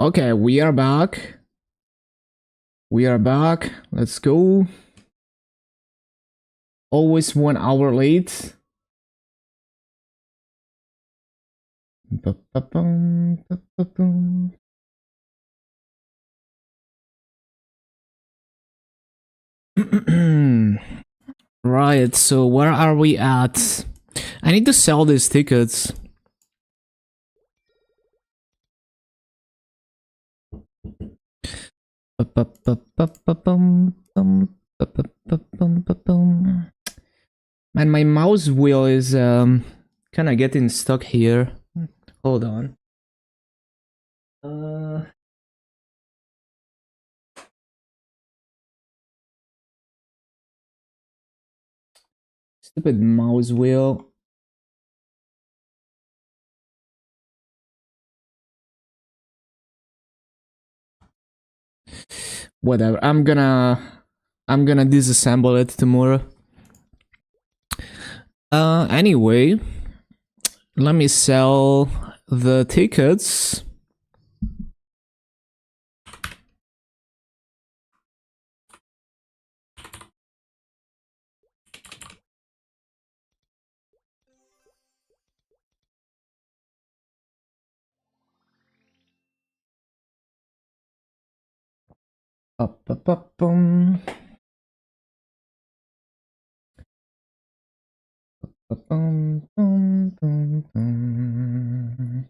Okay, we are back. We are back. Let's go. Always 1 hour late. Right, so where are we at? I need to sell these tickets. Man, my mouse wheel is kind of getting stuck here. Hold on. Stupid mouse wheel. Whatever. I'm gonna disassemble it tomorrow. Anyway, let me sell the tickets. Ba-ba-ba-bum. Ba-bum-bum-bum-bum.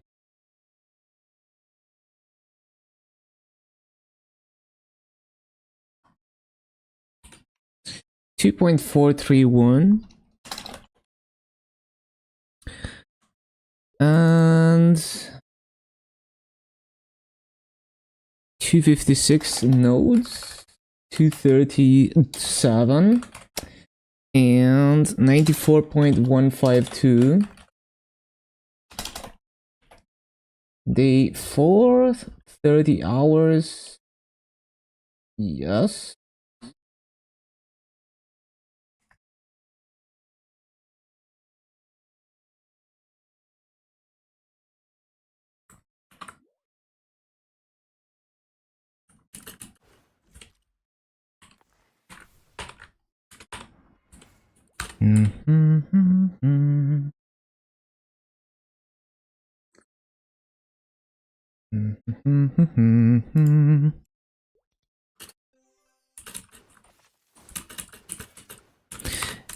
2.431 and 256 nodes, 237 and 94.152. Day 4, 30 hours. Yes.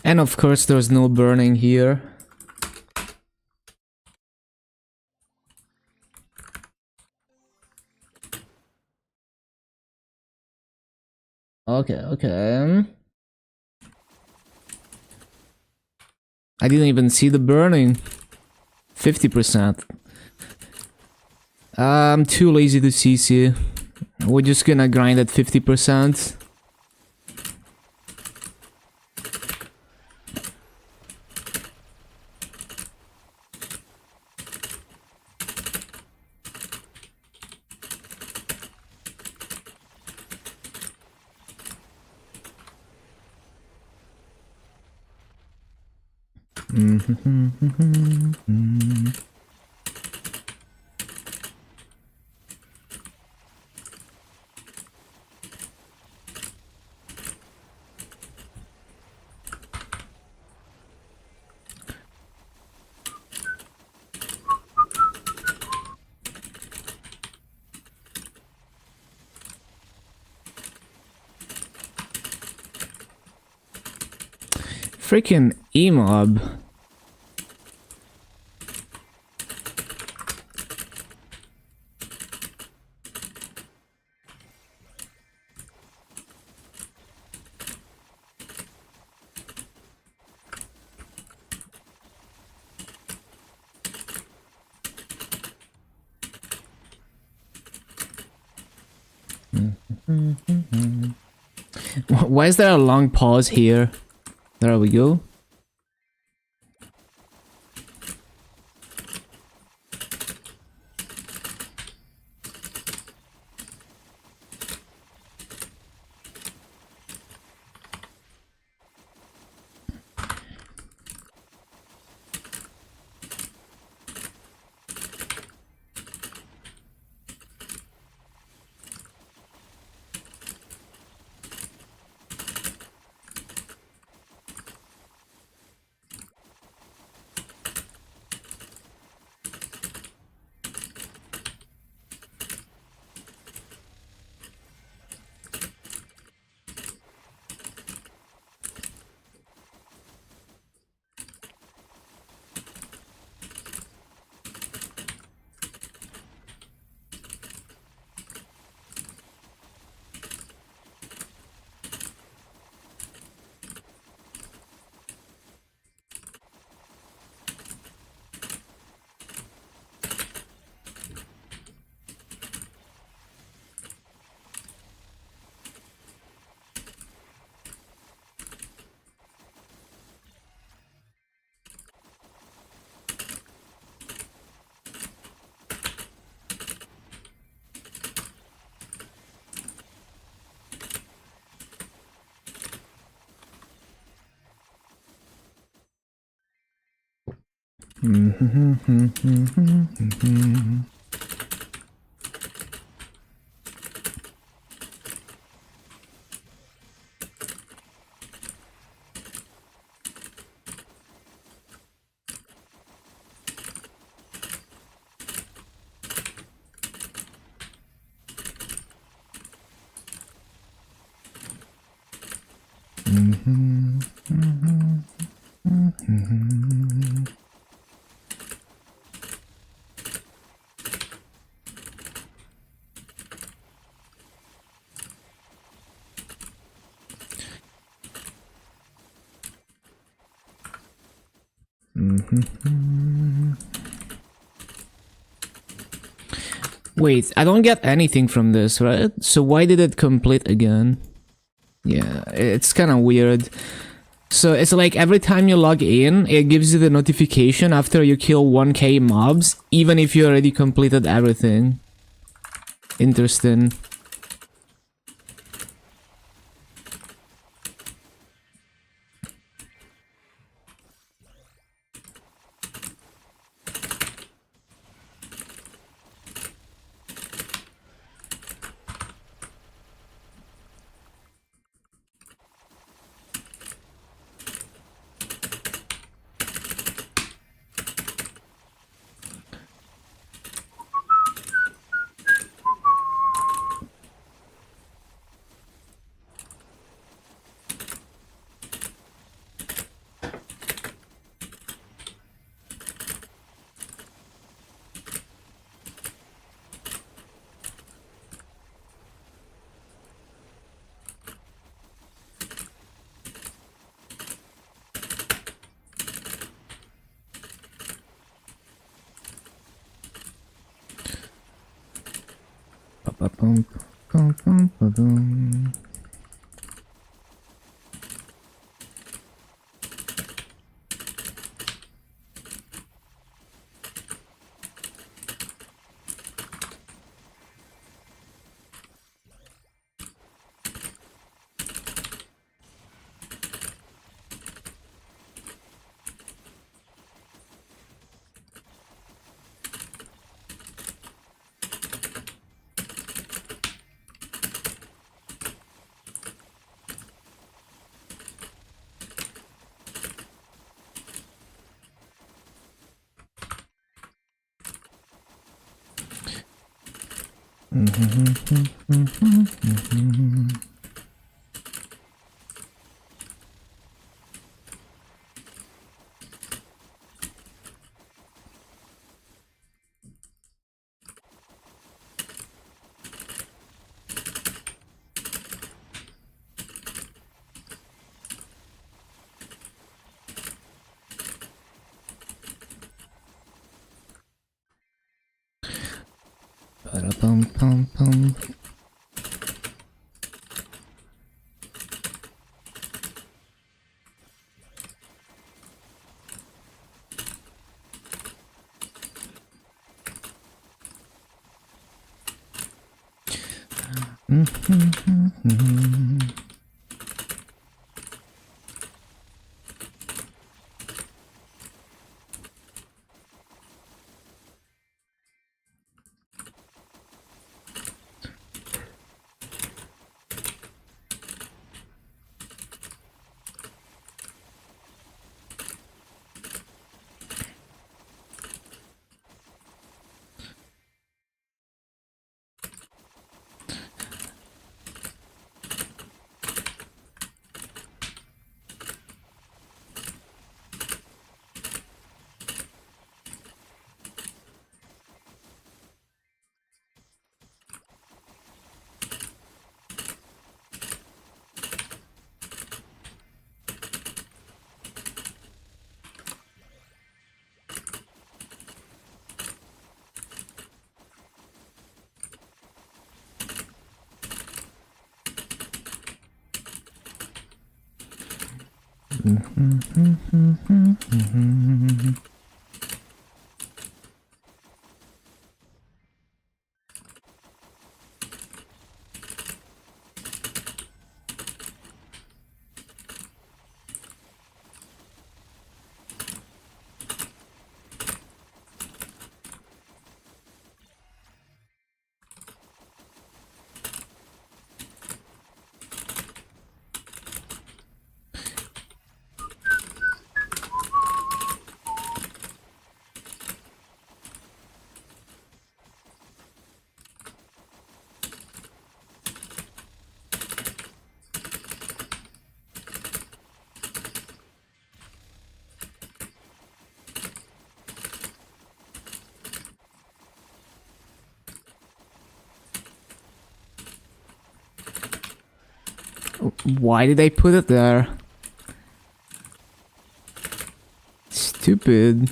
And of course there's no burning here. Okay. I didn't even see the burning. 50%. I'm too lazy to CC. We're just gonna grind at 50%. Freaking emob. Why is there a long pause here? There we go. Wait, I don't get anything from this, right? So why did it complete again? Yeah, it's kind of weird. So it's like every time you log in, it gives you the notification after you kill 1k mobs, even if you already completed everything. Interesting. Ba-da-bum-bum-bum. Why did I put it there? Stupid.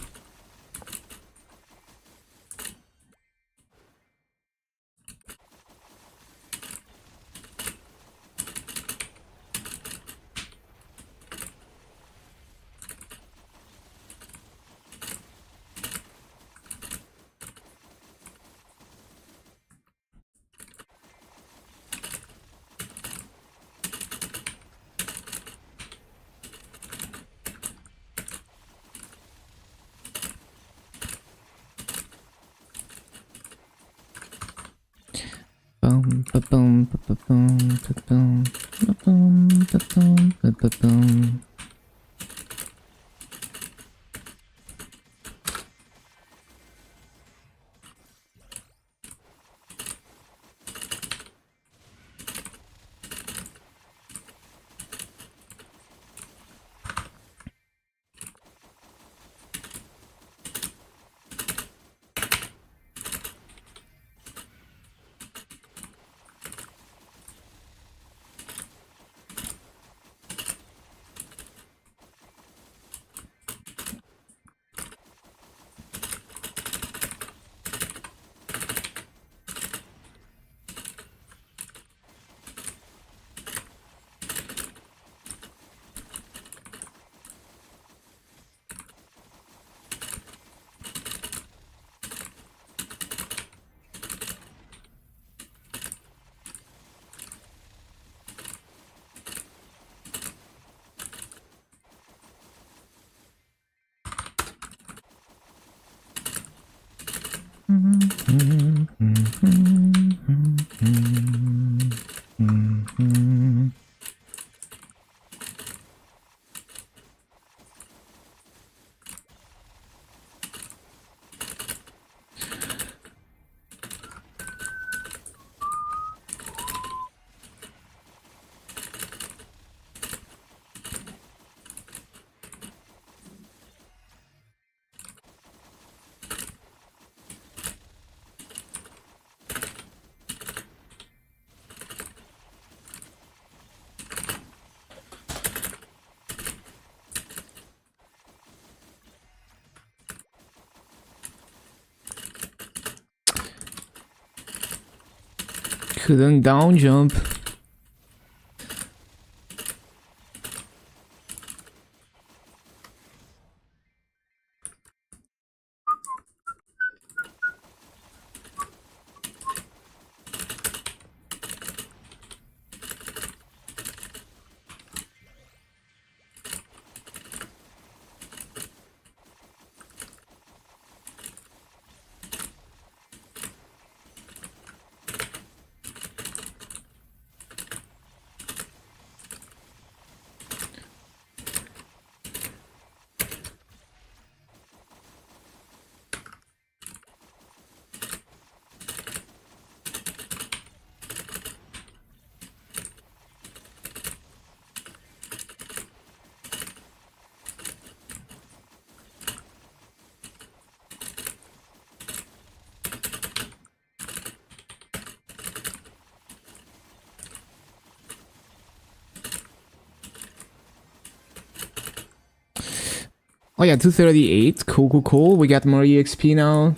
Boom, ba-boom, ba-ba-boom, ba-boom, ba-boom, ba-boom, ba-ba-boom. Couldn't down jump. Oh yeah, 238. Cool, cool, cool. We got more EXP now.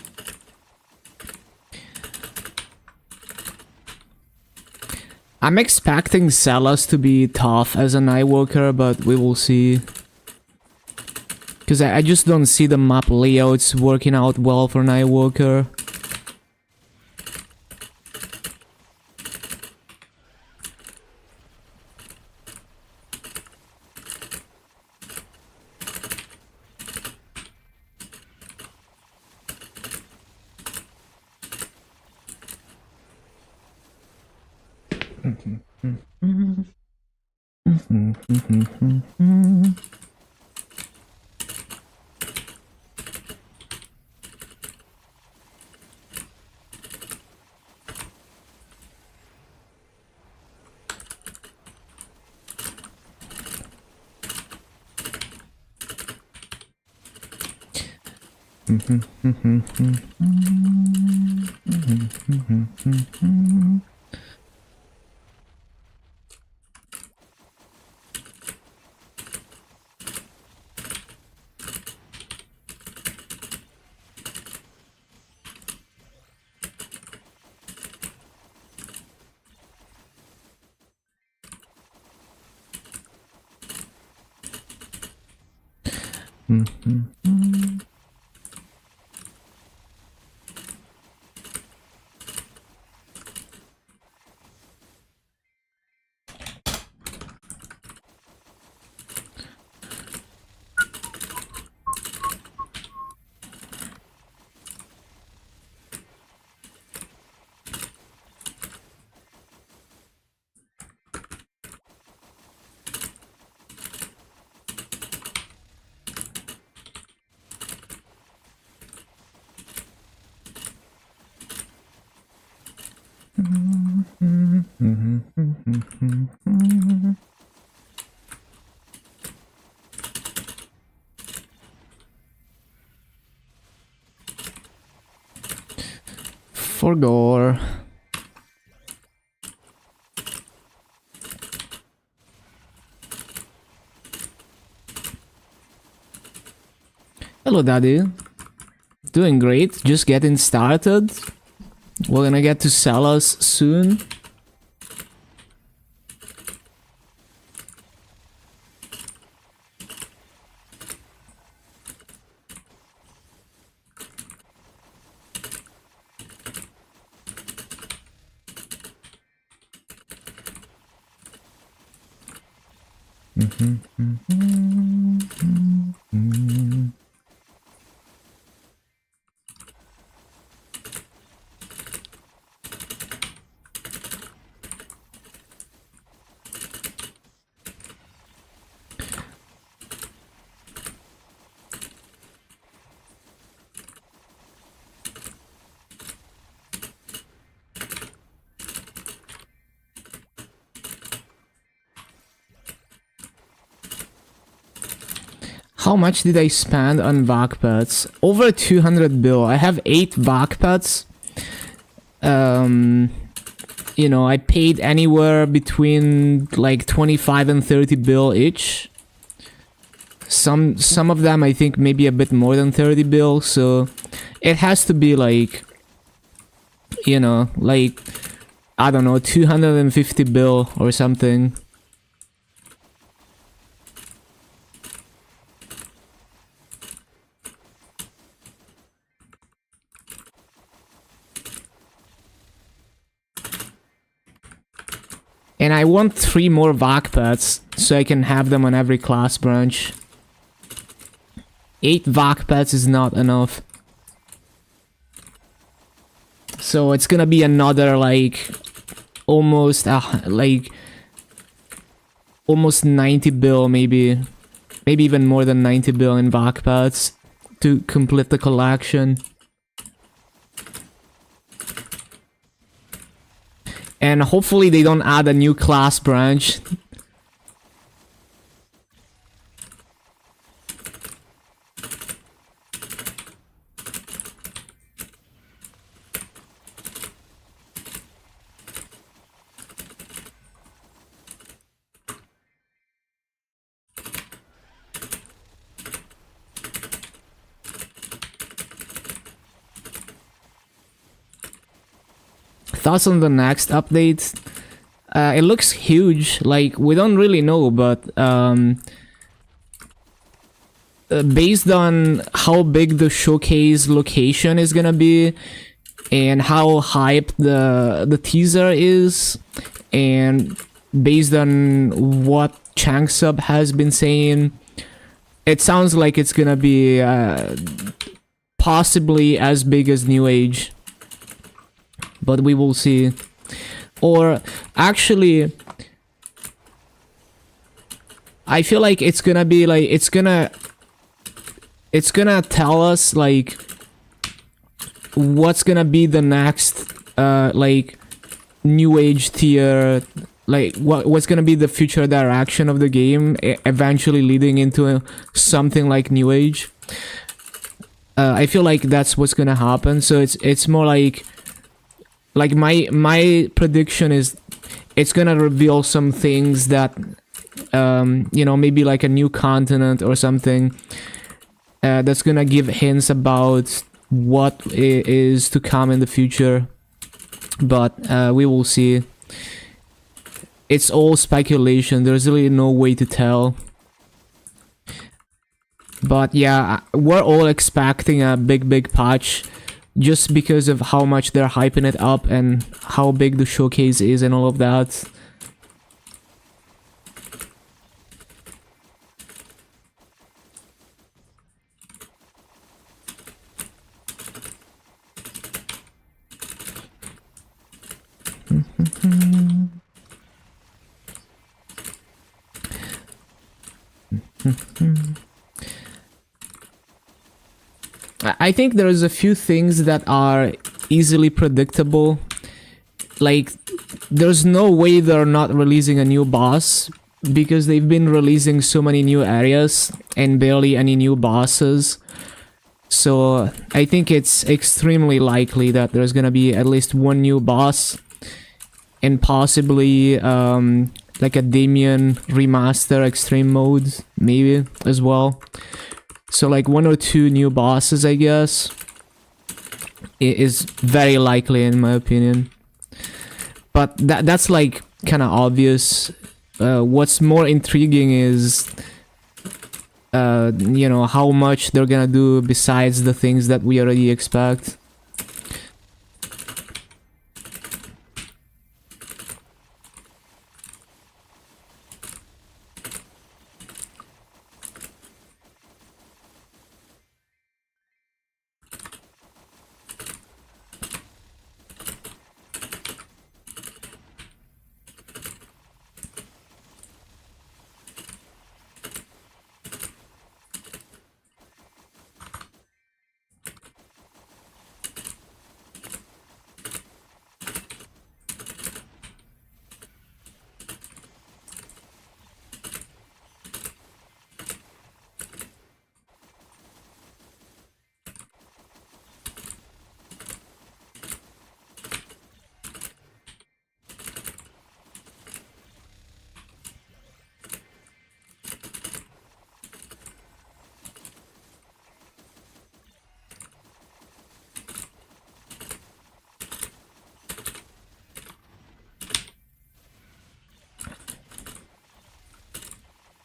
I'm expecting Celas to be tough as a Nightwalker, but we will see. Because I just don't see the map layouts working out well for Nightwalker. For gore. Hello, Daddy. Doing great. Just getting started. We're gonna get to Celas soon. How much did I spend on vac pets? Over 200 bill. I have 8 vac pets. You know, I paid anywhere between like 25 and 30 bill each. Some of them I think maybe a bit more than 30 bill, so it has to be like, you know, like, I don't know, 250 bill or something. And I want 3 more vac pets, so I can have them on every class branch. 8 vac pets is not enough. So it's gonna be another, like, almost 90 bill, maybe even more than 90 bill in vac pets to complete the collection. And hopefully they don't add a new class branch. Thoughts on the next update? It looks huge. Like, we don't really know, but based on how big the showcase location is gonna be and how hyped the teaser is, and based on what Changsub has been saying, it sounds like it's gonna be possibly as big as New Age. But we will see. Or actually, I feel like it's gonna be like, it's gonna tell us like what's gonna be the next like New Age tier, like what's gonna be the future direction of the game, eventually leading into something like New Age. I feel like that's what's gonna happen. So it's more like my prediction is it's gonna reveal some things that you know, maybe like a new continent or something that's gonna give hints about what is to come in the future. But we will see. It's all speculation. There's really no way to tell. But yeah, we're all expecting a big patch just because of how much they're hyping it up and how big the showcase is and all of that. I think there's a few things that are easily predictable. Like, there's no way they're not releasing a new boss because they've been releasing so many new areas and barely any new bosses. So I think it's extremely likely that there's gonna be at least one new boss and possibly like a Damien remaster extreme mode maybe as well. So like 1 or 2 new bosses, I guess, it is very likely in my opinion. But that's like kind of obvious. What's more intriguing is you know, how much they're gonna do besides the things that we already expect.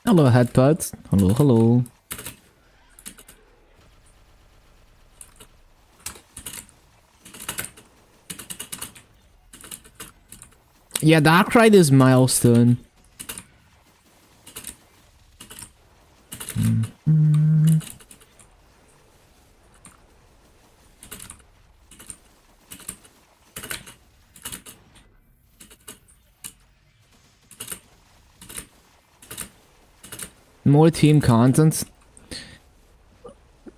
Hello, Headbutt. Hello, hello. Yeah, Darkrai is milestone. More team content.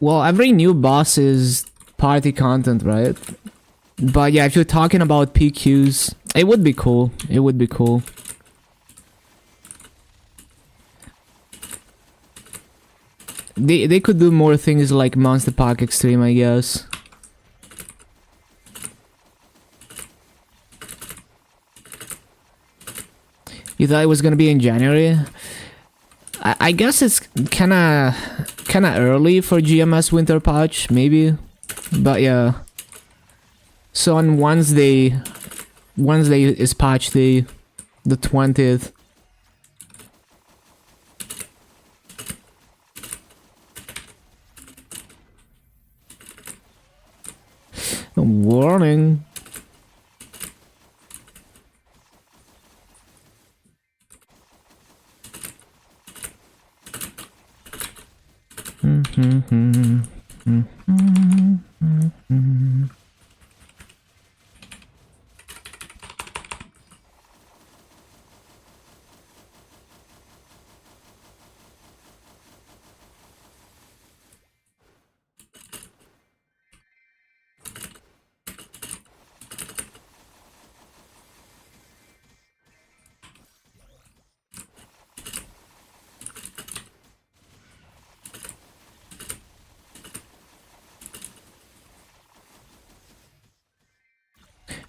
Well, every new boss is party content, right? But yeah, if you're talking about PQs, it would be cool. It would be cool. They could do more things like Monster Park Extreme, I guess. You thought it was gonna be in January? I guess it's kinda early for GMS Winter Patch, maybe. But yeah. So on Wednesday is patch day, the 20th. Warning.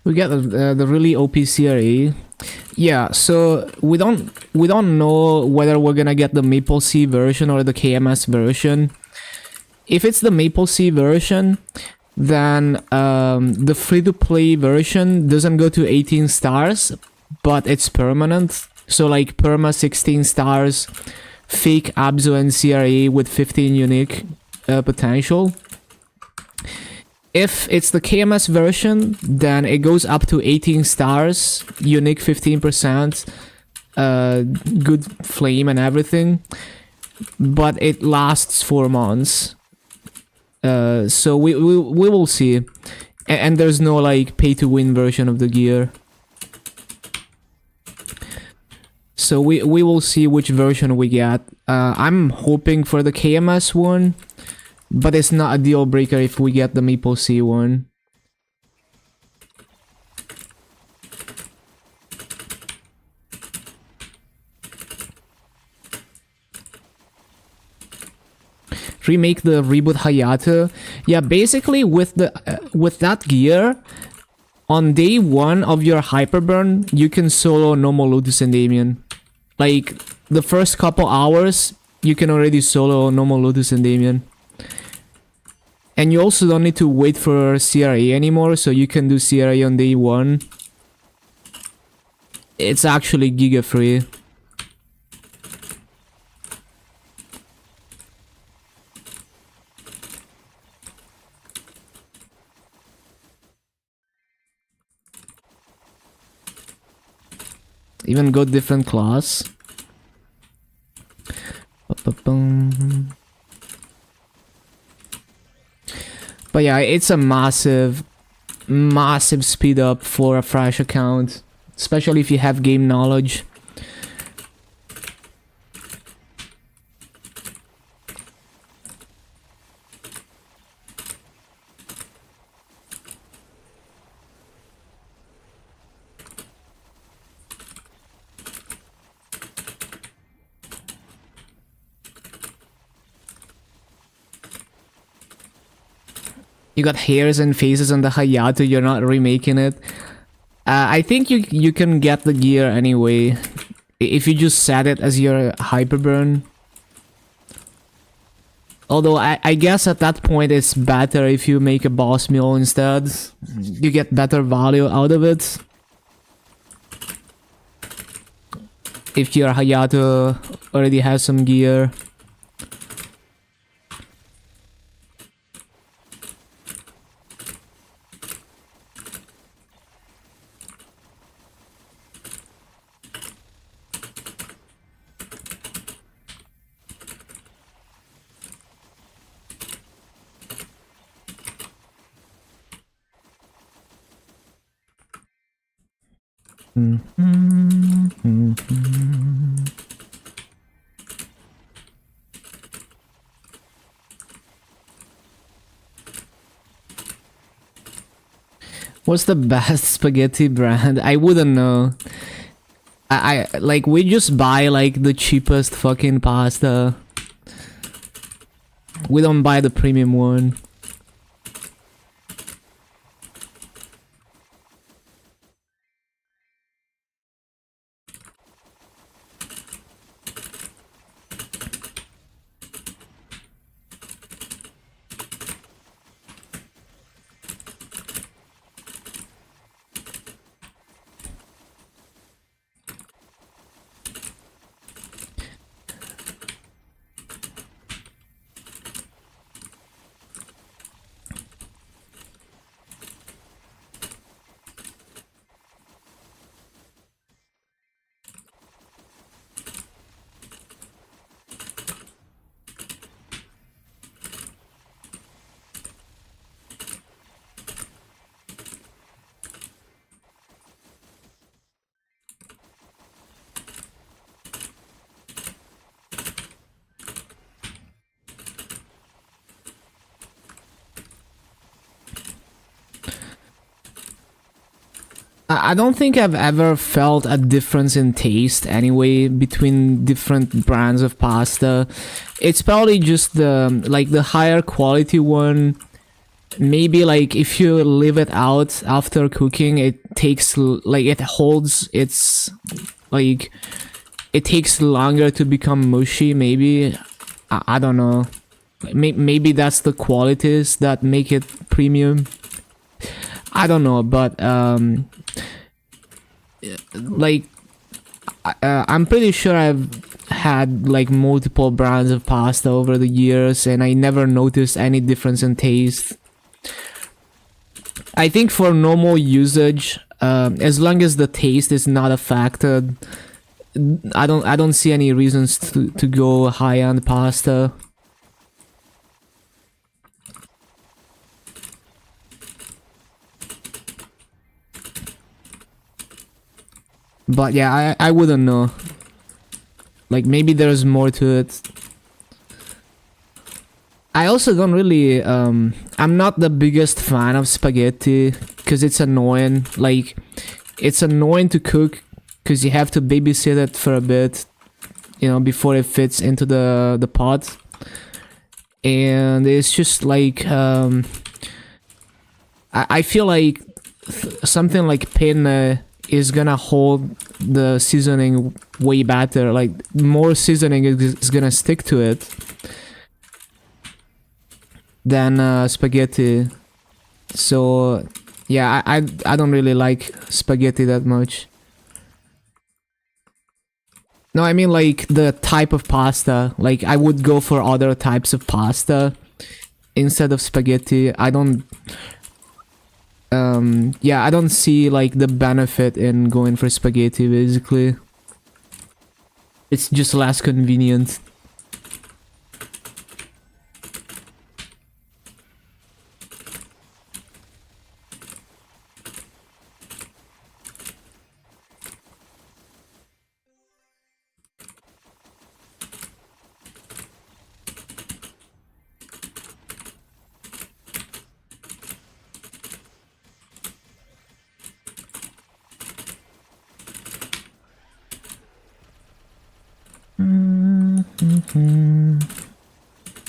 We got the really OP CRE. Yeah, so we don't know whether we're gonna get the Maple C version or the KMS version. If it's the Maple C version, then the free-to-play version doesn't go to 18 stars, but it's permanent. So like perma 16 stars, fake Abzu and CRA with 15 unique potential. If it's the KMS version, then it goes up to 18 stars, unique 15%, good flame and everything, but it lasts 4 months. So we will see. And there's no like pay to win version of the gear. So we will see which version we get. I'm hoping for the KMS one, but it's not a deal breaker if we get the Maple C one. Remake the Reboot Hayato. Yeah, basically with that gear, on day 1 of your Hyperburn, you can solo normal Lotus and Damien. Like, the first couple hours, you can already solo normal Lotus and Damien. And you also don't need to wait for CRA anymore, so you can do CRA on day 1. It's actually giga free. Even got different class. But yeah, it's a massive speed up for a fresh account, especially if you have game knowledge. You got hairs and faces on the Hayato, you're not remaking it. I think you can get the gear anyway, if you just set it as your Hyperburn. Although I guess at that point it's better if you make a boss meal instead. You get better value out of it. If your Hayato already has some gear. What's the best spaghetti brand? I wouldn't know. I like, we just buy like the cheapest fucking pasta. We don't buy the premium one. I don't think I've ever felt a difference in taste anyway between different brands of pasta. It's probably just the higher quality one. Maybe like if you leave it out after cooking, it takes like it holds its like it takes longer to become mushy. Maybe I don't know. Maybe that's the qualities that make it premium. I don't know, but like I'm pretty sure I've had like multiple brands of pasta over the years, and I never noticed any difference in taste. I think for normal usage, as long as the taste is not affected, I don't see any reasons to go high on pasta. But yeah, I wouldn't know. Like, maybe there's more to it. I also don't really, I'm not the biggest fan of spaghetti, because it's annoying. Like, it's annoying to cook, because you have to babysit it for a bit, you know, before it fits into the pot. And it's just like, I feel like something like penne is gonna hold the seasoning way better. Like, more seasoning is gonna stick to it than spaghetti. So yeah, I don't really like spaghetti that much. No, I mean like the type of pasta. Like, I would go for other types of pasta instead of spaghetti. I don't yeah, I don't see like the benefit in going for spaghetti, basically. It's just less convenient.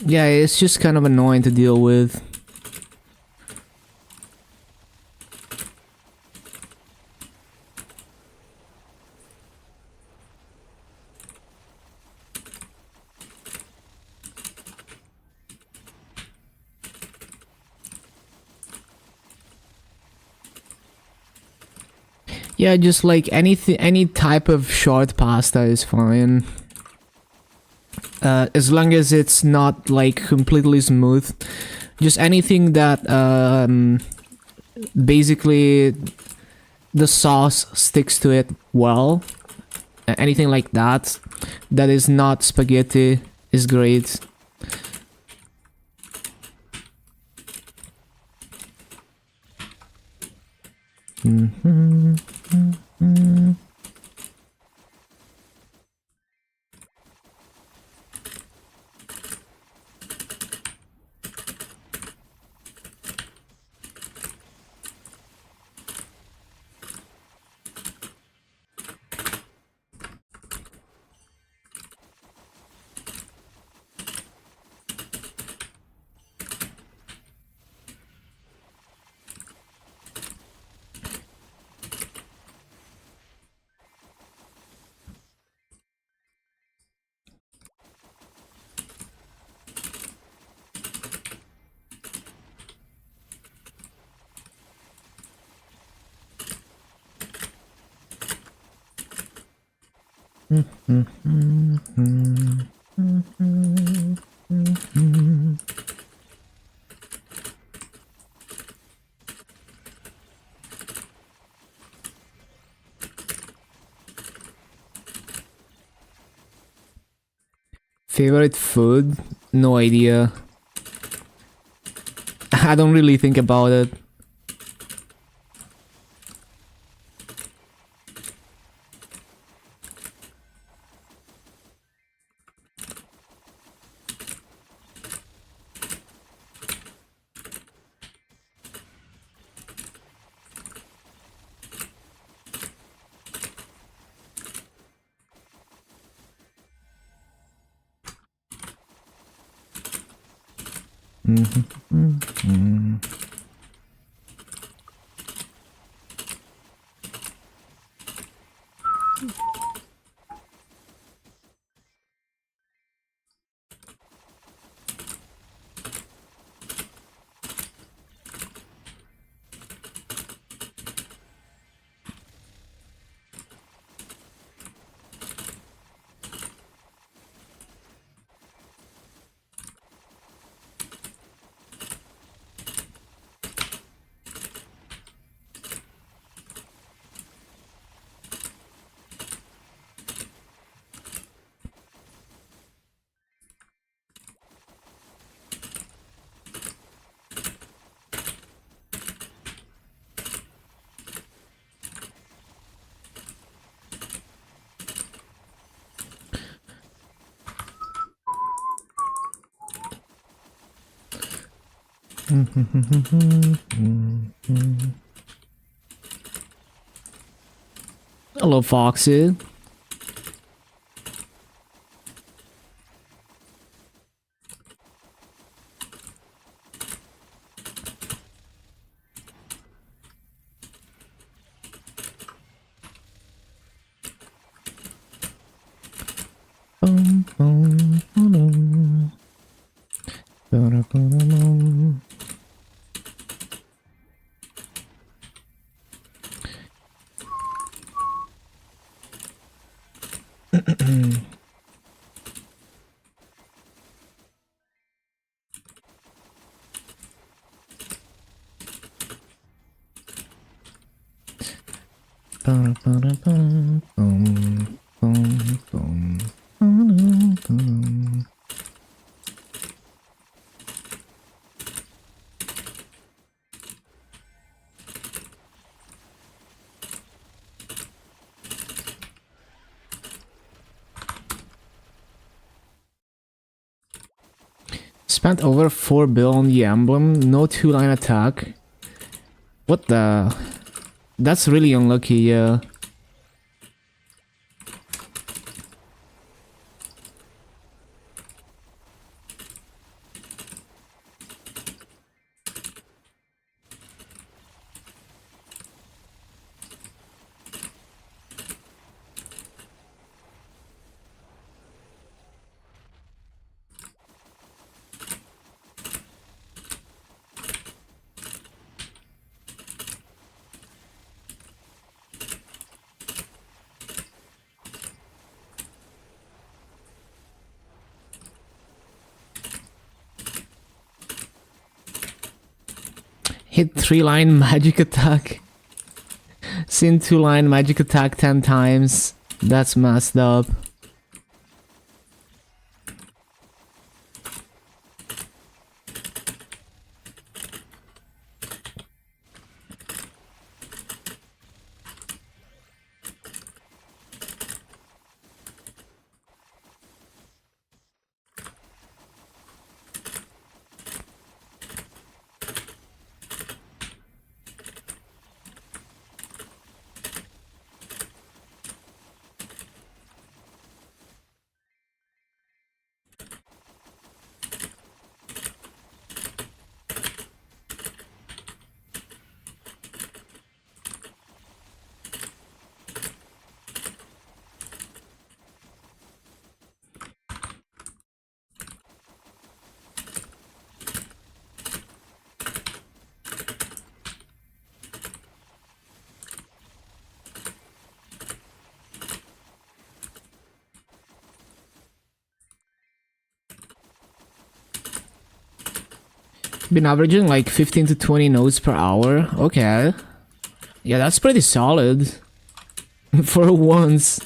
Yeah, it's just kind of annoying to deal with. Yeah, just like anything, any type of short pasta is fine. As long as it's not like completely smooth. Just anything that basically the sauce sticks to it well. Anything like that that is not spaghetti is great. Favorite food? No idea. I don't really think about it. Hello, Foxy. Spent over 4 bill on the emblem, no 2-line attack. What the? That's really unlucky, yeah. Hit 3-line magic attack. Seen 2-line magic attack 10 times. That's messed up. Been averaging like 15 to 20 notes per hour. Okay. Yeah, that's pretty solid. For once.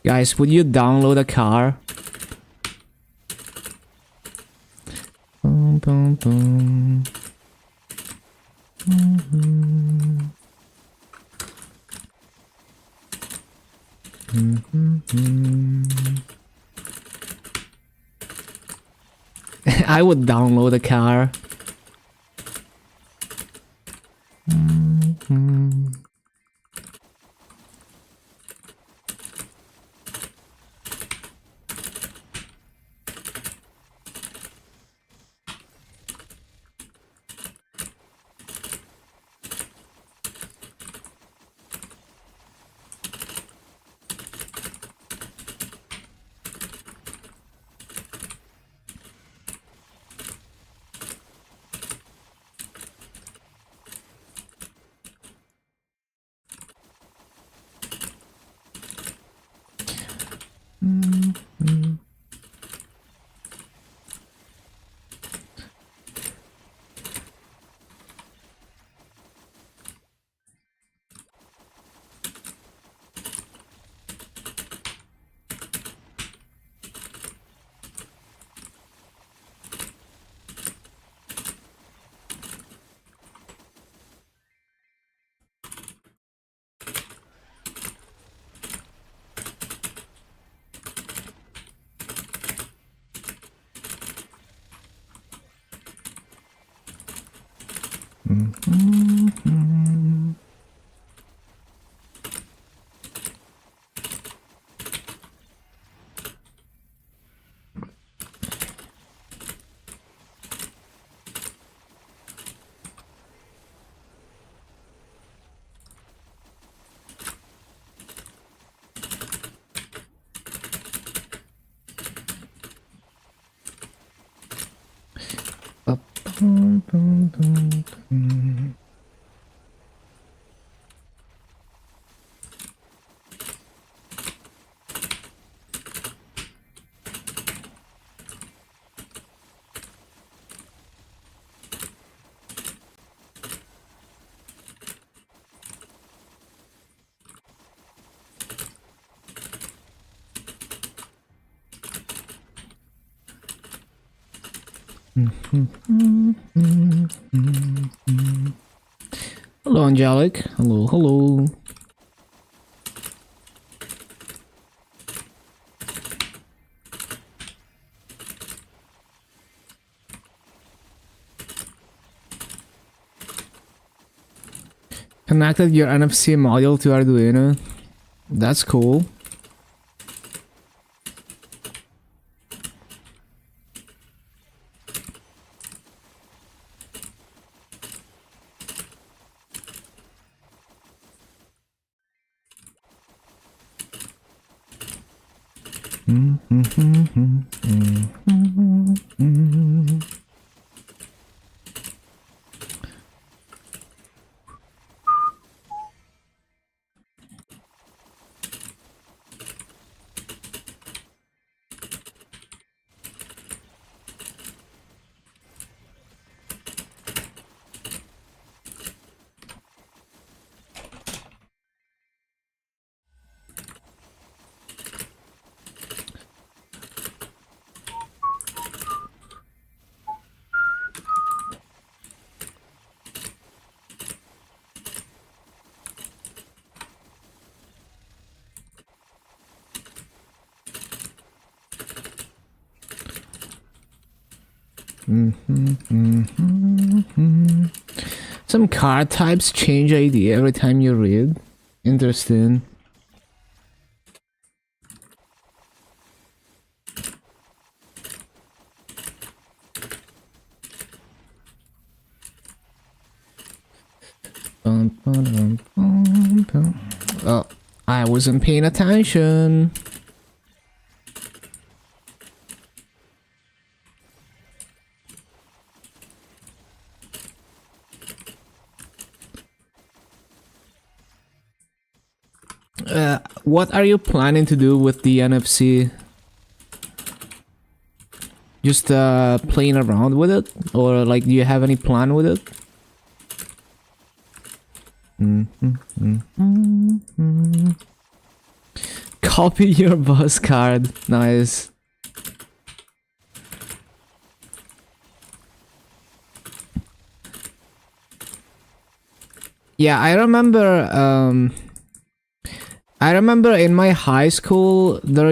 Guys, would you download a car? Boom, boom, boom. I would download a car. Hello, Angelic. Hello, hello. Connected your NFC module to Arduino. That's cool. Some card types change ID every time you read. Interesting. Oh, I wasn't paying attention. What are you planning to do with the NFC? Just playing around with it? Or like, do you have any plan with it? Copy your bus card. Nice. Yeah, I remember in my high school there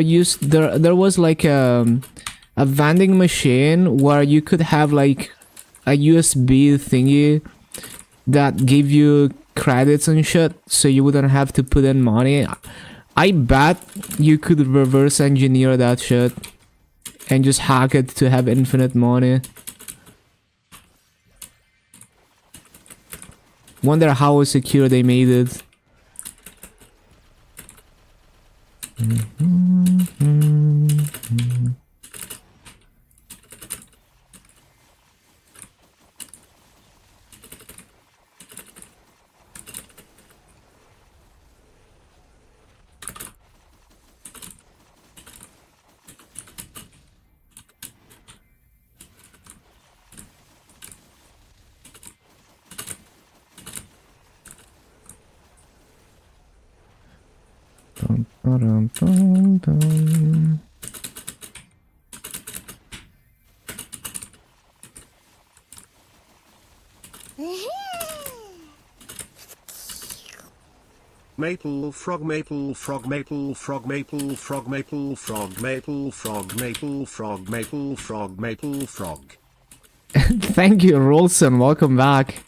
was like a vending machine where you could have like a USB thingy that gave you credits and shit, so you wouldn't have to put in money. I bet you could reverse engineer that shit and just hack it to have infinite money. Wonder how secure they made it. Maple frog, maple frog, maple frog, maple frog, maple frog, maple frog, maple frog, maple frog, maple frog. Thank you, Rolson. Welcome back.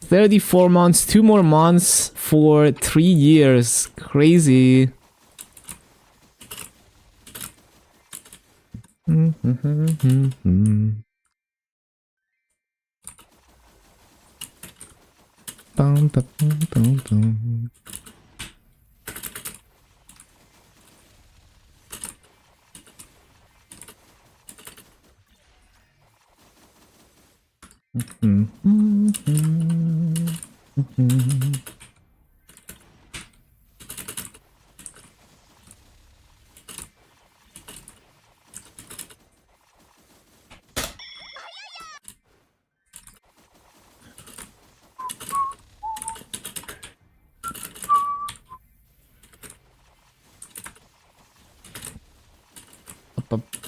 34 months, 2 more months for 3 years. Crazy. Bum, ba, bum, bum, bum.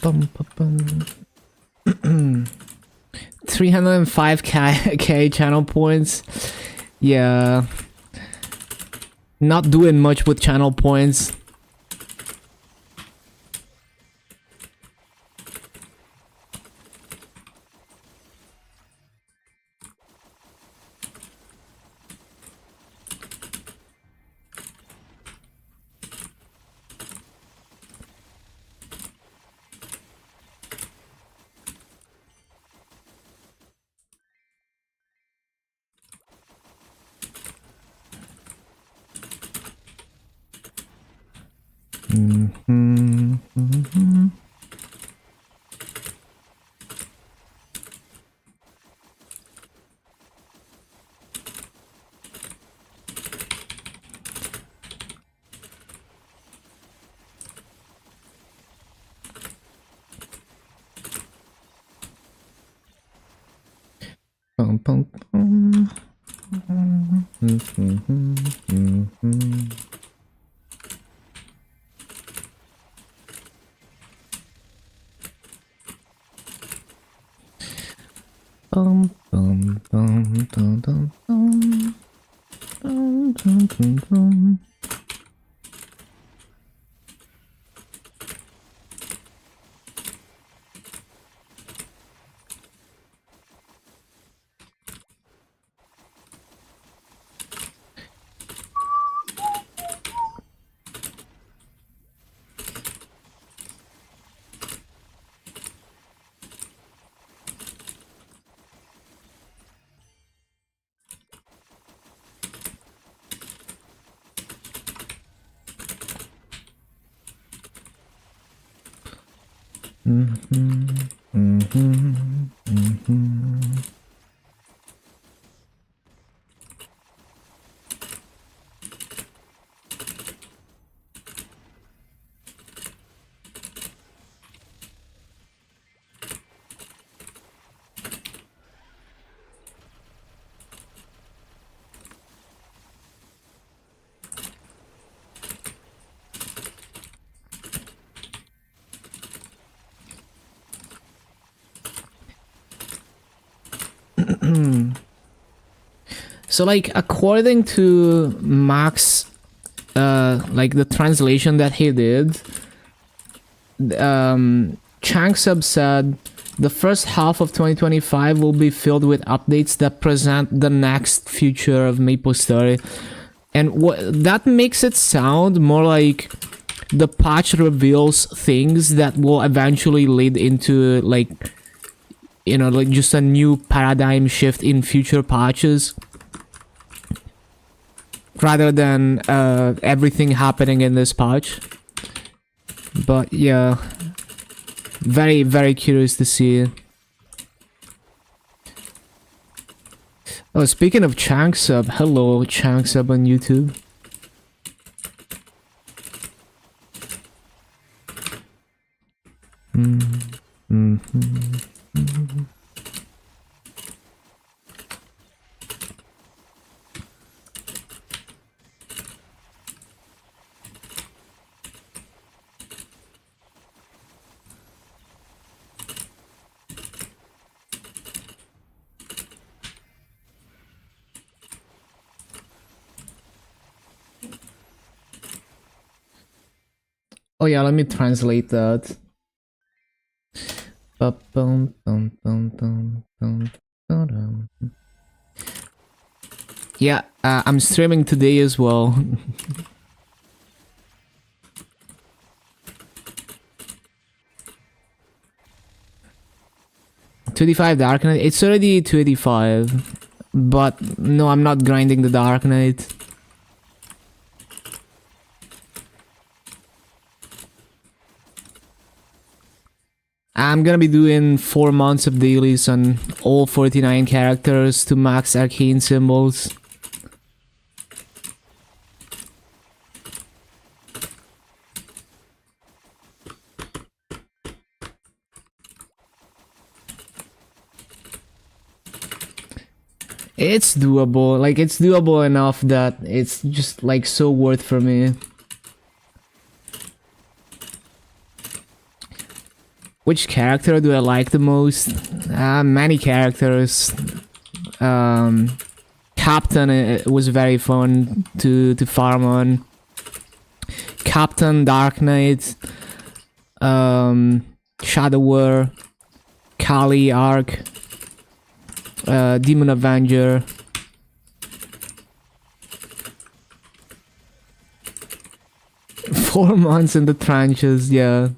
Bum, bum, bum. 305k channel points. Yeah. Not doing much with channel points. Bum, bum, bum. Bum, bum, bum, dum, dum, dum. Dum, dum, dum, dum. So like according to Max, like the translation that he did, Changsub said the first half of 2025 will be filled with updates that present the next future of Maple Story, and that makes it sound more like the patch reveals things that will eventually lead into like, you know, like just a new paradigm shift in future patches, rather than everything happening in this patch. But yeah, very, very curious to see. Oh, speaking of Changsub, hello Changsub on YouTube. Oh yeah, let me translate that. Yeah, I'm streaming today as well. 25 Dark Knight. It's already 285. But no, I'm not grinding the Dark Knight. I'm gonna be doing 4 months of dailies on all 49 characters to max arcane symbols. It's doable. Like, it's doable enough that it's just like so worth for me. Which character do I like the most? Many characters. Captain was very fun to farm on. Captain, Dark Knight, Shadow War, Kali, Arc, Demon Avenger. Four months in the trenches, yeah.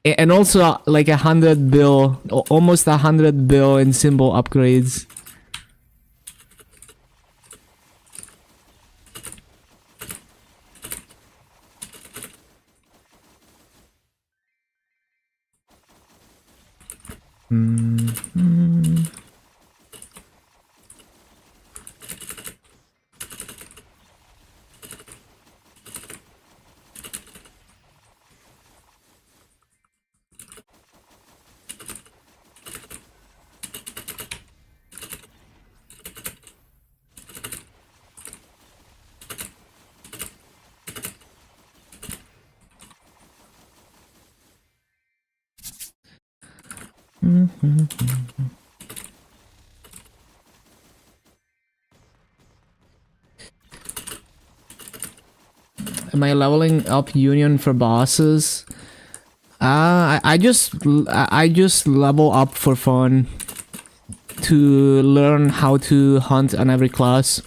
And also like 100 bill, almost 100 bill in symbol upgrades. Am I leveling up Union for bosses? I just level up for fun to learn how to hunt on every class.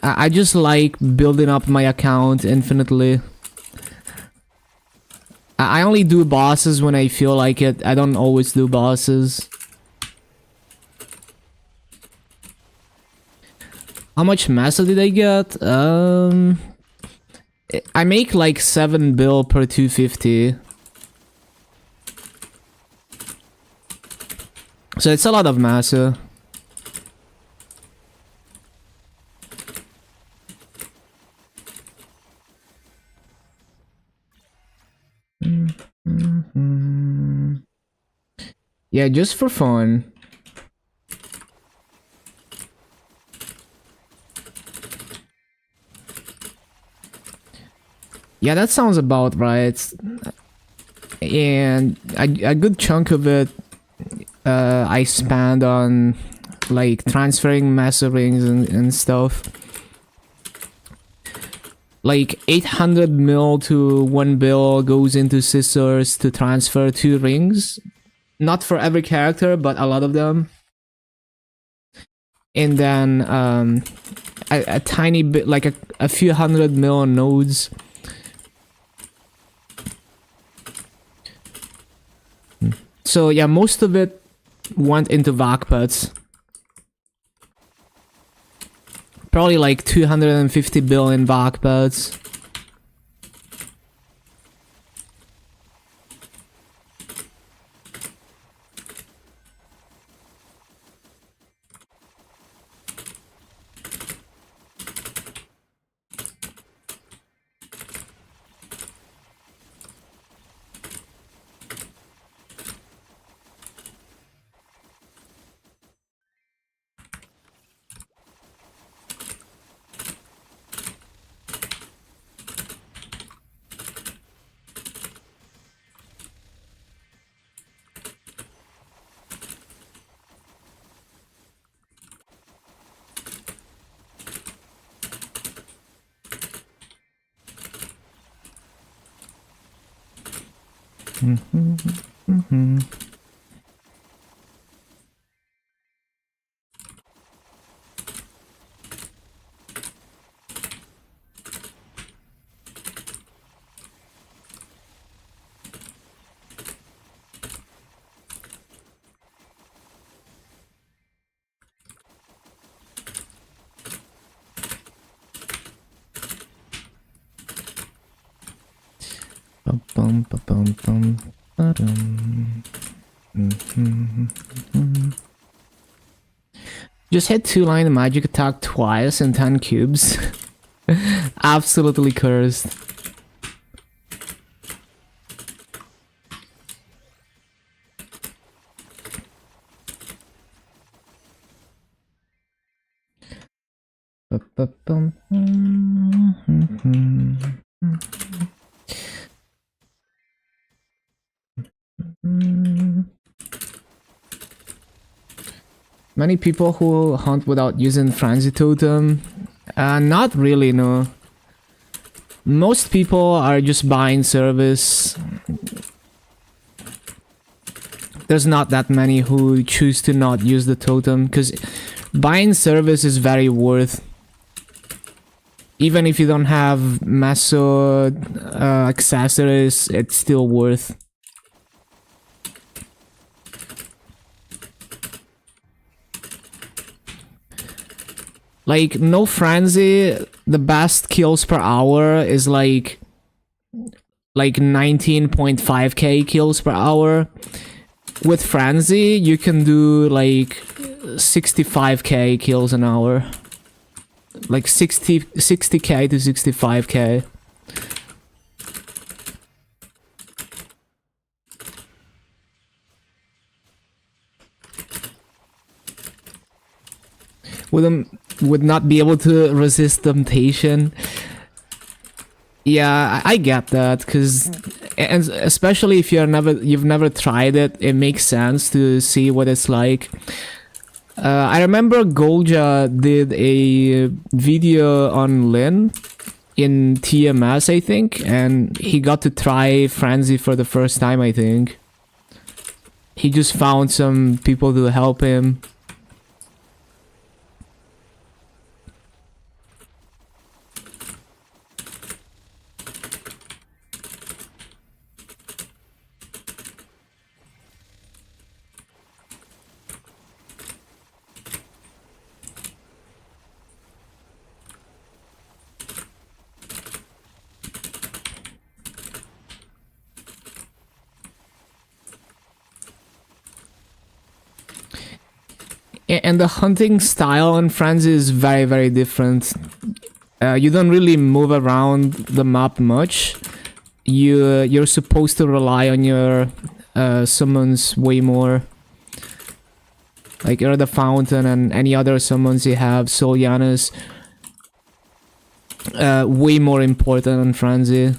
I just like building up my account infinitely. I only do bosses when I feel like it. I don't always do bosses. How much mesa did I get? I make like 7 bill per 250. So it's a lot of masa. Yeah, just for fun. Yeah, that sounds about right. And a good chunk of it I spend on like transferring mesa rings and stuff. Like 800 mil to 1 bill goes into scissors to transfer 2 rings. Not for every character, but a lot of them. And then a tiny bit, like a few 100 mil nodes. So yeah, most of it went into Vakpets. Probably like 250 billion Vakpets. bum ba bum bum ba-dum. Mhm. Just hit 2-line magic attack twice and 10 cubes. Absolutely cursed. Ba-ba-bum. Many people who hunt without using Frenzy Totem? Not really, no. Most people are just buying service. There's not that many who choose to not use the totem, because buying service is very worth. Even if you don't have Maso accessories, it's still worth. Like, no Frenzy, the best kills per hour is like 19.5k kills per hour. With Frenzy, you can do like 65k kills an hour. Like 60k to 65k. Would not be able to resist temptation. Yeah, I get that, because, and especially if you've never tried it, it makes sense to see what it's like. I remember Golja did a video on Lin in TMS, I think, and he got to try Frenzy for the first time, I think. He just found some people to help him. And the hunting style on Frenzy is very, very different. You don't really move around the map much. You're supposed to rely on your summons way more. Like Ur the Fountain and any other summons you have, Soliana's way more important on Frenzy.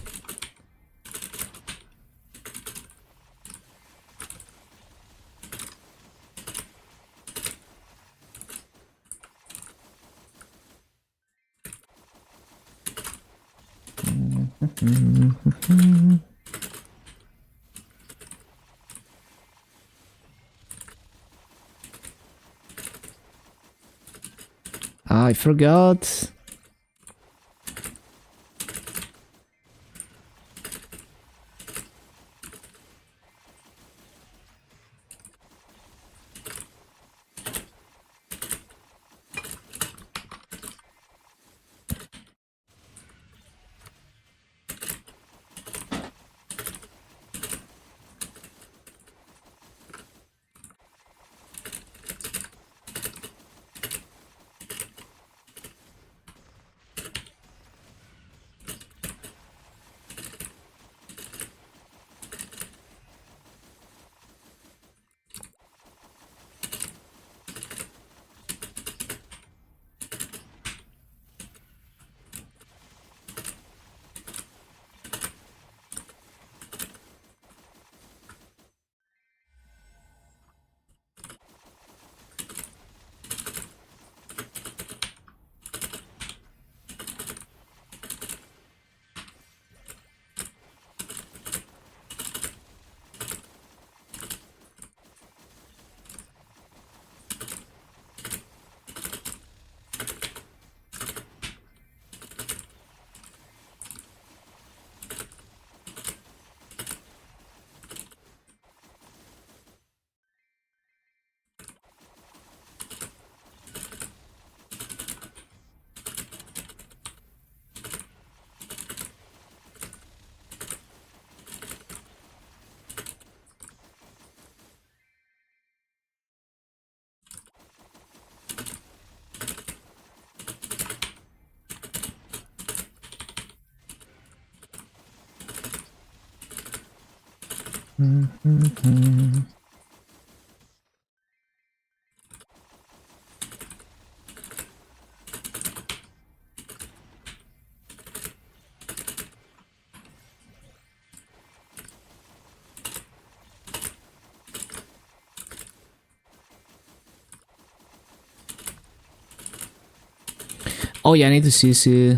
I forgot. Oh yeah, I need to see.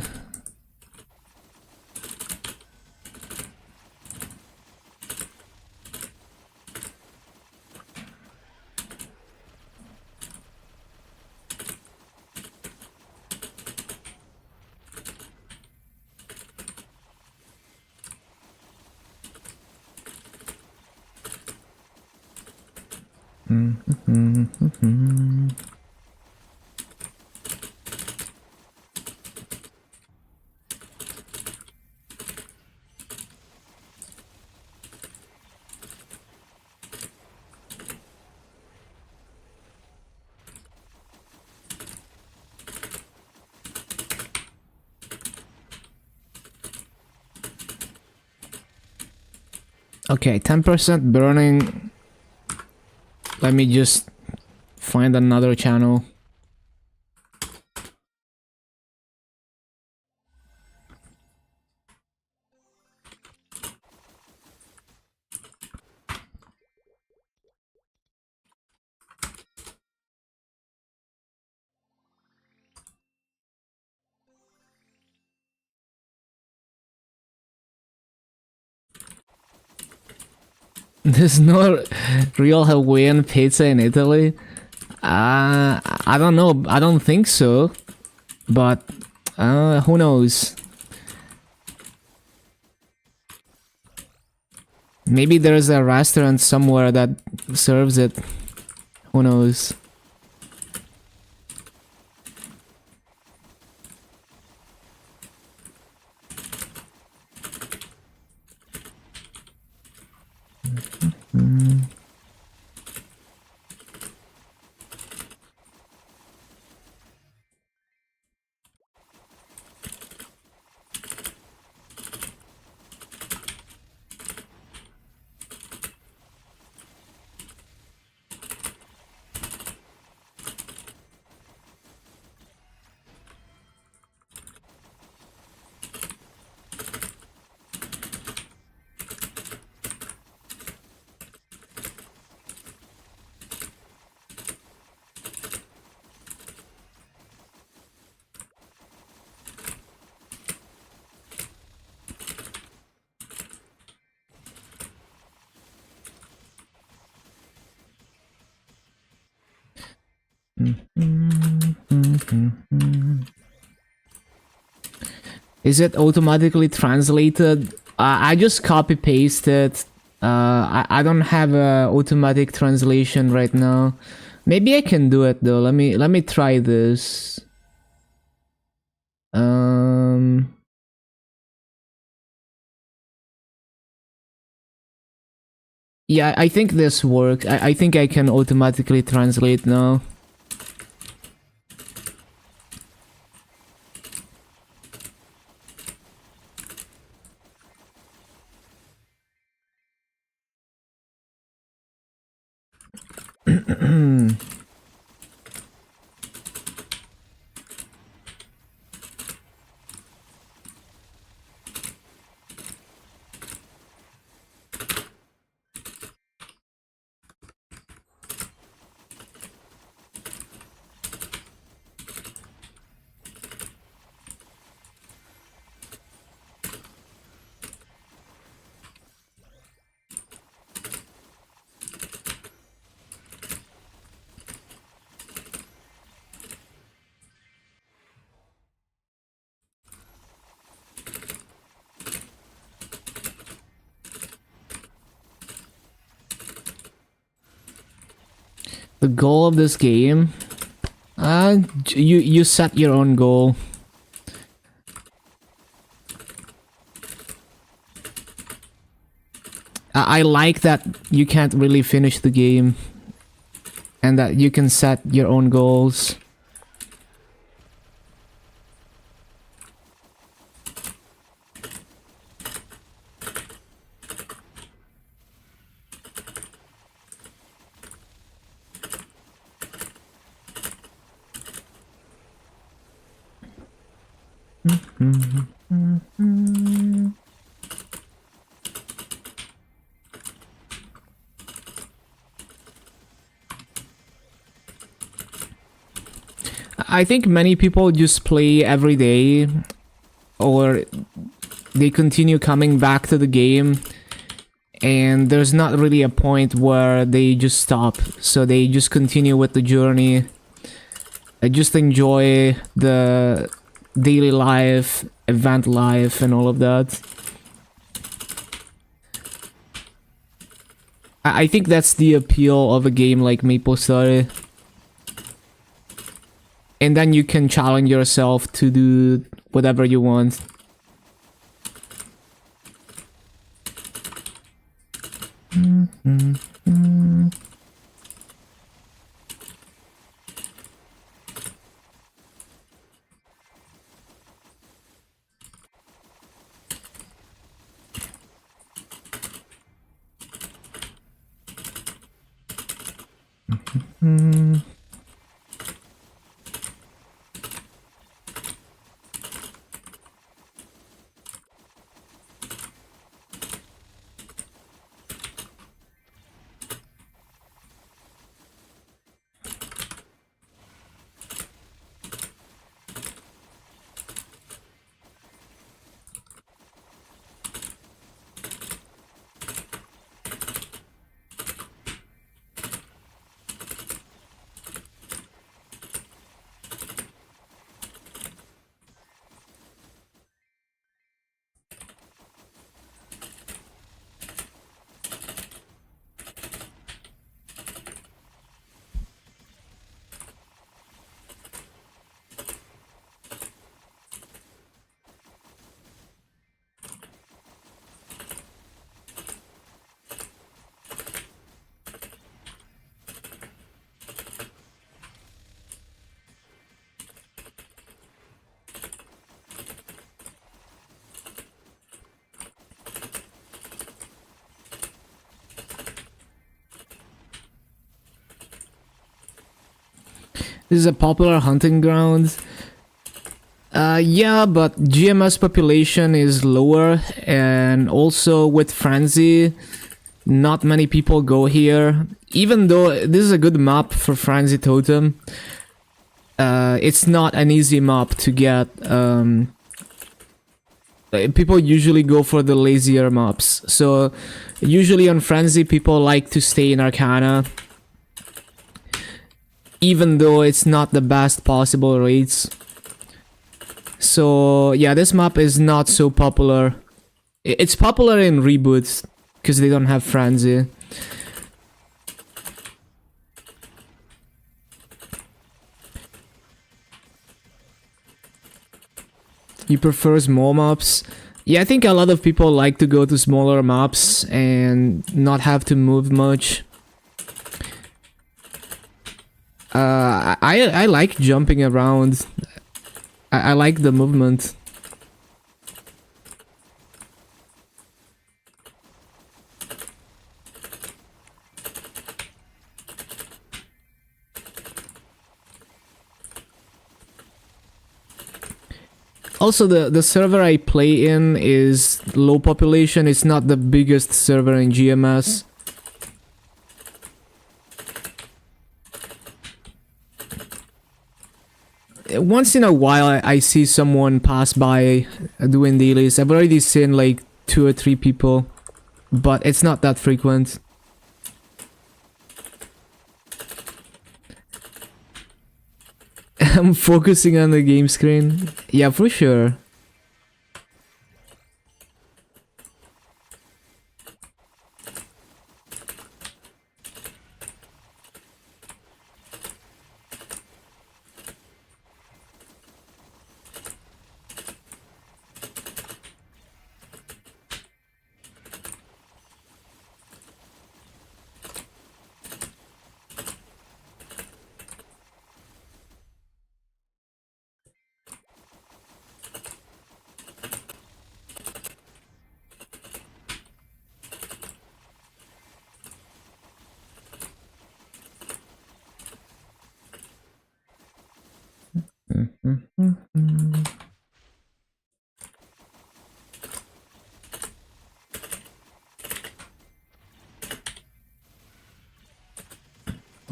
Okay, 10% burning. Let me just find another channel. There's no real Hawaiian pizza in Italy. I don't know. I don't think so. But who knows? Maybe there's a restaurant somewhere that serves it. Who knows? Is it automatically translated? I just copy pasted. I don't have a automatic translation right now. Maybe I can do it though. Let me try this. Yeah, I think this works. I think I can automatically translate now. The goal of this game, you set your own goal. I like that you can't really finish the game, and that you can set your own goals. I think many people just play every day, or they continue coming back to the game, and there's not really a point where they just stop, so they just continue with the journey. I just enjoy the daily life, event life, and all of that. I think that's the appeal of a game like MapleStory. And then you can challenge yourself to do whatever you want. This is a popular hunting ground. Yeah, but GMS population is lower, and also with Frenzy, not many people go here. Even though this is a good map for Frenzy Totem, it's not an easy map to get. People usually go for the lazier maps. So usually on Frenzy, people like to stay in Arcana, even though it's not the best possible rates. So yeah, this map is not so popular. It's popular in reboots because they don't have Frenzy. You prefer small maps? Yeah, I think a lot of people like to go to smaller maps and not have to move much. I like jumping around. I like the movement. Also, the server I play in is low population. It's not the biggest server in GMS. Once in a while, I see someone pass by doing dailies. I've already seen like 2 or 3 people, but it's not that frequent. I'm focusing on the game screen. Yeah, for sure.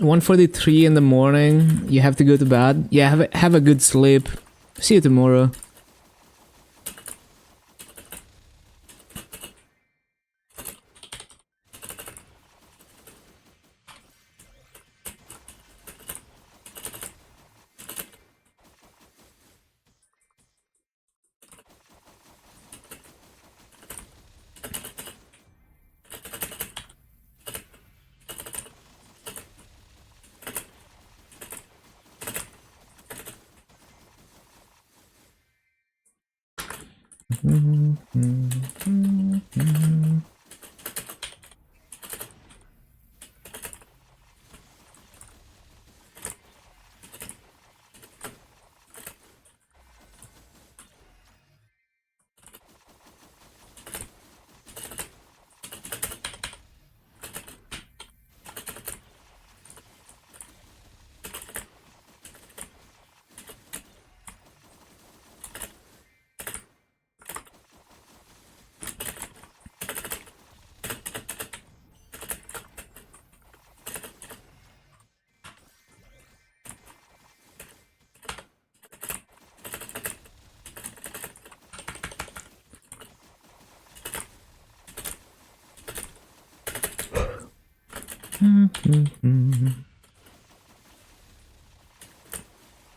1:43 in the morning. You have to go to bed. Yeah, have a good sleep. See you tomorrow.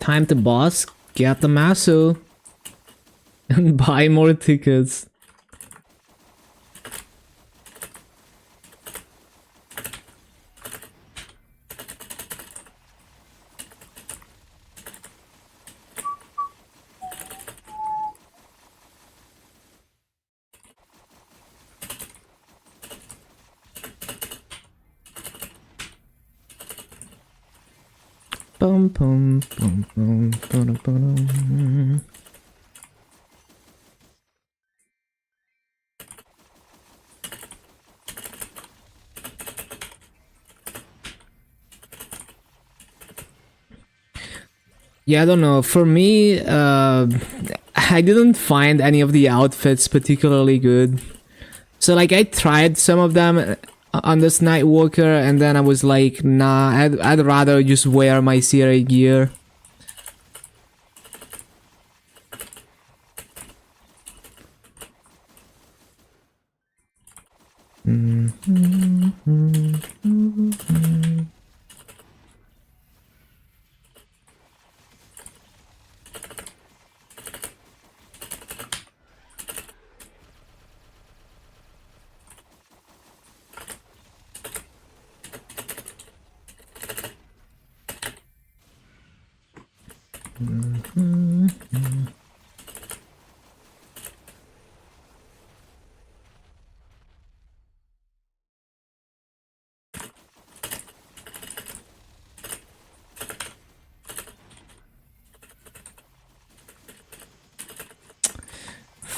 Time to boss, get the Maso, and buy more tickets. Bum, bum, bum, bum, ba-dum, ba-dum. Yeah, I don't know. For me, I didn't find any of the outfits particularly good. So like I tried some of them on this Nightwalker, and then I was like, nah, I'd rather just wear my CRA gear.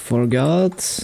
Forgot.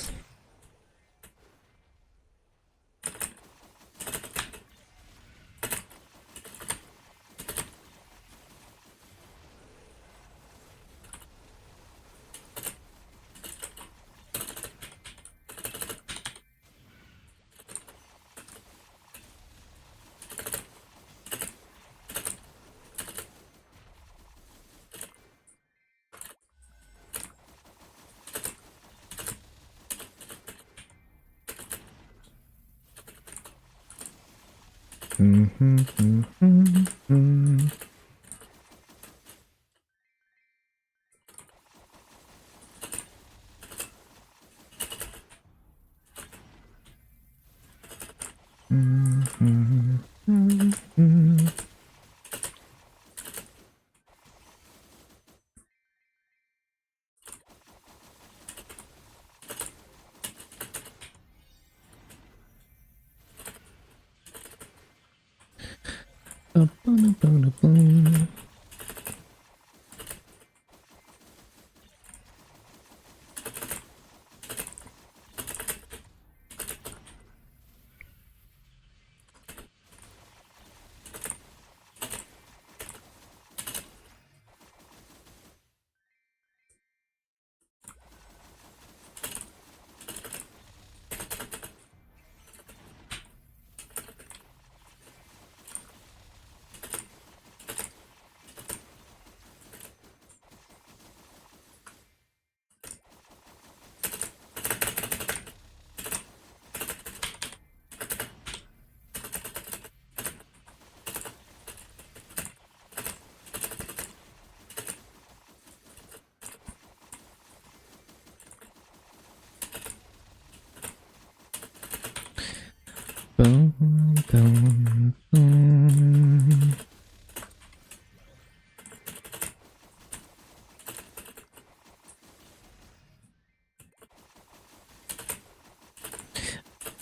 Boom, boom.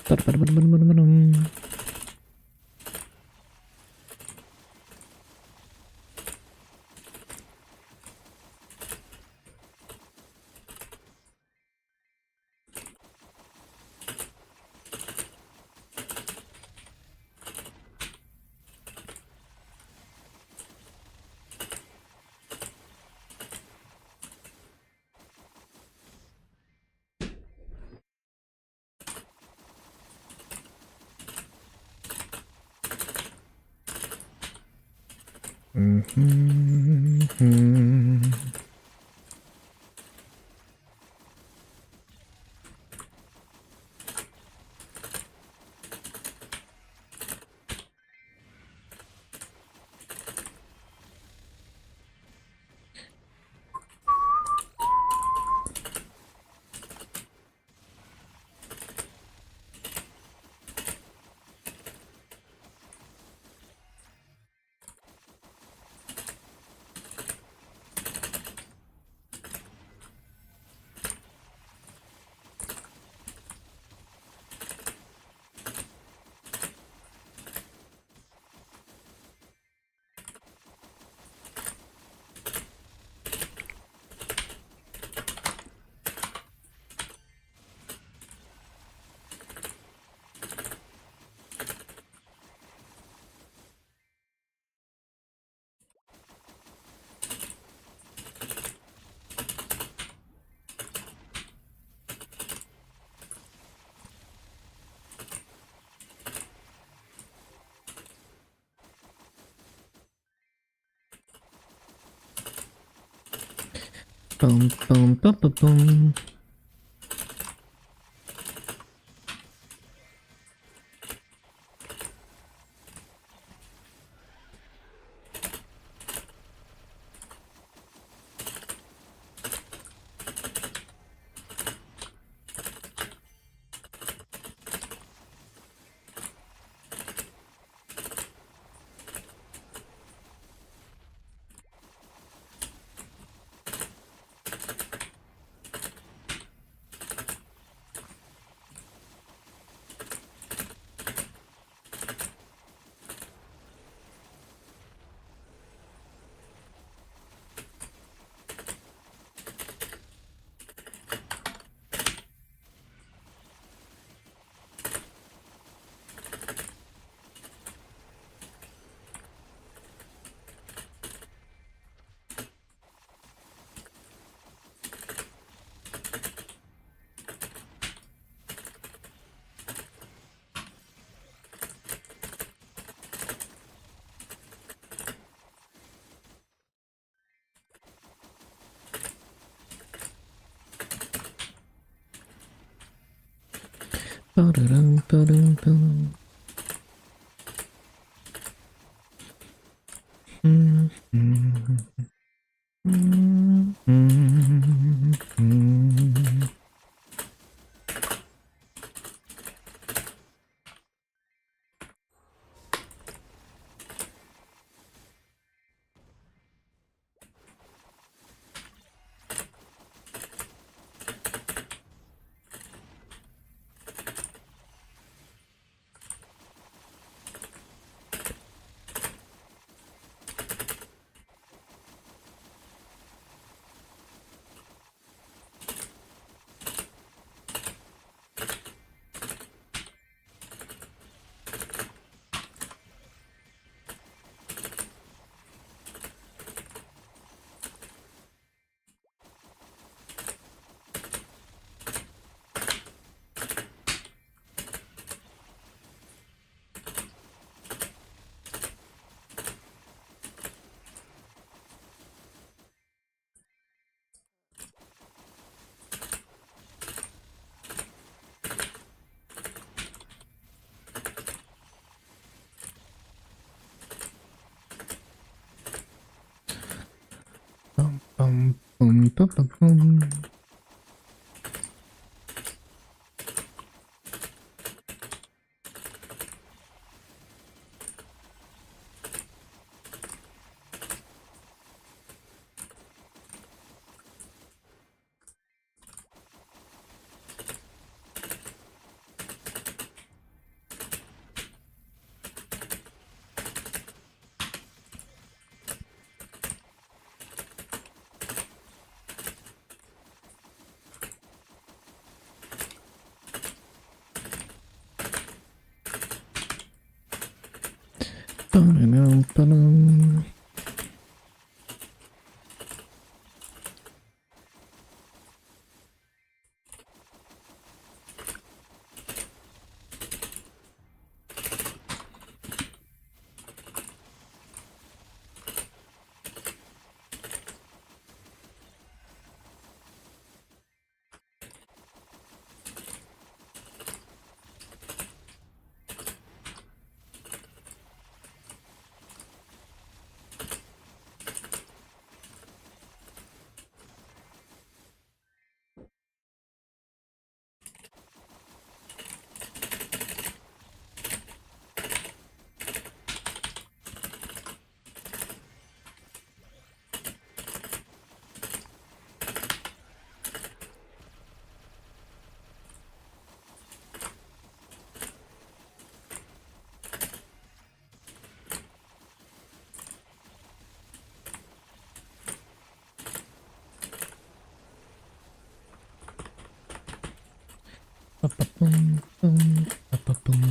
Ba-da-ba-da-ba-da-ba-da-ba-dum. Mhm. Boom, boom, boom, boom, boom. Ba-da-dum, ba-dum, ba-dum. Bum, bum, boom, bum, bum, boom. Ba-dum-bum. Ba-ba-bum-bum, ba-ba-bum.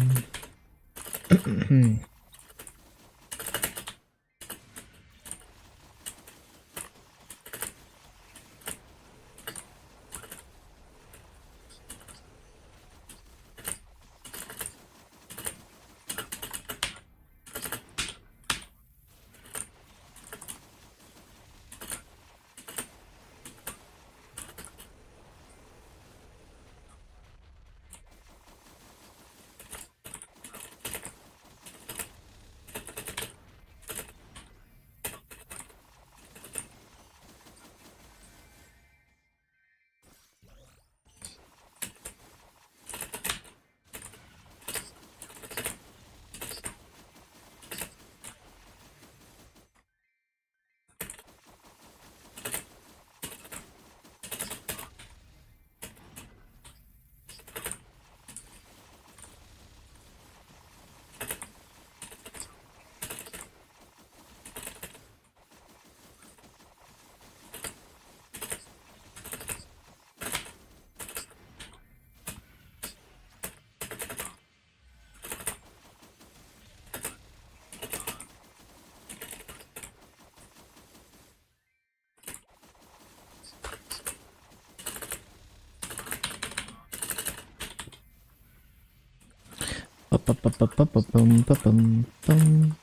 Ba-ba-ba-ba-ba-bum, ba-bum, bum.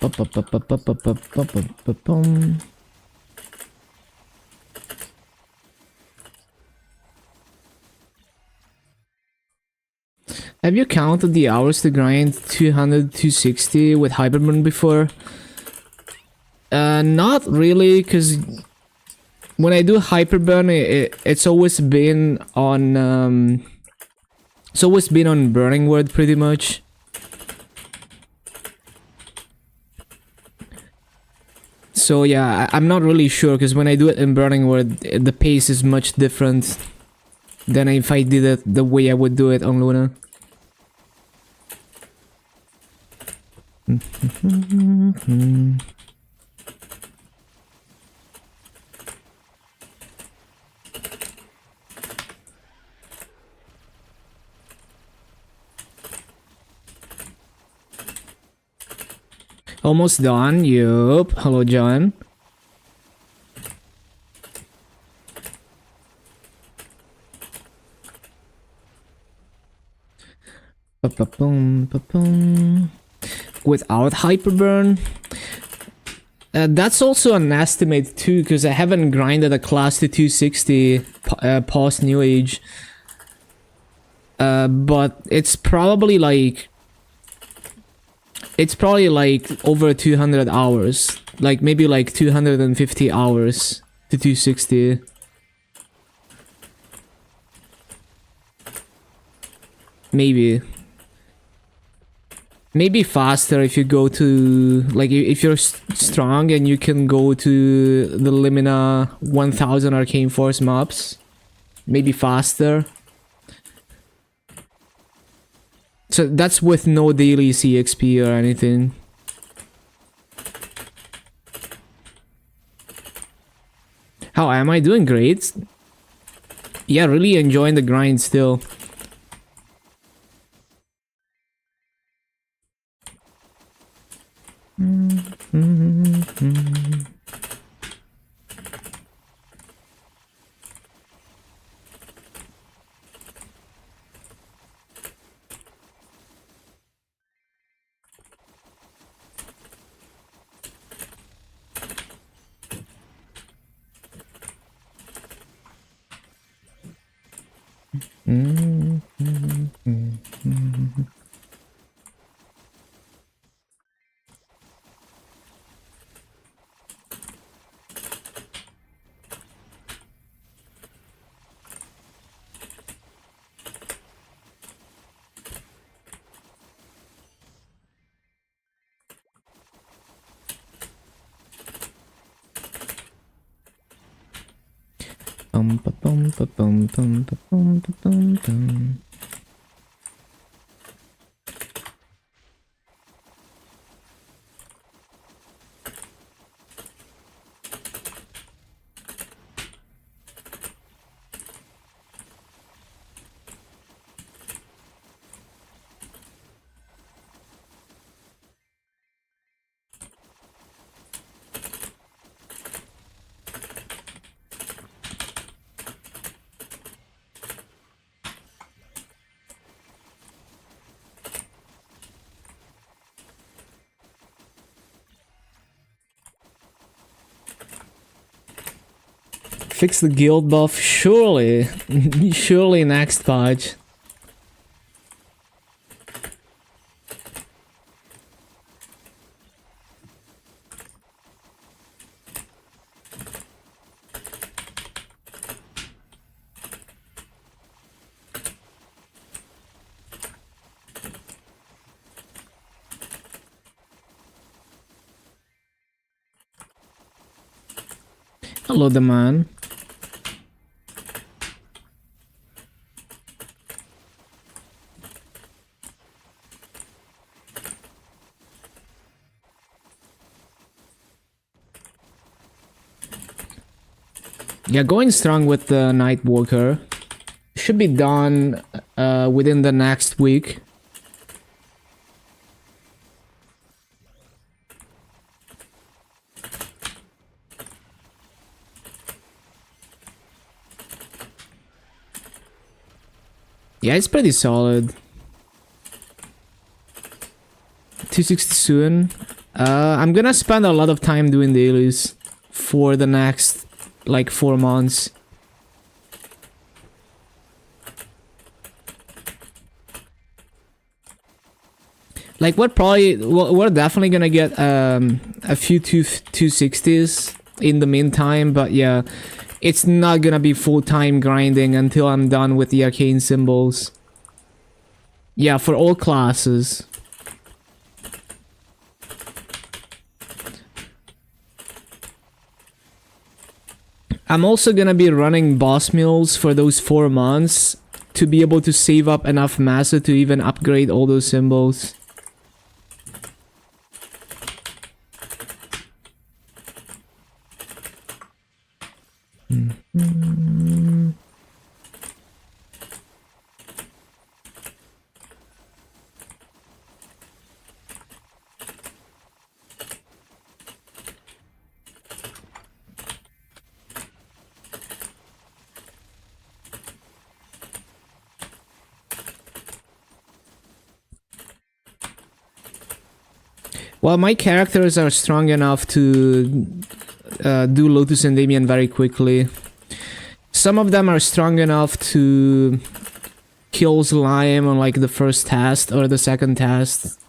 Ba-ba-ba-ba-ba-ba-ba-ba-bum. Have you counted the hours to grind 200, 260 with Hyperburn before? Not really, because when I do Hyperburn, it's always been on Burning Word pretty much. So yeah, I'm not really sure because when I do it in Burning World, the pace is much different than if I did it the way I would do it on Luna. Almost done. Yup. Hello, John. Ba-ba-boom, ba-boom. Without Hyperburn. That's also an estimate too, because I haven't grinded a class to 260 past New Age. But it's probably like over 200 hours, like maybe like 250 hours to 260. Maybe faster if you go to, like, if you're strong and you can go to the Limina 1000 Arcane Force maps. Maybe faster. So that's with no daily CXP or anything. How am I doing? Great. Yeah, really enjoying the grind still. Fix the guild buff, surely. Surely next patch. Hello, the man. Yeah, going strong with the Nightwalker. Should be done within the next week. Yeah, it's pretty solid. 260 soon. I'm gonna spend a lot of time doing dailies for the next like 4 months. Like we're definitely gonna get a few 260s in the meantime, but yeah, it's not gonna be full-time grinding until I'm done with the arcane symbols. Yeah, for all classes. I'm also gonna be running boss mills for those 4 months to be able to save up enough massa to even upgrade all those symbols. Well, my characters are strong enough to do Lotus and Damien very quickly. Some of them are strong enough to kill Slime on like the first test or the second test.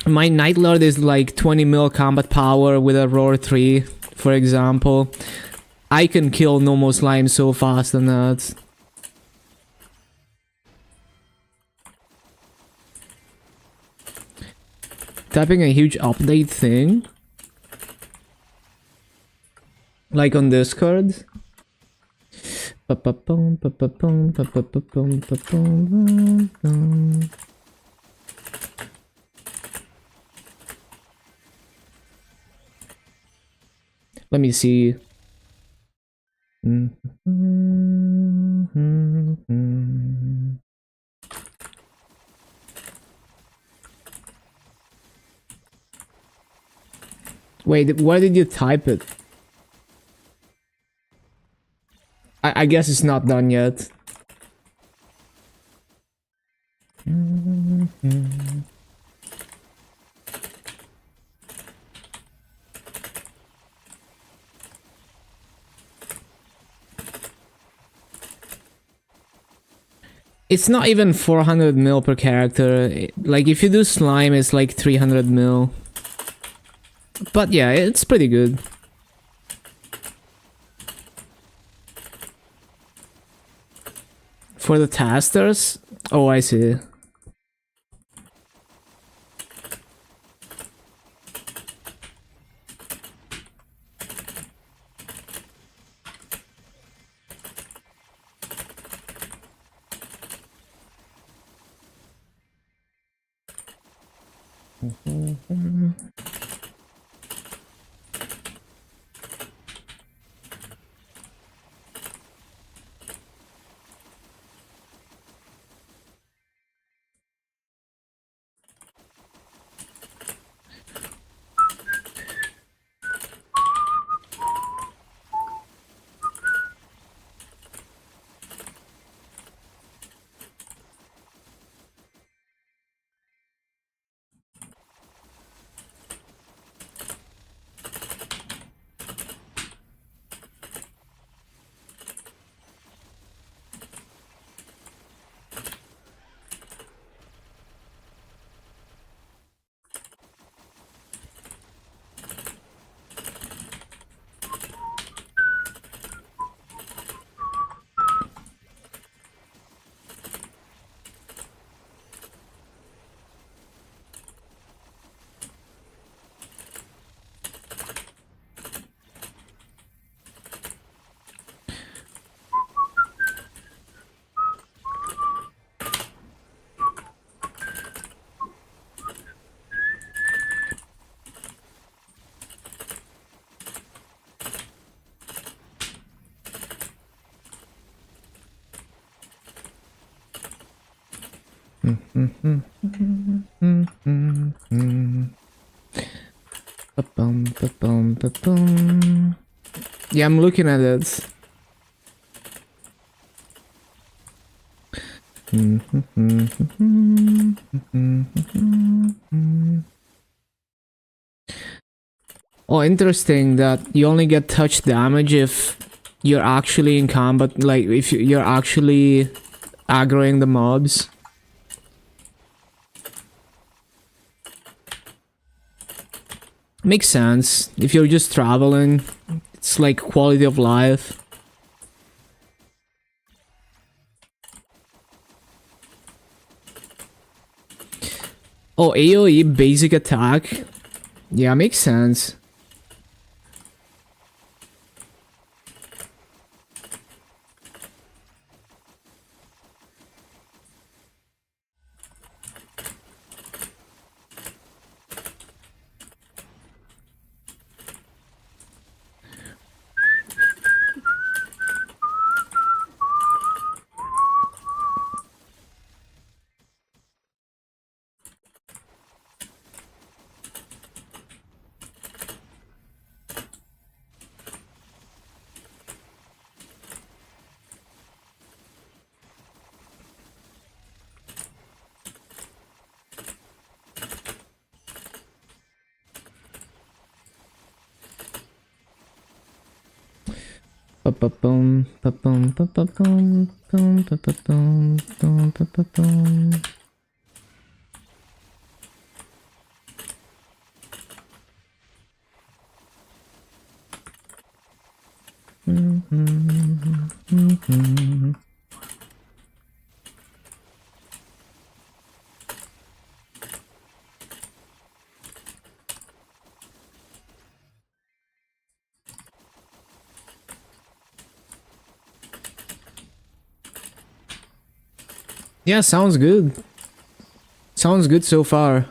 My Night Lord is like 20 mil combat power with a Roar 3, for example. I can kill normal slime so fast on that. Typing a huge update thing. Like on Discord. Let me see. Wait, where did you type it? I guess it's not done yet. It's not even 400 mil per character. Like if you do slime, it's like 300 mil. But yeah, it's pretty good. For the testers? Oh, I see. Yeah, I'm looking at it. Oh, interesting that you only get touch damage if you're actually in combat, like if you're actually aggroing the mobs. Makes sense. If you're just traveling, it's like quality of life. Oh, AoE basic attack. Yeah, makes sense. Ba-ba-boom, ba-boom, ba-ba-boom, boom, ba-ba-boom, boom, ba-ba-boom. Yeah, sounds good. Sounds good so far.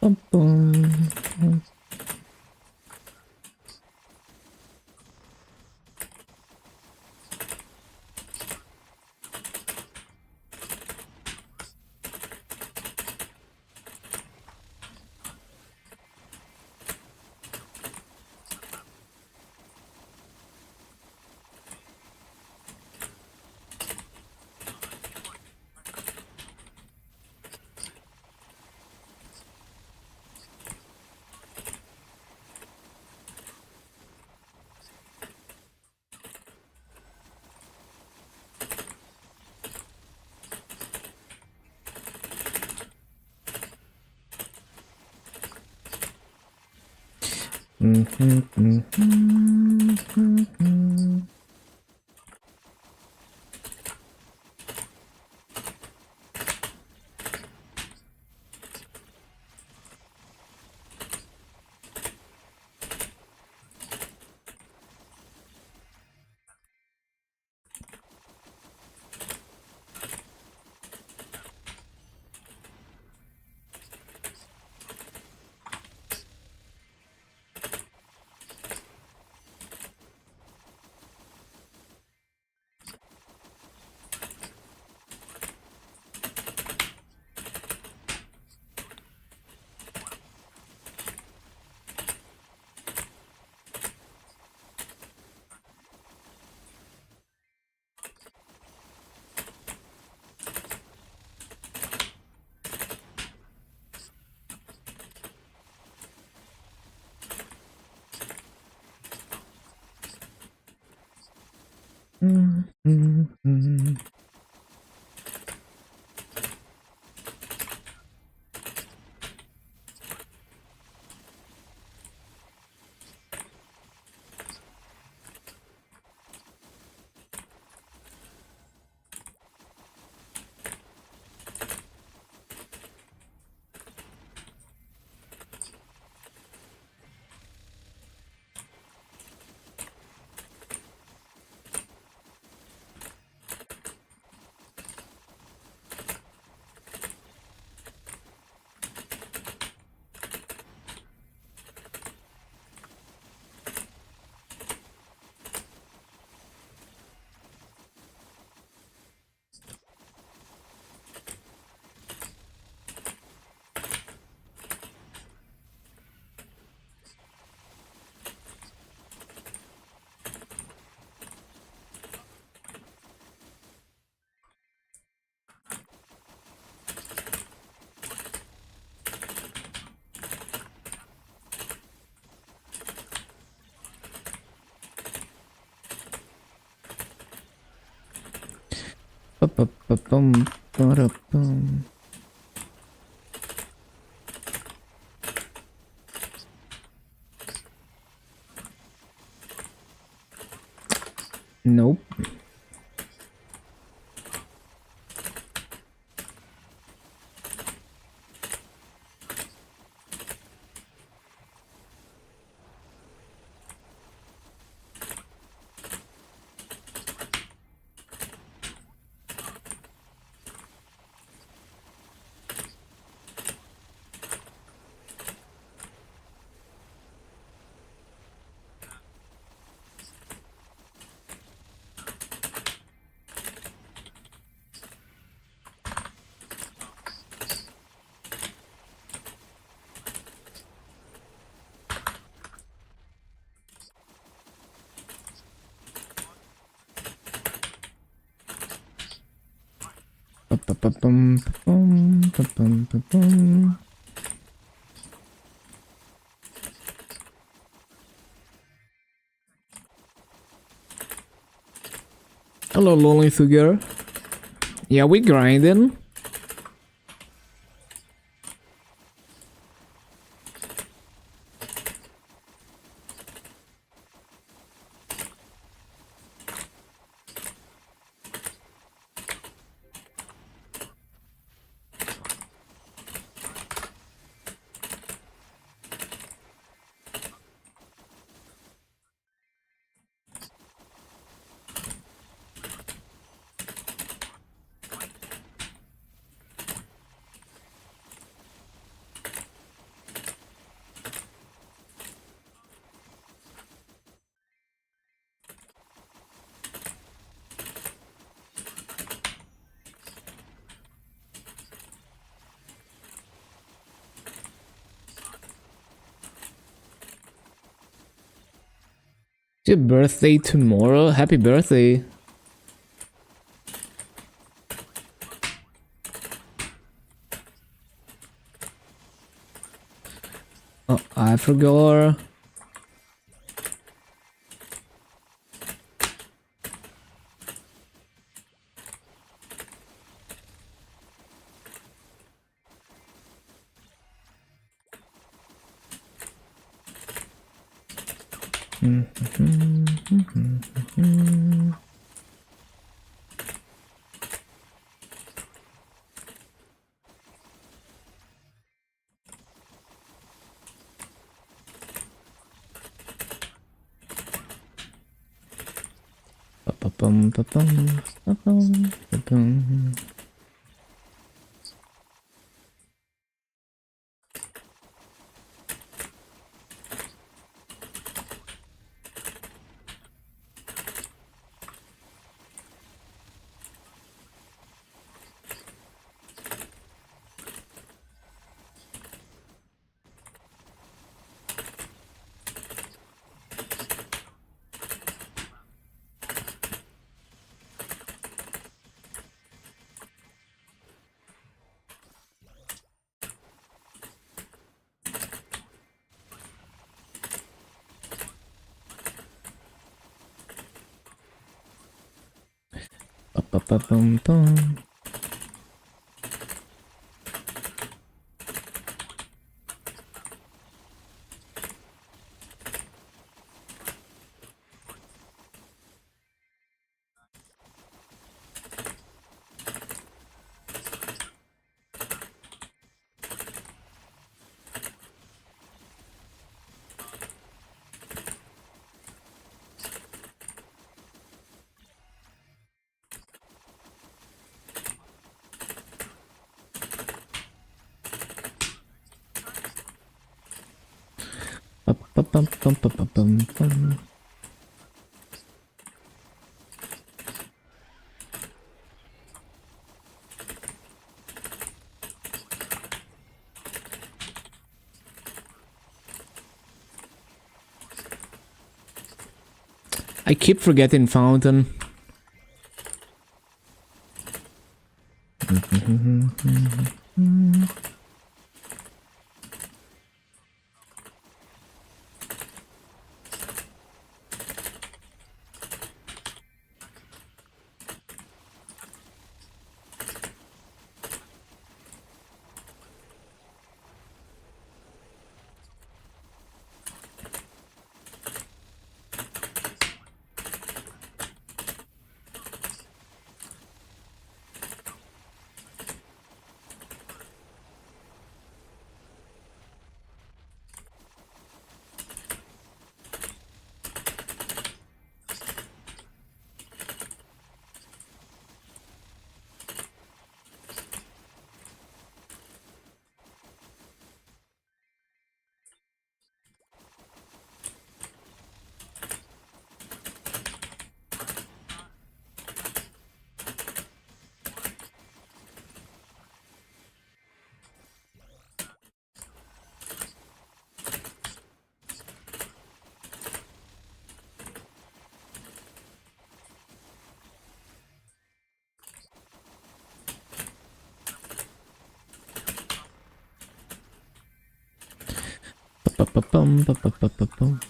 Ba-boom. Ba-ba-bum, ba-da-bum. Nope. Ba-ba-ba-bum, ba-bum, ba-bum, ba-bum. Hello, lonely figure. Yeah, we grinding. It's your birthday tomorrow. Happy birthday. Oh, I forgot. Ba-bum, ba-bum, ba-bum, ba-bum. Ba-ba-ba-bum-bum. Ba-ba-bum-bum-bum-bum-bum. I keep forgetting fountain. Ba-ba-bum, ba-ba-ba-ba-bum.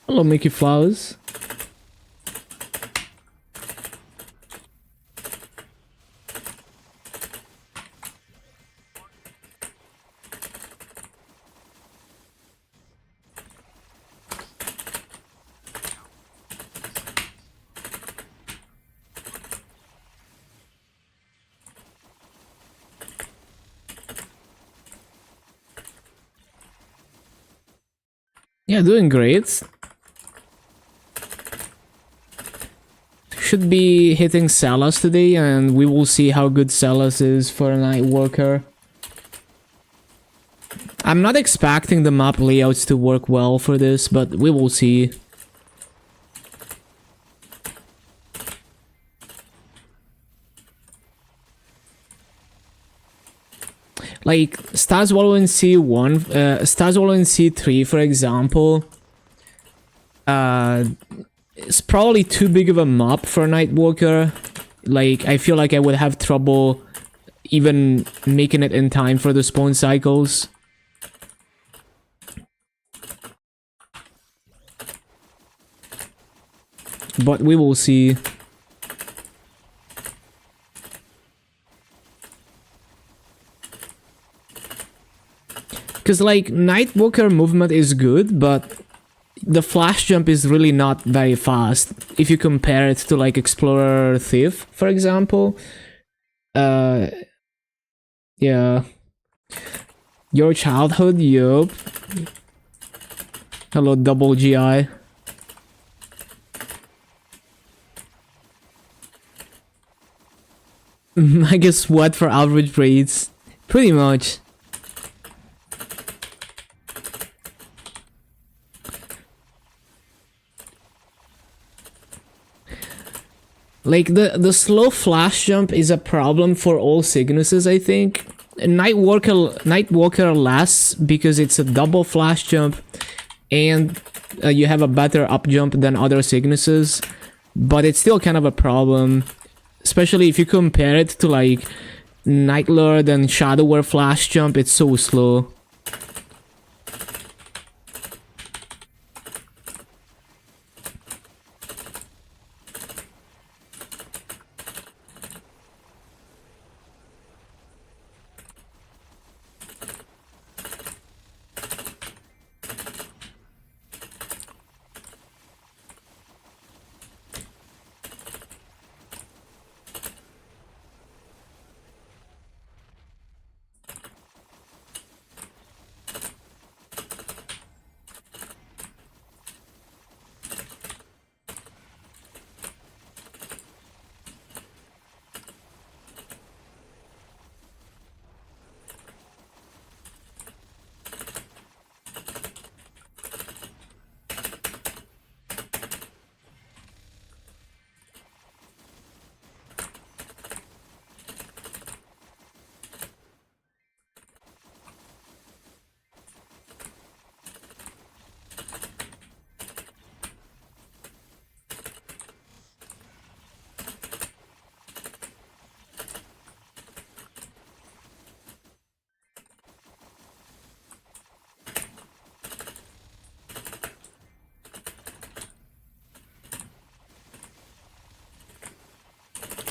Hello, Mickey Flowers. Yeah, doing great. Should be hitting Salas today, and we will see how good Salas is for a night worker. I'm not expecting the map layouts to work well for this, but we will see. Like Stazwallow in C1, Stazwallow in C3, for example, it's probably too big of a map for a Nightwalker. Like, I feel like I would have trouble even making it in time for the spawn cycles. But we will see. Because, like, Nightwalker movement is good, but the flash jump is really not very fast. If you compare it to, like, Explorer Thief, for example. Yeah. Your childhood, yup. Hello, double GI. I guess what for average rates? Pretty much. Like, the slow flash jump is a problem for all Cygnuses, I think. Nightwalker lasts because it's a double flash jump, and you have a better up jump than other Cygnuses, but it's still kind of a problem, especially if you compare it to, like, Nightlord and Shadower flash jump. It's so slow.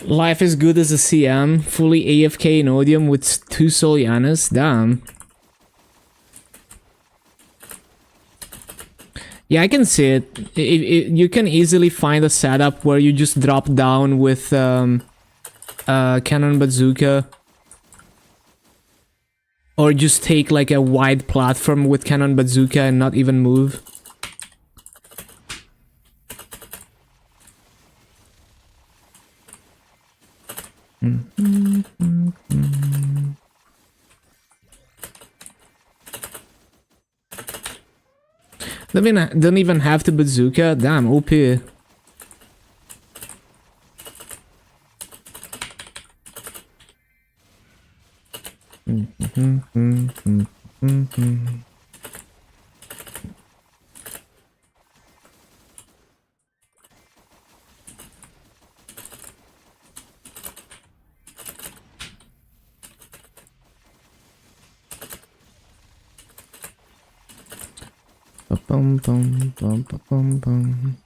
Life is good as a CM, fully AFK in Odium with 2 Solianas, damn. Yeah, I can see it. You can easily find a setup where you just drop down with Cannon Bazooka. Or just take like a wide platform with Cannon Bazooka and not even move. Don't even have to bazooka. Damn, OP. Bum bum bum bum bum.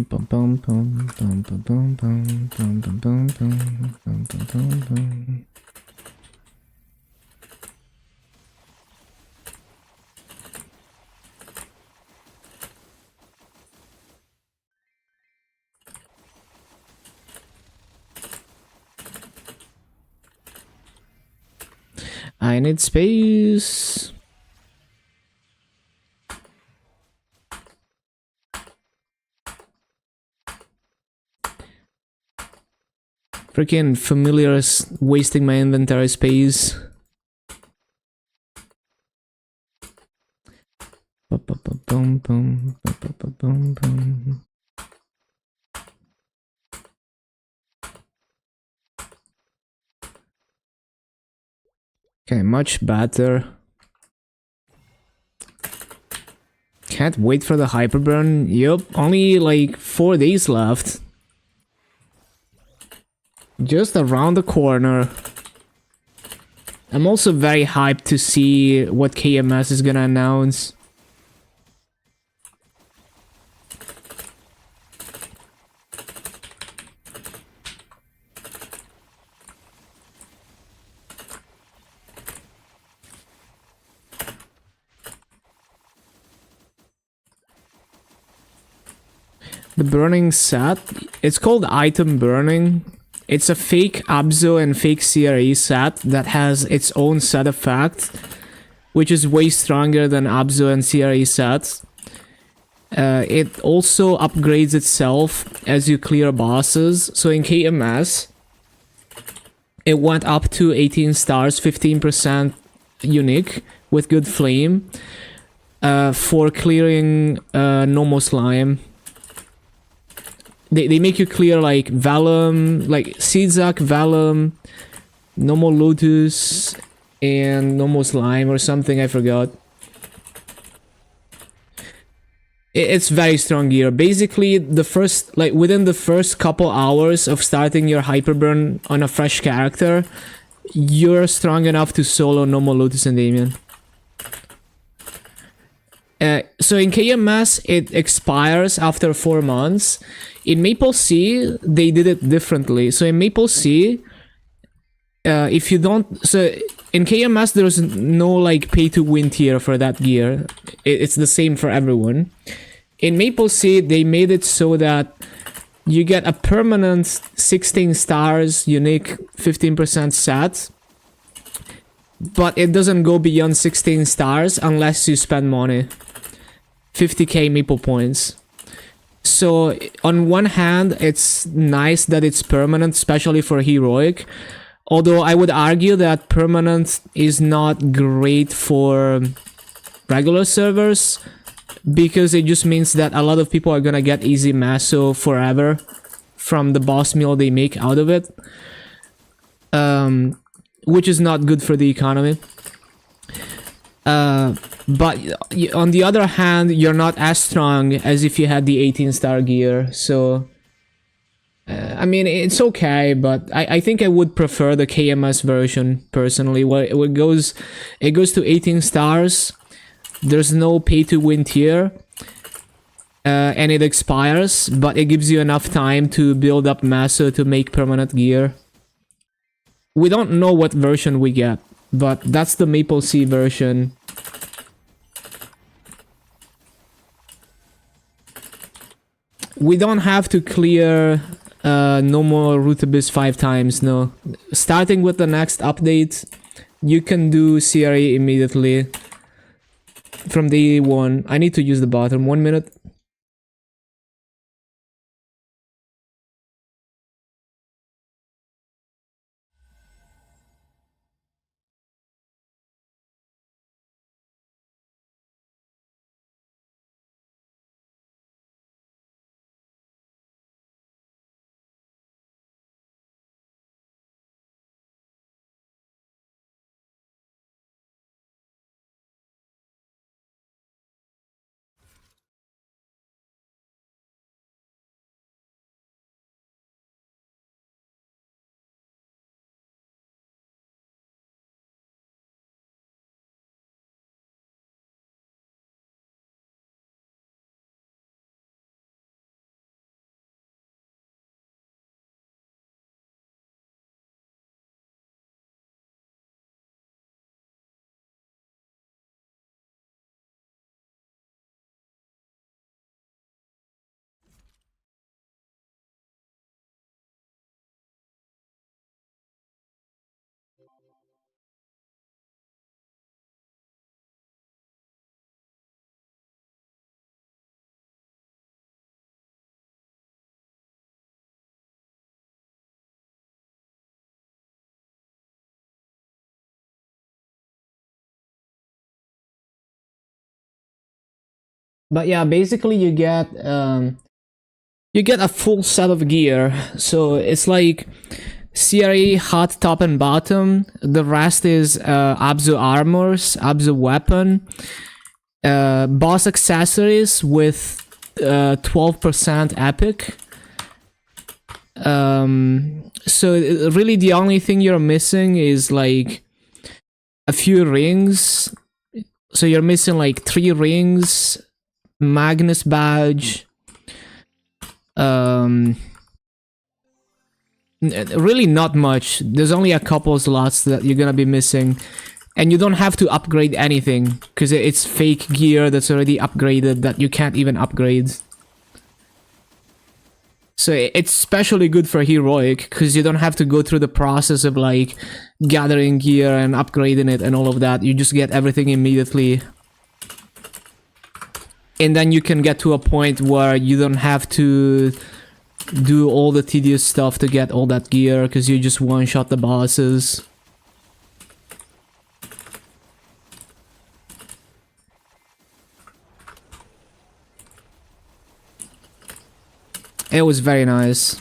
Bum bum bum bum bum bum bum bum bum bum bum bum bum bum. I need space. Freaking familiars wasting my inventory space. Okay, much better. Can't wait for the hyperburn. Yup, only like 4 days left. Just around the corner. I'm also very hyped to see what KMS is gonna announce. The burning set, it's called item burning. It's a fake Abzo and fake CRE set that has its own set effect, which is way stronger than Abzo and CRE sets. It also upgrades itself as you clear bosses. So in KMS, it went up to 18 stars, 15% unique with good flame for clearing normal slime. They make you clear like Vellum, like Seedzak, Vellum, normal Lotus, and normal Slime or something, I forgot. It's very strong gear. Basically, within the first couple hours of starting your Hyperburn on a fresh character, you're strong enough to solo normal Lotus and Damien. So in KMS, it expires after 4 months. In Maple Sea, they did it differently. So in Maple Sea, if you don't... So in KMS, there's no like pay to win tier for that gear. It's the same for everyone. In Maple Sea, they made it so that you get a permanent 16 stars, unique 15% set. But it doesn't go beyond 16 stars unless you spend money. 50k Maple points. So on one hand, it's nice that it's permanent, especially for Heroic. Although I would argue that permanent is not great for regular servers, because it just means that a lot of people are gonna get easy Maso forever from the boss meal they make out of it. Which is not good for the economy. But on the other hand, you're not as strong as if you had the 18-star gear, so... I mean, it's okay, but I think I would prefer the KMS version, personally, where it goes to 18 stars, there's no pay-to-win tier, and it expires, but it gives you enough time to build up Maso to make permanent gear. We don't know what version we get, but that's the Maple C version. We don't have to clear no more root abyss 5 times, no. Starting with the next update, you can do CRA immediately from day 1. I need to use the bathroom. 1 minute. But yeah, basically you get a full set of gear. So it's like CRA hot top and bottom. The rest is Abzu armors, Abzu weapon, boss accessories with 12% epic. So really the only thing you're missing is like a few rings. So you're missing like 3 rings, Magnus badge, really not much. There's only a couple slots that you're gonna be missing, and you don't have to upgrade anything because it's fake gear that's already upgraded that you can't even upgrade. So it's especially good for heroic because you don't have to go through the process of like gathering gear and upgrading it and all of that. You just get everything immediately. And then you can get to a point where you don't have to do all the tedious stuff to get all that gear because you just one-shot the bosses. It was very nice.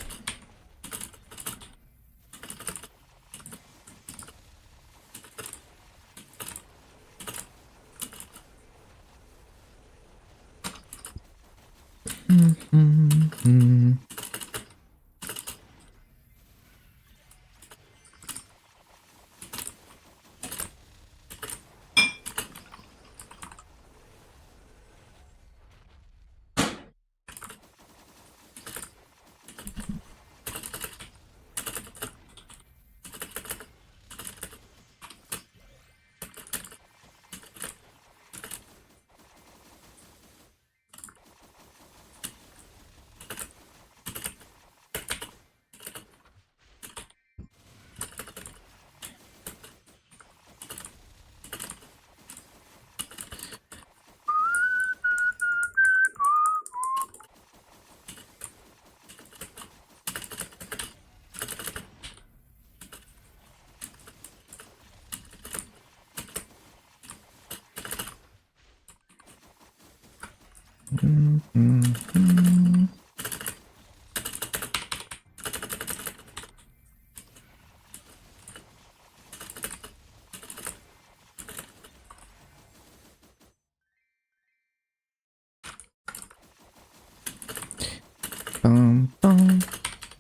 Bum, bum,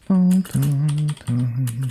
bum, dum, dum.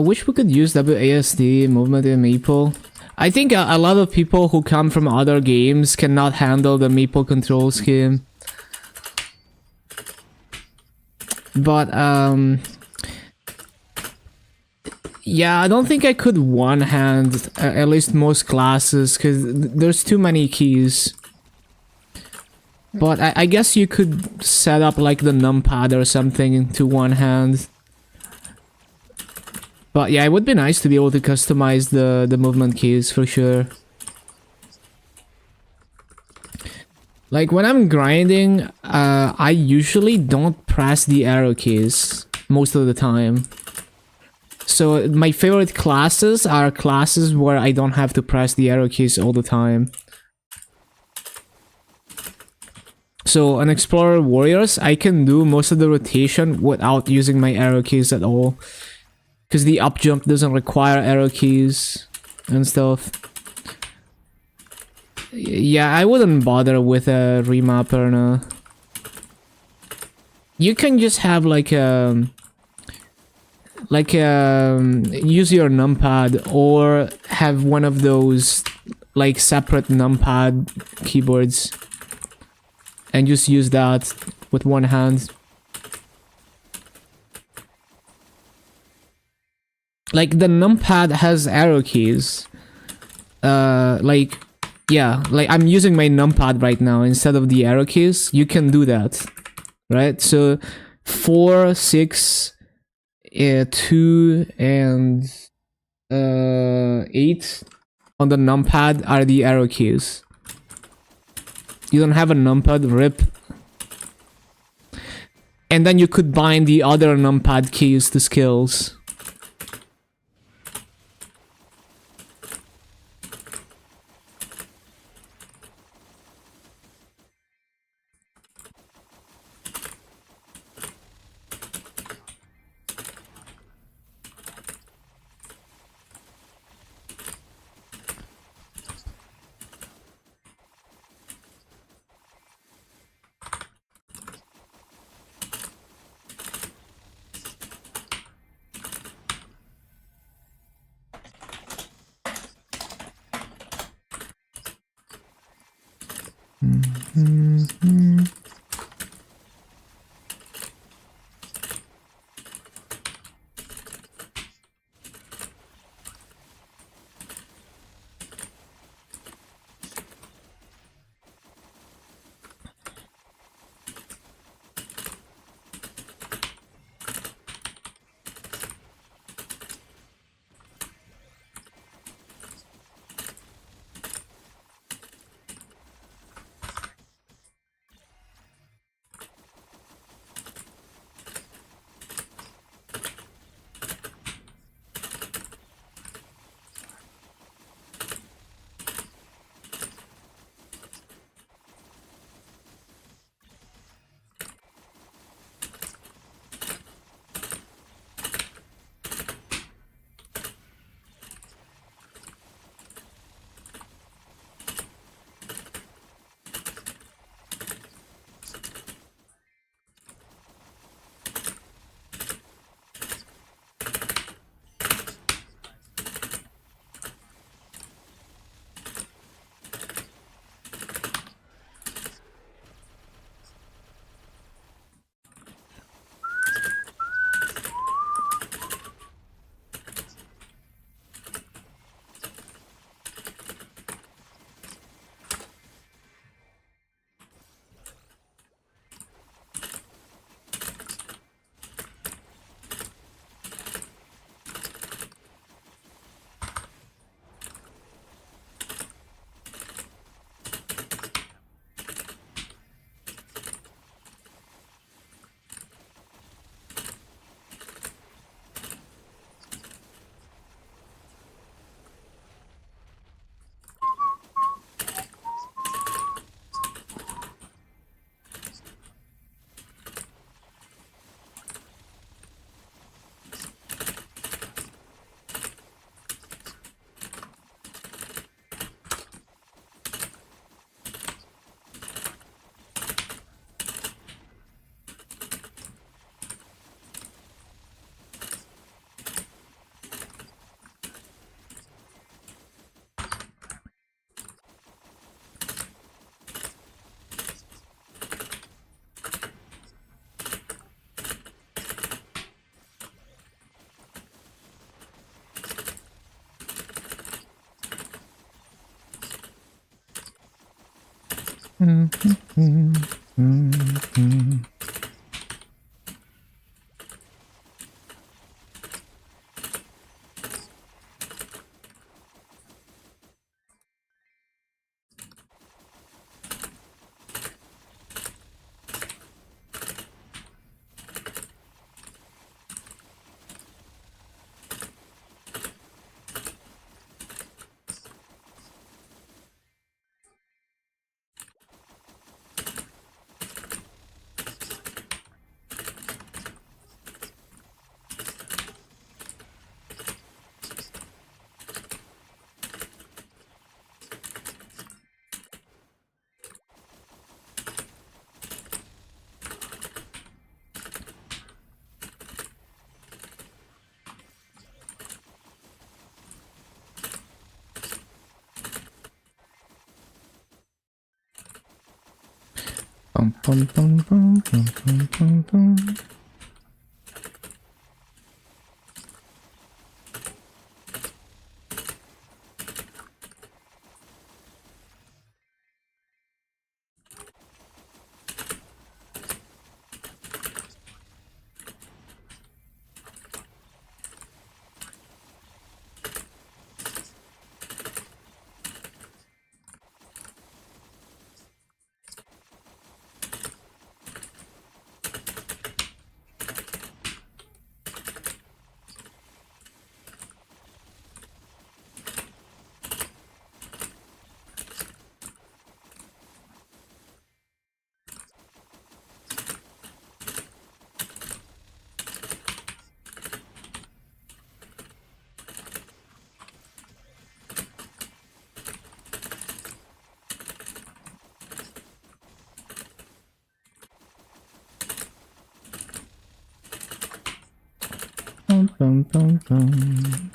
Wish we could use WASD movement in Maple. I think a lot of people who come from other games cannot handle the Maple control scheme. But yeah, I don't think I could one-hand at least most classes because there's too many keys. But I guess you could set up like the numpad or something to one hand. But yeah, it would be nice to be able to customize the movement keys for sure. Like when I'm grinding, I usually don't press the arrow keys most of the time. So my favorite classes are classes where I don't have to press the arrow keys all the time. So on Explorer Warriors, I can do most of the rotation without using my arrow keys at all. Because the up jump doesn't require arrow keys and stuff. Yeah, I wouldn't bother with a remapper, no. You can just have like use your numpad or have one of those like separate numpad keyboards and just use that with one hand. Like the numpad has arrow keys. Like yeah, like I'm using my numpad right now instead of the arrow keys. You can do that, right? So 4, 6, 2, and 8 on the numpad are the arrow keys. You don't have a numpad, rip. And then you could bind the other numpad keys to skills. Bum, bum, bum, bum, bum, bum, bum, bum. Bum, bum, bum, bum.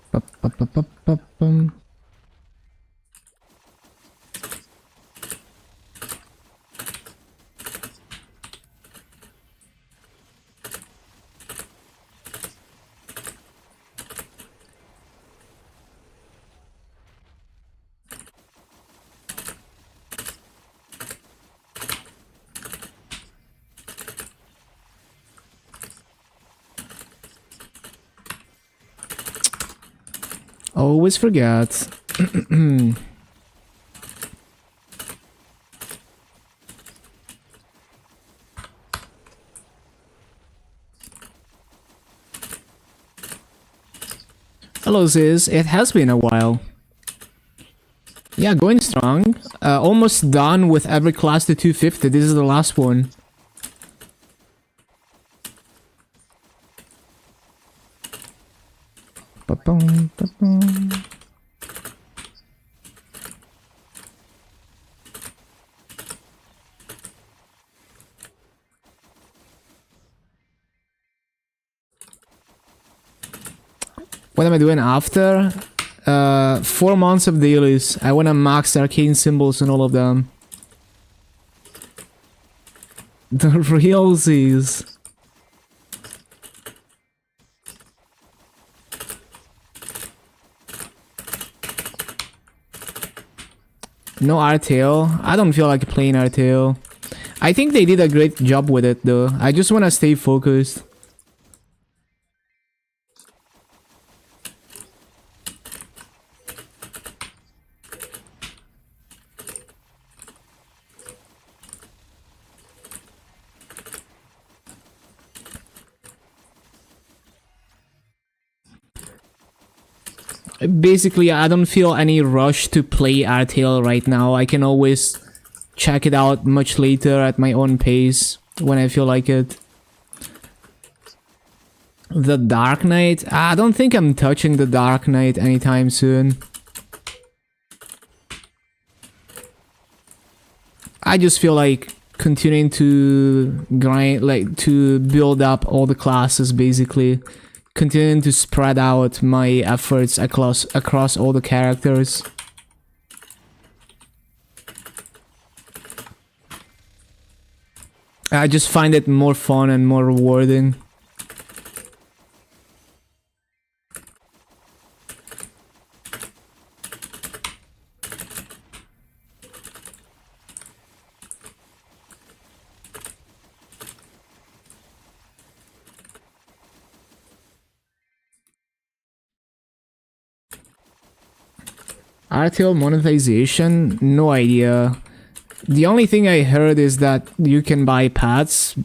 Bup, bup, bup, bup, bup, bum. Always forget. Hello, Ziz. It has been a while. Yeah, going strong. Almost done with every class to 250. This is the last one. Ba-bum, ba-bum. What am I doing after? 4 months of dailies. I wanna max arcane symbols and all of them. The realsies. No Artale. I don't feel like playing Artale. I think they did a great job with it though. I just want to stay focused. Basically, I don't feel any rush to play Artale right now. I can always check it out much later at my own pace when I feel like it. The Dark Knight? I don't think I'm touching the Dark Knight anytime soon. I just feel like continuing to grind, like to build up all the classes basically. Continuing to spread out my efforts across all the characters. I just find it more fun and more rewarding. Artale monetization? No idea. The only thing I heard is that you can buy pets.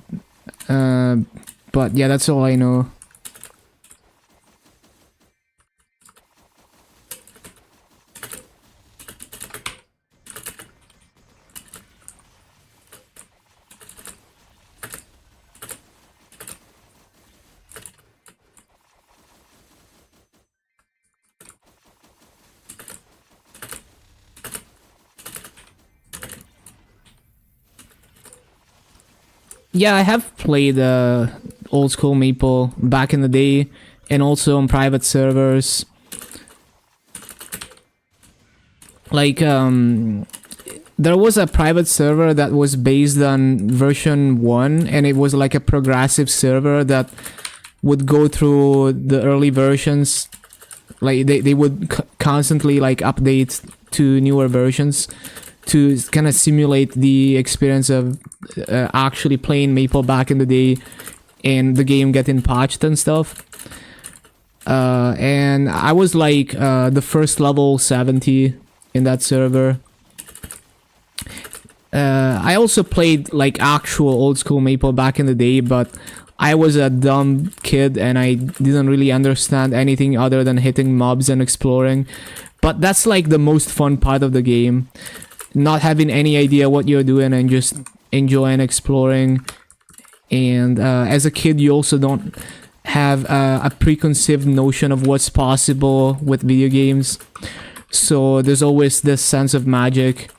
But yeah, that's all I know. Yeah, I have played old school Maple back in the day, and also on private servers. Like, there was a private server that was based on version 1, and it was like a progressive server that would go through the early versions. Like, they would constantly like update to newer versions to kind of simulate the experience of actually playing Maple back in the day and the game getting patched and stuff. And I was like the first level 70 in that server. I also played like actual old school Maple back in the day, but I was a dumb kid and I didn't really understand anything other than hitting mobs and exploring. But that's like the most fun part of the game. Not having any idea what you're doing and just enjoying exploring. And as a kid, you also don't have a preconceived notion of what's possible with video games. So there's always this sense of magic.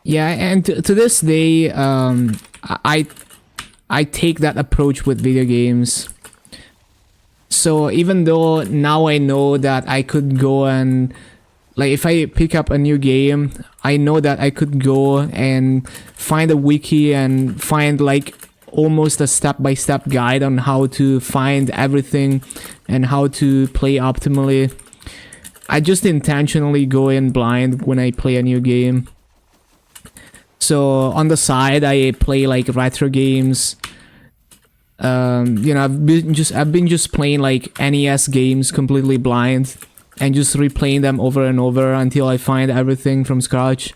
Yeah, and to this day, I take that approach with video games. So even though now I know that I could go and, like, if I pick up a new game, I know that I could go and find a wiki and find like almost a step-by-step guide on how to find everything and how to play optimally. I just intentionally go in blind when I play a new game. So on the side, I play like retro games. You know, I've been just playing like NES games completely blind and just replaying them over and over until I find everything from scratch.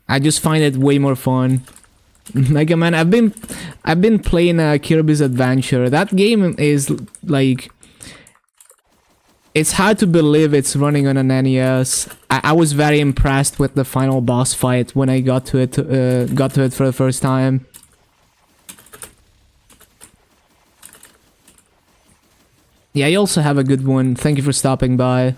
I just find it way more fun. Mega Man, I've been playing Kirby's Adventure. That game is like, it's hard to believe it's running on an NES. I was very impressed with the final boss fight when I got to it for the first time. Yeah, you also have a good one. Thank you for stopping by.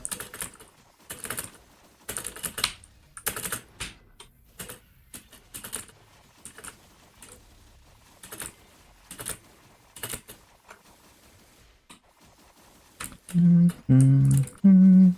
Mhm.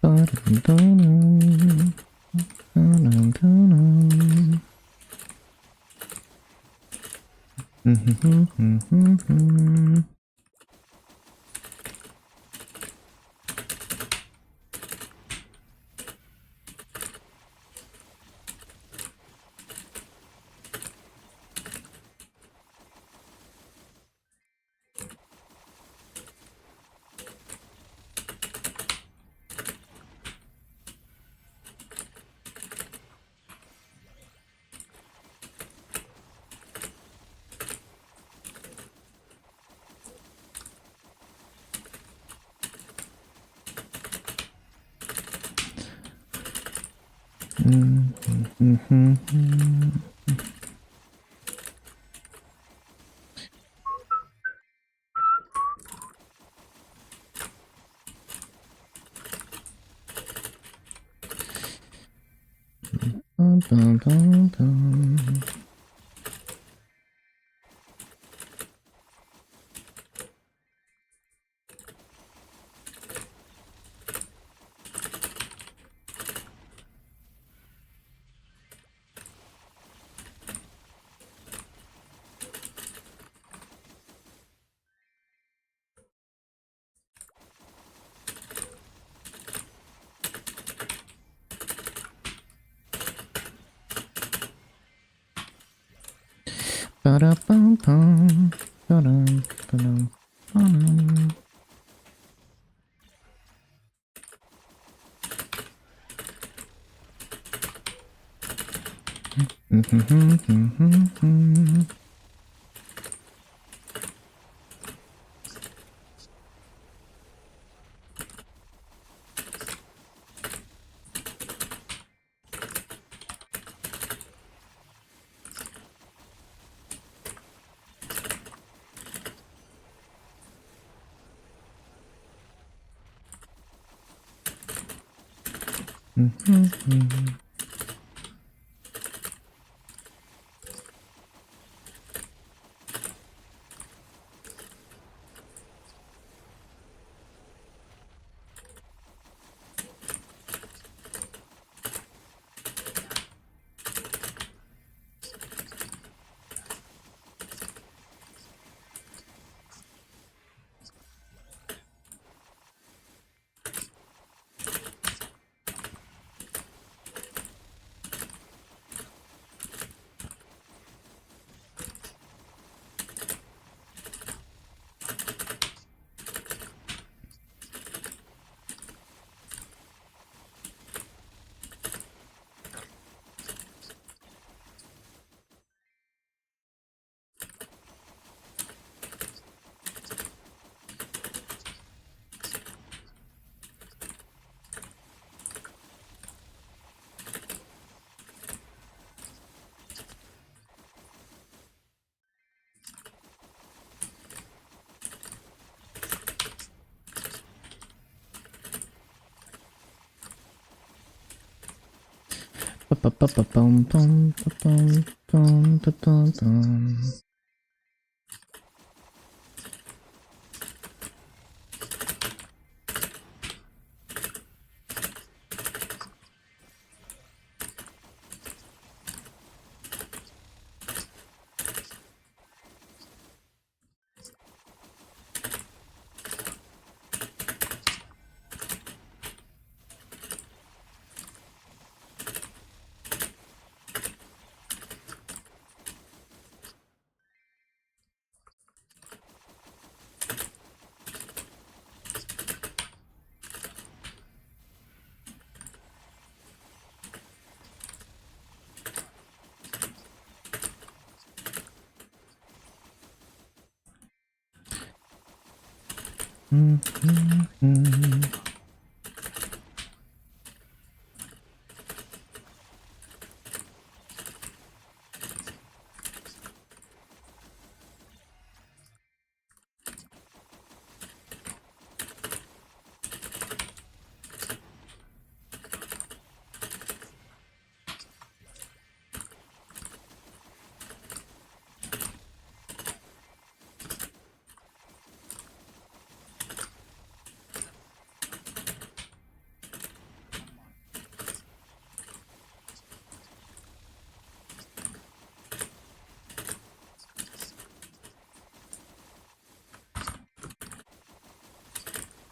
Ba-dum-dum-dum. Ba-dum-dum-dum. Mhm. Ba-dum-dum-dum. Ba-da-bum-bum. Ba-dum, ba-dum, ba-dum. Mhm. Ba-ba-ba-ba-bum-bum, ba-bum, bum, ba-bum-bum.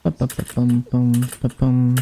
Ba-ba-ba-bum-bum-ba-bum.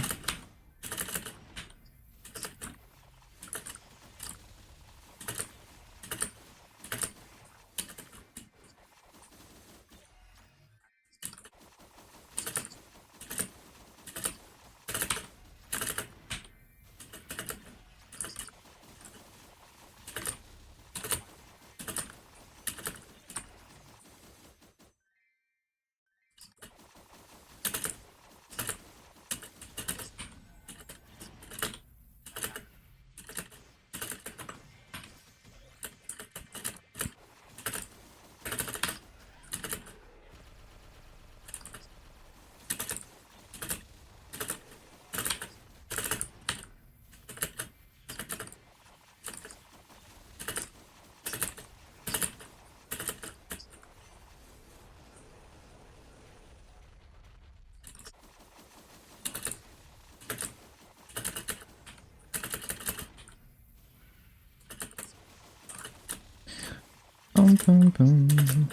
Bum, bum, bum.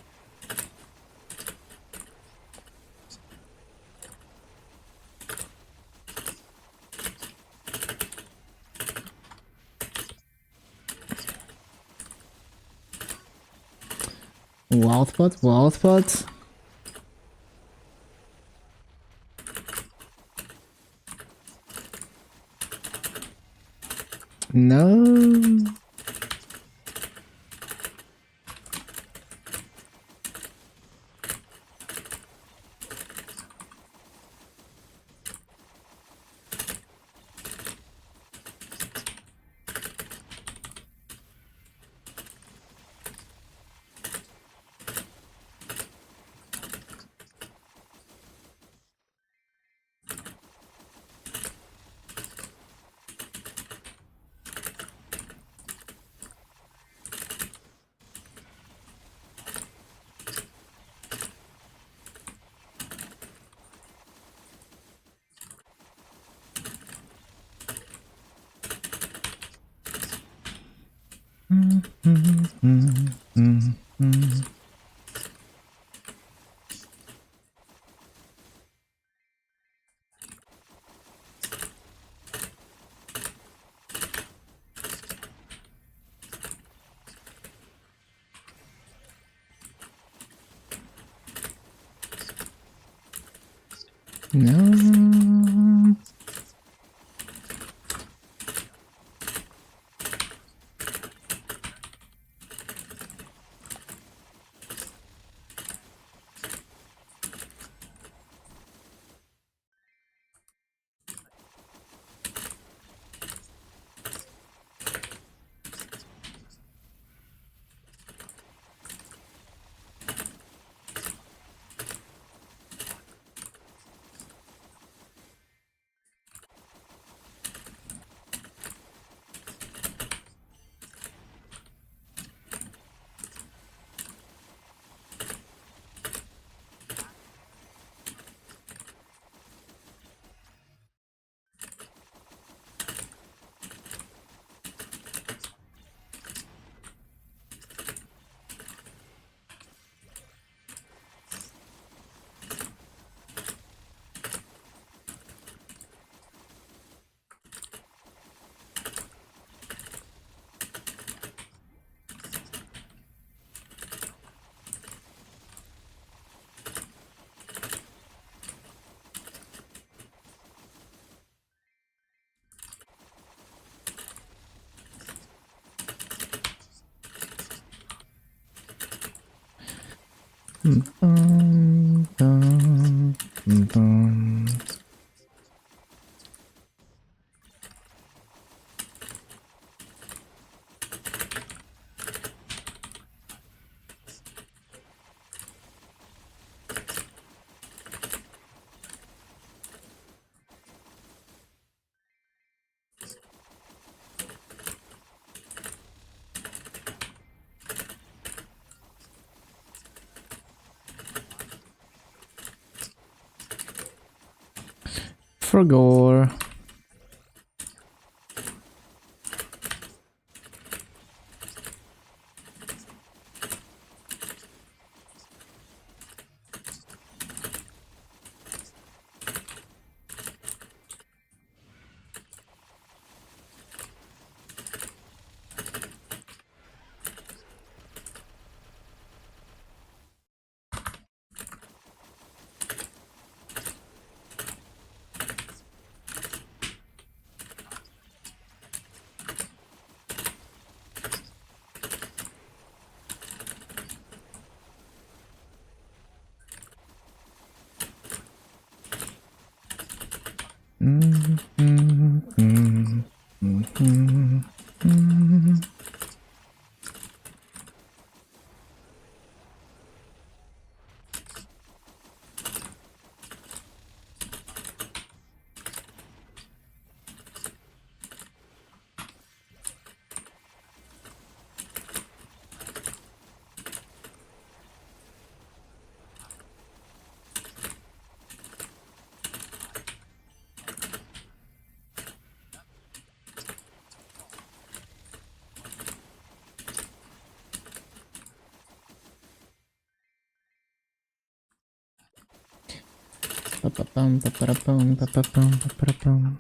Wildpot, Wildpot. No. No. Bum, bum. Frogor. Ba-ba-bum, ba-ba-da-bum, ba-ba-bum, ba-ba-da-bum.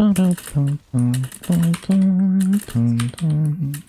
Ba-da-bum-bum-bum-bum-bum-bum.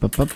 Bum, bum,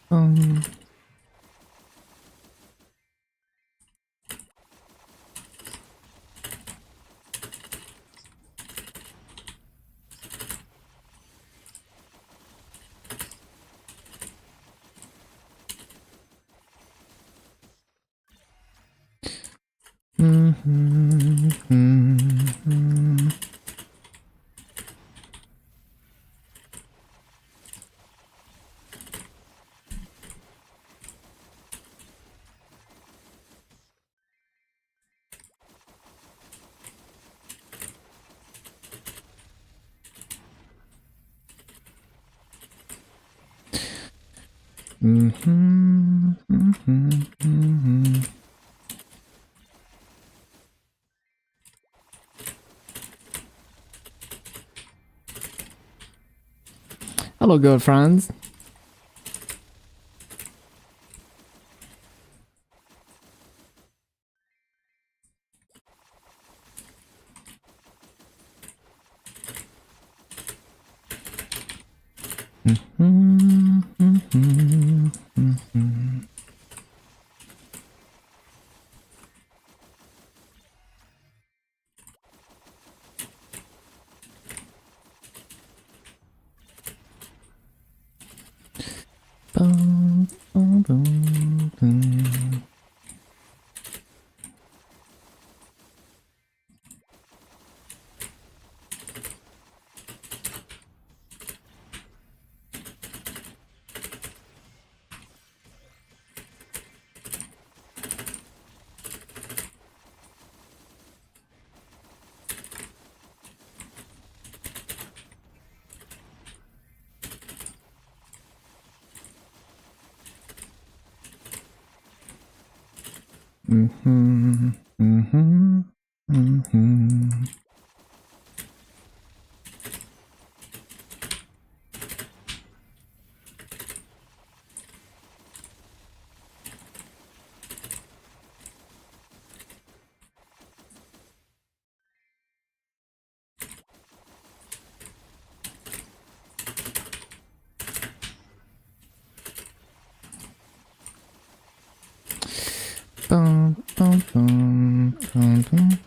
bum. Hello, girlfriends. Bum, bum, bum, bum. Bum, bum, bum, bum, bum.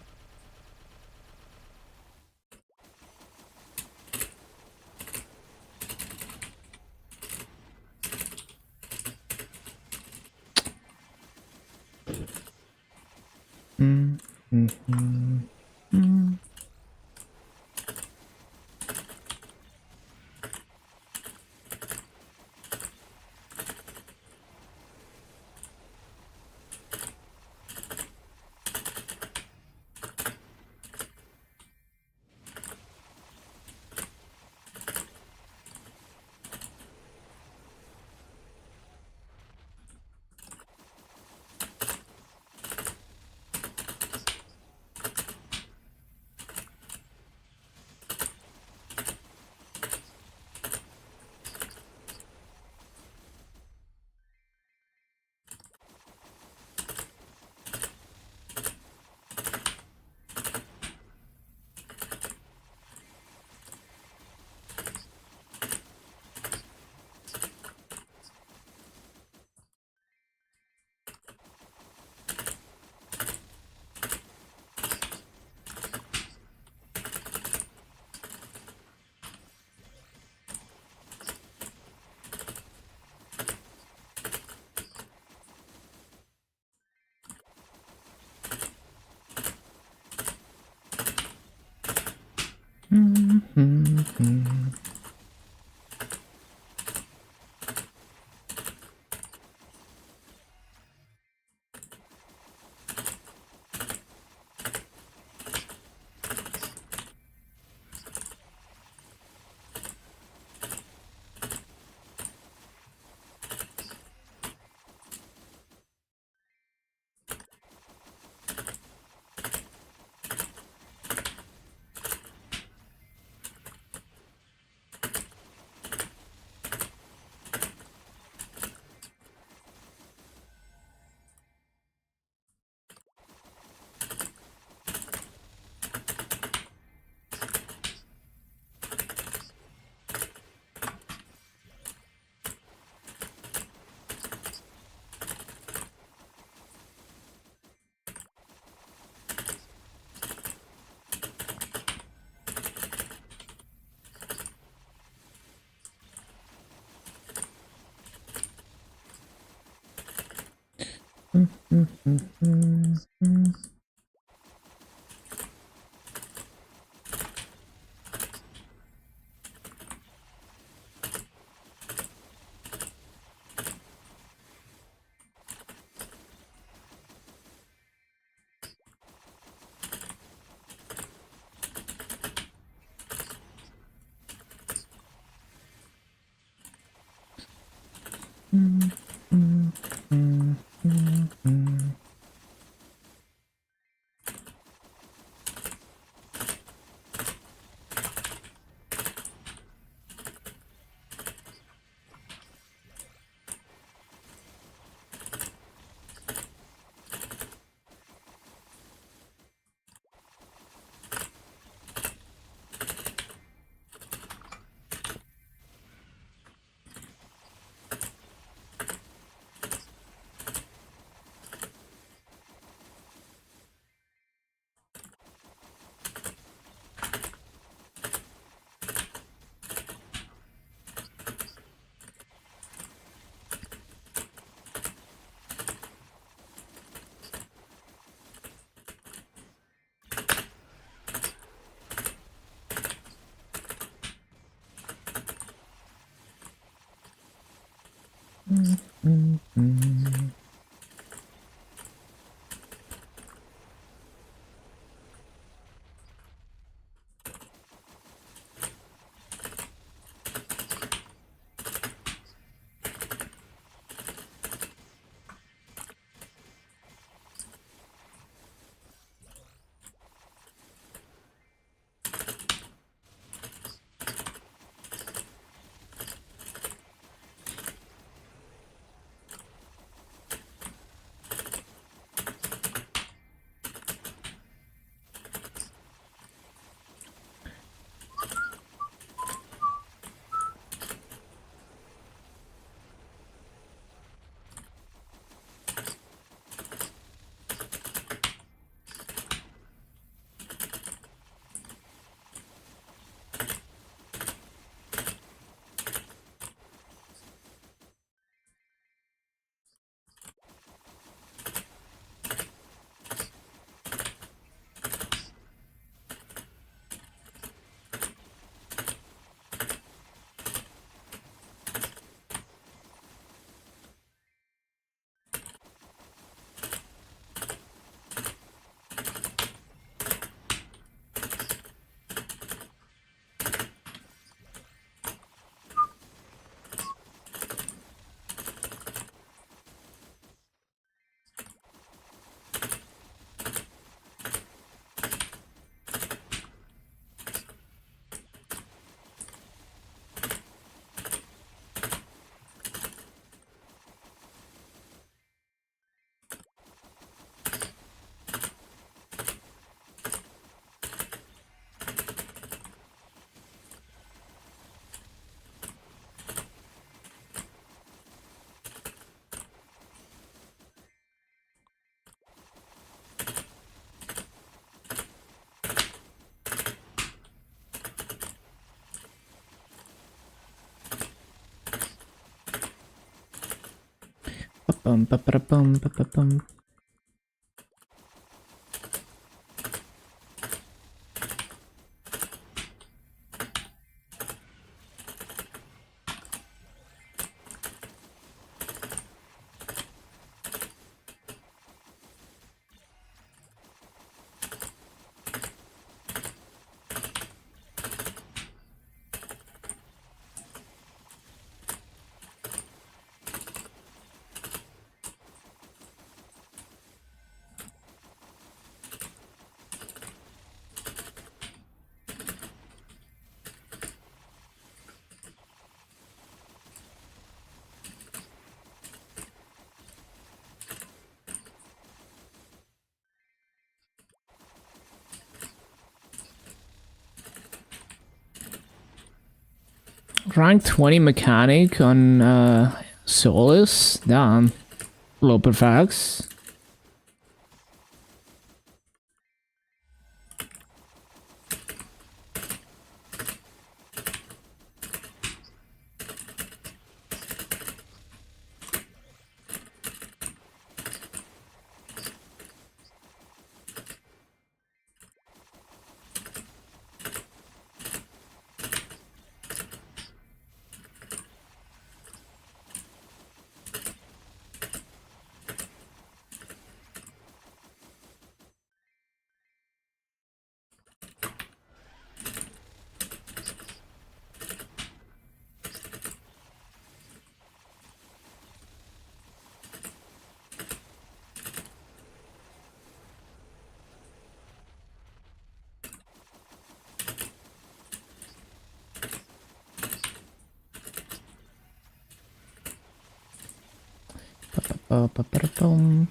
Ba-bum. Rank 20 mechanic on Solus. Damn. Low perfects. Pa-pa-pa-pa-pum.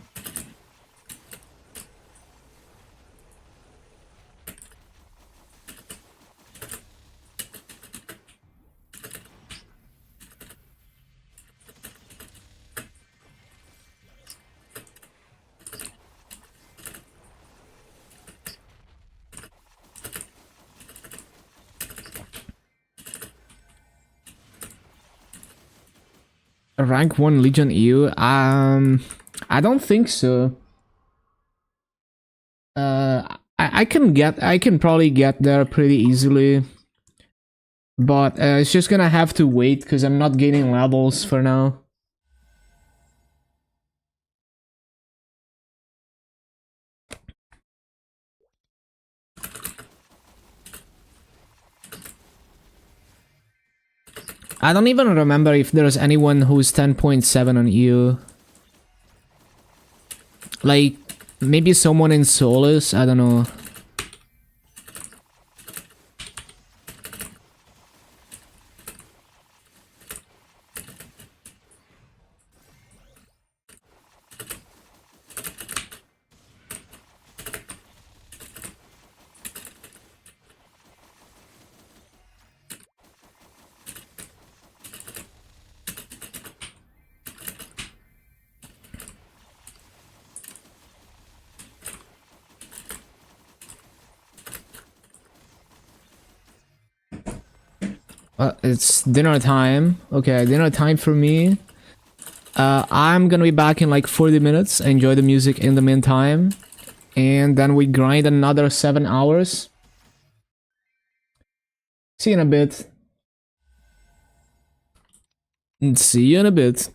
Rank 1 Legion EU? I don't think so. I can probably get there pretty easily. But it's just gonna have to wait because I'm not gaining levels for now. I don't even remember if there's anyone who's 10.7 on EU. Like, maybe someone in Solus, I don't know. It's dinner time. Okay, dinner time for me. I'm gonna be back in like 40 minutes. Enjoy the music in the meantime. And then we grind another 7 hours. See you in a bit. See you in a bit.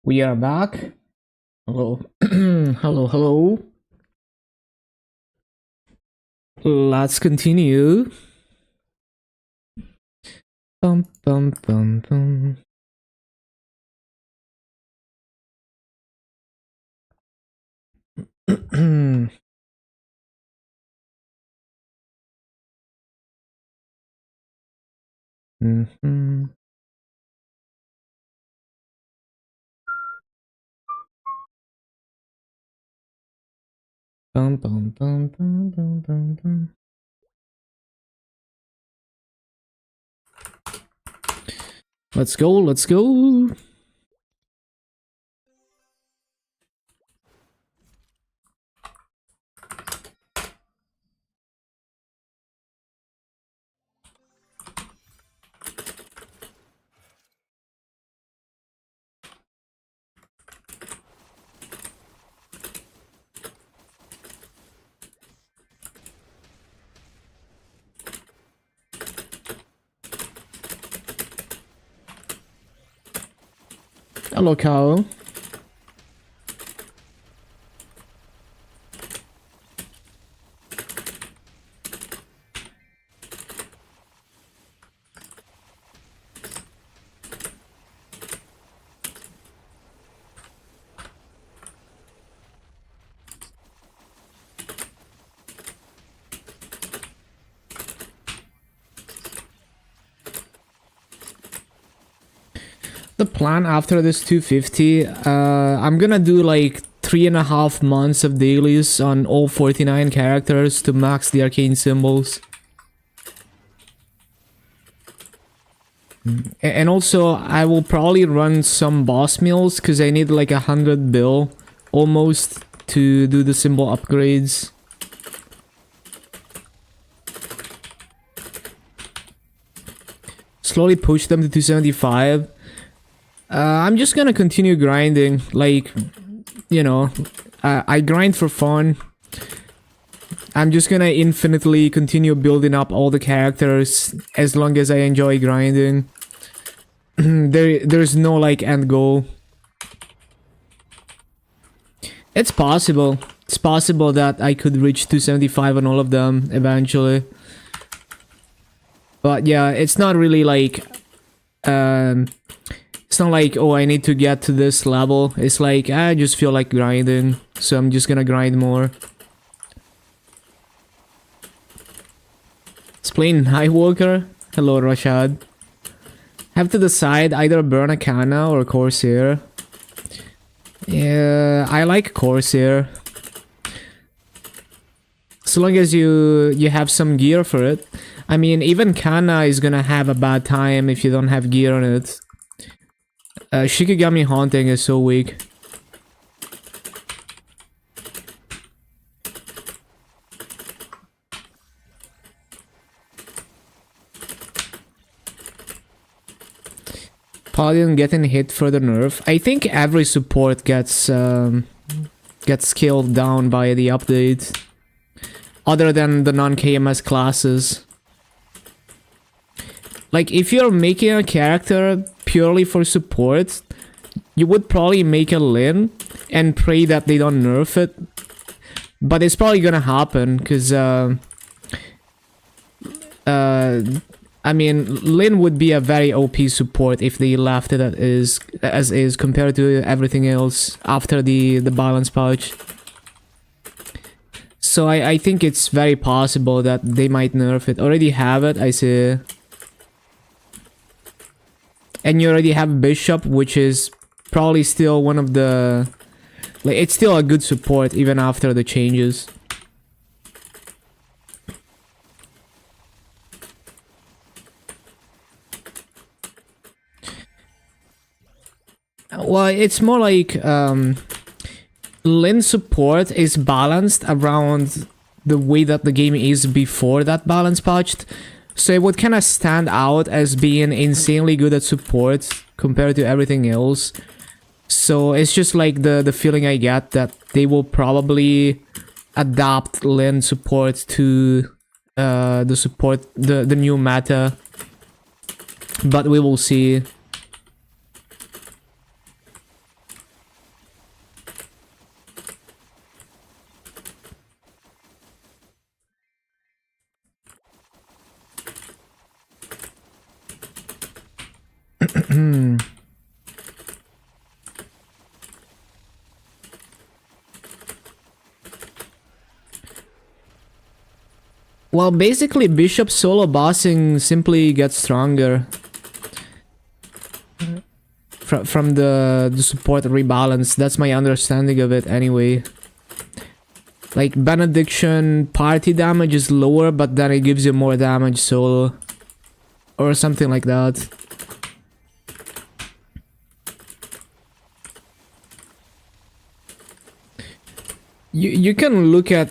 We are back. Hello. Hello, hello. Let's continue. Bum, bum, bum, bum. Mhm. Bum, bum, bum, bum, bum, bum, bum. Let's go, let's go. Hello, Carl. The plan after this 250, I'm gonna do like 3.5 months of dailies on all 49 characters to max the arcane symbols. And also, I will probably run some boss meals because I need like 100 bill almost to do the symbol upgrades. Slowly push them to 275. I'm just gonna continue grinding, like, you know, I grind for fun. I'm just gonna infinitely continue building up all the characters as long as I enjoy grinding. There's no like end goal. It's possible. It's possible that I could reach 275 on all of them eventually. But yeah, it's not really like it's not like, oh, I need to get to this level. It's like, I just feel like grinding, so I'm just gonna grind more. It's playing Nightwalker. Hello, Rashad. Have to decide either burn a Kana or Corsair. Yeah, I like Corsair. So long as you have some gear for it. I mean, even Kana is gonna have a bad time if you don't have gear on it. Shikigami Haunting is so weak. Paladin getting hit for the nerf. I think every support gets scaled down by the update. Other than the non-KMS classes. Like, if you're making a character purely for support, you would probably make a Lin and pray that they don't nerf it. But it's probably gonna happen, because, I mean, Lin would be a very OP support if they left it as is compared to everything else after the balance pouch. So I think it's very possible that they might nerf it. Already have it, I see. And you already have Bishop, which is probably still one of the... Like, it's still a good support even after the changes. Well, it's more like... Lin support is balanced around the way that the game is before that balance patched. So it would kind of stand out as being insanely good at support compared to everything else. So it's just like the feeling I get that they will probably adapt Lin support to the new meta. But we will see. Well, basically, Bishop solo bossing simply gets stronger from the support rebalance. That's my understanding of it anyway. Like, Benediction party damage is lower, but then it gives you more damage solo. Or something like that. You can look at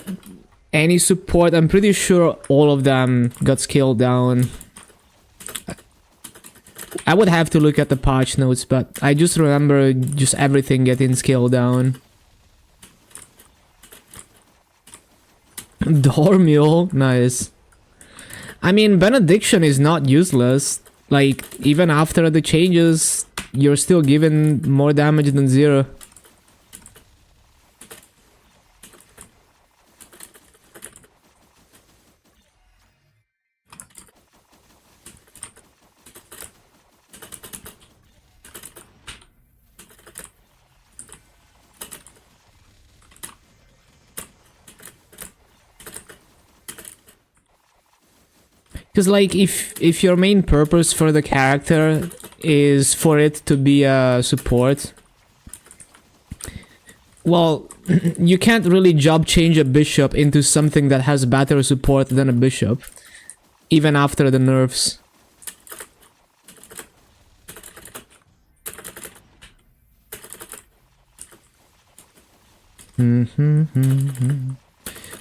any support. I'm pretty sure all of them got scaled down. I would have to look at the patch notes, but I just remember just everything getting scaled down. Dormule, nice. I mean, Benediction is not useless. Like, even after the changes, you're still given more damage than 0. Because, like, if your main purpose for the character is for it to be a support, well, you can't really job change a bishop into something that has better support than a bishop, even after the nerfs.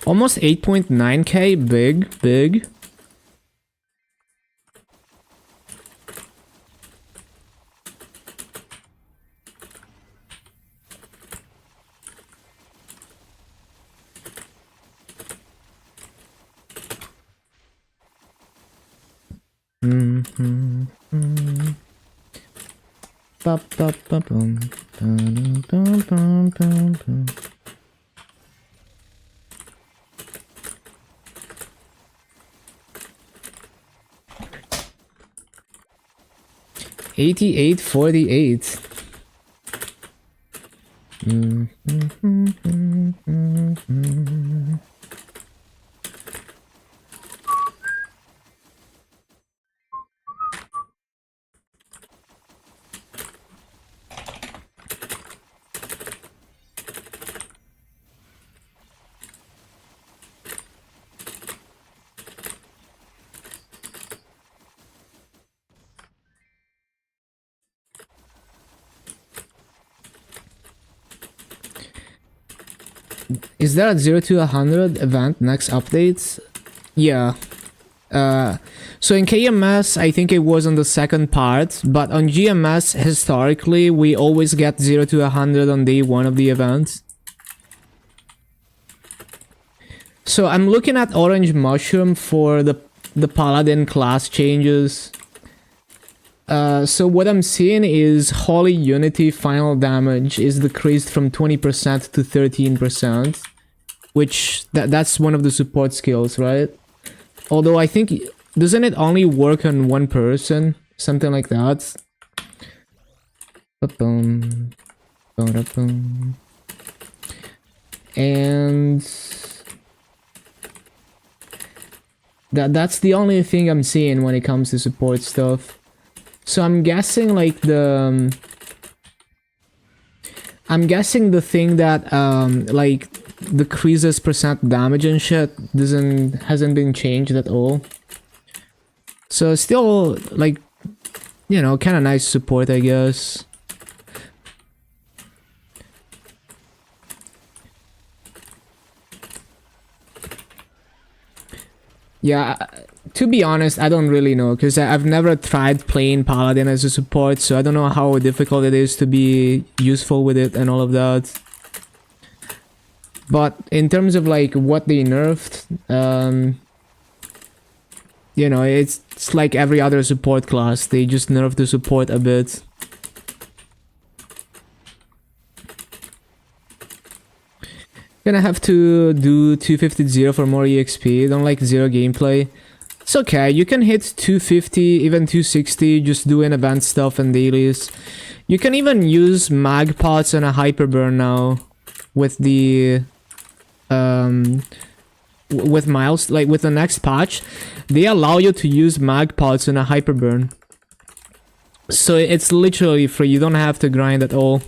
Almost 8.9k, big. $88.48. Is there a 0 to 100 event next updates? Yeah. So in KMS, I think it was on the second part, but on GMS, historically, we always get 0 to 100 on day 1 of the event. So I'm looking at Orange Mushroom for the Paladin class changes. So what I'm seeing is Holy Unity final damage is decreased from 20% to 13%, which that's one of the support skills, right? Although I think, doesn't it only work on one person? Something like that. Ba-boom. Ba-da-boom. And that's the only thing I'm seeing when it comes to support stuff. So I'm guessing like the thing that like decreases percent damage and shit hasn't been changed at all. So still, like, you know, kind of nice support, I guess. Yeah, to be honest, I don't really know, because I've never tried playing Paladin as a support, so I don't know how difficult it is to be useful with it and all of that. But in terms of like what they nerfed, you know, it's like every other support class. They just nerfed the support a bit. Gonna have to do 250 for more EXP. Don't like 0 gameplay. It's okay, you can hit 250, even 260, just doing event stuff and dailies. You can even use mag pots and a hyper burn now with the with miles, like with the next patch, they allow you to use mag pods in a hyper burn. So it's literally free. You don't have to grind at all.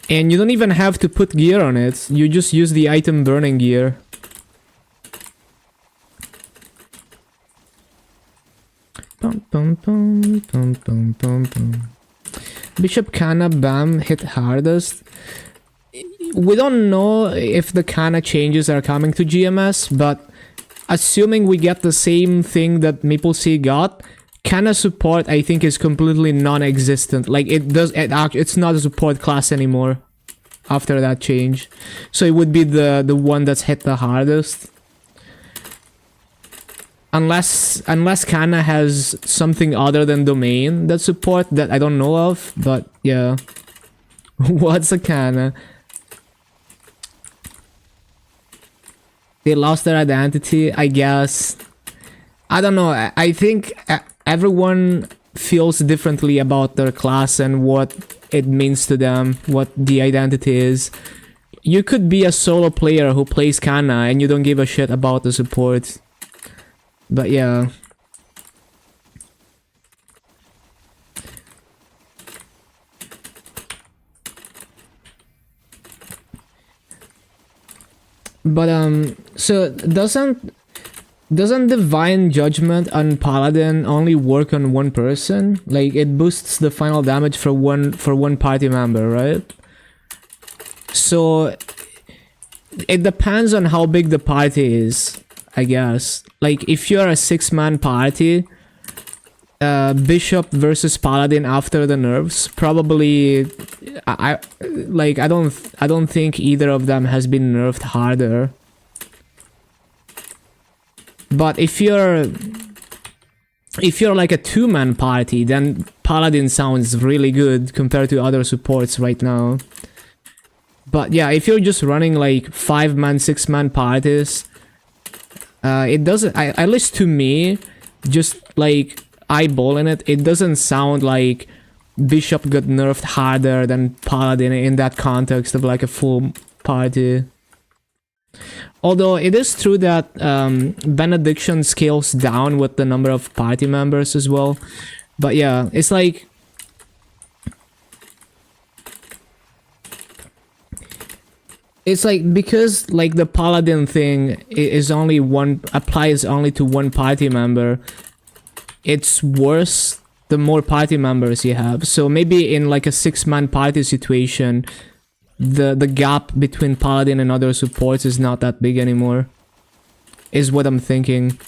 And you don't even have to put gear on it. You just use the item burning gear. Bum, bum, bum, bum, bum, bum, bum. Bishop Kana Bam hit hardest. We don't know if the Kana changes are coming to GMS, but assuming we get the same thing that Maple Sea got, Kana support I think is completely non-existent. Like it's not a support class anymore after that change. So it would be the one that's hit the hardest. Unless Kana has something other than domain that support that I don't know of, but yeah. What's a Kana? They lost their identity, I guess. I don't know. I think everyone feels differently about their class and what it means to them, what the identity is. You could be a solo player who plays Kana and you don't give a shit about the support. But yeah. But so doesn't Divine Judgment on Paladin only work on one person? Like it boosts the final damage for one party member, right? So it depends on how big the party is, I guess. Like if you're a 6-man party, Bishop versus Paladin after the nerfs, probably I don't think either of them has been nerfed harder. But if you're like a 2-man party, then Paladin sounds really good compared to other supports right now. But yeah, if you're just running like 5-man, 6-man parties, it doesn't, at least to me, just like eyeballing it, it doesn't sound like Bishop got nerfed harder than Paladin in that context of like a full party. Although it is true that Benediction scales down with the number of party members as well. But yeah, it's like... It's like because like the Paladin thing is only applies only to one party member, it's worse the more party members you have. So maybe in like a 6-man party situation, the gap between Paladin and other supports is not that big anymore, is what I'm thinking.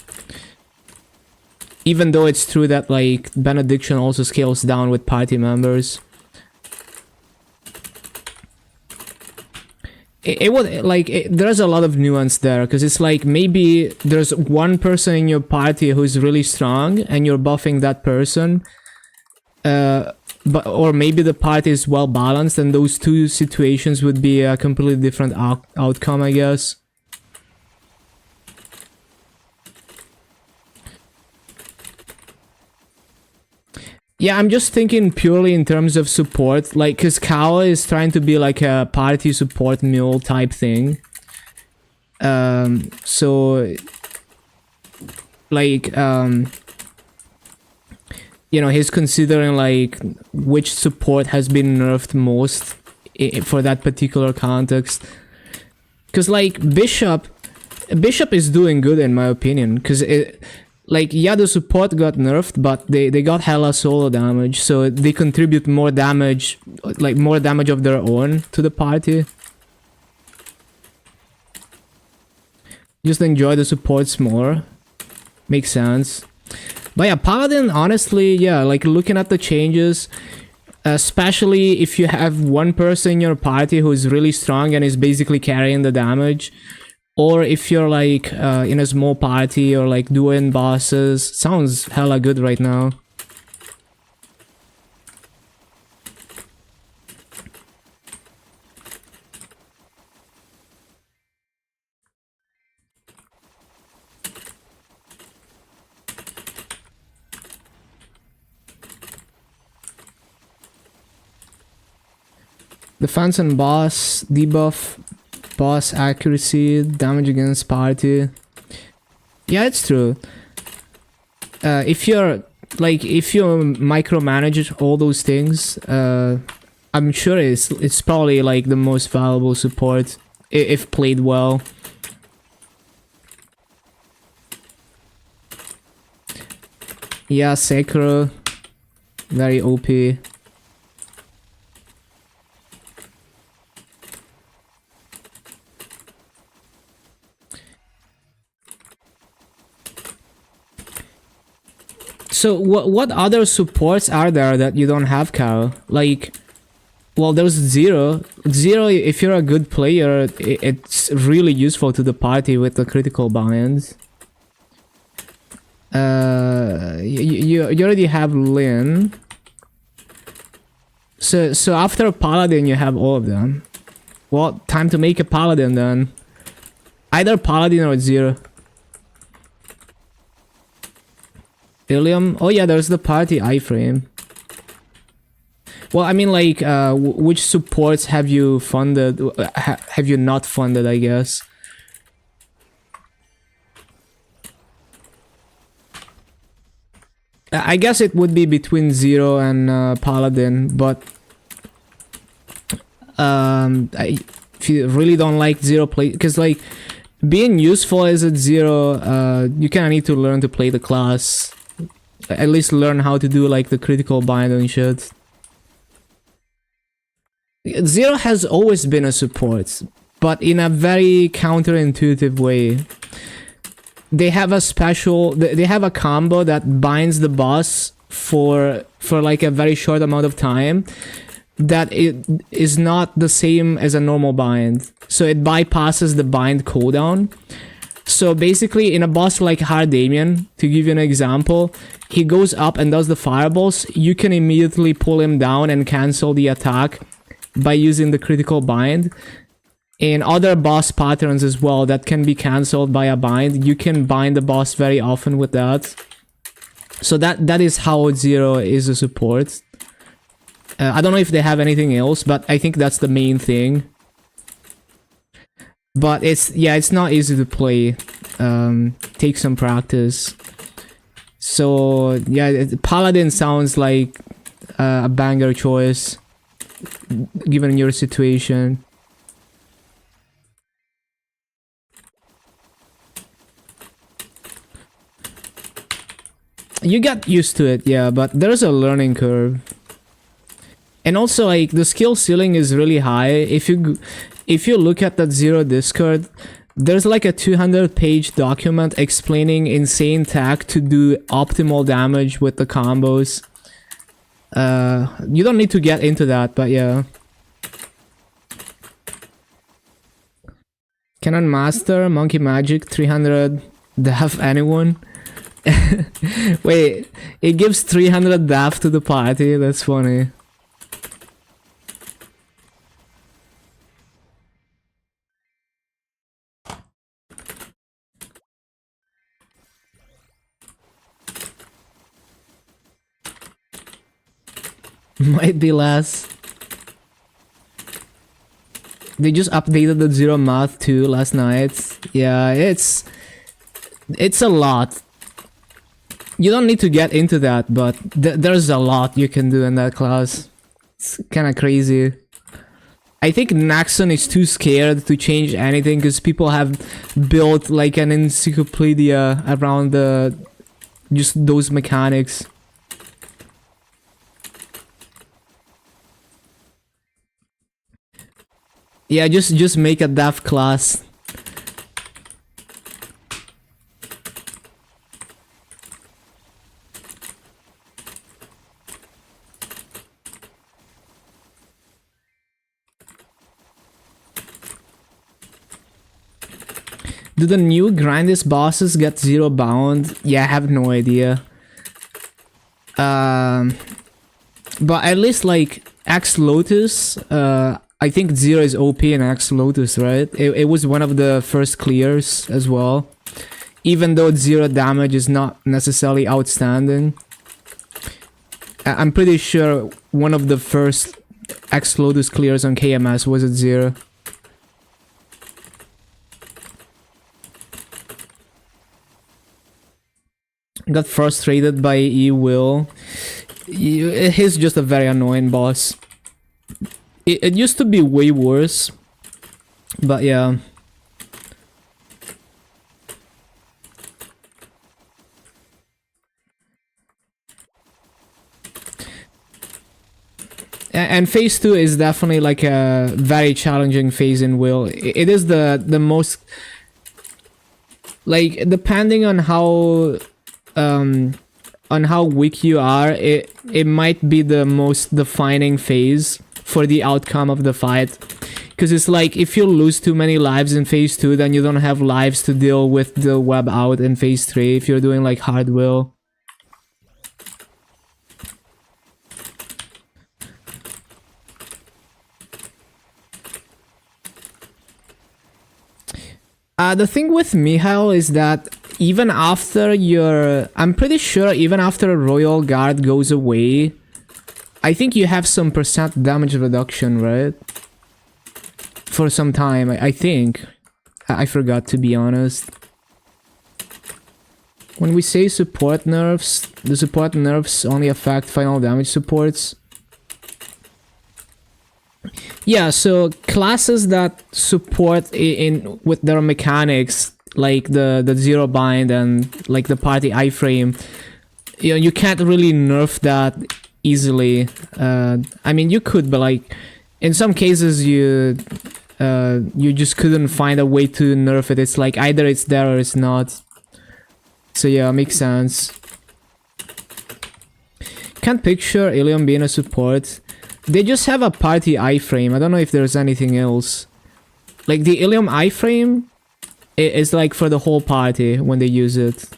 Even though it's true that like Benediction also scales down with party members. It would like there's a lot of nuance there, because it's like maybe there's one person in your party who's really strong and you're buffing that person, or maybe the party is well balanced, and those two situations would be a completely different outcome, I guess. Yeah, I'm just thinking purely in terms of support, like, cause Kawa is trying to be like a party support mule type thing. So, like, you know, he's considering like which support has been nerfed most for that particular context. Cause like Bishop is doing good in my opinion, cause like, yeah, the support got nerfed, but they got hella solo damage, so they contribute more damage, like more damage of their own to the party. Just enjoy the supports more. Makes sense. But yeah, Paladin, honestly, yeah, like looking at the changes, especially if you have one person in your party who is really strong and is basically carrying the damage, or if you're like in a small party or like doing bosses, sounds hella good right now. Defense and boss debuff. Boss accuracy, damage against party. Yeah, it's true. If you micromanage all those things, I'm sure it's probably like the most valuable support if played well. Yeah, Sekiro, very OP. So what other supports are there that you don't have, Carl? Like, well, there's Zero. Zero, if you're a good player, it's really useful to the party with the critical bind. You already have Lyn. So after Paladin, you have all of them. Well, time to make a Paladin then. Either Paladin or Zero. Ilium? Oh yeah, there's the party iframe. Well, I mean, like, which supports have you funded? Have you not funded, I guess? I guess it would be between Zero and Paladin, but if you really don't like Zero play, because like being useful as a Zero, you kind of need to learn to play the class. At least learn how to do like the critical bind and shit. Zero has always been a support, but in a very counterintuitive way. They have a special, they have a combo that binds the boss for like a very short amount of time, that it is not the same as a normal bind. So it bypasses the bind cooldown. So basically in a boss like Hard Damien, to give you an example, he goes up and does the fireballs, you can immediately pull him down and cancel the attack by using the critical bind. In other boss patterns as well that can be cancelled by a bind, you can bind the boss very often with that. So that is how Zero is a support. I don't know if they have anything else, but I think that's the main thing. But it's not easy to play. Take some practice. So yeah, Paladin sounds like a banger choice given your situation. You get used to it, yeah, but there's a learning curve. And also, like, the skill ceiling is really high. If you look at that Zero Discord, there's like a 200-page document explaining insane tech to do optimal damage with the combos. You don't need to get into that, but yeah. Cannon Master, Monkey Magic, 300 death anyone? Wait, it gives 300 death to the party, that's funny. Might be less. They just updated the Zero math too last night. Yeah, it's a lot. You don't need to get into that, but there's a lot you can do in that class. It's kind of crazy. I think Naxxon is too scared to change anything because people have built like an encyclopedia around just those mechanics. Yeah, just make a death class. Do the new Grindist bosses get Zero bound? Yeah, I have no idea. But at least like Axe Lotus, I think Zero is OP in Axe Lotus, right? It was one of the first clears as well. Even though Zero damage is not necessarily outstanding. I'm pretty sure one of the first Axe Lotus clears on KMS was at Zero. got frustrated by E-Will. He's just a very annoying boss. It used to be way worse, but yeah. And phase 2 is definitely like a very challenging phase in Will. It is the most, like, depending on how weak you are, it might be the most defining phase for the outcome of the fight. Because it's like, if you lose too many lives in phase 2, then you don't have lives to deal with the web out in phase 3 if you're doing like hard Will. The thing with Mihail is that even after I'm pretty sure even after a Royal Guard goes away, I think you have some % damage reduction, right? For some time, I think. I forgot, to be honest. When we say support nerfs, the support nerfs only affect final damage supports. Yeah, so classes that support in with their mechanics, like the zero bind and like the party iframe, you know, you can't really nerf that easily. I mean, you could, but like in some cases you just couldn't find a way to nerf it. It's like either it's there or it's not. So yeah, makes sense. Can't picture Ilium being a support. They just have a party iframe. I don't know if there's anything else. Like the Ilium iframe is like for the whole party when they use it.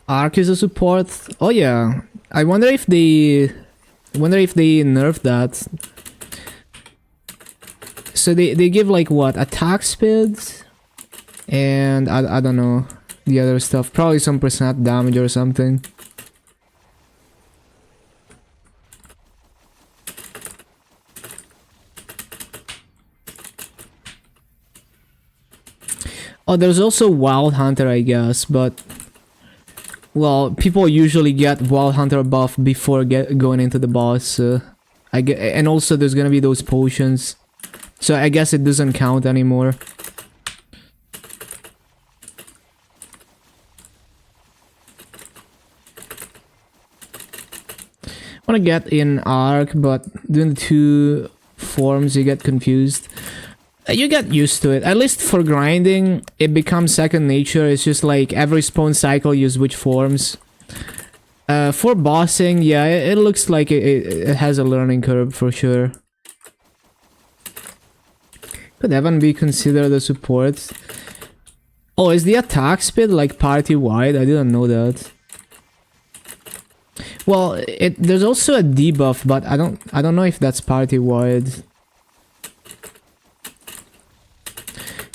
Arc is a support. Oh yeah, I wonder if they nerfed that. So they give like what, attack speed, and I don't know the other stuff. Probably some % damage or something. Oh, there's also Wild Hunter, I guess, but well, people usually get Wild Hunter buff before going into the boss. And also there's gonna be those potions, so I guess it doesn't count anymore. Wanna get in Arc, but doing the two forms you get confused. You get used to it. At least for grinding, it becomes second nature. It's just like every spawn cycle you switch forms. For bossing, yeah, it looks like it has a learning curve for sure. Could Evan be considered a support? Oh, is the attack speed like party wide? I didn't know that. Well, there's also a debuff, but I don't know if that's party wide.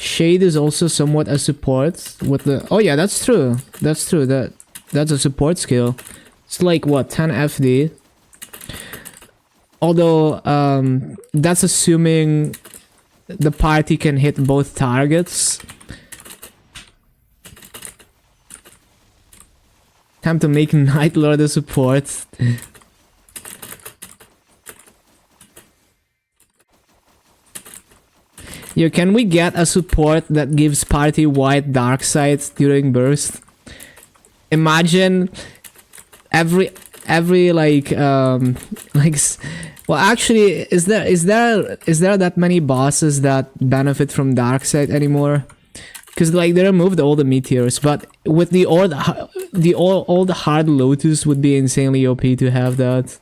Shade is also somewhat a support with the... Oh yeah, that's true. That's true. That's a support skill. It's like what, 10 FD. Although that's assuming the party can hit both targets. Time to make Night Lord a support. Yo, can we get a support that gives party-wide dark sides during burst? Imagine every like well, actually, is there that many bosses that benefit from dark side anymore? Because like they removed all the meteors, but with the old hard Lotus would be insanely OP to have that.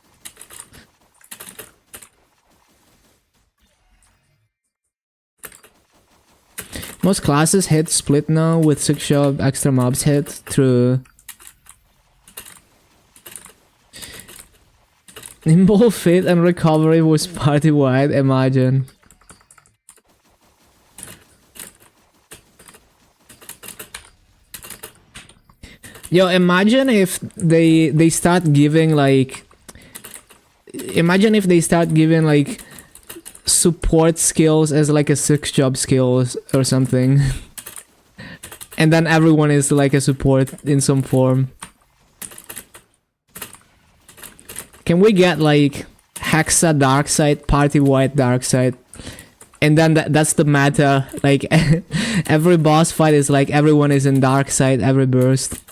Most classes hit split now with 6 job extra mobs hit through Nimble Fit and Recovery was party wide, imagine. Yo, imagine if they start giving like support skills as like a 6 job skills or something. And then everyone is like a support in some form. Can we get like Hexa Darkseid, Party White Darkseid? And then that's the meta. Like every boss fight is like everyone is in Darkseid every burst.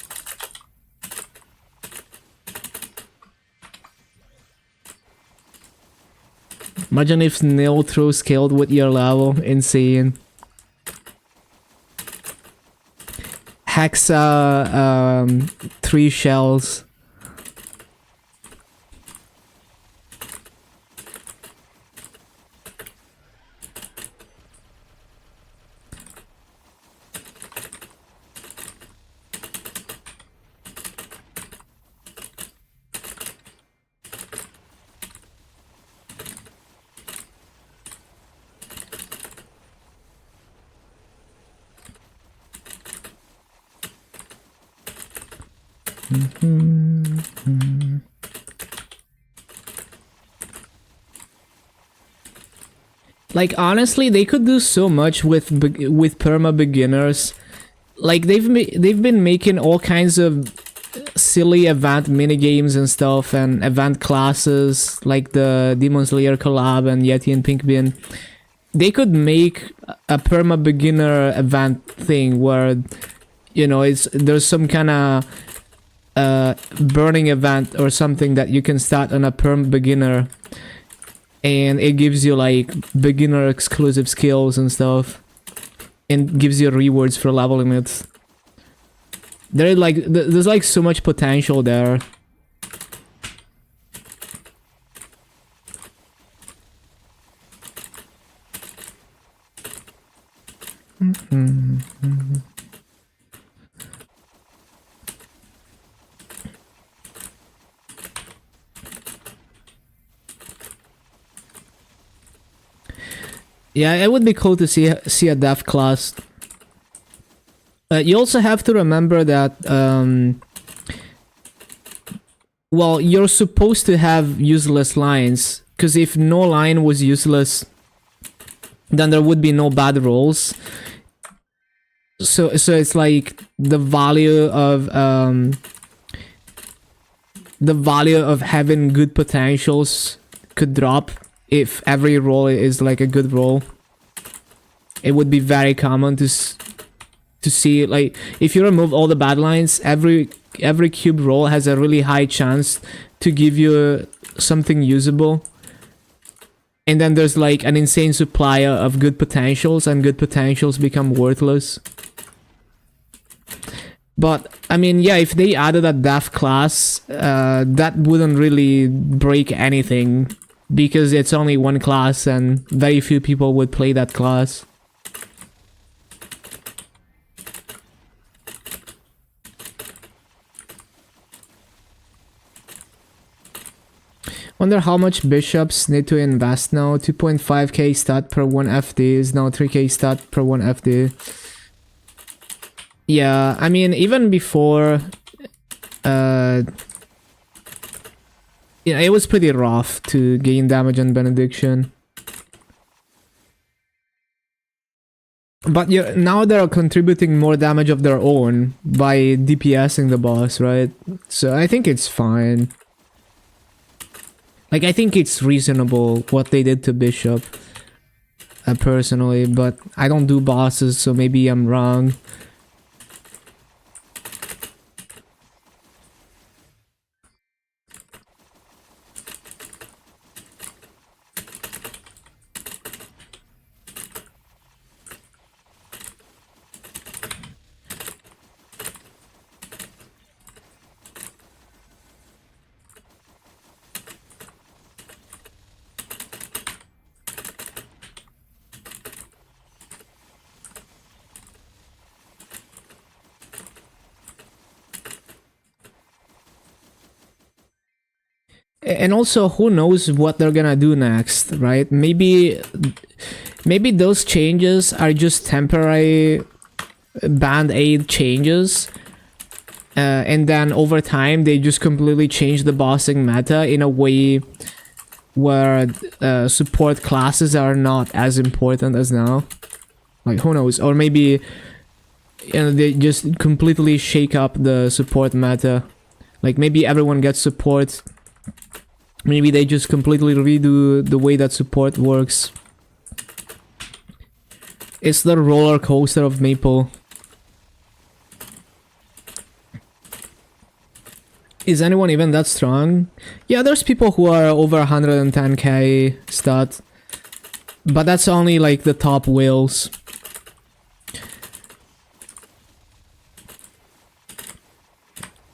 Imagine if Nil throw scaled with your level. Insane. Hexa 3 shells. Like honestly, they could do so much with perma beginners. Like they've been making all kinds of silly event mini games and stuff, and event classes like the Demon Slayer collab and Yeti and Pinkbin. They could make a perma beginner event thing where, you know, there's some kind of burning event or something that you can start on a perm beginner, and it gives you like beginner exclusive skills and stuff, and gives you rewards for leveling it. There's like so much potential there. Yeah, it would be cool to see a dev class. You also have to remember that well, you're supposed to have useless lines, because if no line was useless, then there would be no bad rolls. So it's like the value of having good potentials could drop if every roll is like a good roll. It would be very common to see, like, if you remove all the bad lines, every cube roll has a really high chance to give you something usable. And then there's like an insane supply of good potentials, and good potentials become worthless. But I mean, yeah, if they added a dev class, that wouldn't really break anything, because it's only one class and very few people would play that class. Wonder how much bishops need to invest now. 2.5k stat per 1 FD is now 3k stat per 1 FD. Yeah, I mean, even before, yeah, it was pretty rough to gain damage on Benediction. But yeah, now they're contributing more damage of their own by DPSing the boss, right? So I think it's fine. Like, I think it's reasonable what they did to Bishop, personally, but I don't do bosses, so maybe I'm wrong. And also, who knows what they're gonna do next, right? Maybe those changes are just temporary band-aid changes, and then over time they just completely change the bossing meta in a way where support classes are not as important as now. Like, who knows? Or maybe, you know, they just completely shake up the support meta. Like, maybe everyone gets support. Maybe they just completely redo the way that support works. It's the roller coaster of Maple. Is anyone even that strong? Yeah, there's people who are over 110k stat. But that's only like the top whales.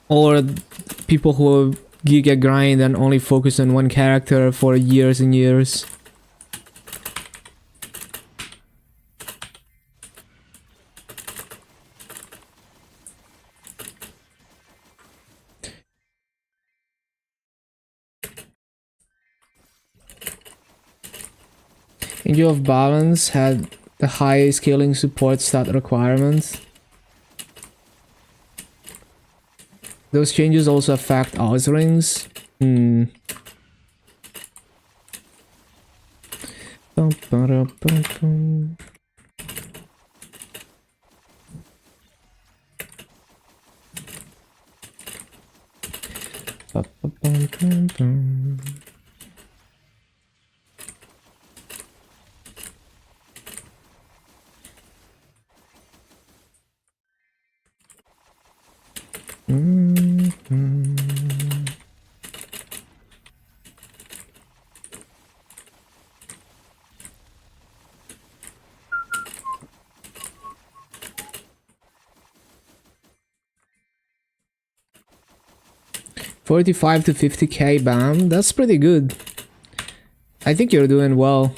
Or people who giga grind and only focus on one character for years and years. Angel of Balance had the high scaling support stat requirements. Those changes also affect Oz rings. Bum, ba-da, bum, bum. Ba, ba, bum, bum, bum. Mm-hmm. 45 to 50k BAM, that's pretty good. I think you're doing well.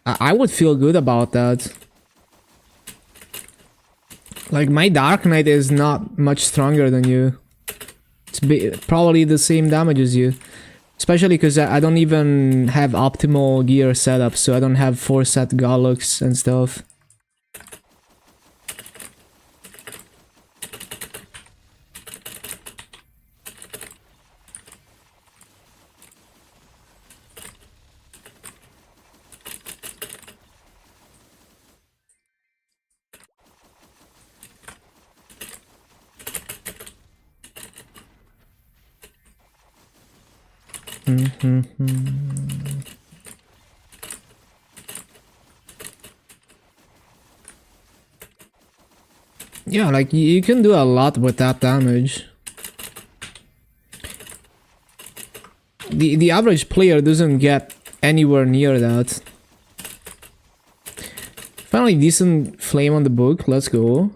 I would feel good about that. Like, my Dark Knight is not much stronger than you. It's probably the same damage as you. Especially because I don't even have optimal gear setup, so I don't have 4-set Gollux and stuff. Yeah, like, you can do a lot with that damage. The average player doesn't get anywhere near that. Finally, decent flame on the book, let's go.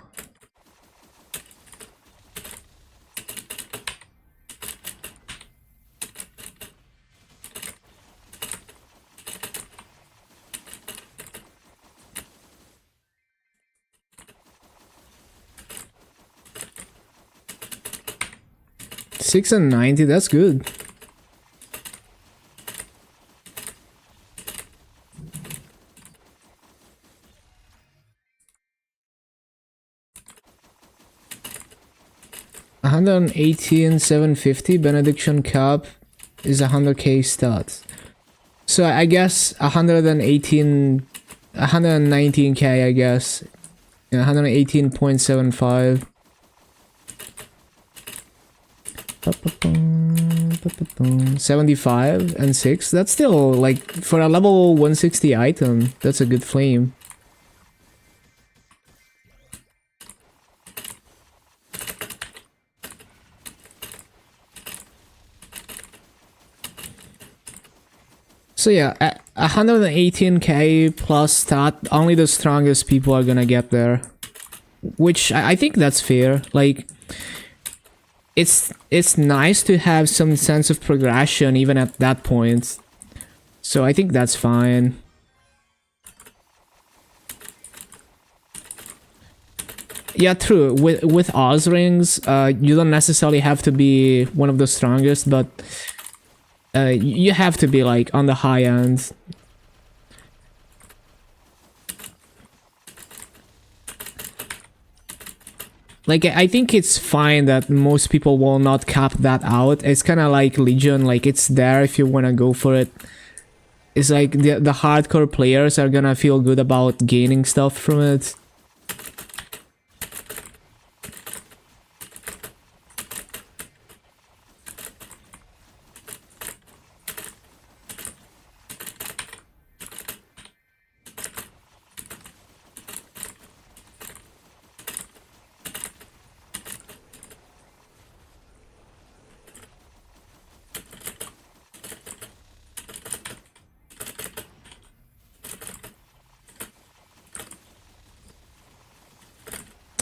Six and 90, that's good. $118,750 Benediction Cup is 100k stat. So I guess 119k, I guess. 118.75. 75 and 6. That's still, like, for a level 160 item, that's a good flame. So yeah, at 118k plus stat, only the strongest people are gonna get there. Which I think that's fair. Like, it's nice to have some sense of progression even at that point. So I think that's fine. Yeah, true. With Oz rings, you don't necessarily have to be one of the strongest, but you have to be like on the high end. Like, I think it's fine that most people will not cap that out. It's kind of like Legion, like it's there if you want to go for it. It's like the hardcore players are gonna feel good about gaining stuff from it.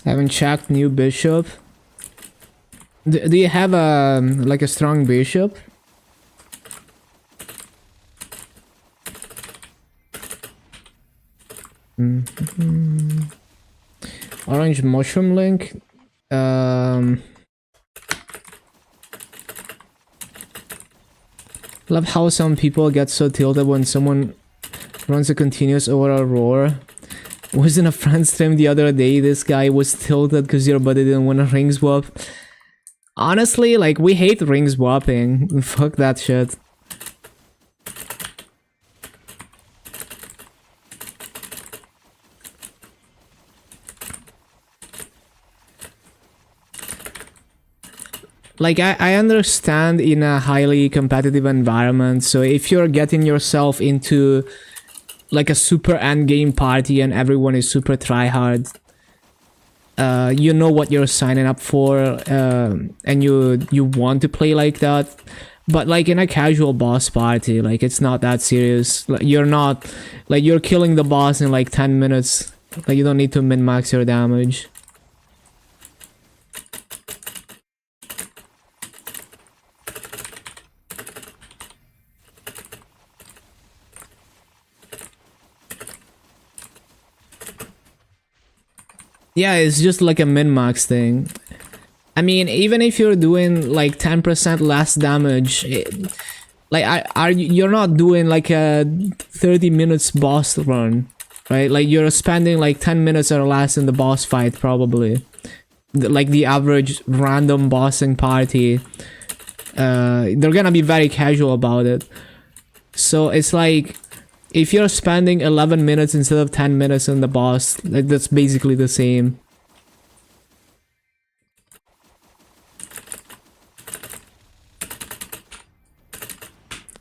I haven't checked new bishop. Do you have a like a strong bishop? Orange mushroom link. Love how some people get so tilted when someone runs a continuous over a roar. Was in a friend stream the other day, this guy was tilted because your buddy didn't win a ring swap. Honestly, like, we hate ring swapping. Fuck that shit. Like, I understand in a highly competitive environment, so if you're getting yourself into like a super endgame party and everyone is super tryhard, you know what you're signing up for, and you want to play like that. But like in a casual boss party, like it's not that serious. Like, you're not, like, you're killing the boss in like 10 minutes. Like, you don't need to min-max your damage. Yeah, it's just like a min-max thing. I mean, even if you're doing like 10% less damage, you're not doing like a 30 minutes boss run, right? Like, you're spending like 10 minutes or less in the boss fight, probably. Like the average random bossing party, they're gonna be very casual about it. So it's like, if you're spending 11 minutes instead of 10 minutes in the boss, like, that's basically the same.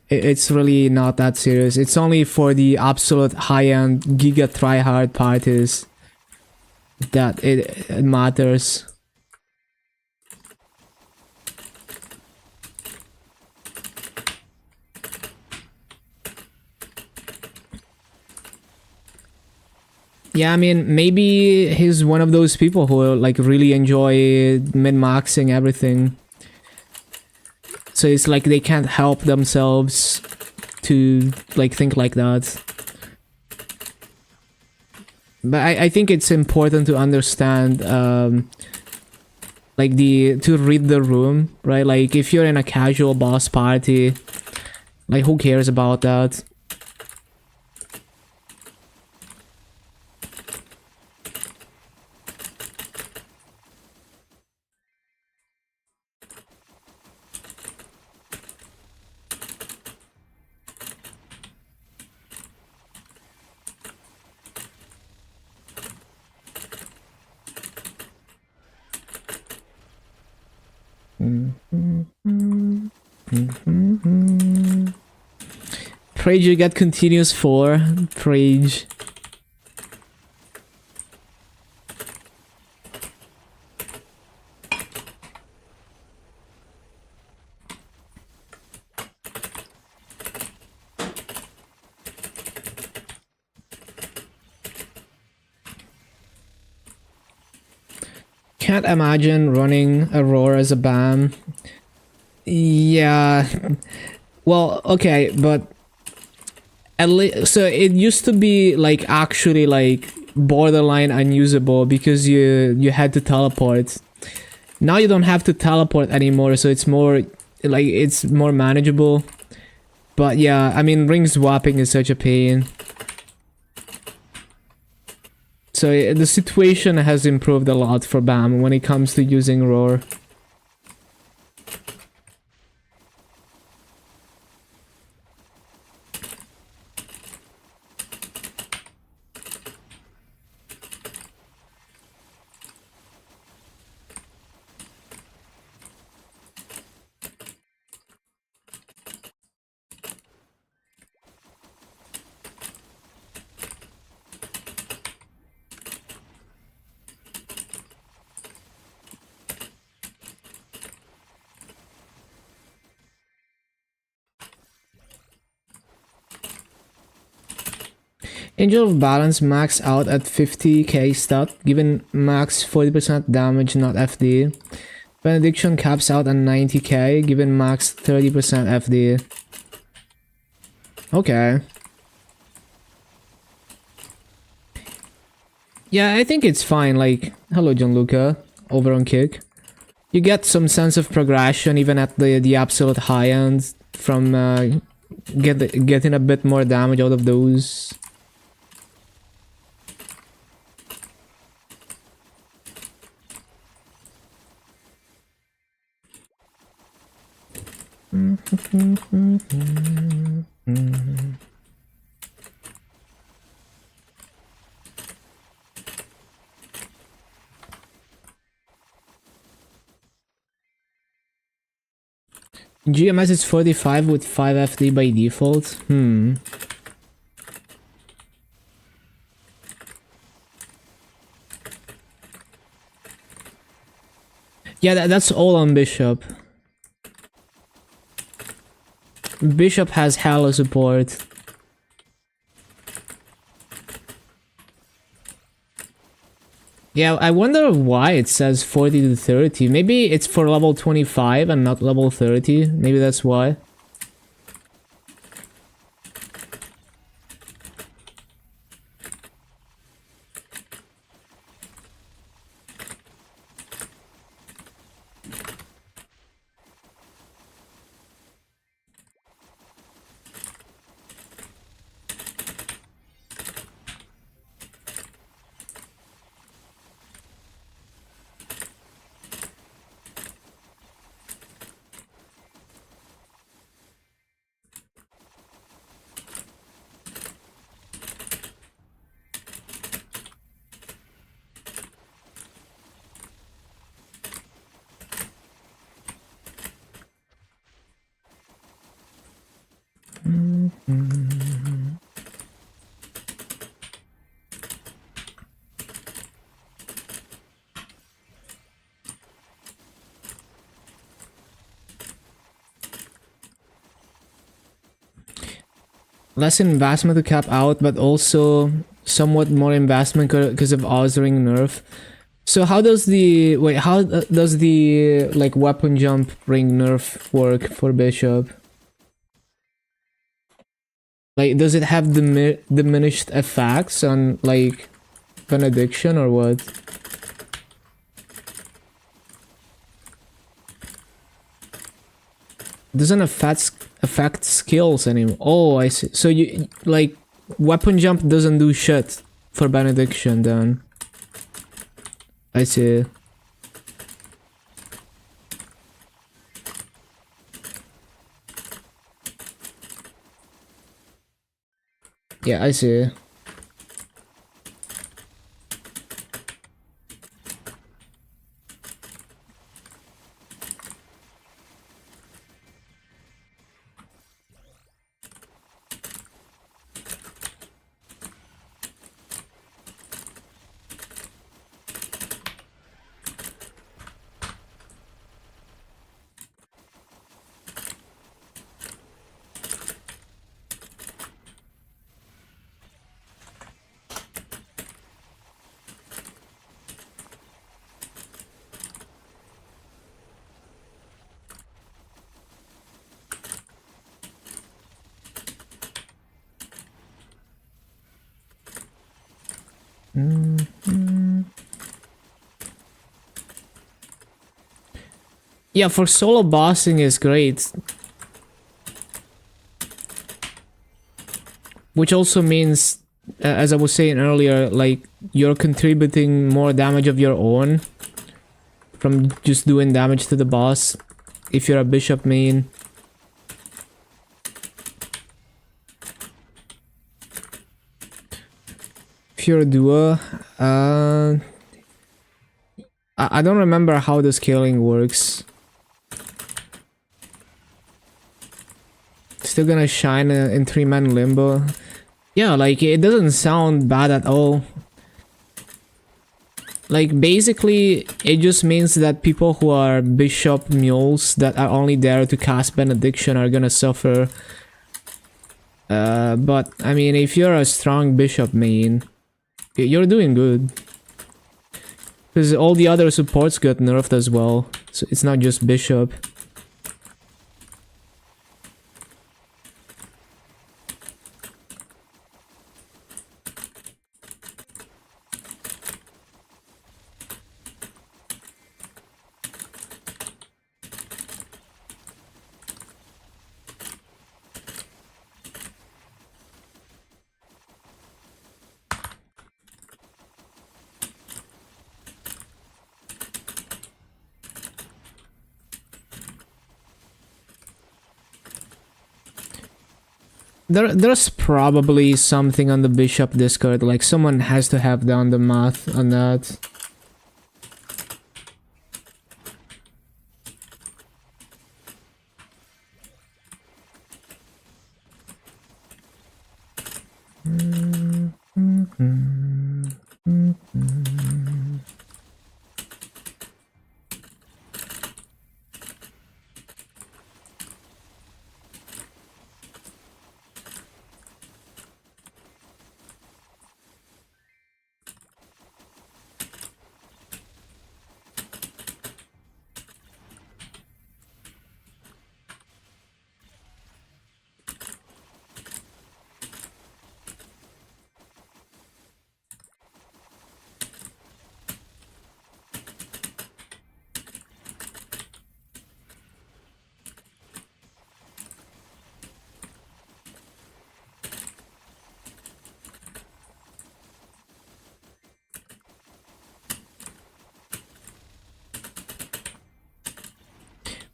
It's really not that serious. It's only for the absolute high-end giga tryhard parties that it matters. Yeah, I mean, maybe he's one of those people who like really enjoy min-maxing everything. So it's like they can't help themselves to like think like that. But I think it's important to understand like to read the room, right? Like, if you're in a casual boss party, like, who cares about that? Prage, you get continuous 4. Prage. Can't imagine running a roar as a BAM. Yeah. Well, okay, but at least, so it used to be like actually like borderline unusable because you had to teleport. Now you don't have to teleport anymore, so it's more like it's more manageable. But yeah, I mean, ring swapping is such a pain. So the situation has improved a lot for BAM when it comes to using Roar. Angel of Balance max out at 50k stat, given max 40% damage, not FD. Benediction caps out at 90k, given max 30% FD. Okay. Yeah, I think it's fine. Like, hello Gianluca, over on Kick. You get some sense of progression even at the absolute high end from getting a bit more damage out of those. GMS is 45 with 5 FD by default. Yeah, that's all on Bishop. Bishop has hella support. Yeah, I wonder why it says 40 to 30. Maybe it's for level 25 and not level 30. Maybe that's why. Less investment to cap out, but also somewhat more investment because of Ozring nerf. So how does the does the like weapon jump ring nerf work for Bishop? Like, does it have diminished effects on like benediction or what? Doesn't affect skills anymore. Oh, I see. So you like weapon jump doesn't do shit for benediction then. I see. Yeah, I see. Yeah, for solo bossing is great. Which also means, as I was saying earlier, like you're contributing more damage of your own from just doing damage to the boss if you're a bishop main. If you're a duo, I don't remember how the scaling works. Still gonna shine in 3-man limbo. Yeah, like it doesn't sound bad at all. Like basically it just means that people who are bishop mules that are only there to cast benediction are gonna suffer. But I mean, if you're a strong bishop main, you're doing good. Because all the other supports got nerfed as well, so it's not just bishop. There's probably something on the bishop Discord, like someone has to have done the math on that.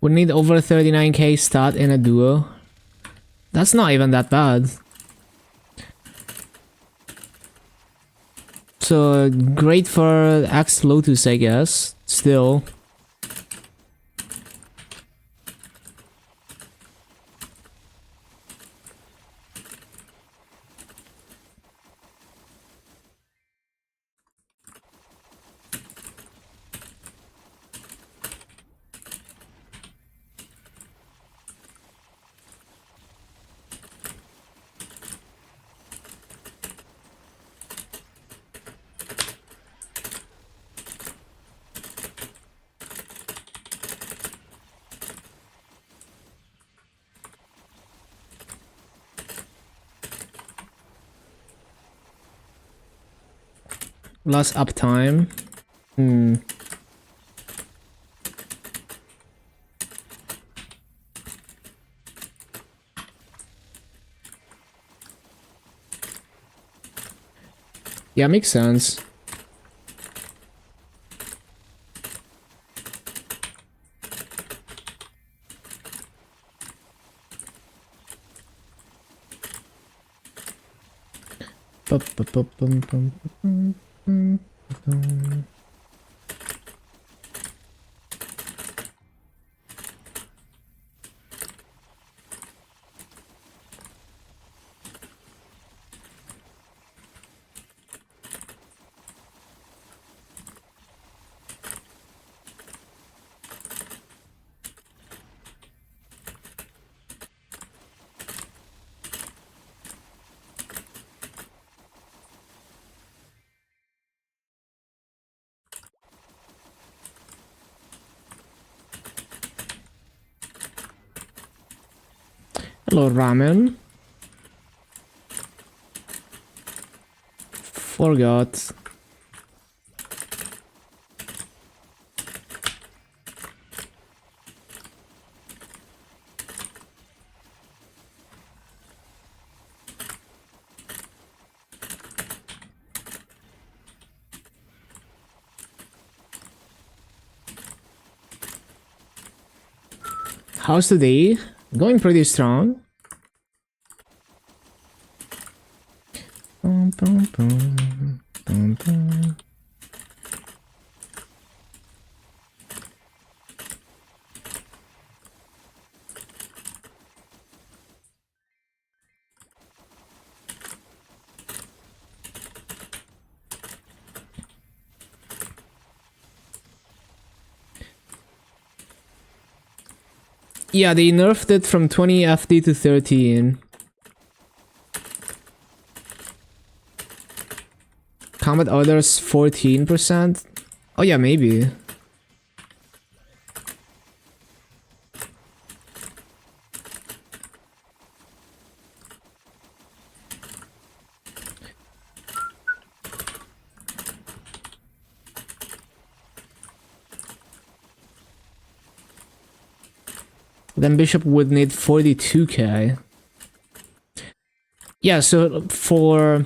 We need over 39k stat in a duo. That's not even that bad. So great for Axe Lotus, I guess. Still. Less uptime. Yeah, makes sense. Hello, ramen. Forgot. How's today? Going pretty strong. Bum, bum, bum, bum, bum. Yeah, they nerfed it from 20 FD to 13. Combat orders 14%. Oh yeah, maybe. Then Bishop would need 42k. Yeah, so for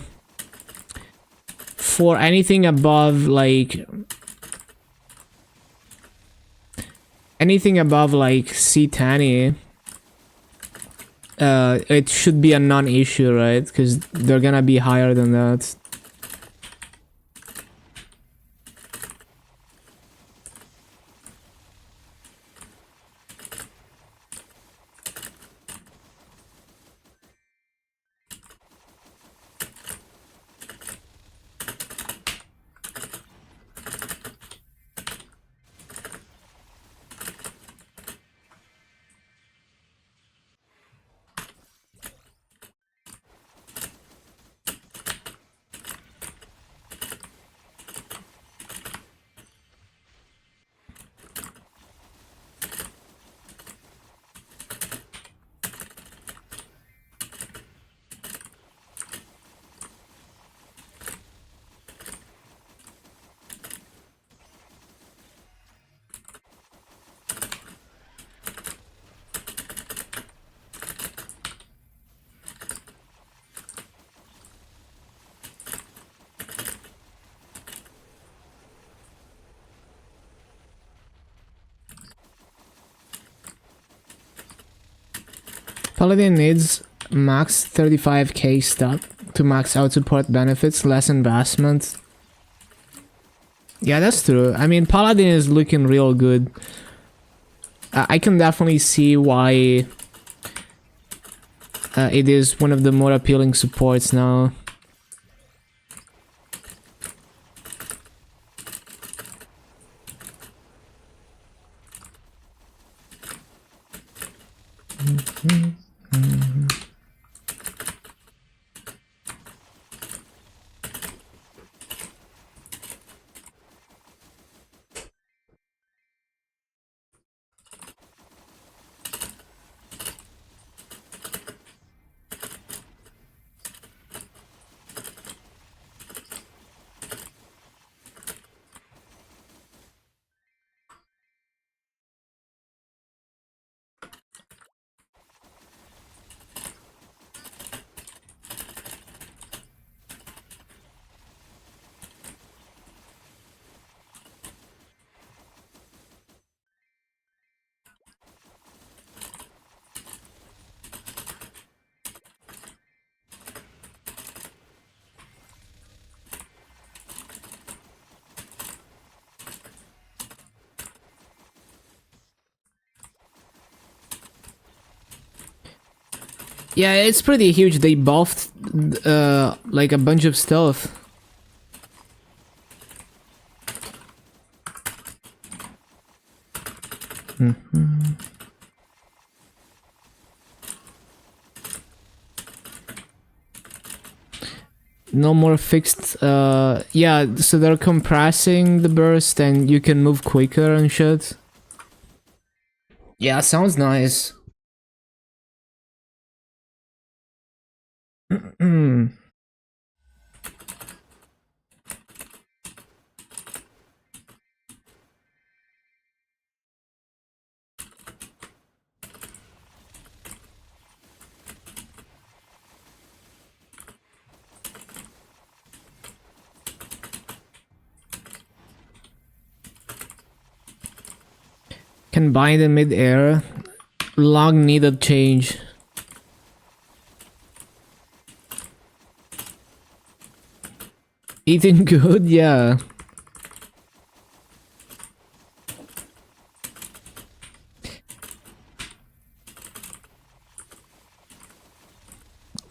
anything above like C10, it should be a non-issue, right? Because they're gonna be higher than that. Paladin needs max 35k stat to max out support benefits, less investment. Yeah, that's true. I mean, Paladin is looking real good. I can definitely see why it is one of the more appealing supports now. Yeah, it's pretty huge. They buffed like a bunch of stuff. No more fixed, yeah, so they're compressing the burst and you can move quicker and shit. Yeah, sounds nice. Can bind in mid-air. Long needed change. Eating good, yeah.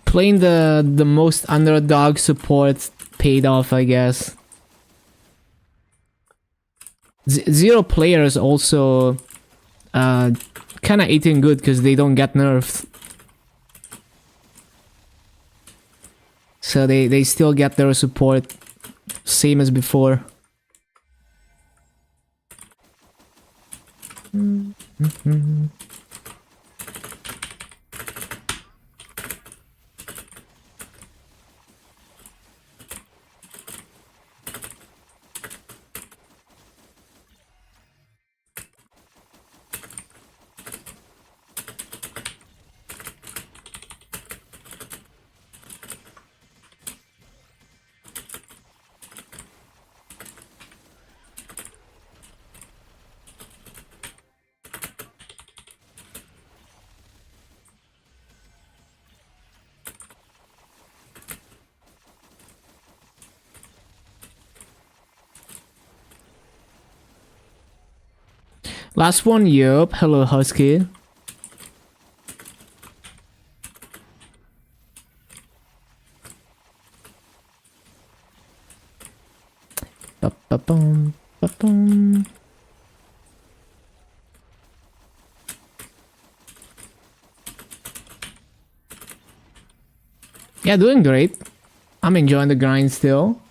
Playing the most underdog support paid off, I guess. Zero players also kind of eating good because they don't get nerfed. So they still get their support same as before. Last one, yup. Hello, Husky. Ba-ba-bum, ba-bum. Yeah, doing great. I'm enjoying the grind still.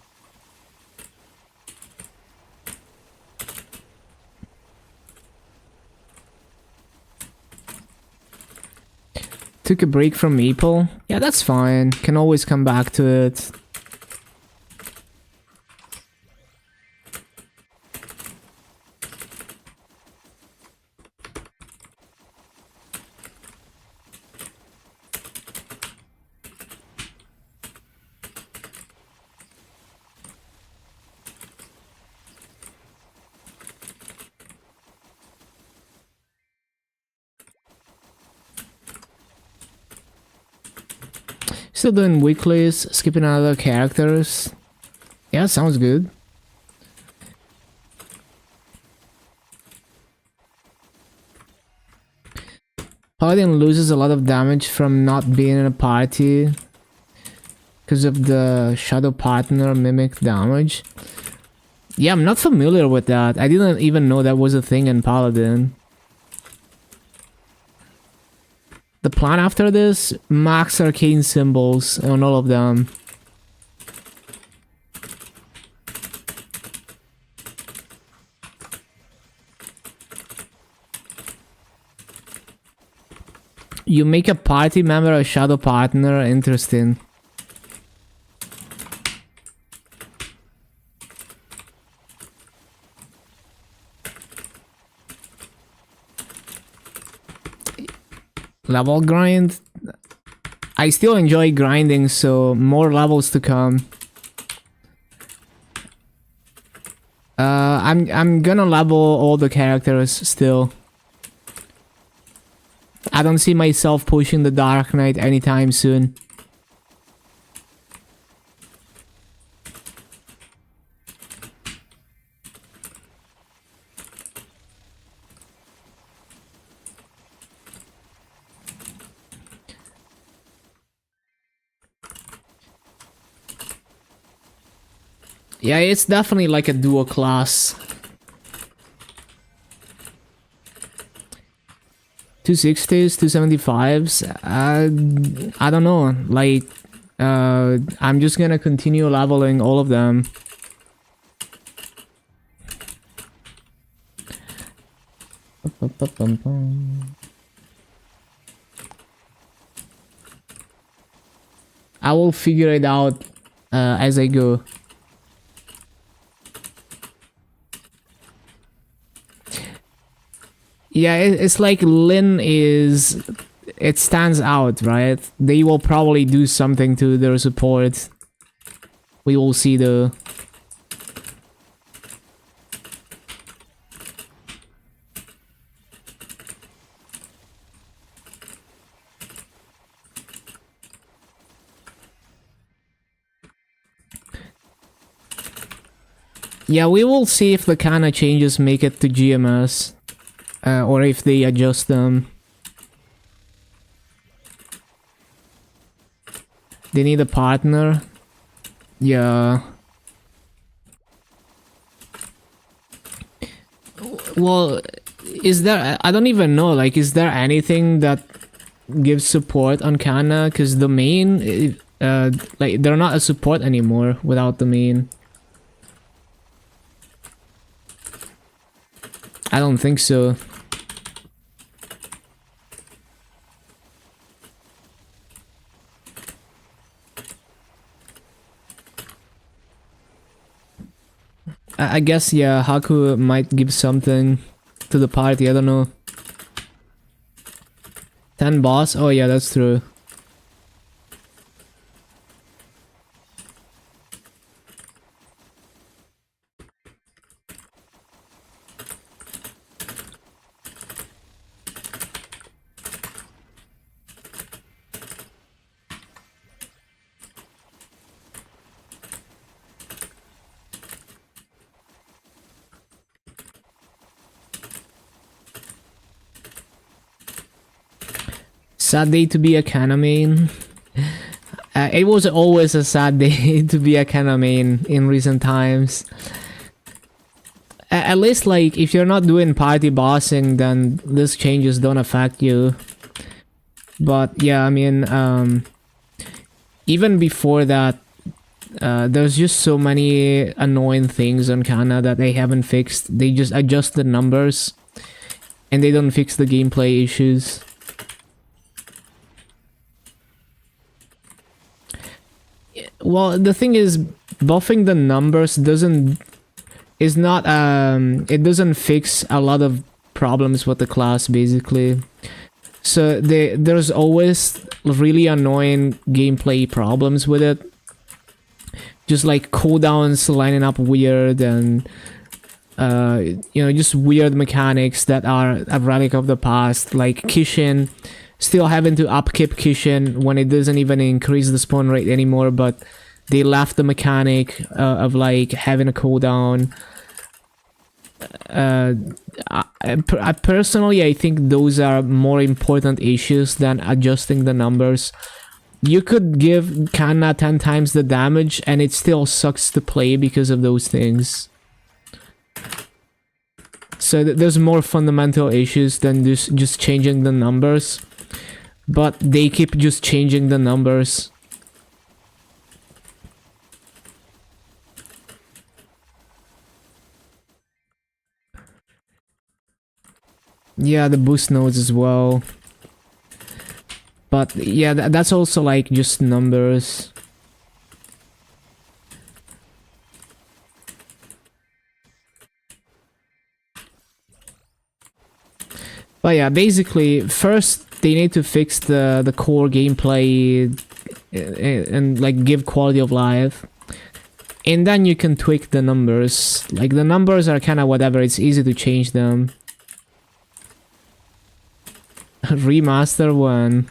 Took a break from Maple. Yeah, that's fine. Can always come back to it. Still doing weeklies, skipping other characters. Yeah, sounds good. Paladin loses a lot of damage from not being in a party because of the shadow partner mimic damage. Yeah, I'm not familiar with that. I didn't even know that was a thing in Paladin. The plan after this, max arcane symbols on all of them. You make a party member a shadow partner, interesting. Level grind. I still enjoy grinding, so more levels to come. I'm gonna level all the characters still. I don't see myself pushing the Dark Knight anytime soon. Yeah, it's definitely like a dual class. 260s, 275s. I don't know. Like, I'm just gonna continue leveling all of them. I will figure it out as I go. Yeah, it's like Lin is... It stands out, right? They will probably do something to their support. We will see though. Yeah, we will see if the Kana changes make it to GMS, or if they adjust them. They need a partner. Yeah. Well, is there... I don't even know, like, is there anything that gives support on Kana? Because the main... like, they're not a support anymore without the main. I don't think so. I guess, yeah, Haku might give something to the party, I don't know. 10 boss? Oh yeah, that's true. Sad day to be a Kana main. It was always a sad day to be a Kana main in recent times. At least, like, if you're not doing party bossing, then these changes don't affect you. But yeah, I mean, even before that, there's just so many annoying things on Kana that they haven't fixed. They just adjust the numbers, and they don't fix the gameplay issues. Well, the thing is, buffing the numbers is not it doesn't fix a lot of problems with the class, basically. So there's always really annoying gameplay problems with it. Just like cooldowns lining up weird, and you know, just weird mechanics that are a relic of the past, like Kishin. Still having to upkeep Kishin when it doesn't even increase the spawn rate anymore, but they left the mechanic of like having a cooldown. I personally, I think those are more important issues than adjusting the numbers. You could give Kana 10 times the damage and it still sucks to play because of those things. So there's more fundamental issues than just changing the numbers. But they keep just changing the numbers. Yeah, the boost nodes as well. But yeah, that's also like just numbers. But yeah, basically, first they need to fix the core gameplay and like give quality of life. And then you can tweak the numbers. Like, the numbers are kind of whatever, it's easy to change them. Remaster 1.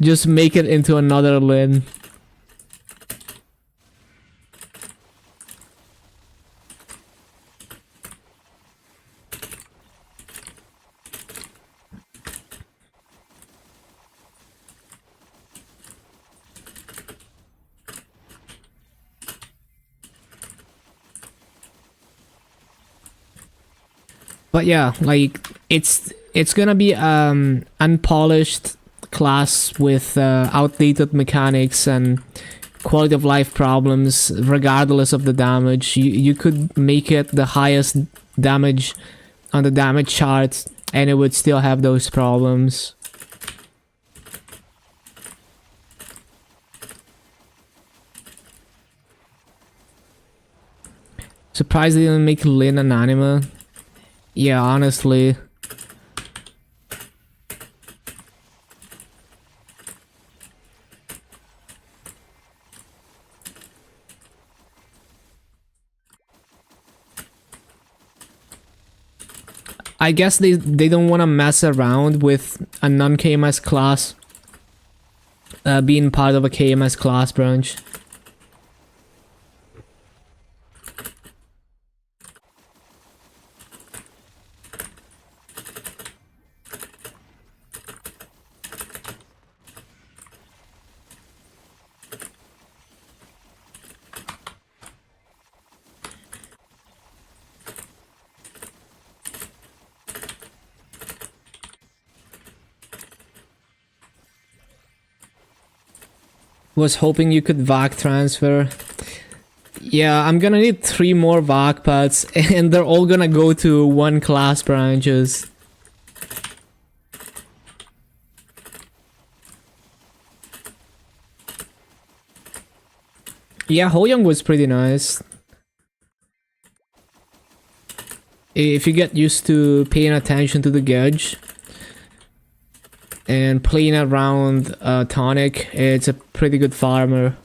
Just make it into another Lin. But yeah, like, it's gonna be unpolished class with outdated mechanics and quality of life problems regardless of the damage. You could make it the highest damage on the damage chart and it would still have those problems. Surprised they didn't make Lin an anima. Yeah, honestly. I guess they don't want to mess around with a non-KMS class being part of a KMS class branch. Was hoping you could VAC transfer. Yeah, I'm gonna need 3 more VAC pads, and they're all gonna go to 1 class branches. Yeah, Hoyoung was pretty nice. If you get used to paying attention to the gauge and playing around Tonic, it's a pretty good farmer.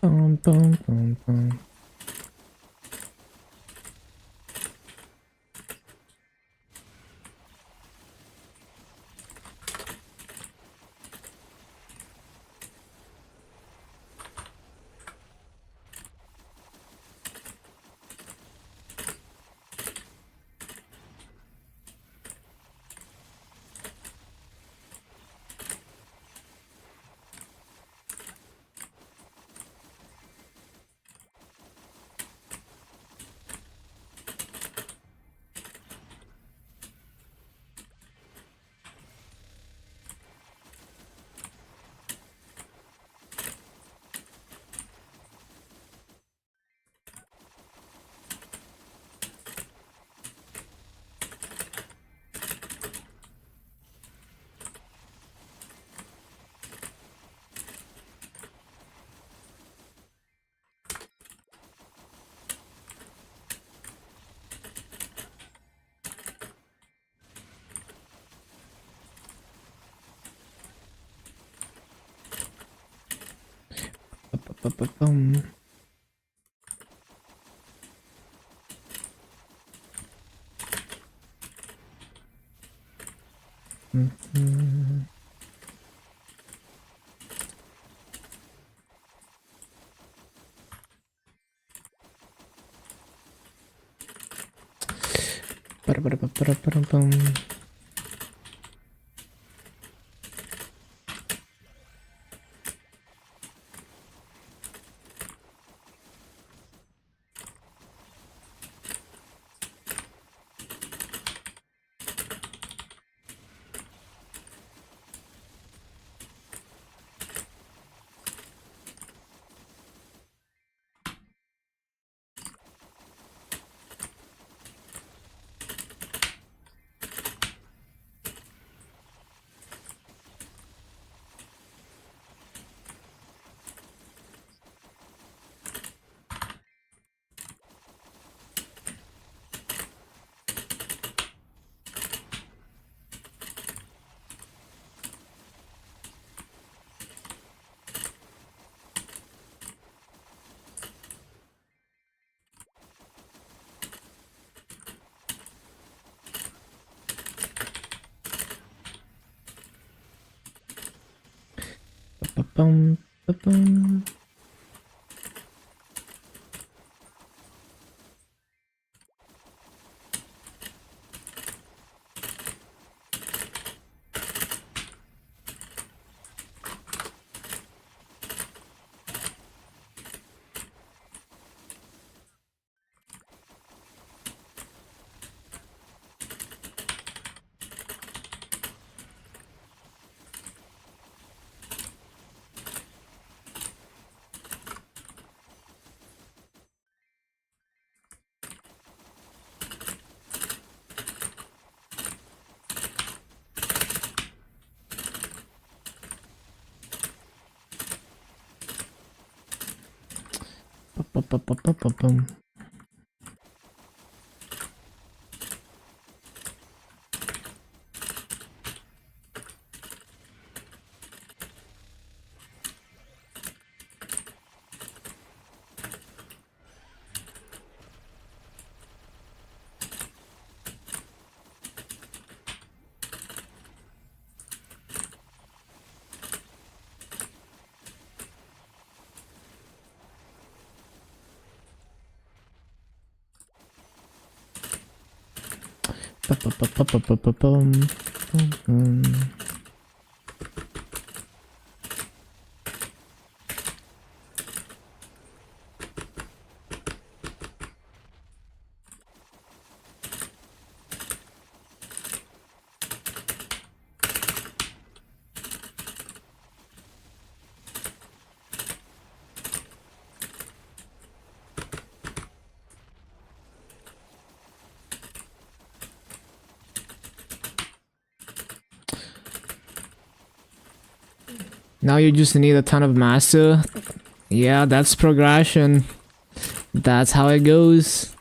Bum, bum, bum, bum. Ba-ba-bum. Mhm. Ba-da-ba-da-ba-da-ba-da-bum. Ba-bum, ba-bum. Ba-ba-ba-ba-ba-bum. Ba-ba-ba-ba-ba-ba-bum. Bum-bum. Now you just need a ton of master. Yeah, that's progression. That's how it goes.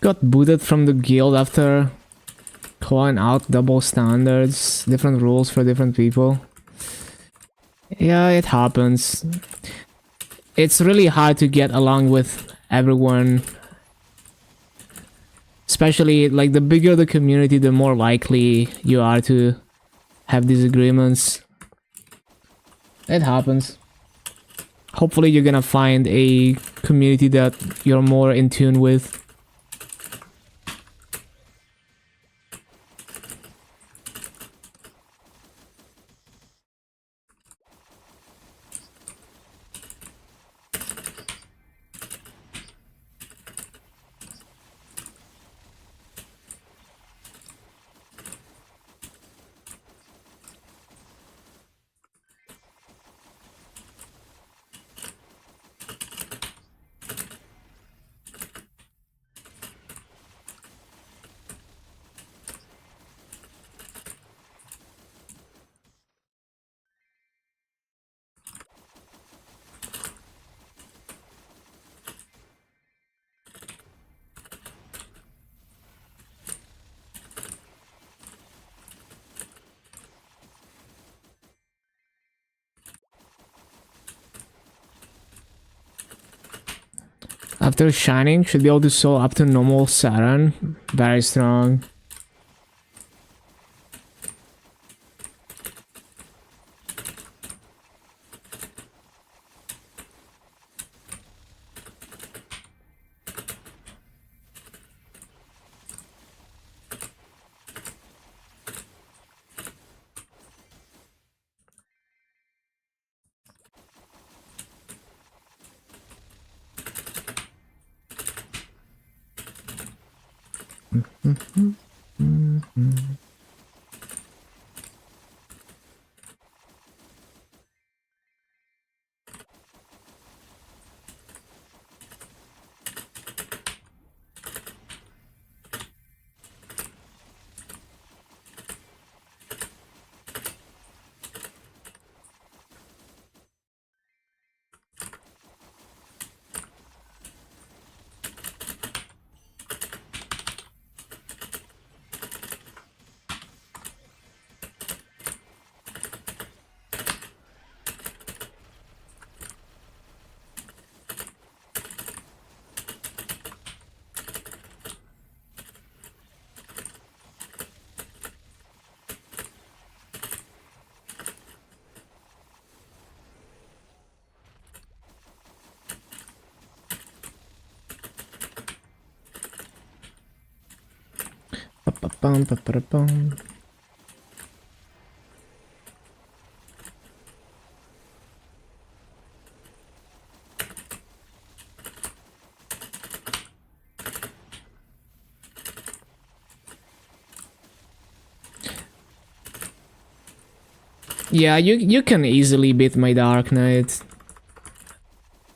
Got booted from the guild after calling out double standards, different rules for different people. Yeah, it happens. It's really hard to get along with everyone. Especially, like, the bigger the community, the more likely you are to have disagreements. It happens. Hopefully you're gonna find a community that you're more in tune with. after Shining, should be able to soul up to normal Saturn. Very strong. Ba-ba-bum, ba-ba-da-bum. Yeah, you can easily beat my Dark Knight.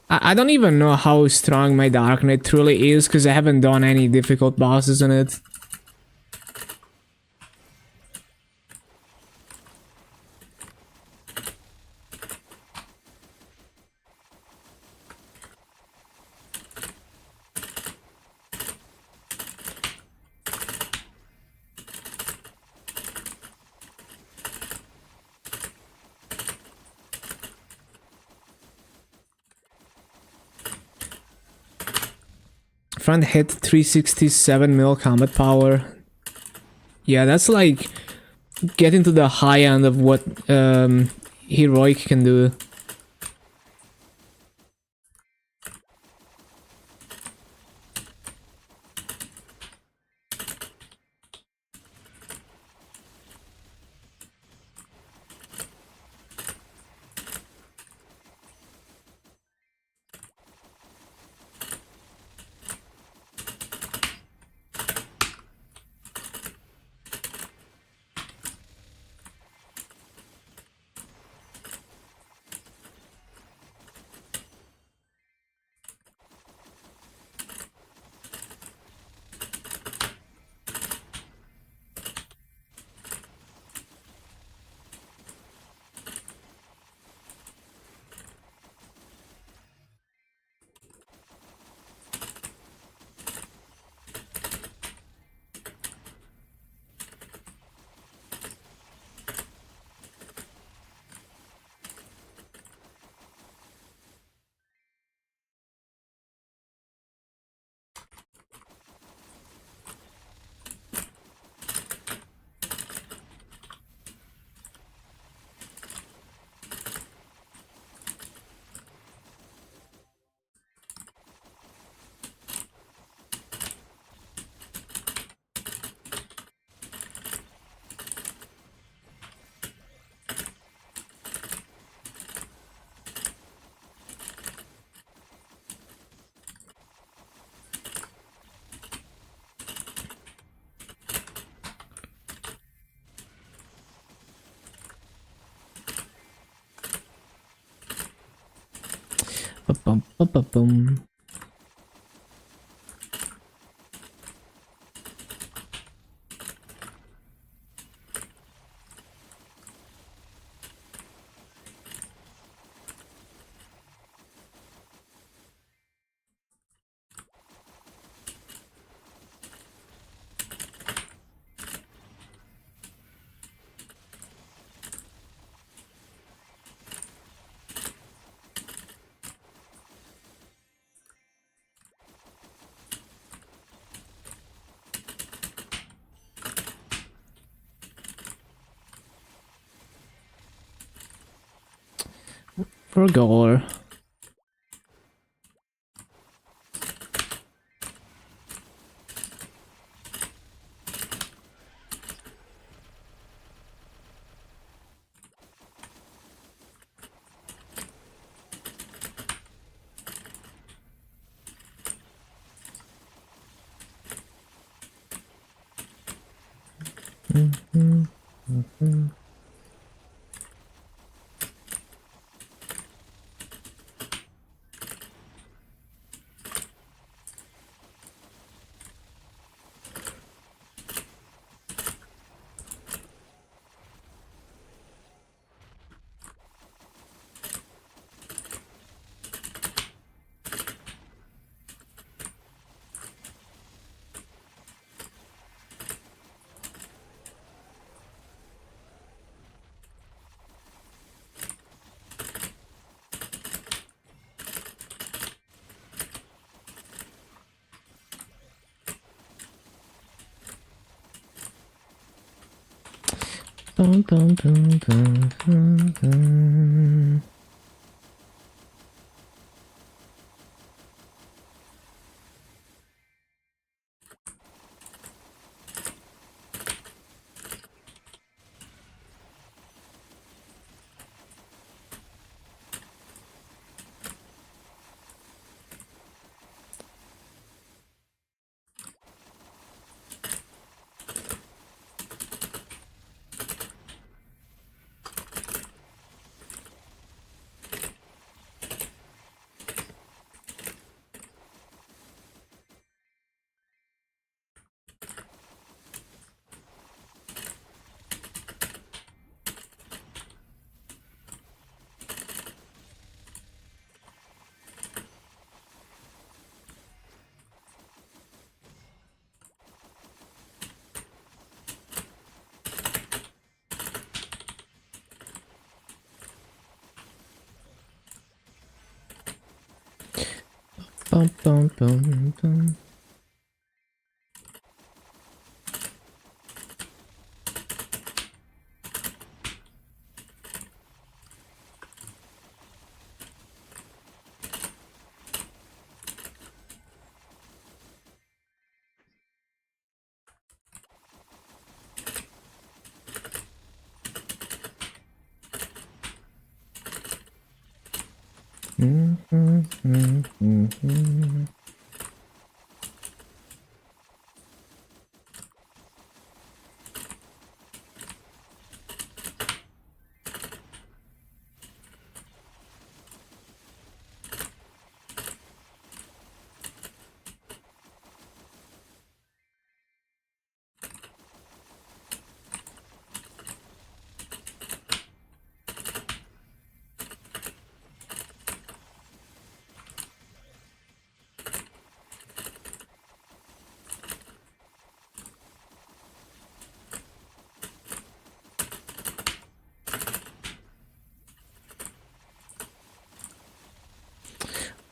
I don't even know how strong my Dark Knight truly is, because I haven't done any difficult bosses on it. Front hit 367 mil combat power. Yeah, that's like getting to the high end of what Heroic can do. Ba-bum, ba-ba-bum. For gore. Dun, dun, dun, dun, dun, dun. Bum, bum, bum, bum.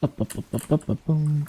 Up, up, up, up, up, up, boom.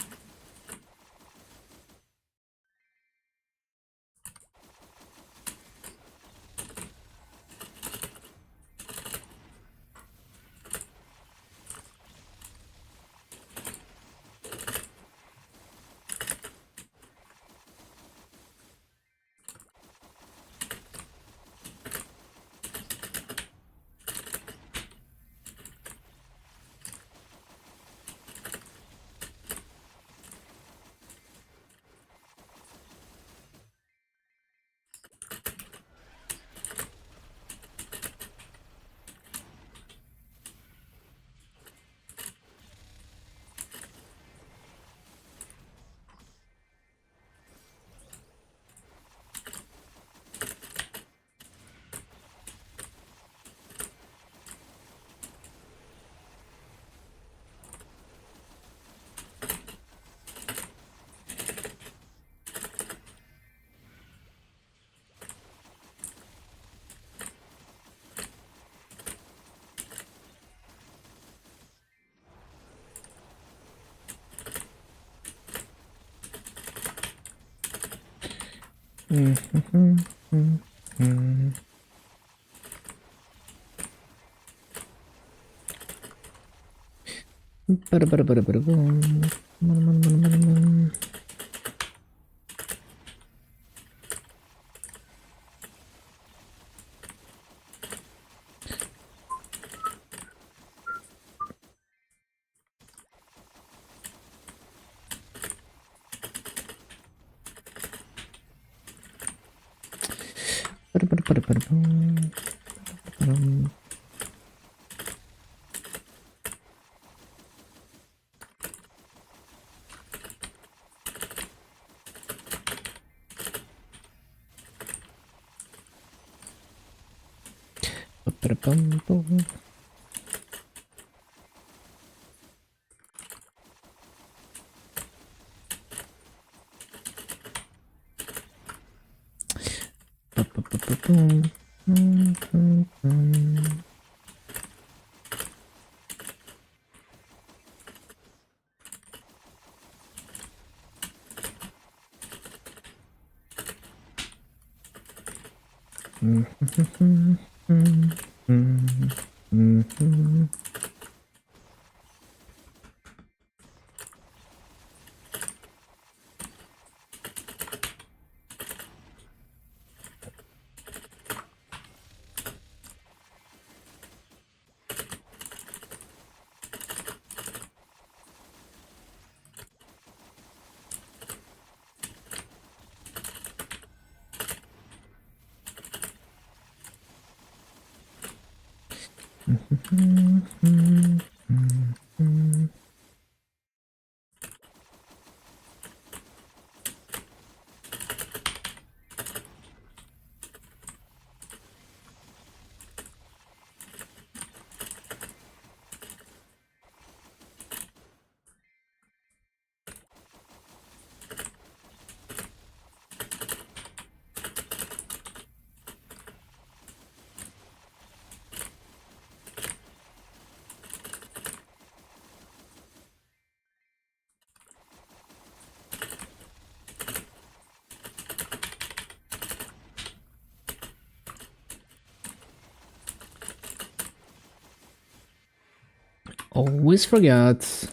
Always forget.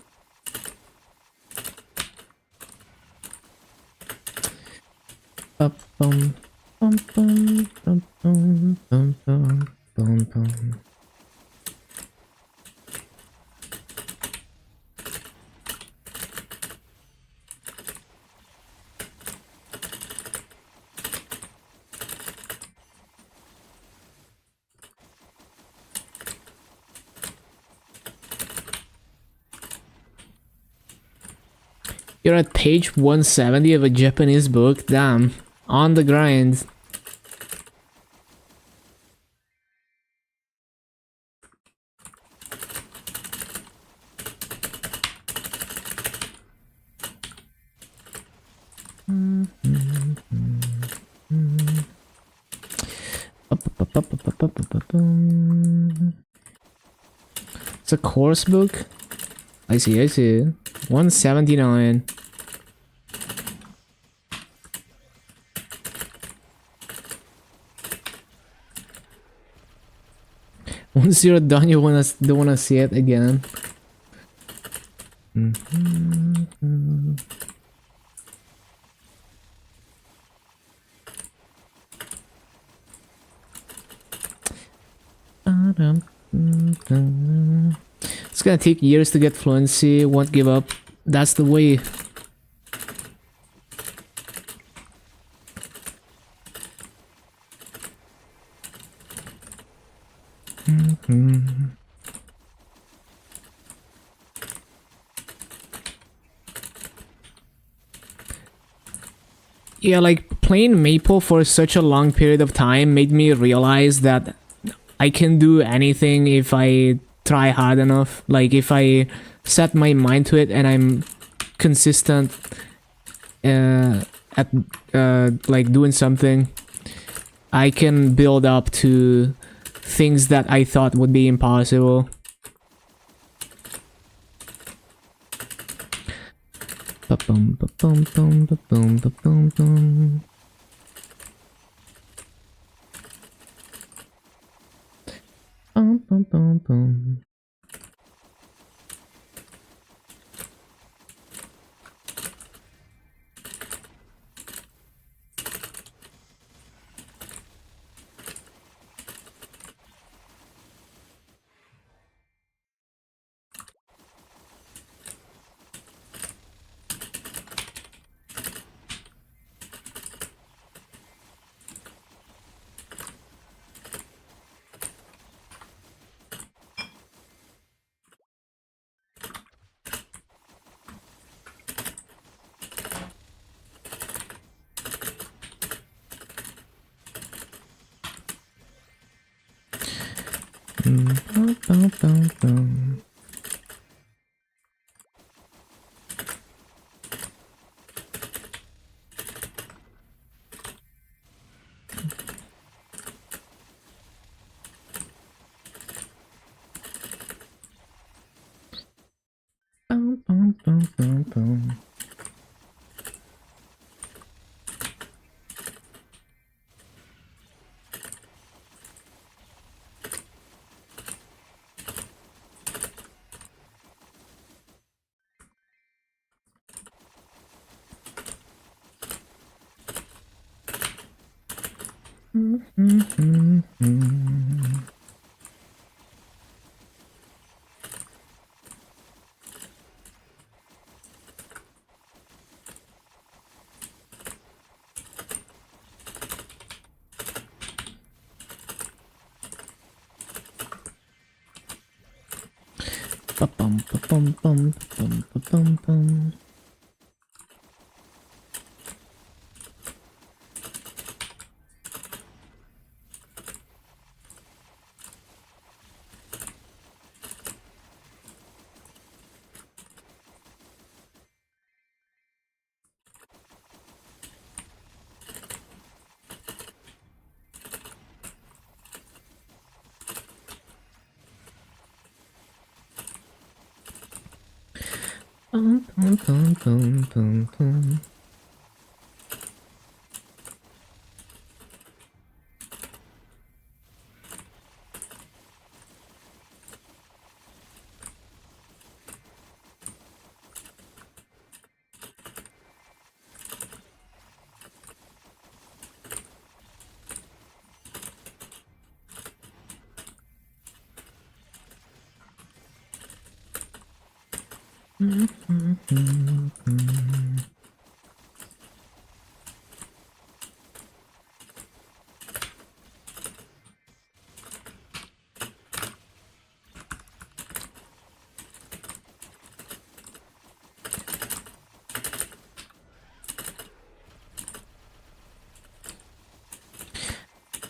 Bum, bum, bum, bum, bum, bum, bum, bum, bum. You're at page 170 of a Japanese book. Damn. On the grind. It's a course book? I see, I see. 179. Once you're done, you don't wanna see it again. It's gonna take years to get fluency. Won't give up. That's the way. Yeah, like playing Maple for such a long period of time made me realize that I can do anything if I try hard enough. Like if I set my mind to it and I'm consistent at like doing something, I can build up to things that I thought would be impossible. Ba-bum, ba-bum, bum, ba-bum, ba-bum, bum. Bum, bum, bum, bum. Bum, bum, bum, bum. Bum, bum, bum, bum, bum. Ba-bum, ba-bum, bum, bum, ba-bum, bum. Bum, bum, bum, bum, bum, bum.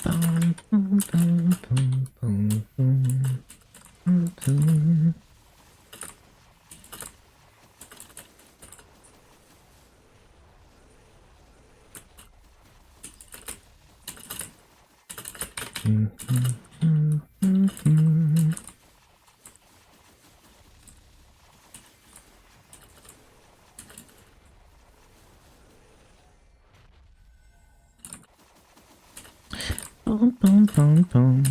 Bum, bum, bum, bum, bum, bum, bum. Bum, bum, bum, bum.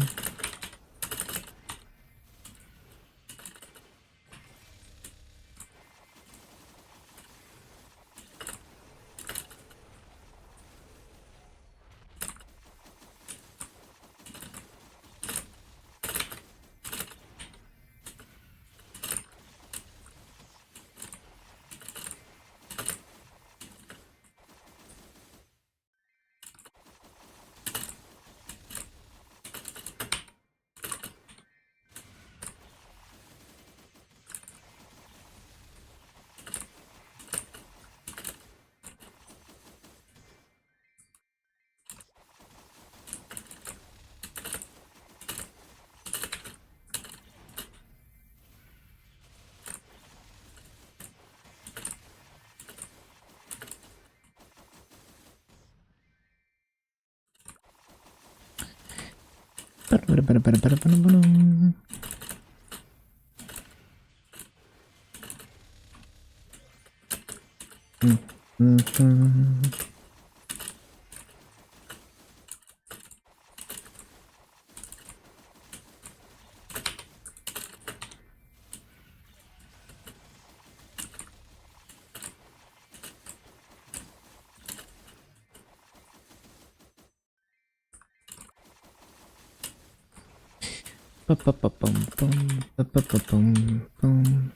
Ba-da-ba-da-ba-da-ba-da-ba-da-ba-dum. Ba-ba-ba-bum, bum, ba-ba-ba-bum, bum.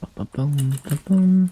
Ba-ba-bum, ba-bum.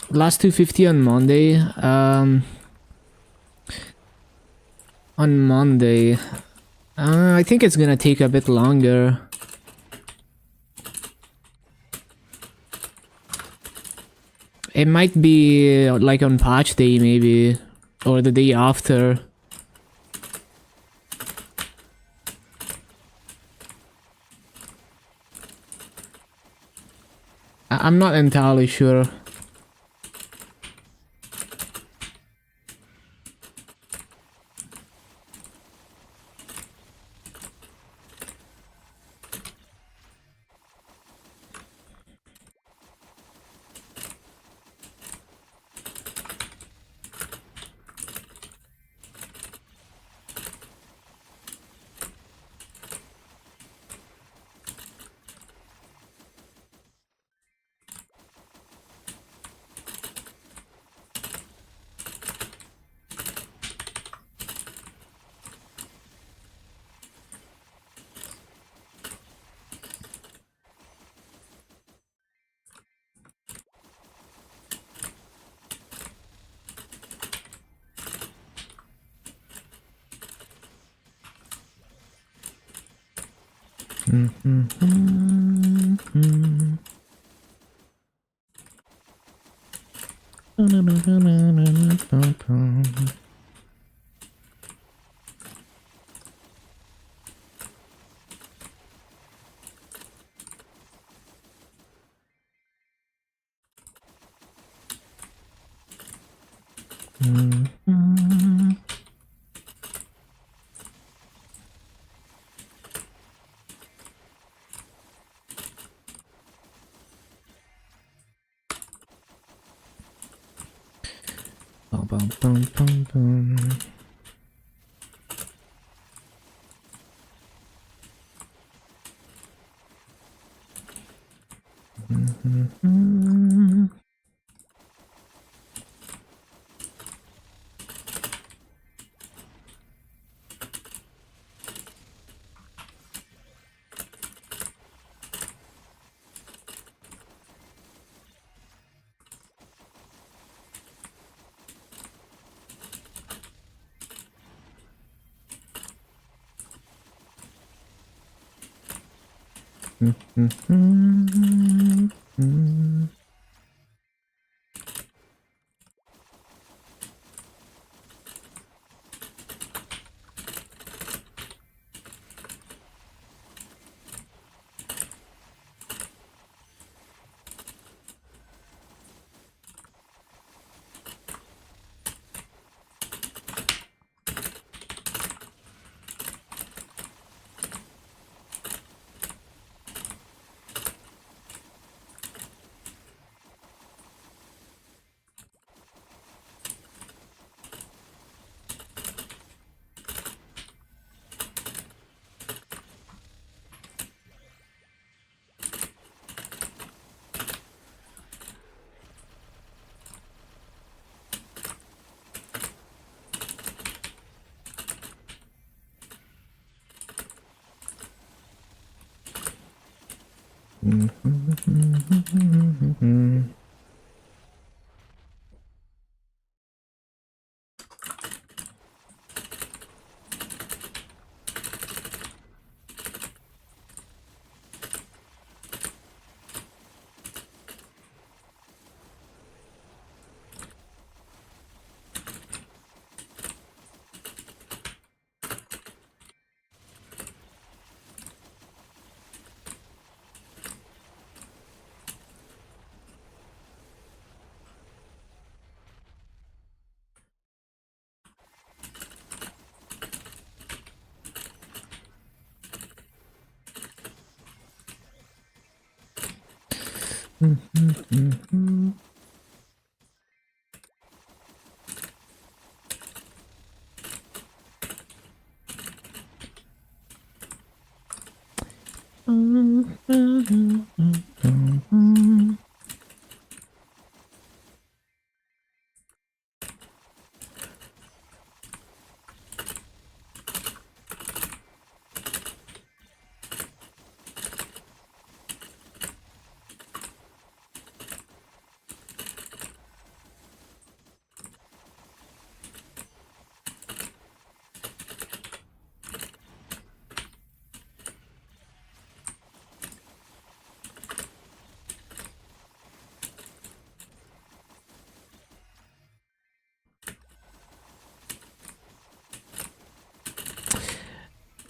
Last 250 on Monday. On Monday. I think it's gonna take a bit longer. It might be like on patch day maybe, or the day after. I'm not entirely sure.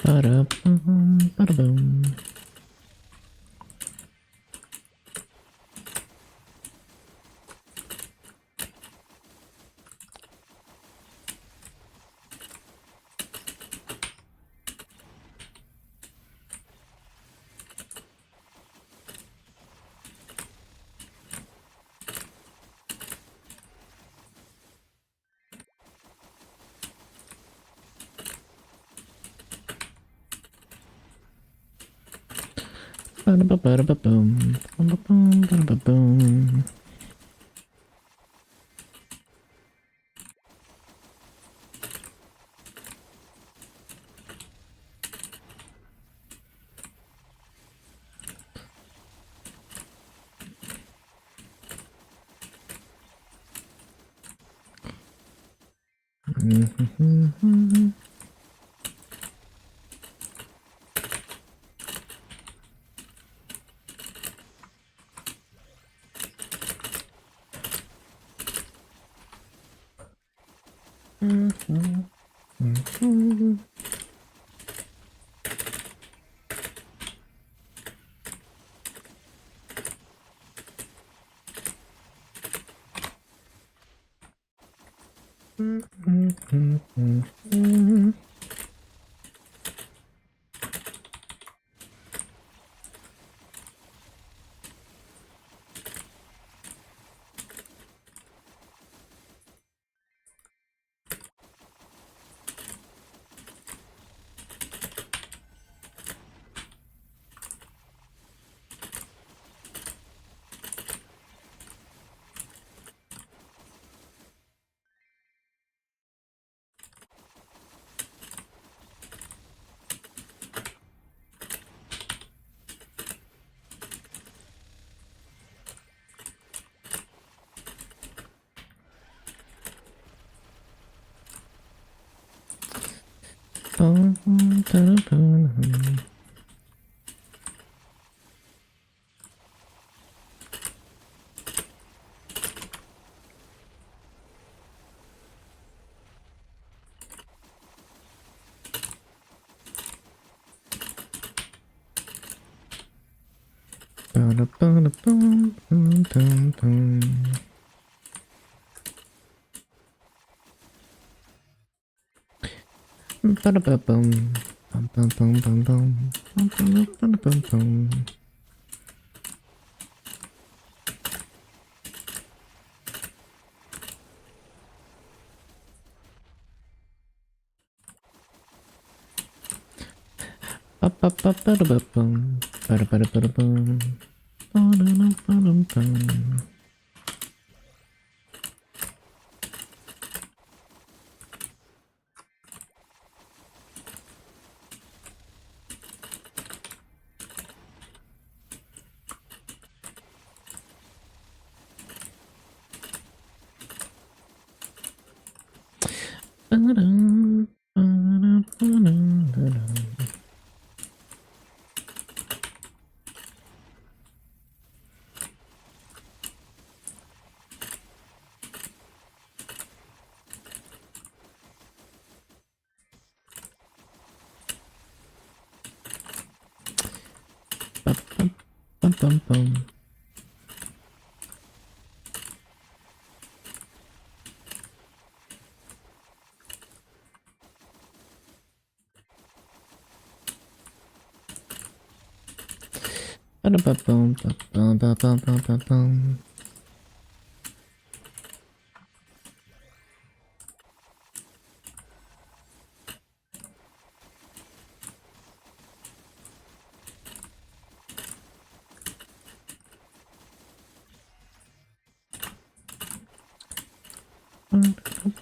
Ba-da-bum, ba-da-bum. Ba-da-ba-ba-da-ba-bum, ba-da-bum, ba-da-ba-bum. Ba-da-ba-da-ba-dum. Ba-da-ba-da-bum, bum-bum-bum. Ba-da-ba-bum, bum-bum-bum-bum-bum, bum-bum-bum-bum-bum. Ba-ba-ba-ba-da-ba-bum, ba-da-ba-da-ba-da-bum, ba-da-da-ba-dum-bum. bum bum. Ba-da-ba-bum, ba-ba-ba-ba-ba-bum.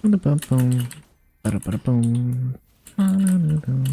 Ba-da-ba-bum, ba-da-ba-da-bum, ba-da-da-dum.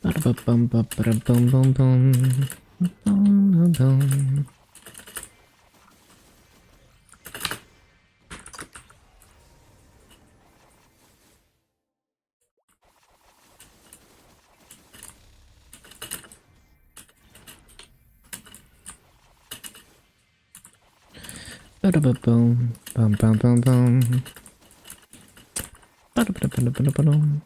Ba-da-ba-bum, ba-ba-da-bum-bum-bum. Bum-bum-bum. Ba-da-ba-bum, bum-bum-bum-bum. Ba-da-ba-da-ba-da-ba-da-bum.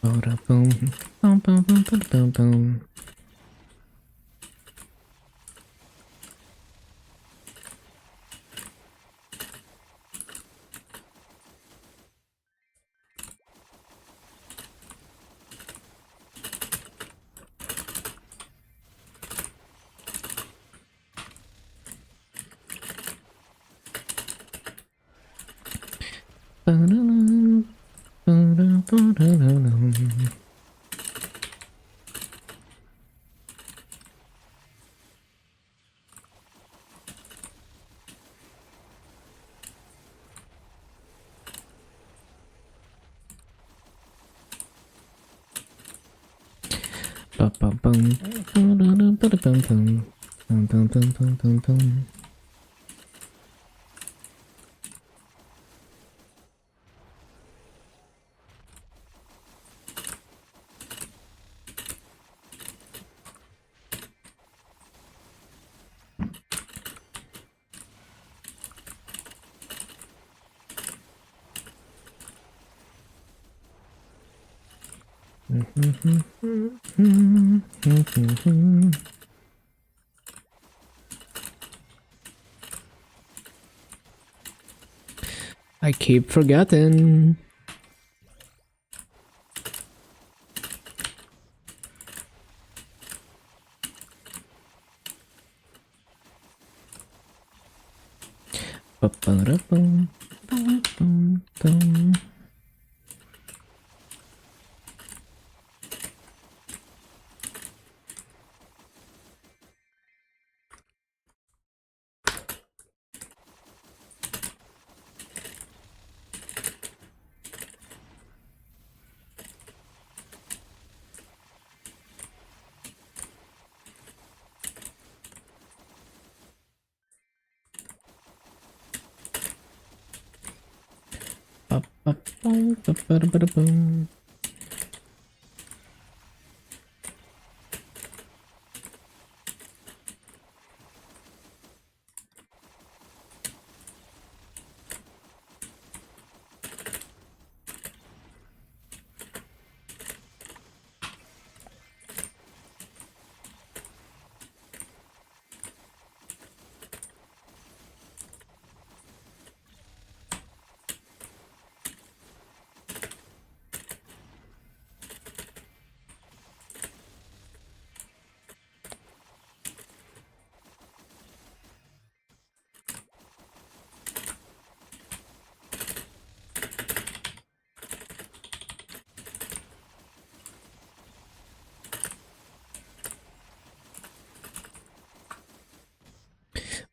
Ba-da-bum, bum-bum-bum-ba-da-bum-bum. Ba-da-dum, ba-da-ba-da-da-dum. Ba-ba-bum, ba-da-da-ba-da-bum-bum. Bum-bum-bum-bum-bum-bum. I keep forgetting. Ba-ba-da-bum, bum-bum-bum. Ba-ba-bum, ba-ba-da-ba-da-bum.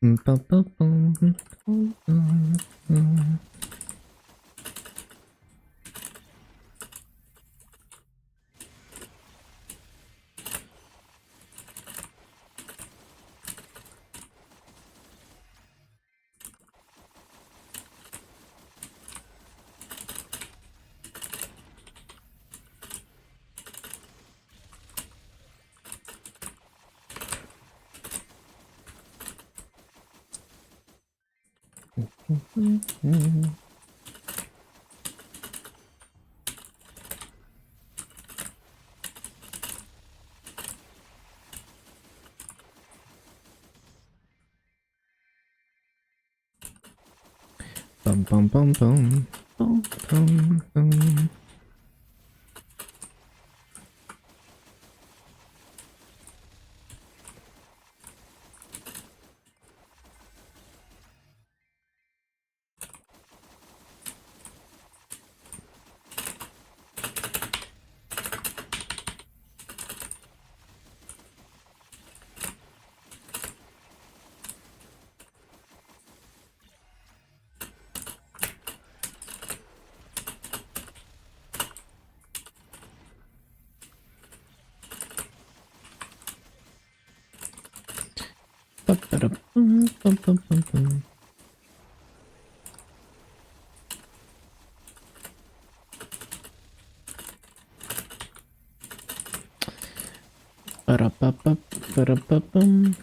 Bum bum bum bum bum bum bum. Ba-ba-da-bum, bum, bum, bum, bum. Ba-da-ba-ba, ba-da-ba-bum.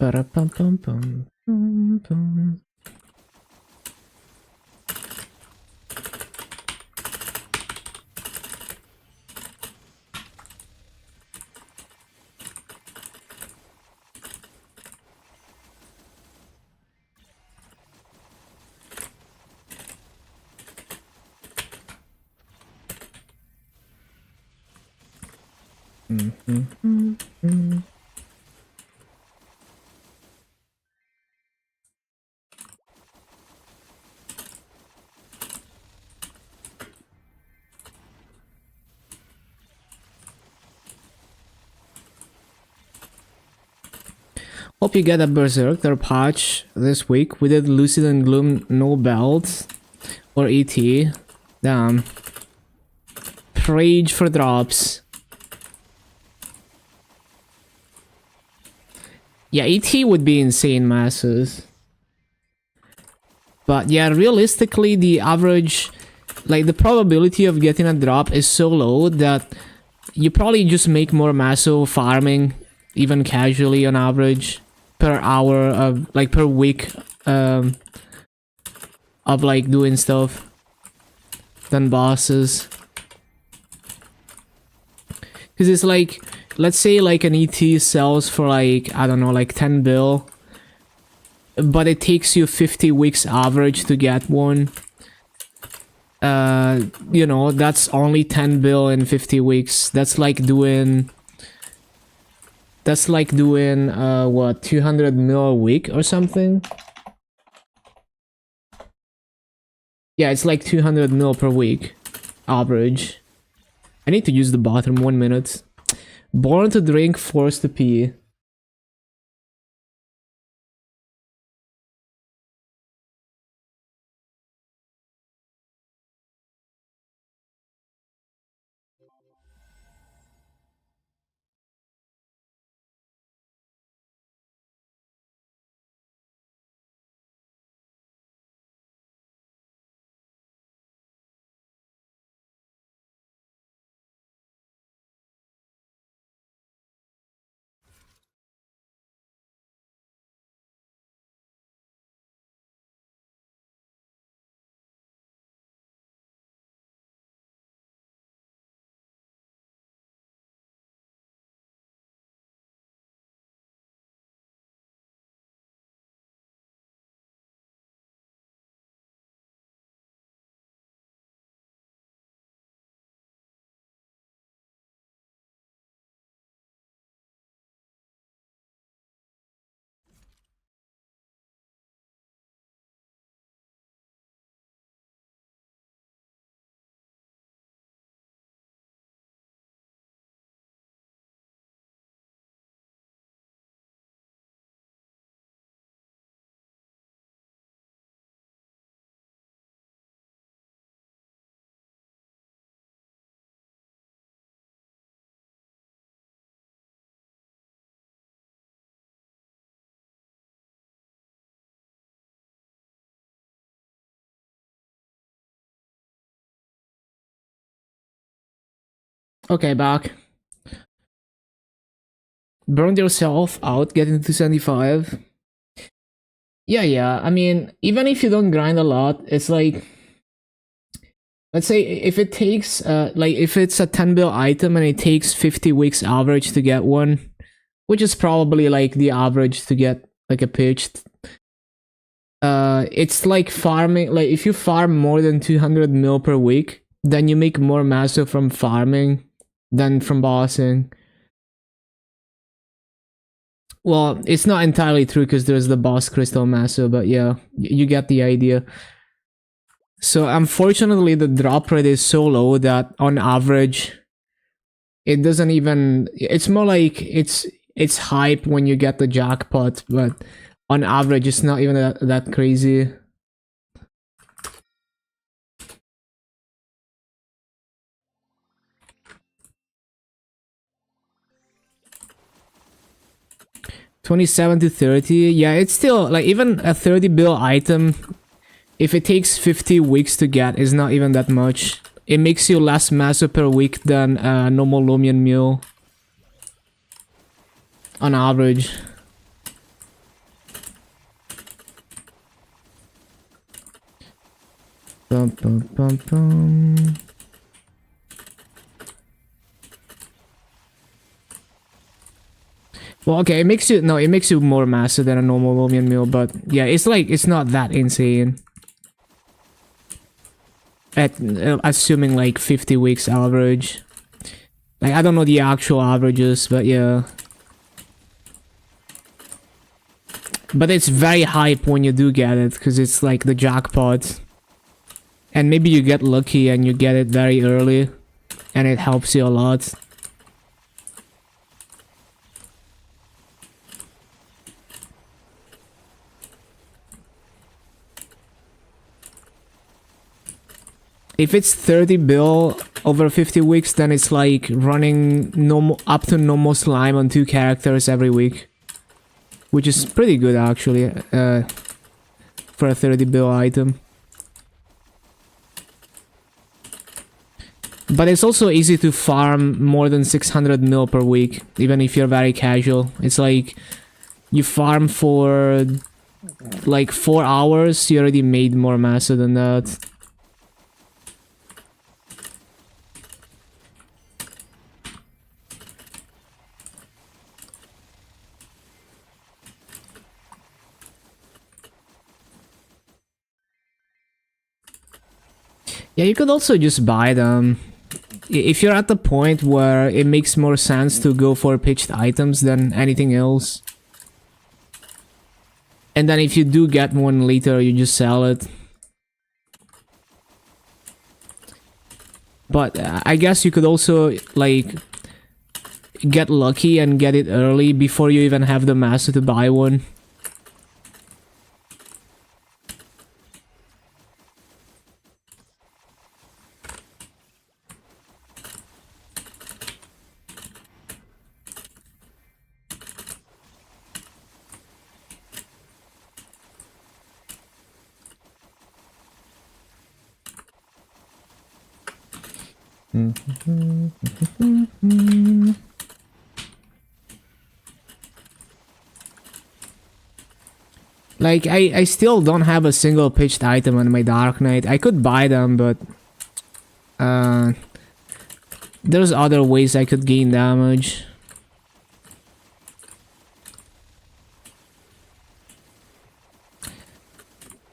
Ba-da-bum-bum-bum, bum, bum. Hope you get a Berserker patch this week. We did Lucid and Gloom no belt or ET. Damn. Rage for drops. Yeah, ET would be insane masses. But yeah, realistically, the average, like the probability of getting a drop is so low that you probably just make more masso farming, even casually on average, per hour of, like per week, of like doing stuff than bosses. Because it's like, let's say like an ET sells for like, I don't know, like 10 bill. But it takes you 50 weeks average to get one. You know, that's only 10 bill in 50 weeks. That's like doing... That's like doing, what, 200 mil a week or something? Yeah, it's like 200 mil per week. Average. I need to use the bathroom 1 minute. Born to drink, forced to pee. Okay, back. Burned yourself out getting to 75. Yeah. I mean, even if you don't grind a lot, it's like, let's say if it takes like if it's a 10 bill item and it takes 50 weeks average to get one, which is probably like the average to get like a pitched. It's like farming. Like if you farm more than 200 mil per week, then you make more massive from farming than from bossing. Well, it's not entirely true because there's the boss crystal massive, but yeah, you get the idea. So unfortunately, the drop rate is so low that on average, it doesn't even. It's more like it's hype when you get the jackpot, but on average, it's not even that crazy. $27 to $30. Yeah, it's still like even a 30 bill item. If it takes 50 weeks to get, is not even that much. It makes you less massive per week than a normal Lumion meal. On average. Bum, bum, bum, bum. Well, okay, it makes you more massive than a normal Lumion meal, but yeah, it's not that insane. At assuming like 50 weeks average. Like I don't know the actual averages, but yeah. But it's very hype when you do get it, because it's like the jackpot. And maybe you get lucky and you get it very early, and it helps you a lot. If it's 30 bill over 50 weeks, then it's like running normal up to normal slime on 2 characters every week. Which is pretty good actually, for a 30 bill item. But it's also easy to farm more than 600 mil per week, even if you're very casual. It's like, you farm for like 4 hours, you already made more massa than that. Yeah, you could also just buy them. If you're at the point where it makes more sense to go for pitched items than anything else. And then if you do get one later, you just sell it. But I guess you could also, like, get lucky and get it early before you even have the master to buy one. Like, I still don't have a single pitched item on my Dark Knight. I could buy them, but there's other ways I could gain damage.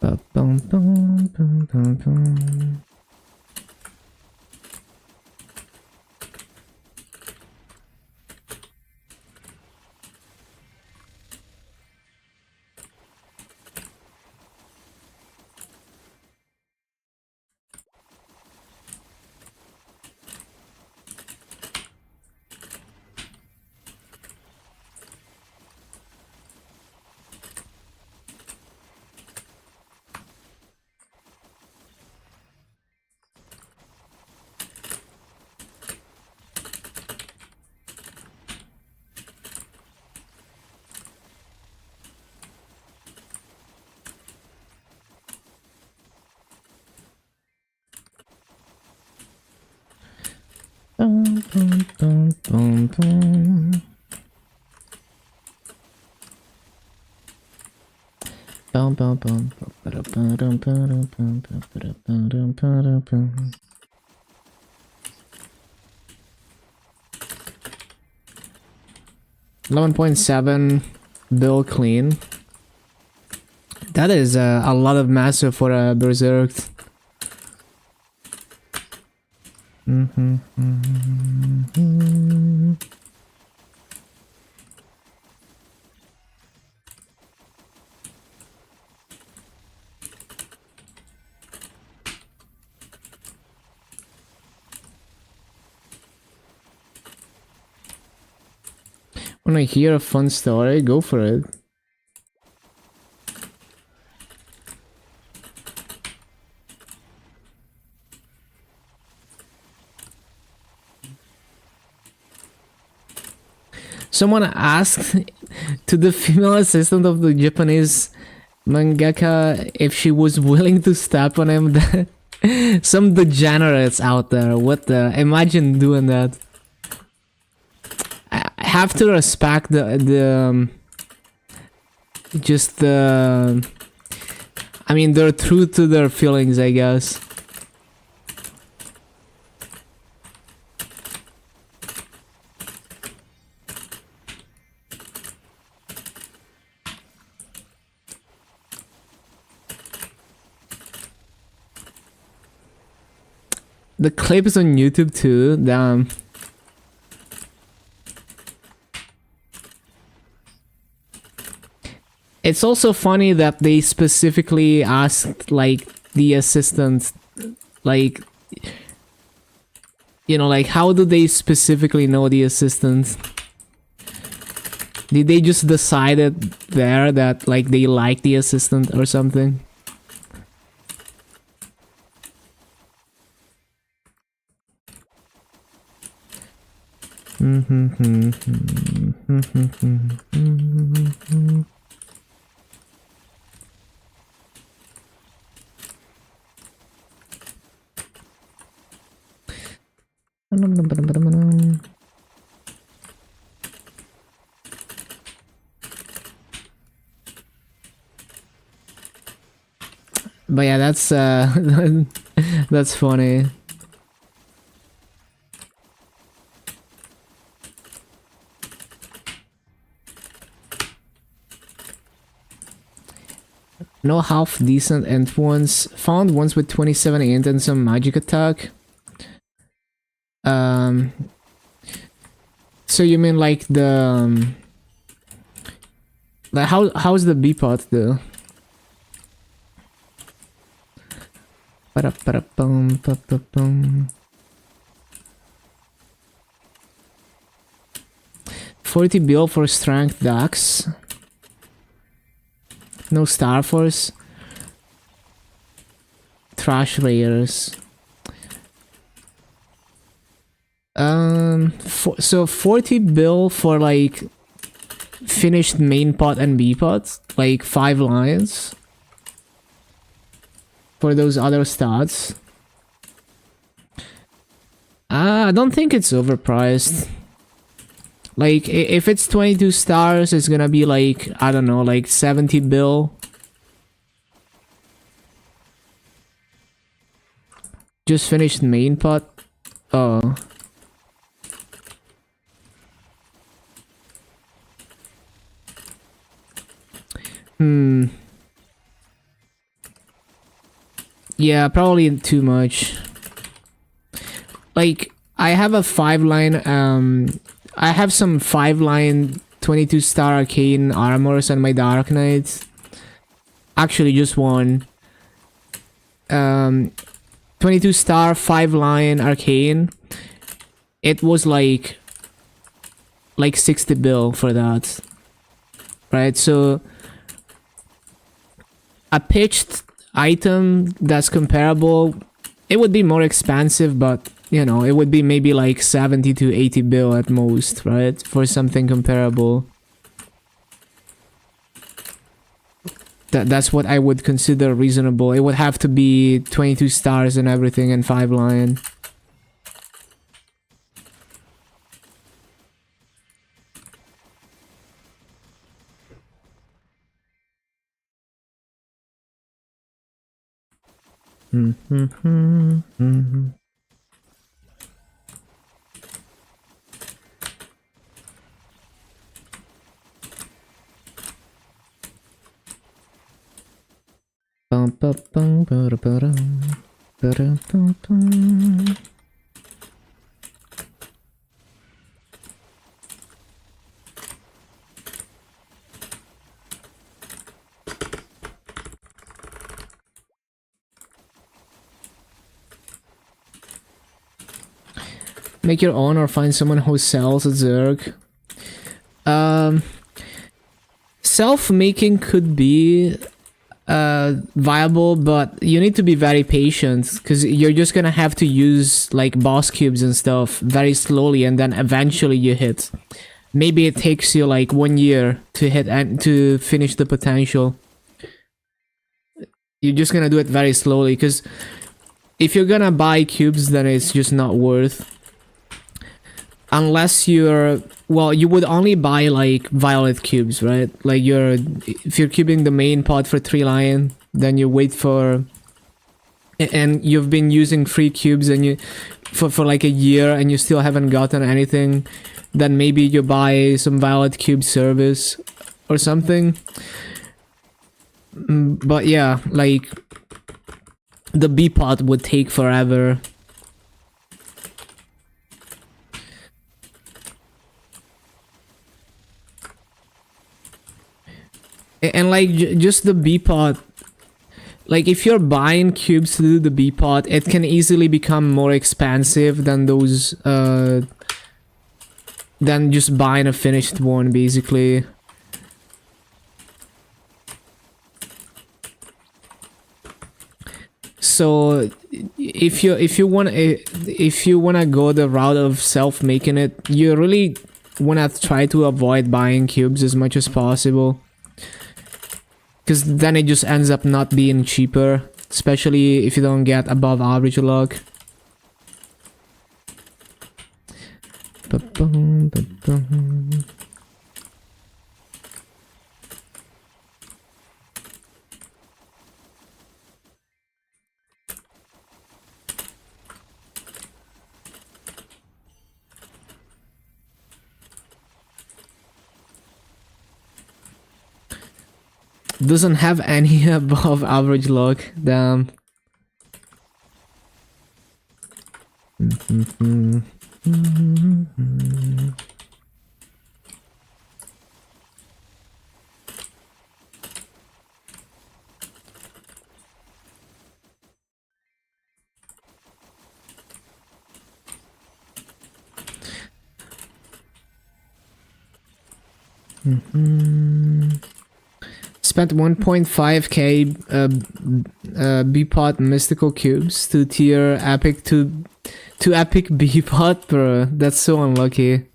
Ba-bum-bum-bum-bum-bum. Bum, bum, bum, bum, bum. Bum, bum, bum, ba-da, ba-dum, ba-dum, bum, ba-da, ba-dum, ba-dum, bum. $11.7 bill clean. That is a lot of massive for a berserk. When I hear a fun story, go for it. Someone asked to the female assistant of the Japanese mangaka if she was willing to step on him. Some degenerates out there. What the? Imagine doing that. I have to respect just the. I mean, they're true to their feelings, I guess. The clip is on YouTube too. Damn. It's also funny that they specifically asked, like, the assistant, like, you know, like, how do they specifically know the assistant? Did they just decide it there that, like, they like the assistant or something? But yeah, that's that's funny. No half decent int ones. Found ones with 27 int and some magic attack. So you mean like the like how's the B-pot though? Ba-da-ba-da-bum. 40 bill for strength dax. No Star Force. Trash Raiders. So 40 bill for like finished main pot and B pot, like 5 lines. For those other stats. I don't think it's overpriced. Like, if it's 22 stars, it's gonna be like, I don't know, like 70 bill. Just finished main pot. Oh. Yeah, probably too much. Like, I have a 5-line, I have some 5-line 22 star arcane armors on my Dark Knight. Actually, just one. 22 star 5-line arcane. It was like 60 bill for that. Right, so a pitched item that's comparable, it would be more expensive, but you know, it would be maybe like 70 to 80 bill at most, right? For something comparable. That's what I would consider reasonable. It would have to be 22 stars and everything and 5-line. Bum, bum, bum, ba-da-ba-dum, ba-da-bum-bum. Make your own or find someone who sells a Zerg. Self-making could be viable, but you need to be very patient because you're just gonna have to use like boss cubes and stuff very slowly, and then eventually you hit. Maybe it takes you like 1 year to hit and to finish the potential. You're just gonna do it very slowly because if you're gonna buy cubes, then it's just not worth. Unless you're, well, you would only buy like violet cubes, right? Like if you're cubing the main pot for 3 lion, then you wait for, and you've been using free cubes and you for like a year and you still haven't gotten anything, then maybe you buy some violet cube service or something. But yeah, like the B pot would take forever. And like just the B pot, like if you're buying cubes to do the B pot, it can easily become more expensive than those than just buying a finished one, basically. So if you wanna go the route of self-making it, you really wanna try to avoid buying cubes as much as possible. Because then it just ends up not being cheaper, especially if you don't get above average luck. Doesn't have any above average luck, damn. Spent 1.5k B-pot mystical cubes to tier epic to epic B-pot, bro. That's so unlucky.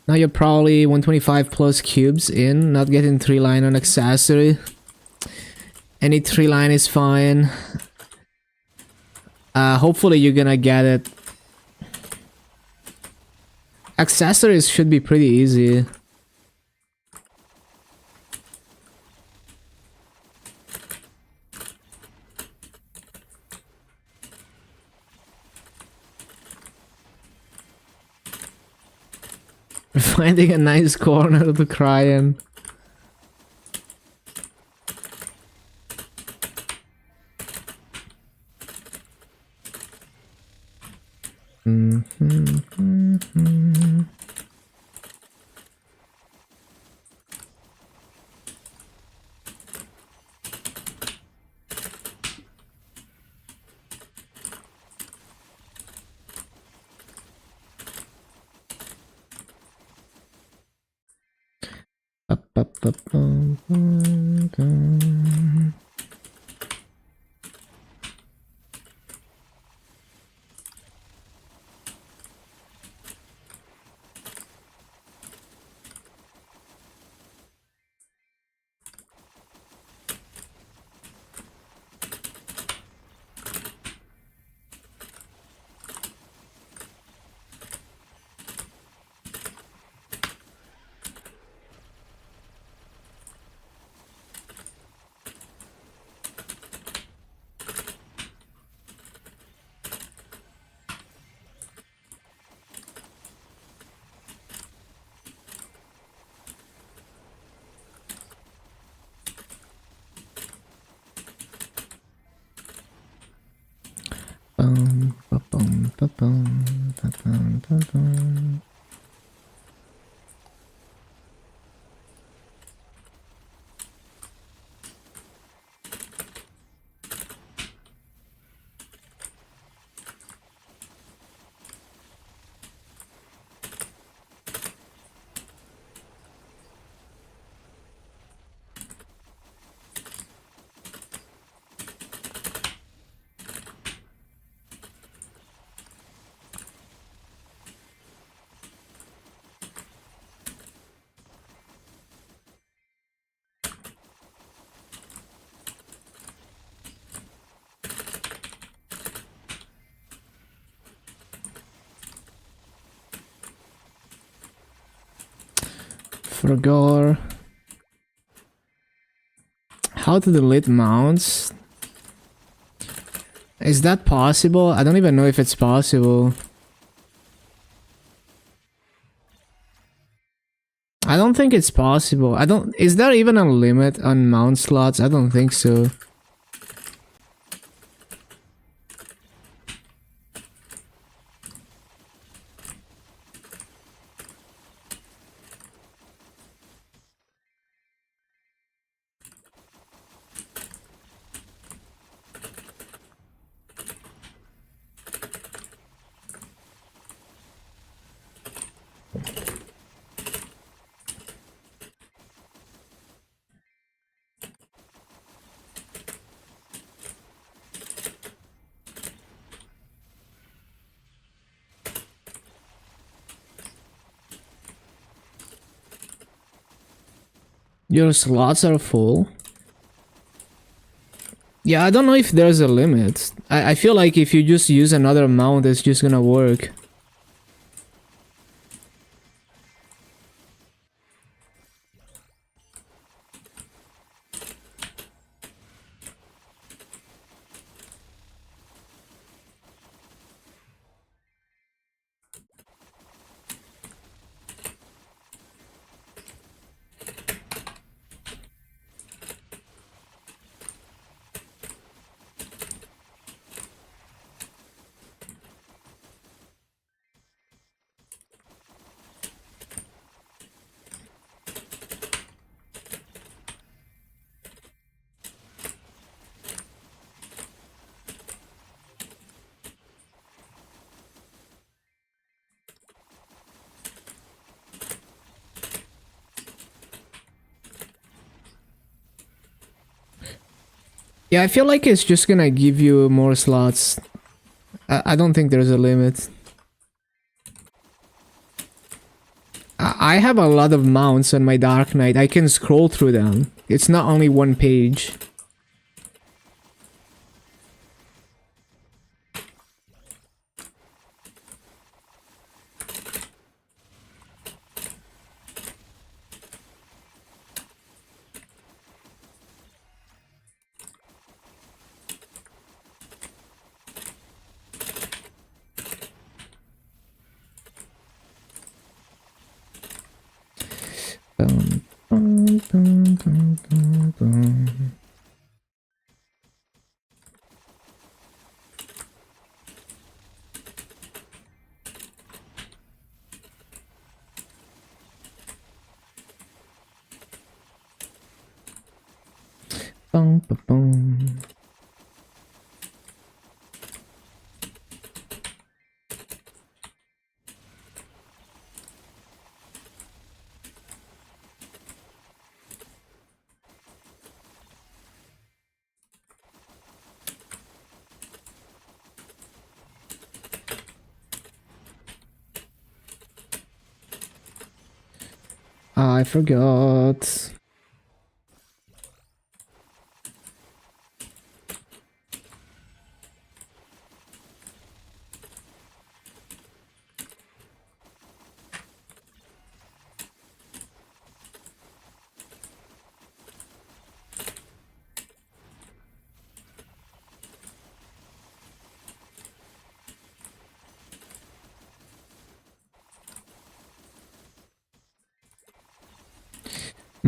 Now you're probably 125 plus cubes in, not getting 3 line on accessory. Any 3 line is fine. Hopefully you're gonna get it. Accessories should be pretty easy. Finding a nice corner to cry in. forgot how to delete mounts. Is that possible? I don't even know if it's possible. I don't think it's possible. Is there even a limit on mount slots? I don't think so. Your slots are full? Yeah, I don't know if there's a limit. I feel like if you just use another mount, it's just gonna work. Yeah, I feel like it's just gonna give you more slots. I don't think there's a limit. I have a lot of mounts on my Dark Knight. I can scroll through them. It's not only one page. Bum, ba, bum. I forgot.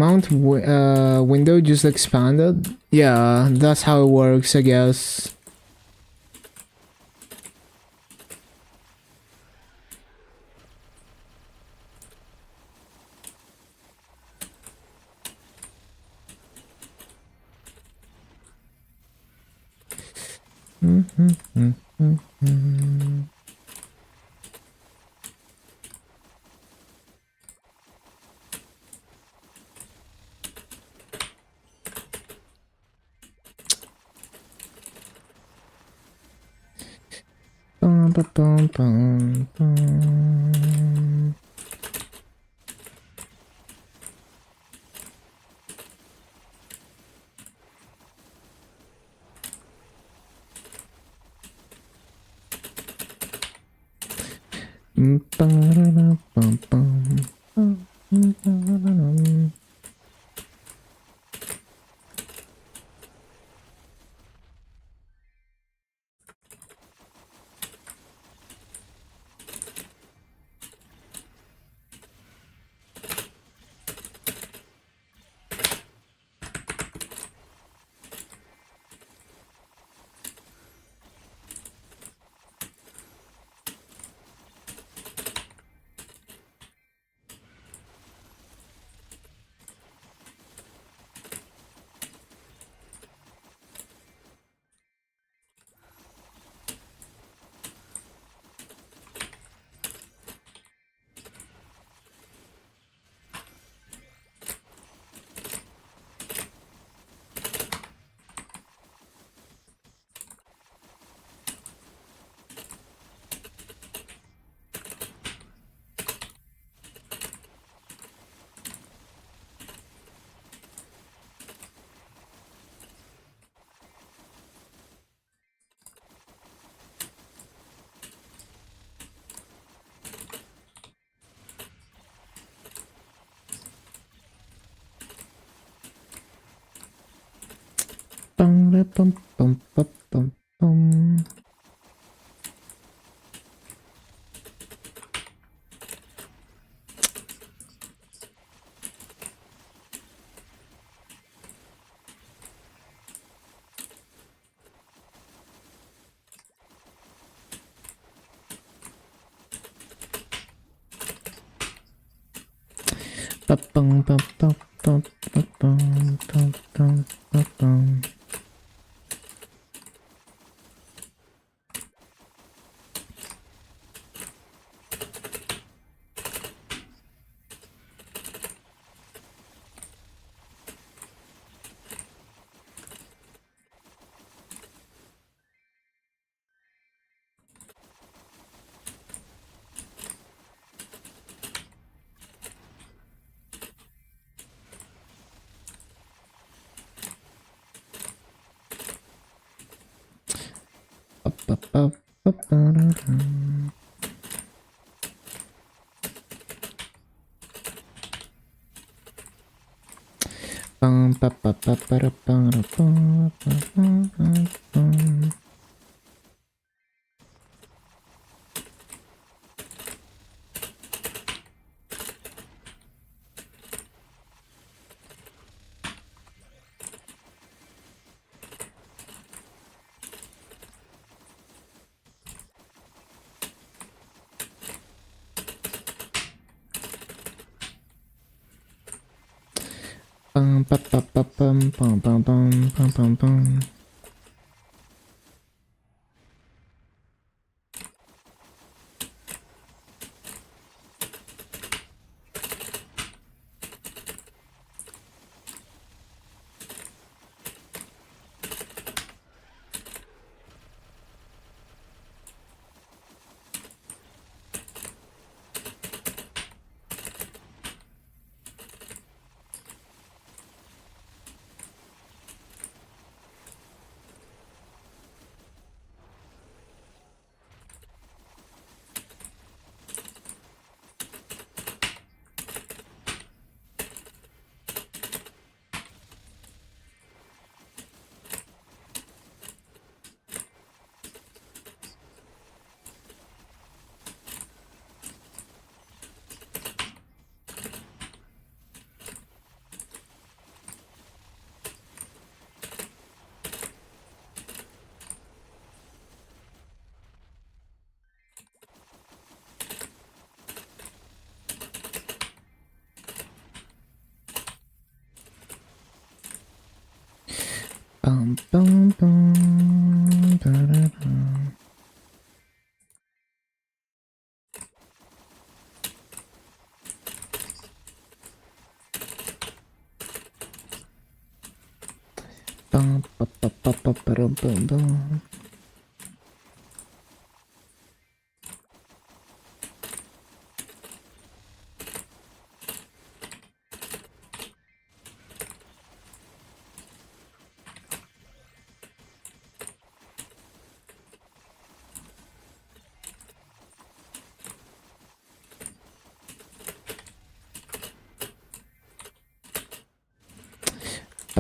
Window just expanded? Yeah, that's how it works, I guess. Bum, ba, bum, bum, bum. Ba, da, da, bum, bum. Ba-da-bum-bum-bum-bum-bum. Ba-bum-bum-bum-bum-bum-bum-bum-bum. Ba-ba-ba-ba-ba-da-dum. Bum-ba-ba-ba-ba-da-ba-da-ba-ba-ba-ba-bum. Bum-ba-ba-ba-bum-bum-bum-bum-bum-bum. Bum-bum-bum-da-da-da. Bum-ba-ba-ba-ba-ba-dum-bum-bum.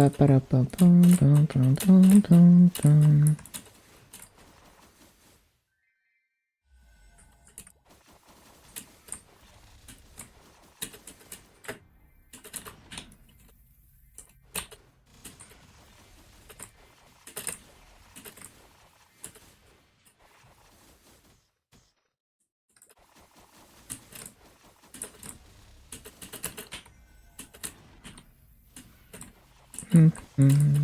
Ba-ba-da-ba-bum-bum-bum-bum-bum. Mm-hmm.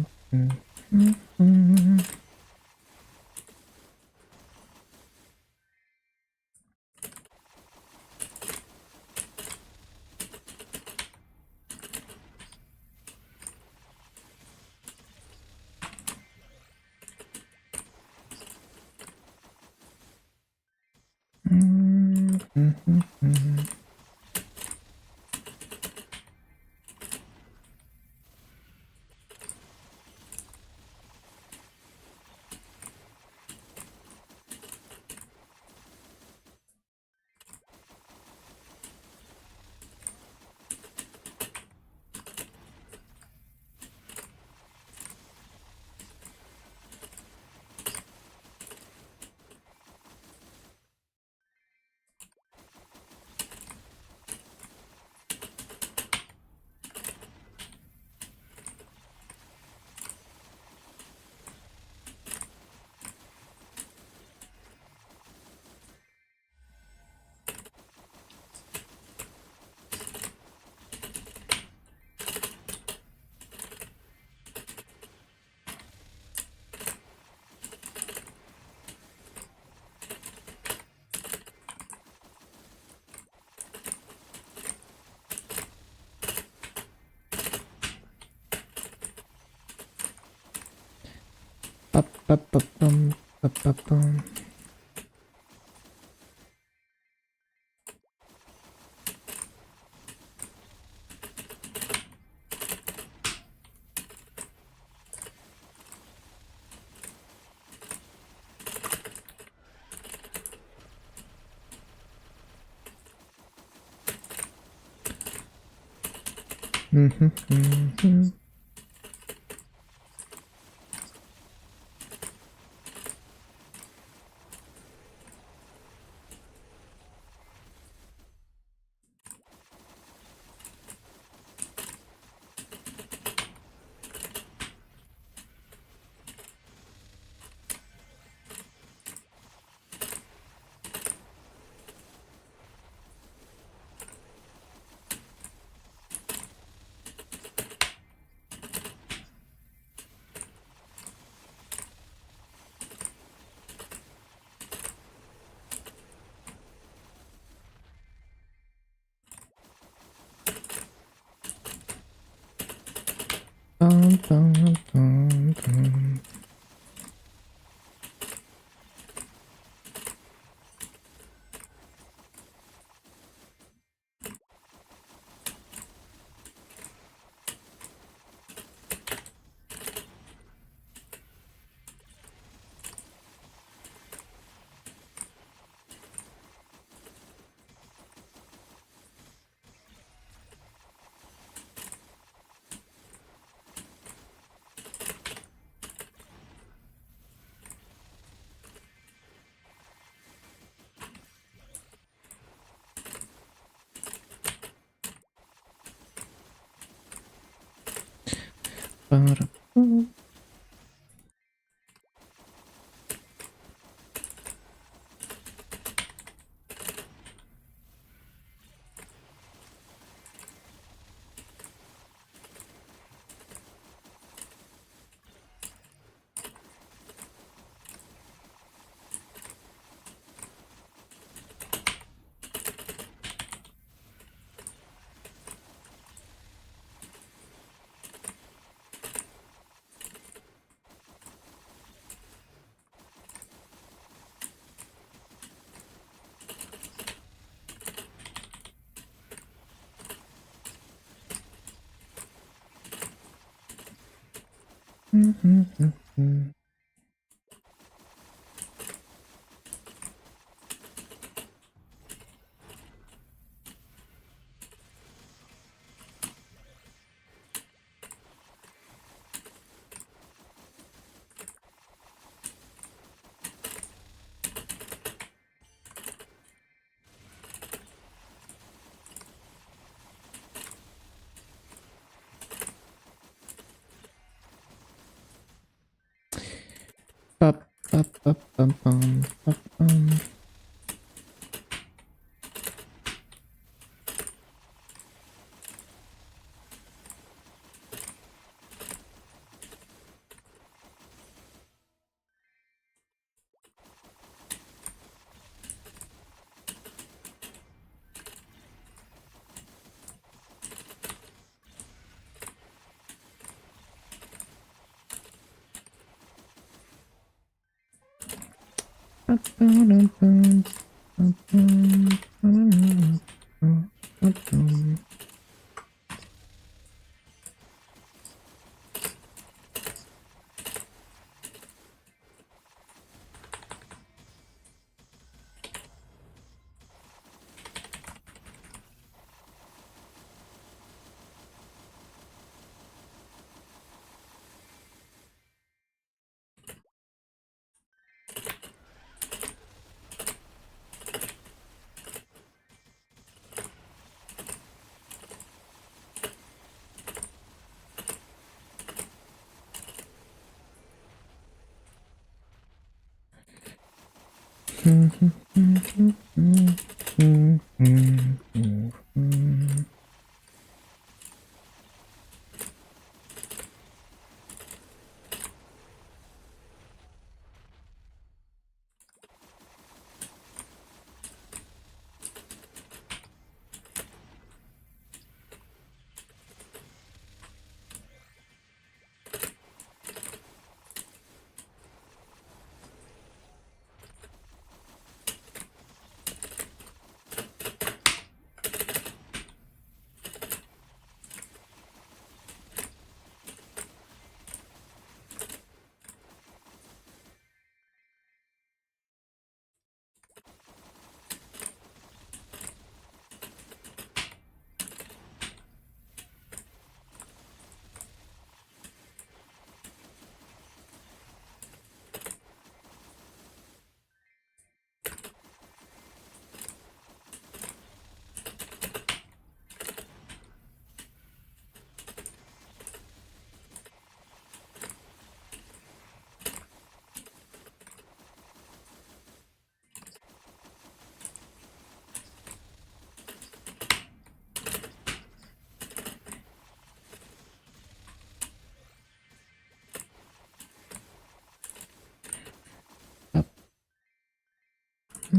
Ba-ba-bum, ba-ba-bum. Bum, bum, bum, bum. Ba-da-bum. Ba-ba-ba-bum-bum, ba-bum. Ba-ba-dum-bum, ba-bum, ba-dum, ba-bum.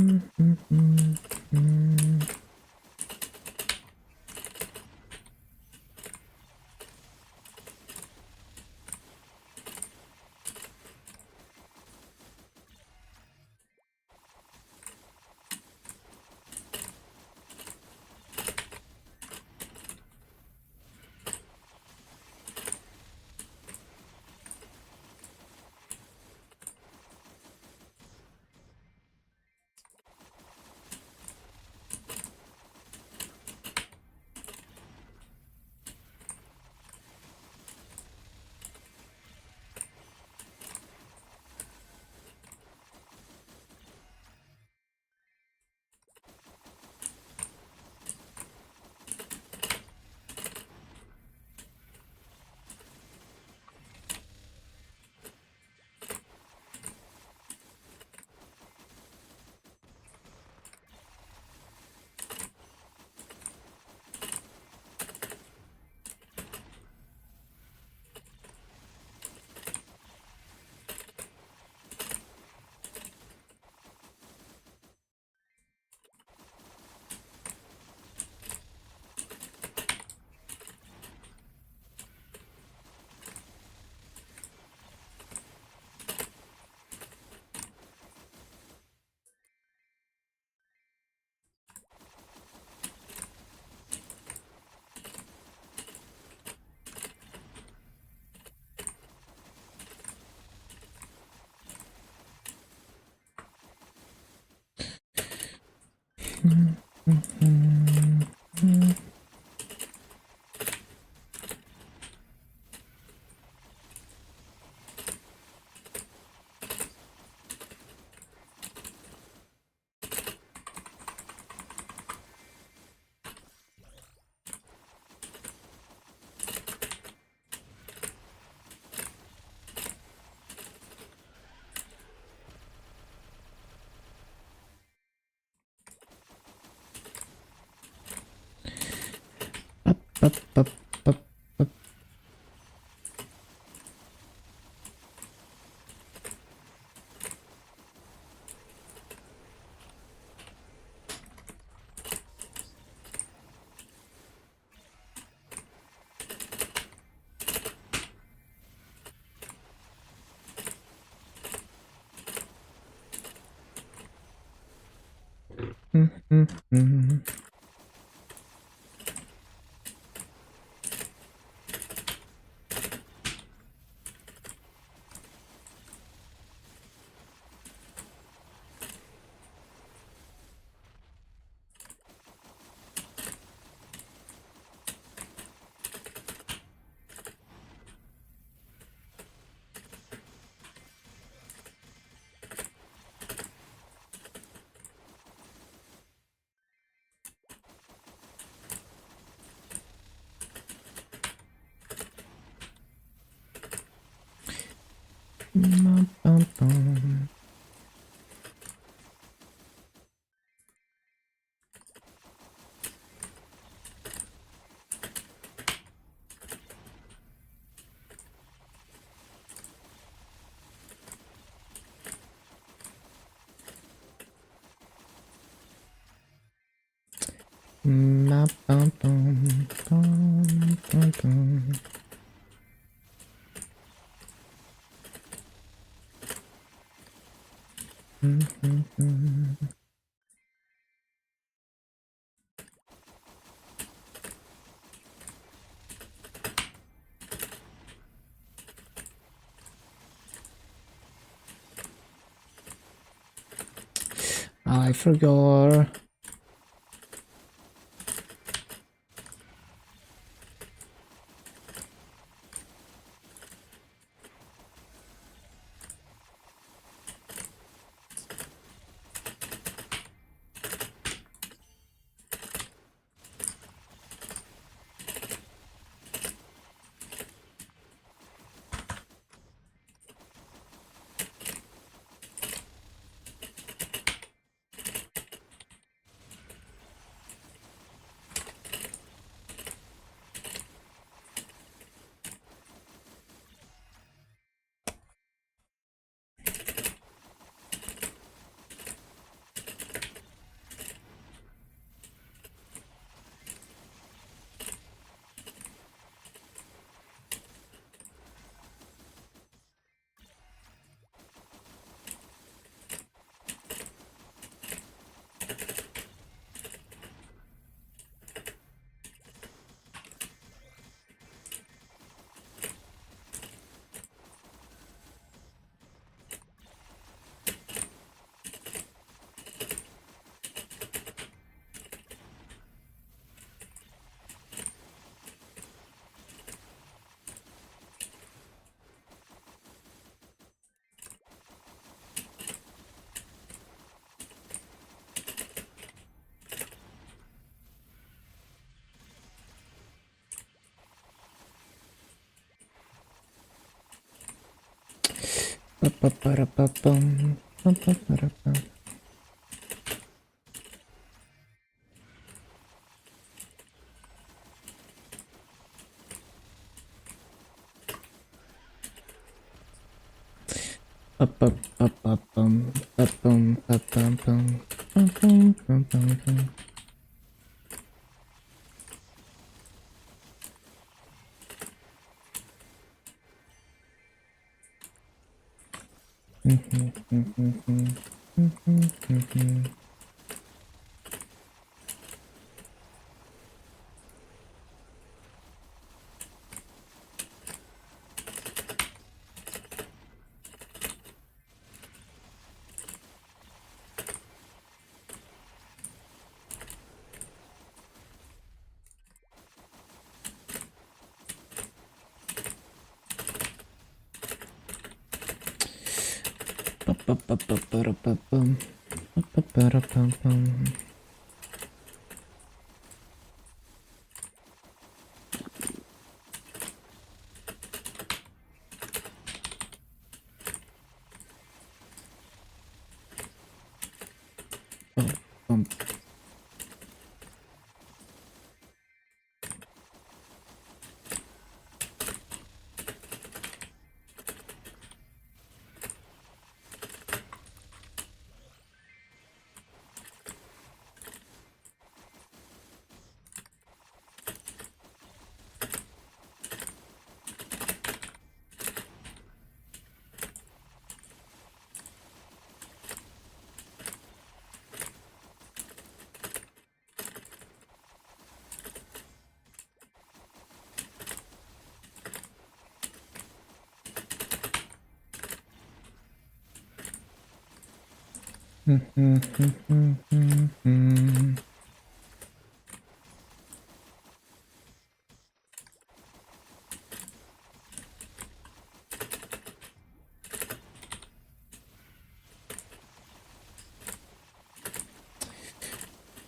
Up, up, up, up. I forgot. Pa-pa-para-pa-pum, pa-pa-para-pum. Pa-pa-pa-pa-pum, pa-pum, pa-pum-pum, pa-pum, pum-pum-pum. Pa-pa-pa-pa-para-pa-pum, pa-pa-para-pum-pum. Pum.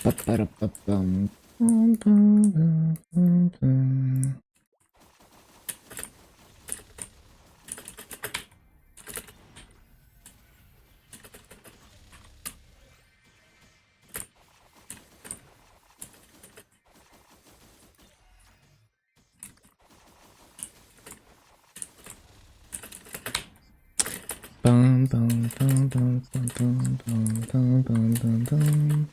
Pa-pa-ra-pa-pum. Pum-pum-pum-pum-pum. Bum, bum, bum, bum, bum, bum, bum, bum, bum, bum.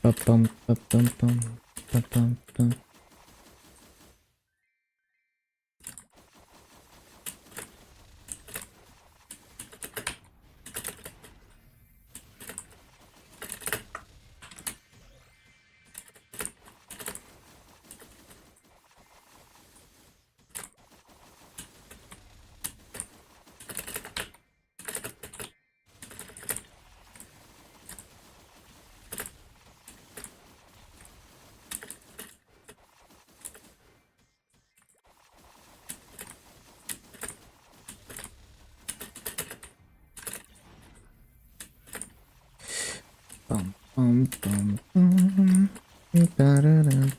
Pa-pum, pa-pum, pum, pa-pum, pum. Bum, bum, bum, bum. Da-da-da.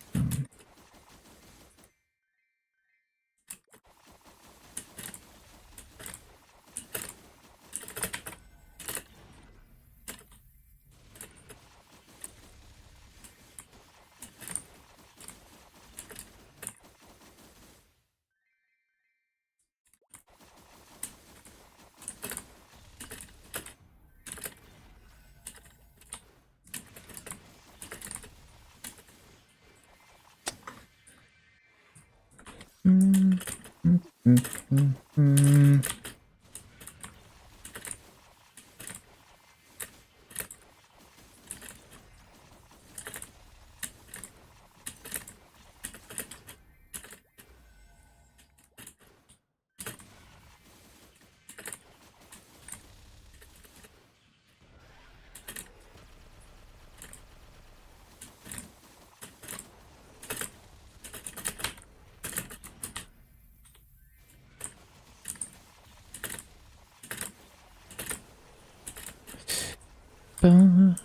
Ba.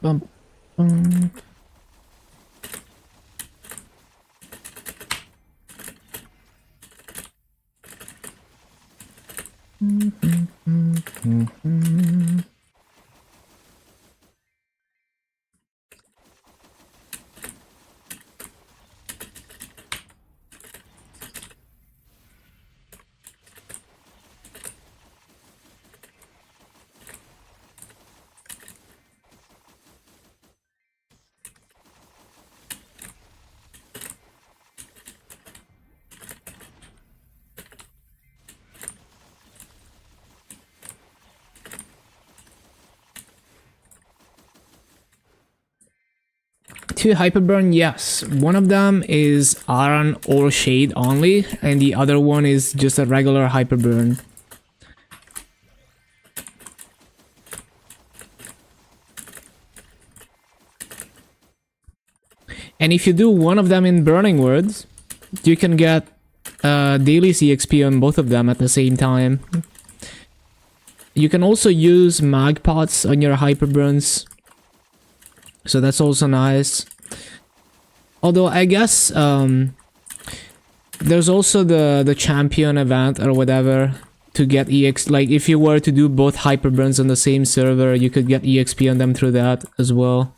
Bum. Two Hyperburn, yes. One of them is Iron or Shade only, and the other one is just a regular Hyperburn. And if you do one of them in Burning Words, you can get daily CXP on both of them at the same time. You can also use mag pots on your Hyperburns, so that's also nice. Although I guess there's also the champion event or whatever to get EX. Like if you were to do both Hyperburns on the same server, you could get EXP on them through that as well.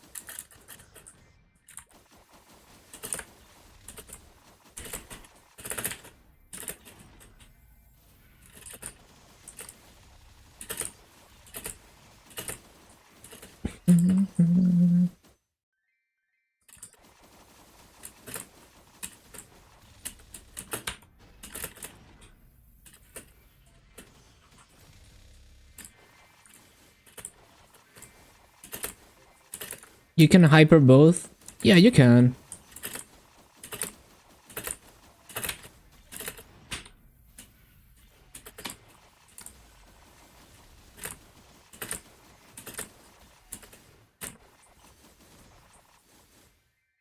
You can hyper both? Yeah, you can.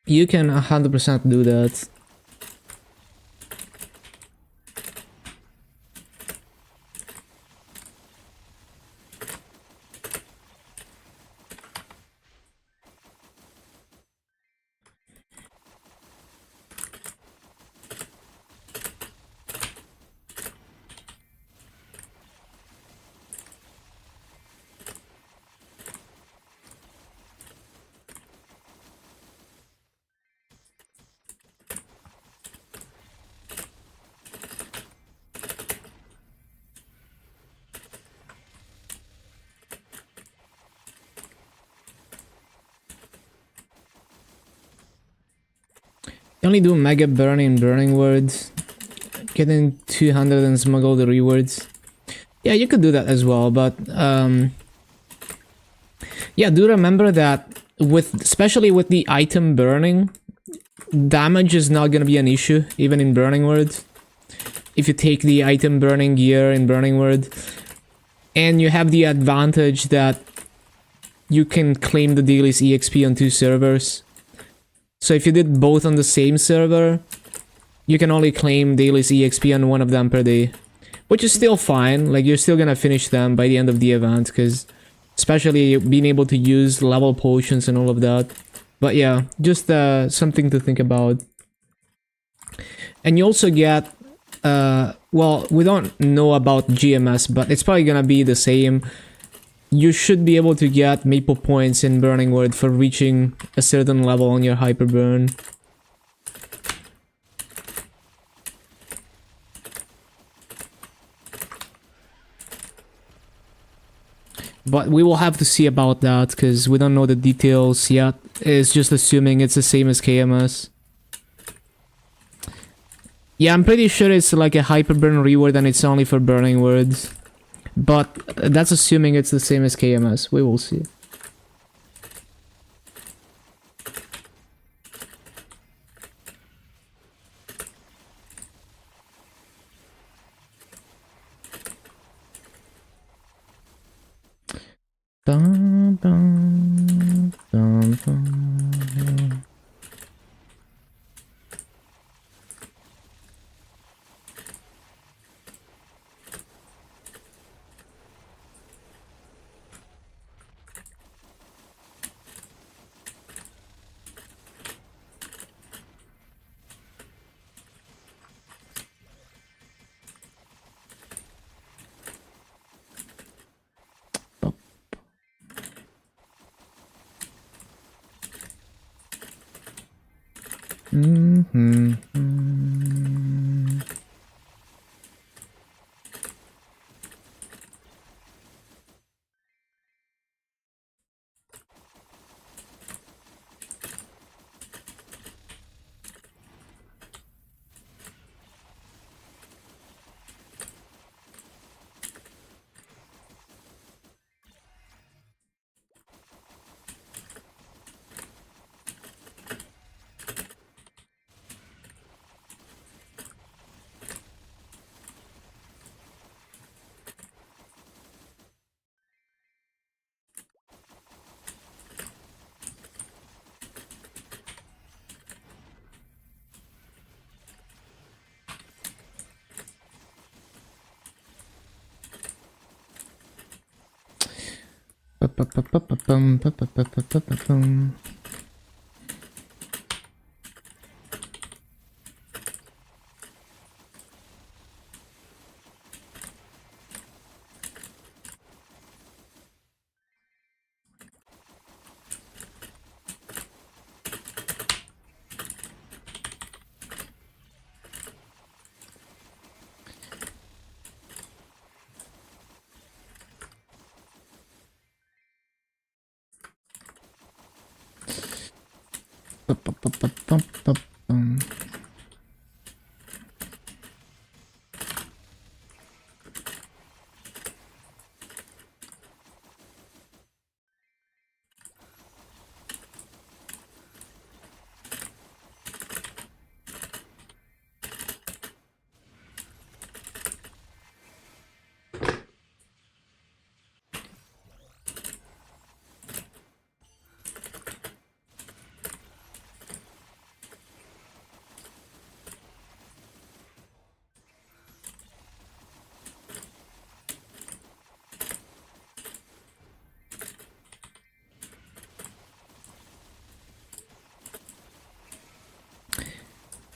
You can 100% do that. You only do Mega Burn in Burning Words, getting 200 and smuggle the rewards. Yeah, you could do that as well, but yeah, do remember that especially with the item burning, damage is not gonna be an issue, even in Burning Words. If you take the item burning gear in Burning World, and you have the advantage that you can claim the daily's EXP on 2 servers. So if you did both on the same server, you can only claim daily's EXP on one of them per day. Which is still fine, like you're still gonna finish them by the end of the event, because especially being able to use level potions and all of that. But yeah, just something to think about. And you also get, well, we don't know about GMS, but it's probably gonna be the same. You should be able to get Maple points in Burning World for reaching a certain level on your Hyperburn. But we will have to see about that, because we don't know the details yet. It's just assuming it's the same as KMS. Yeah, I'm pretty sure it's like a Hyperburn reward and it's only for Burning Words. But that's assuming it's the same as KMS. We will see.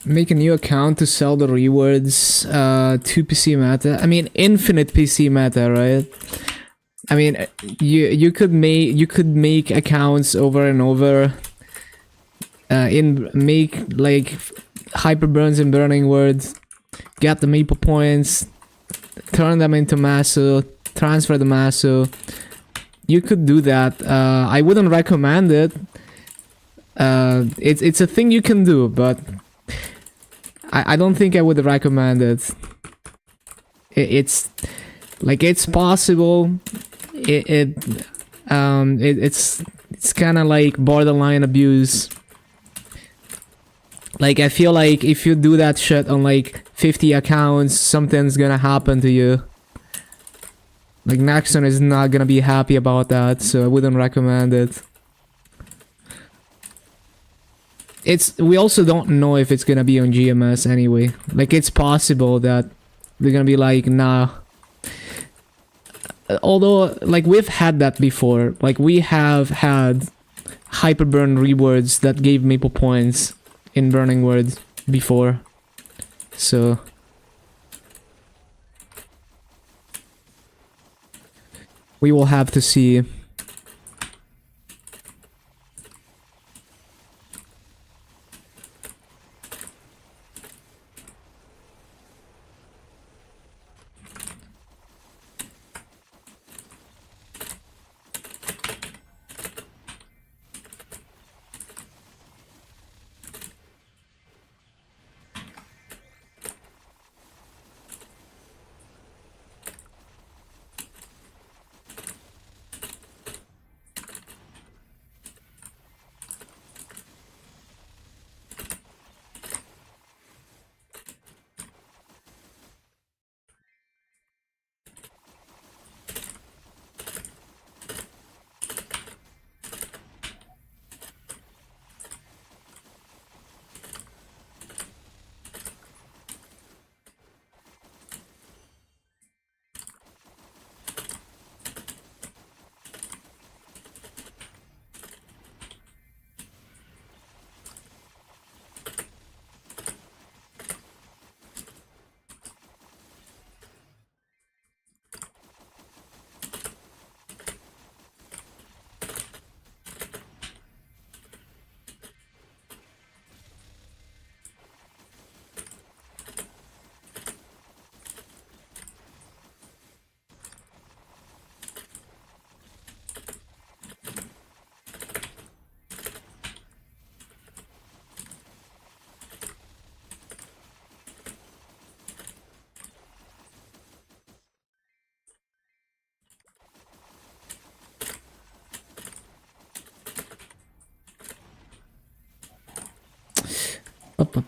Make a new account to sell the rewards to PC Meta. I mean, infinite PC Meta, right? I mean, you could make accounts over and over. Make like hyper burns and burning words, get the maple points, turn them into Masu, transfer the Masu. You could do that. I wouldn't recommend it. It's a thing you can do, but I don't think I would recommend it. It's like it's possible. It's kind of like borderline abuse. Like I feel like if you do that shit on like 50 accounts, something's gonna happen to you. Like Nexon is not gonna be happy about that, so I wouldn't recommend it. We also don't know if it's gonna be on GMS anyway. Like it's possible that they're gonna be like, nah. Although, like we've had that before. Like we have had Hyperburn rewards that gave maple points in Burning Words before. So we will have to see.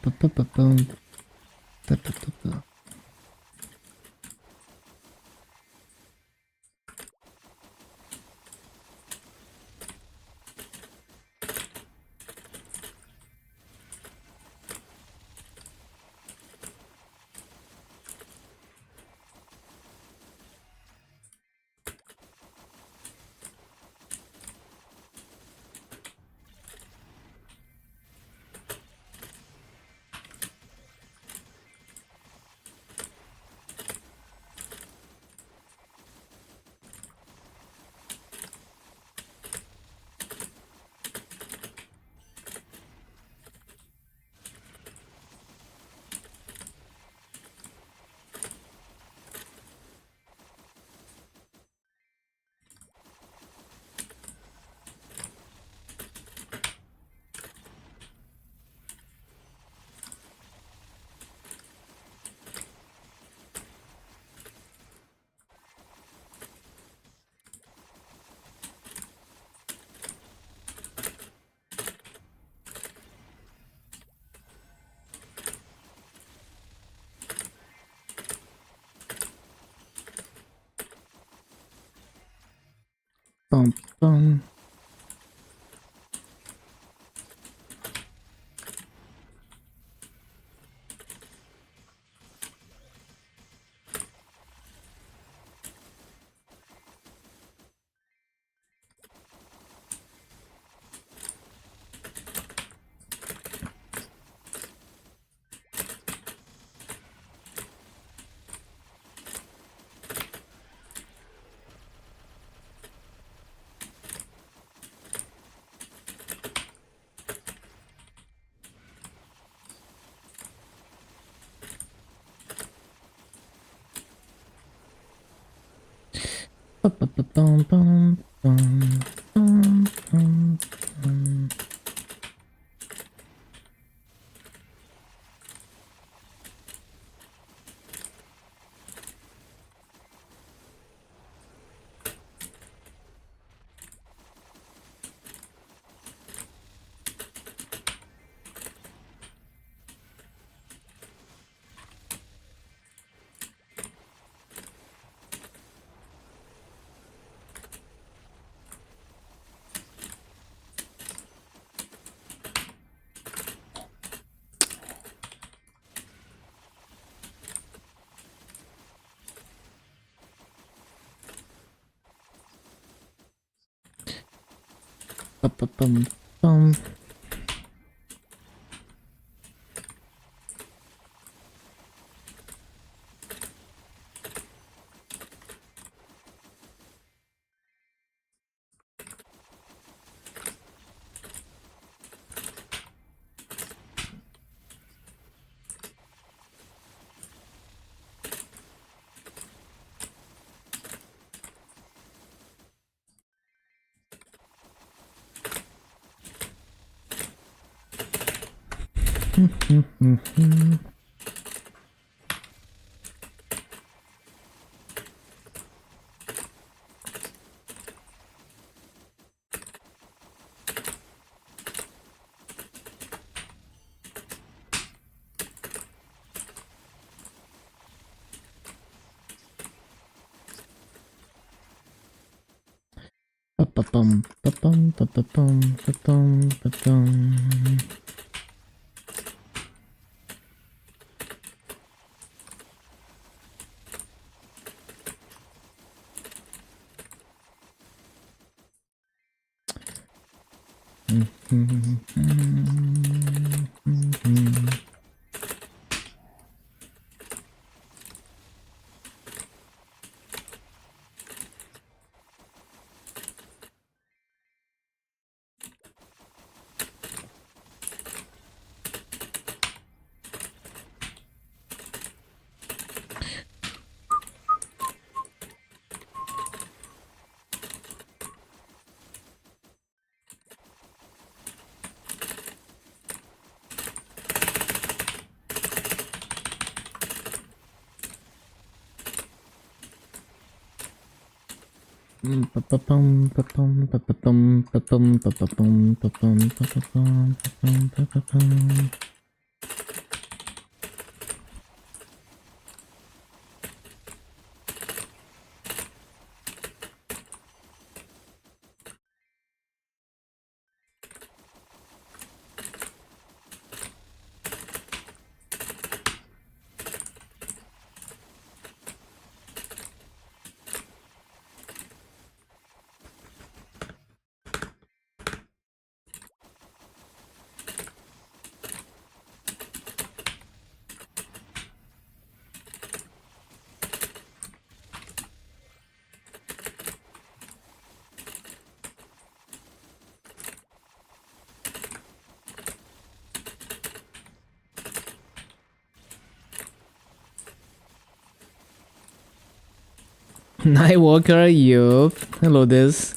Bum, bum. Bum, bum, bum, bum, bum, bum. Bum, bum, bum. Ba-ba-bum, ba-bum, ba-ba-bum, ba-bum, ba-bum. Ba-ba-bum, ba-bum, ba-ba-bum, ba-bum, ba-ba-bum, ba-bum, ba-ba-bum, ba-bum, ba-ba-bum. Nightwalker, yup. Hello, this.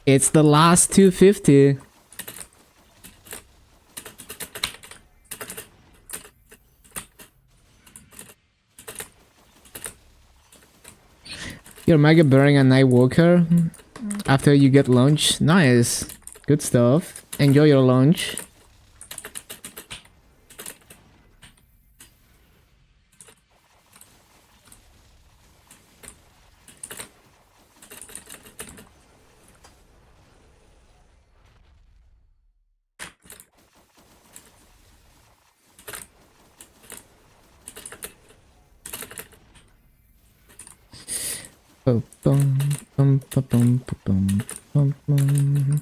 It's the last 250. You're mega burning a Nightwalker after you get lunch. Nice. Good stuff. Enjoy your lunch. Bum, bum, bum, bum, bum, bum, bum.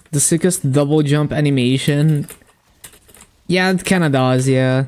The sickest double jump animation. Yeah, it kinda does, yeah.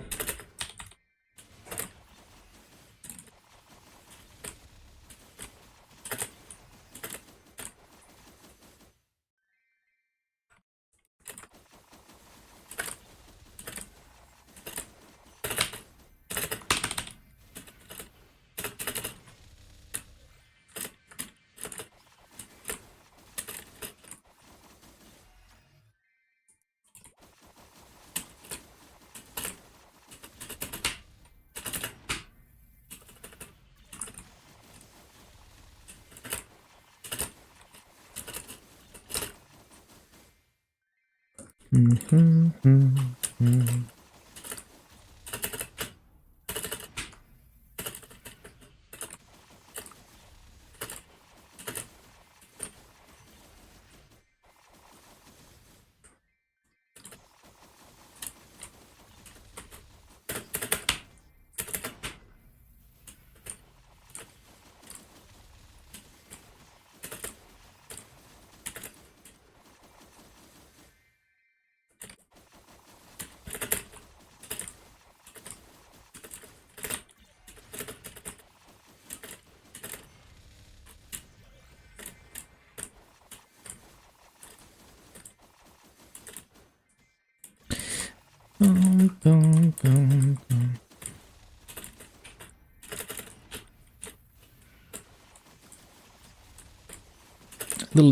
The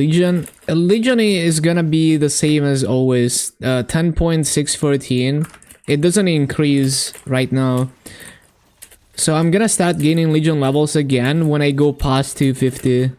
Legion is gonna be the same as always. 10.614. It doesn't increase right now. So I'm gonna start gaining Legion levels again when I go past 250.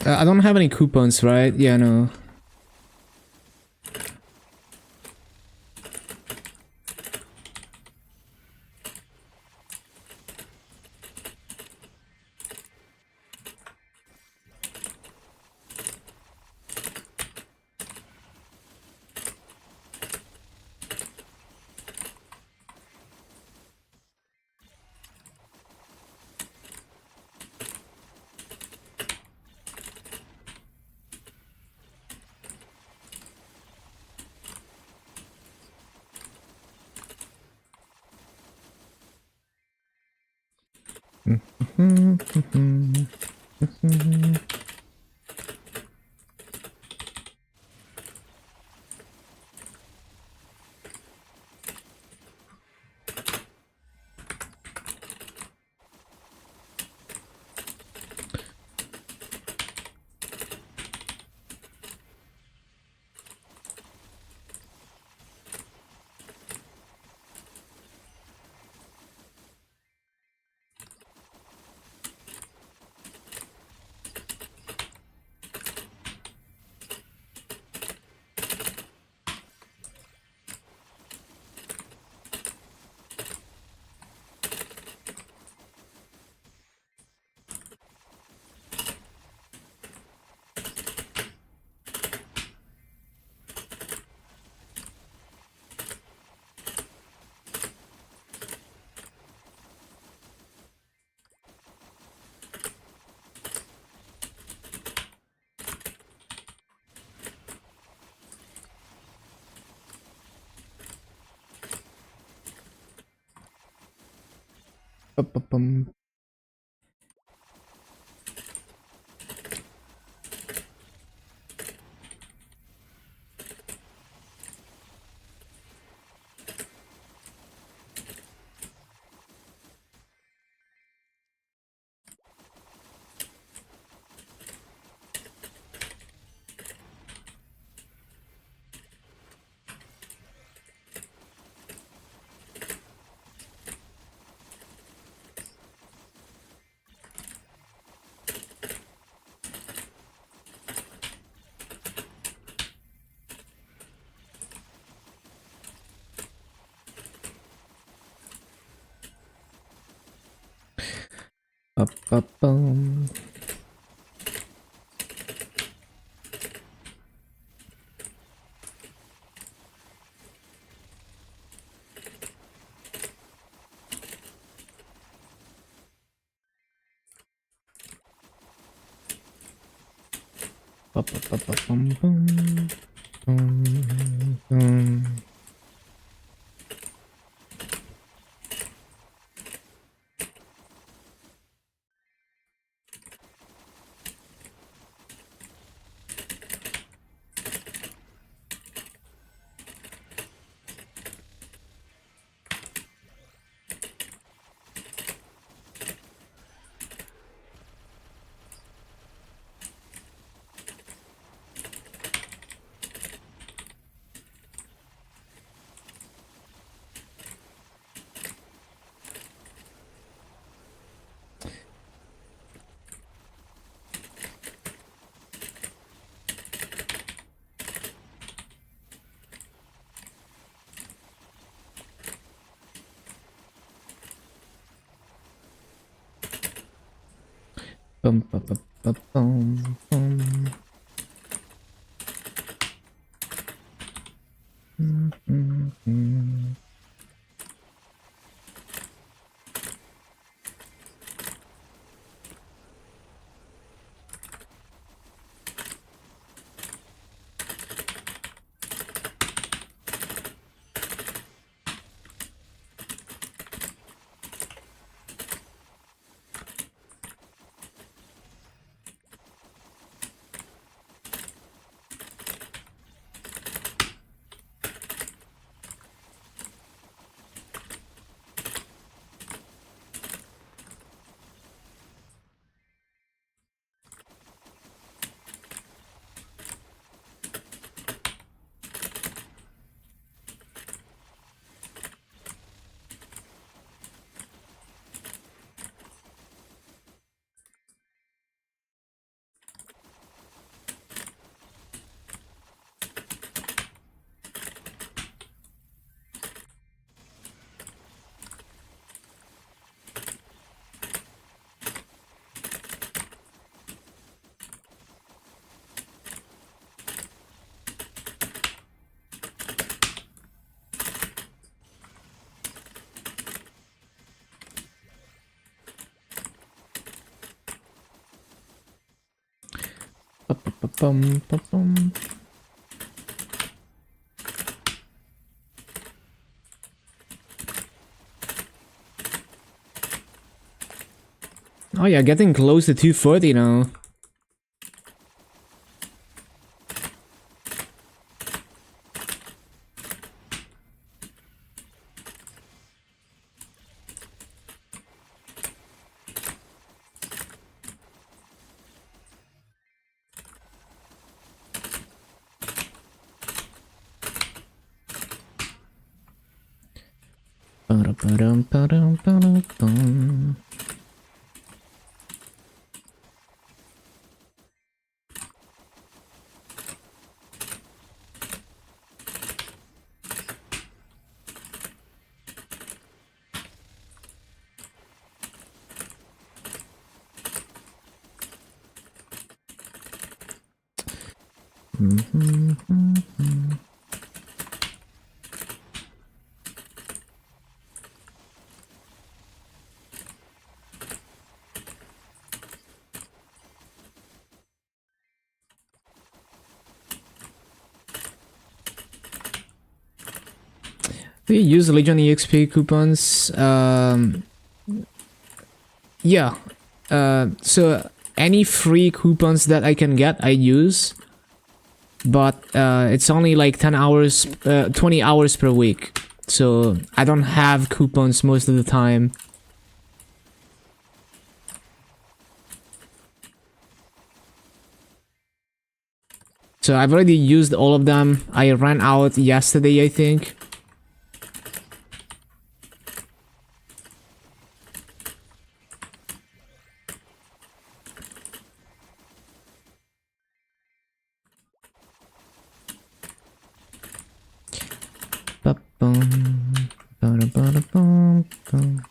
I don't have any coupons, right? Yeah, no. Ba-ba-bum. Ba-ba-bum. Ba-ba-ba-ba-bum-bum. Bum-bum. Bum-ba-ba-ba-bum-bum. Mm-hmm. Ba-ba-ba-bum-ba-bum. Oh yeah, getting close to 240 now. Ba-da-ba-dum-ba-dum-ba-dum-bum. Do you use Legion EXP coupons? Yeah. So any free coupons that I can get, I use. But it's only like 10 hours, 20 hours per week. So I don't have coupons most of the time. So I've already used all of them. I ran out yesterday, I think. Ba-bum, ba-da-ba-da-bum-bum.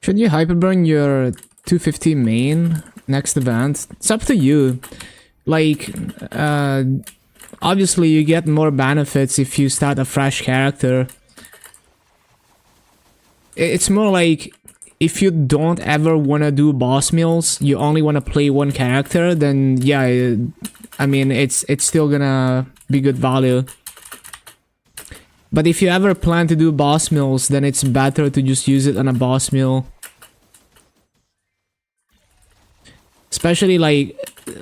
Should you hyperburn your 250 main next event? It's up to you. Like, obviously you get more benefits if you start a fresh character. It's more like, if you don't ever want to do boss meals, you only want to play one character, then yeah, I mean, it's still gonna be good value. But if you ever plan to do boss meals, then it's better to just use it on a boss meal. Especially like,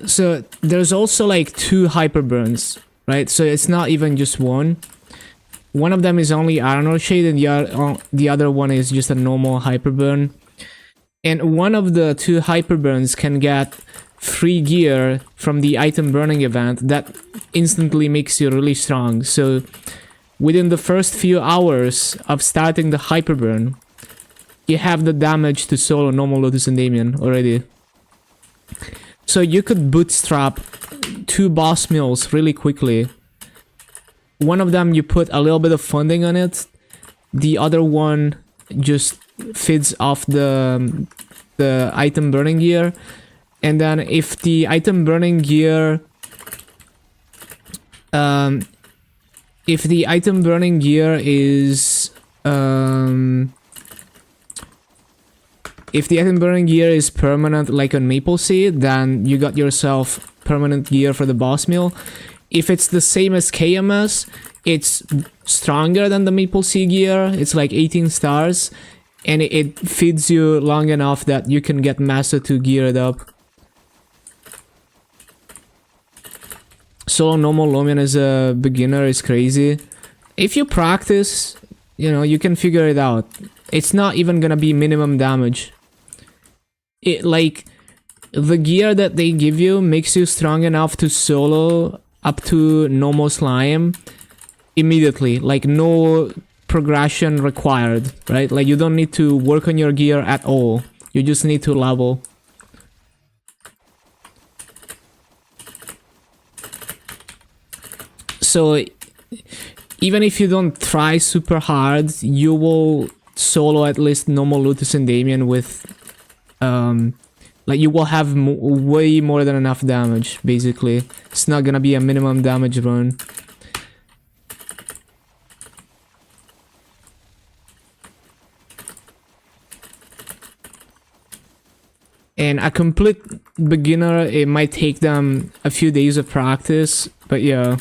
so there's also like 2 hyperburns, right? So it's not even just one. One of them is only Armor Shade and the other one is just a normal hyperburn. And one of the 2 hyperburns can get free gear from the item burning event that instantly makes you really strong. So within the first few hours of starting the hyperburn, you have the damage to solo normal Lotus and Damien already. So you could bootstrap 2 boss mills really quickly. One of them you put a little bit of funding on it. The other one just feeds off the item burning gear. And then if the item burning gear if the item burning gear is if the item burning gear is permanent like on Maple Seed, then you got yourself permanent gear for the boss meal. If it's the same as KMS, it's stronger than the Maple Seed gear. It's like 18 stars, and it feeds you long enough that you can get Master 2 geared up. Solo normal Lomyan as a beginner is crazy. If you practice, you know, you can figure it out. It's not even gonna be minimum damage. It, like, the gear that they give you makes you strong enough to solo up to normal slime immediately. Like, no progression required, right? Like, you don't need to work on your gear at all. You just need to level. So even if you don't try super hard, you will solo at least normal Lutus and Damien with like, you will have way more than enough damage, basically. It's not gonna be a minimum damage run. And a complete beginner, it might take them a few days of practice, but yeah.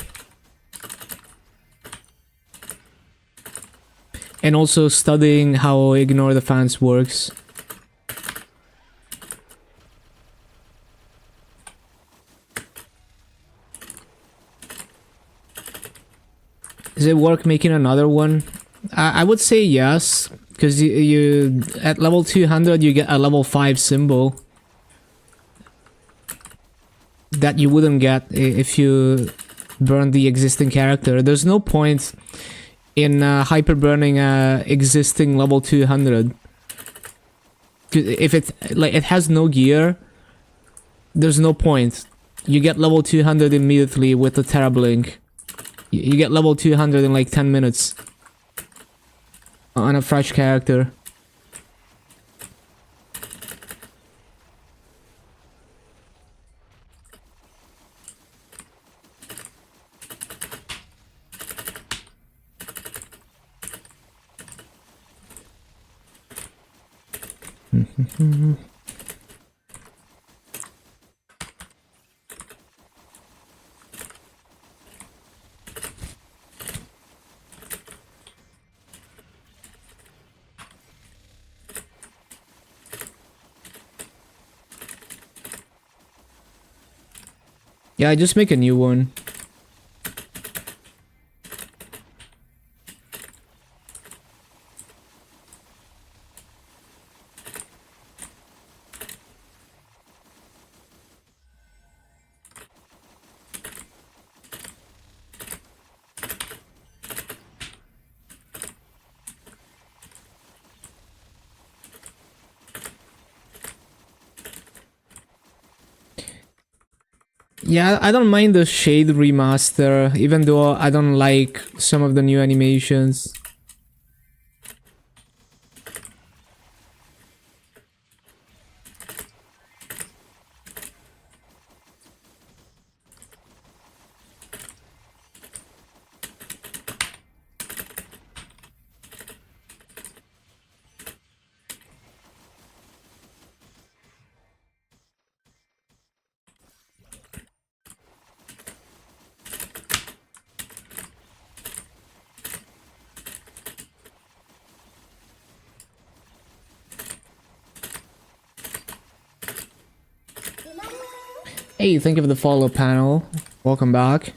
And also studying how Ignore the Fans works. Is it worth making another one? I would say yes, because you at level 200 you get a level 5 symbol that you wouldn't get if you burn the existing character. There's no point in hyper burning existing level 200. If it has no gear, there's no point. You get level 200 immediately with the Terrablink. You get level 200 in like 10 minutes on a fresh character. Yeah, just make a new one. Yeah, I don't mind the Shade remaster, even though I don't like some of the new animations. Hey, thank you for the follow panel. Welcome back.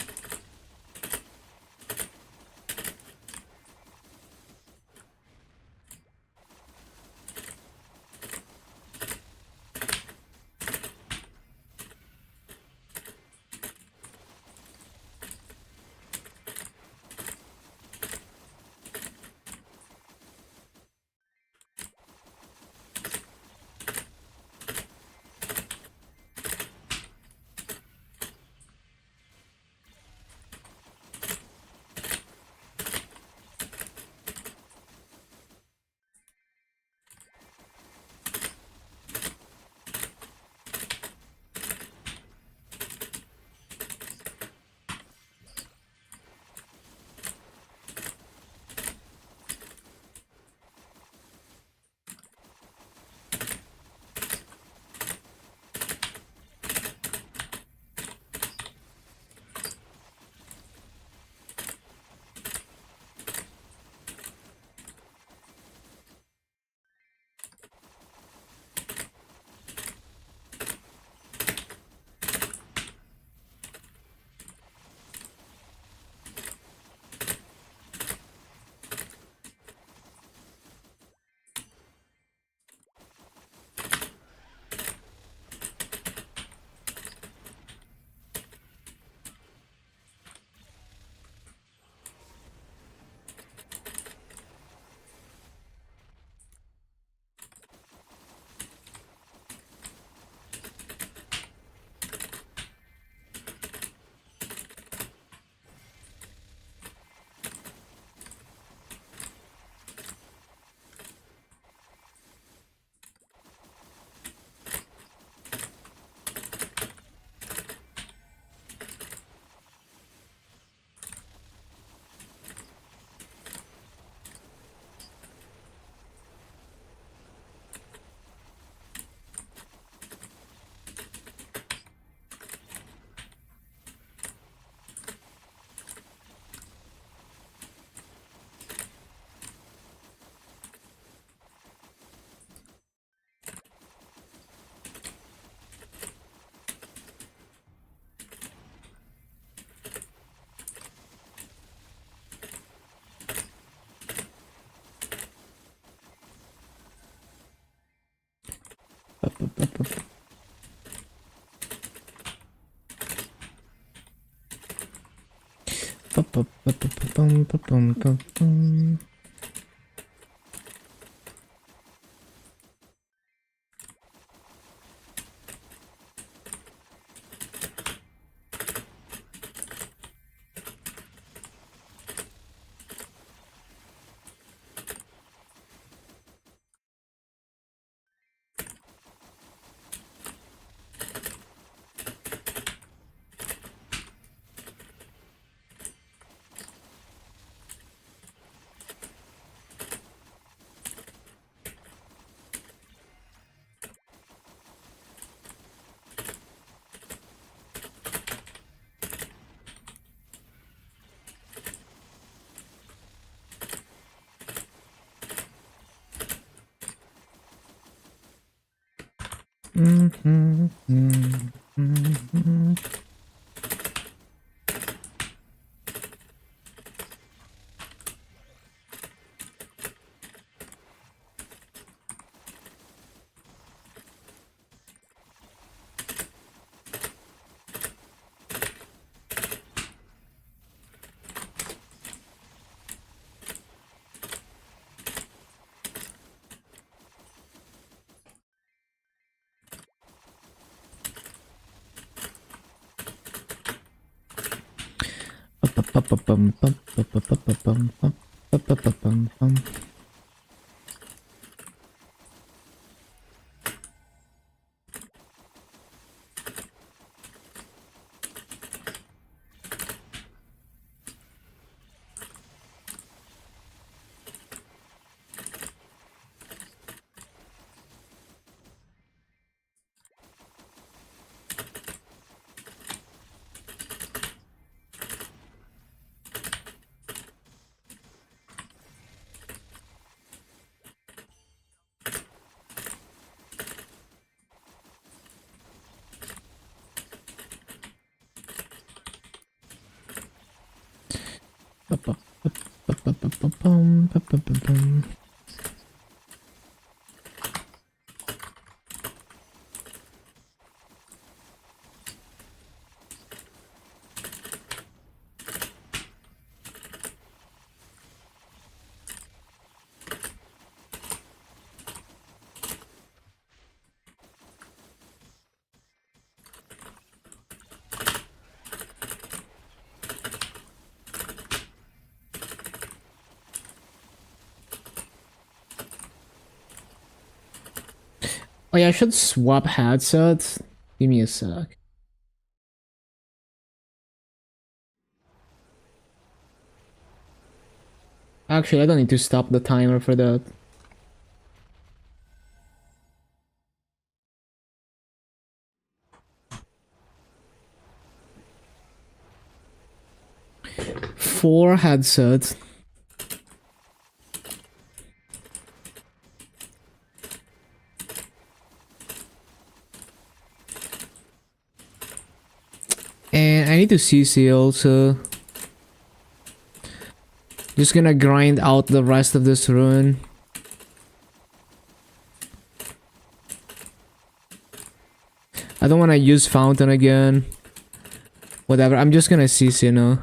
Oh yeah, I should swap headsets. Give me a sec. Actually, I don't need to stop the timer for that. Four headsets. And I need to CC also. Just gonna grind out the rest of this rune. I don't wanna use fountain again. Whatever, I'm just gonna CC now.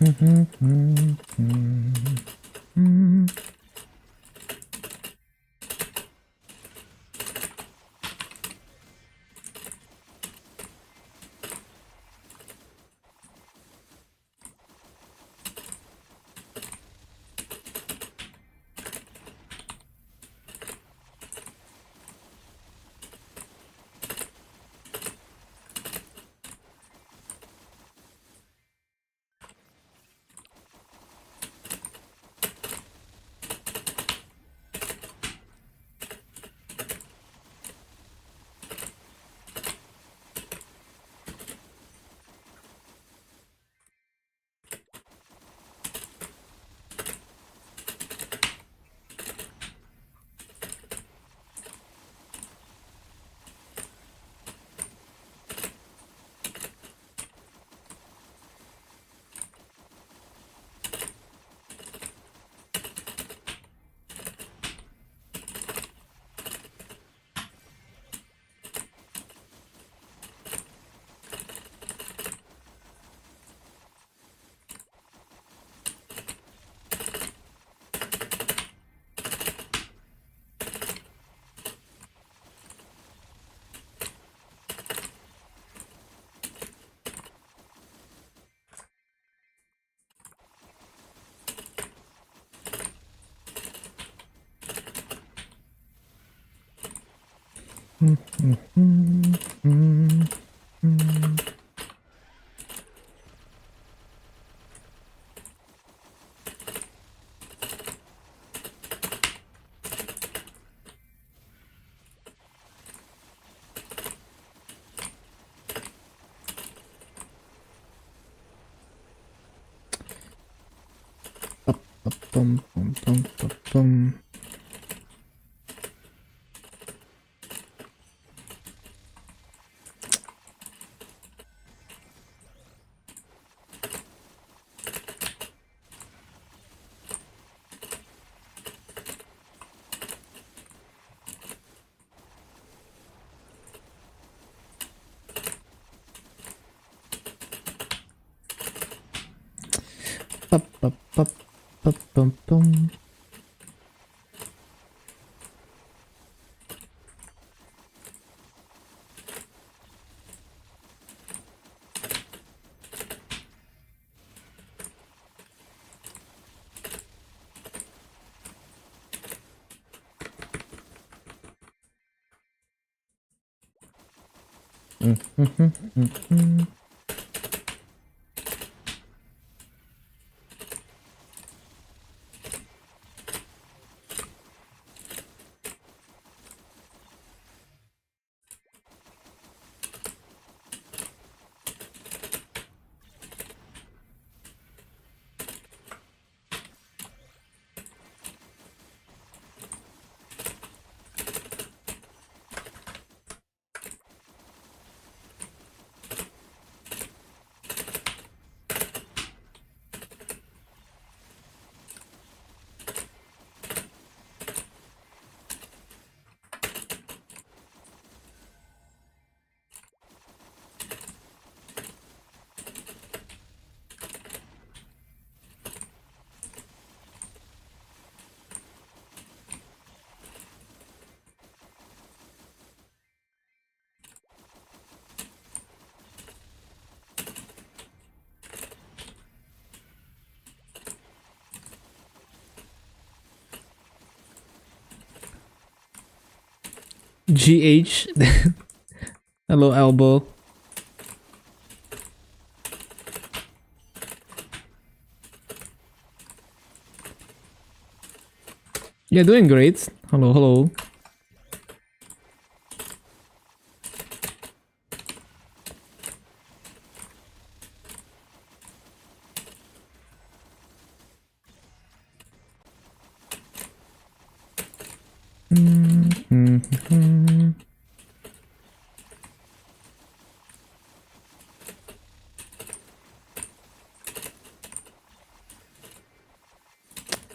Bum, bum, bum, bum, bum. Bup, bup, bup, bup, bum, bum. GH. Hello, Elbow. Yeah, doing great. Hello, hello.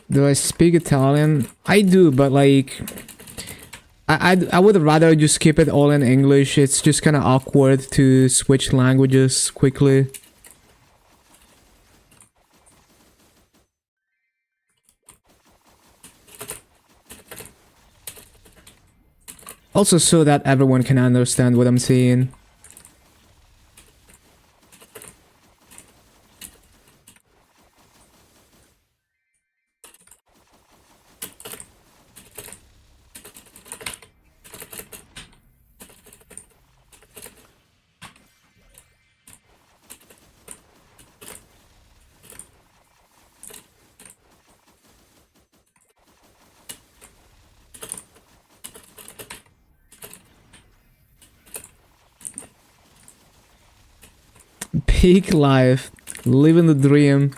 Do I speak Italian? I do, but like, I would rather just keep it all in English. It's just kind of awkward to switch languages quickly. Also so that everyone can understand what I'm saying. Peak life, living the dream.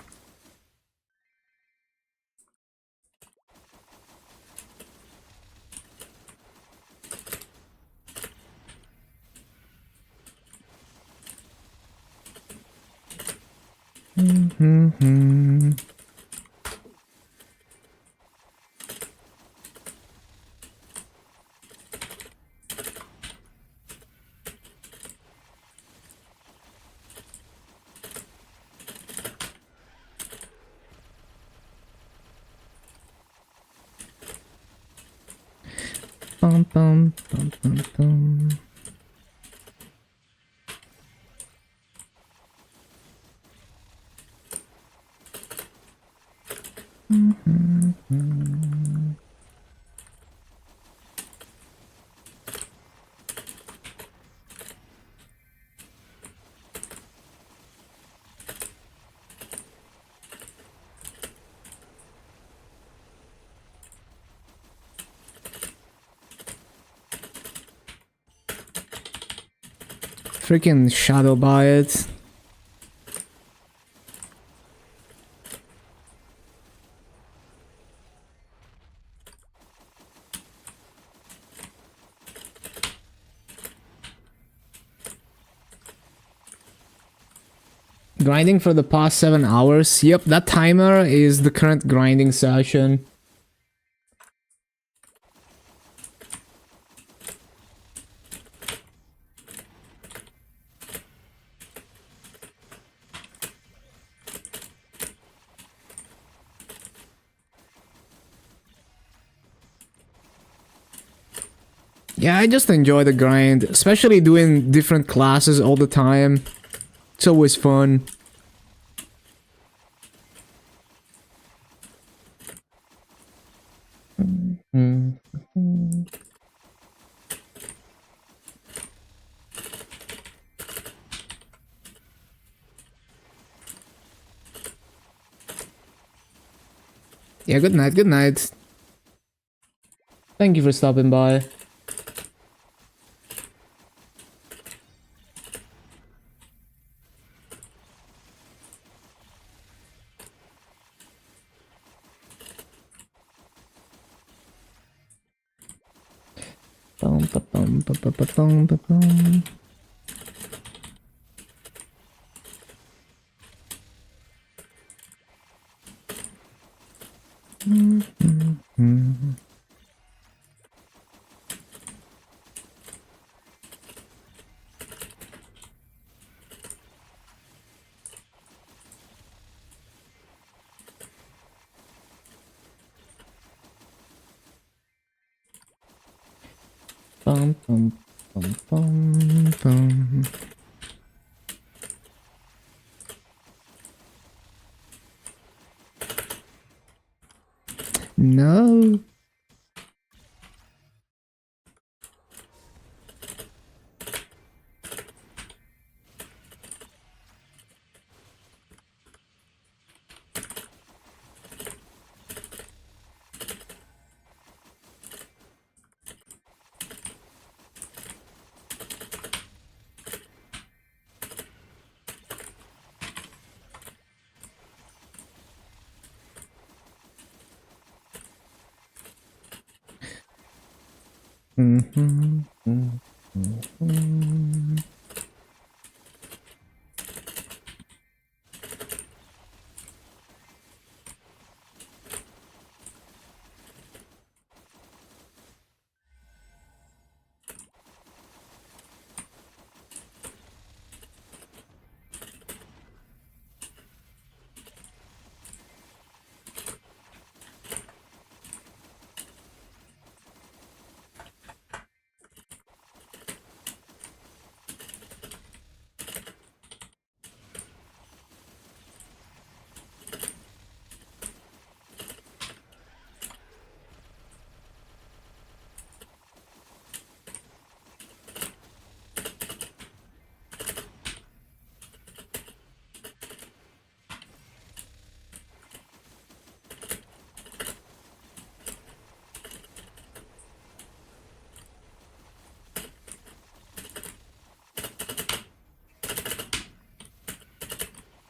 Bum, bum, bum, bum, bum. Freaking shadow by it. Grinding for the past 7 hours. Yep, that timer is the current grinding session. Yeah, I just enjoy the grind, especially doing different classes all the time. It's always fun. Yeah, good night, good night. Thank you for stopping by. Bum, ba, bum, ba, ba, ba, bum, ba, bum. Bum, bum, bum, bum, bum. No.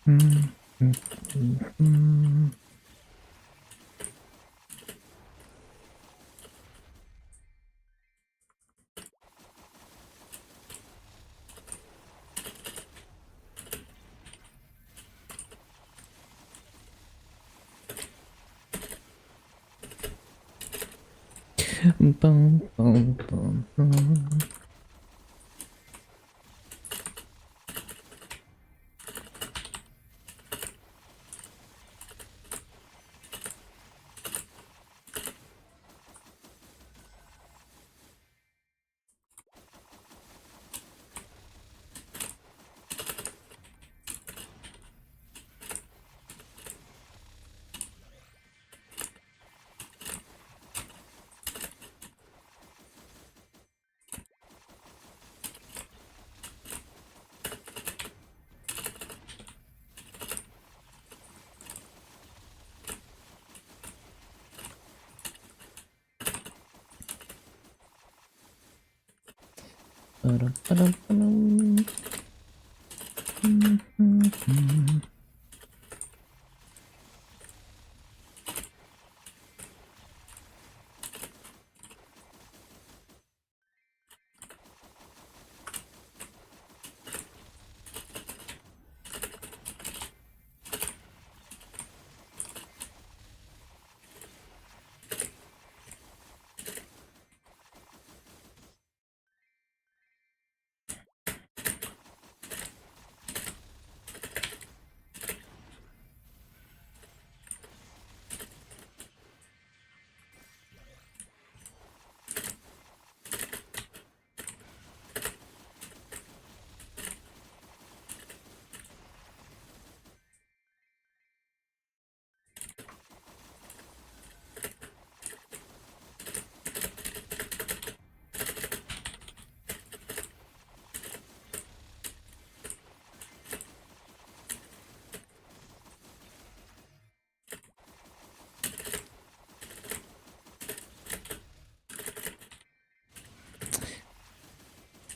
Bum, bum, bum, bum. Ba-dum, ba-dum, ba-dum. Bum, bum, bum.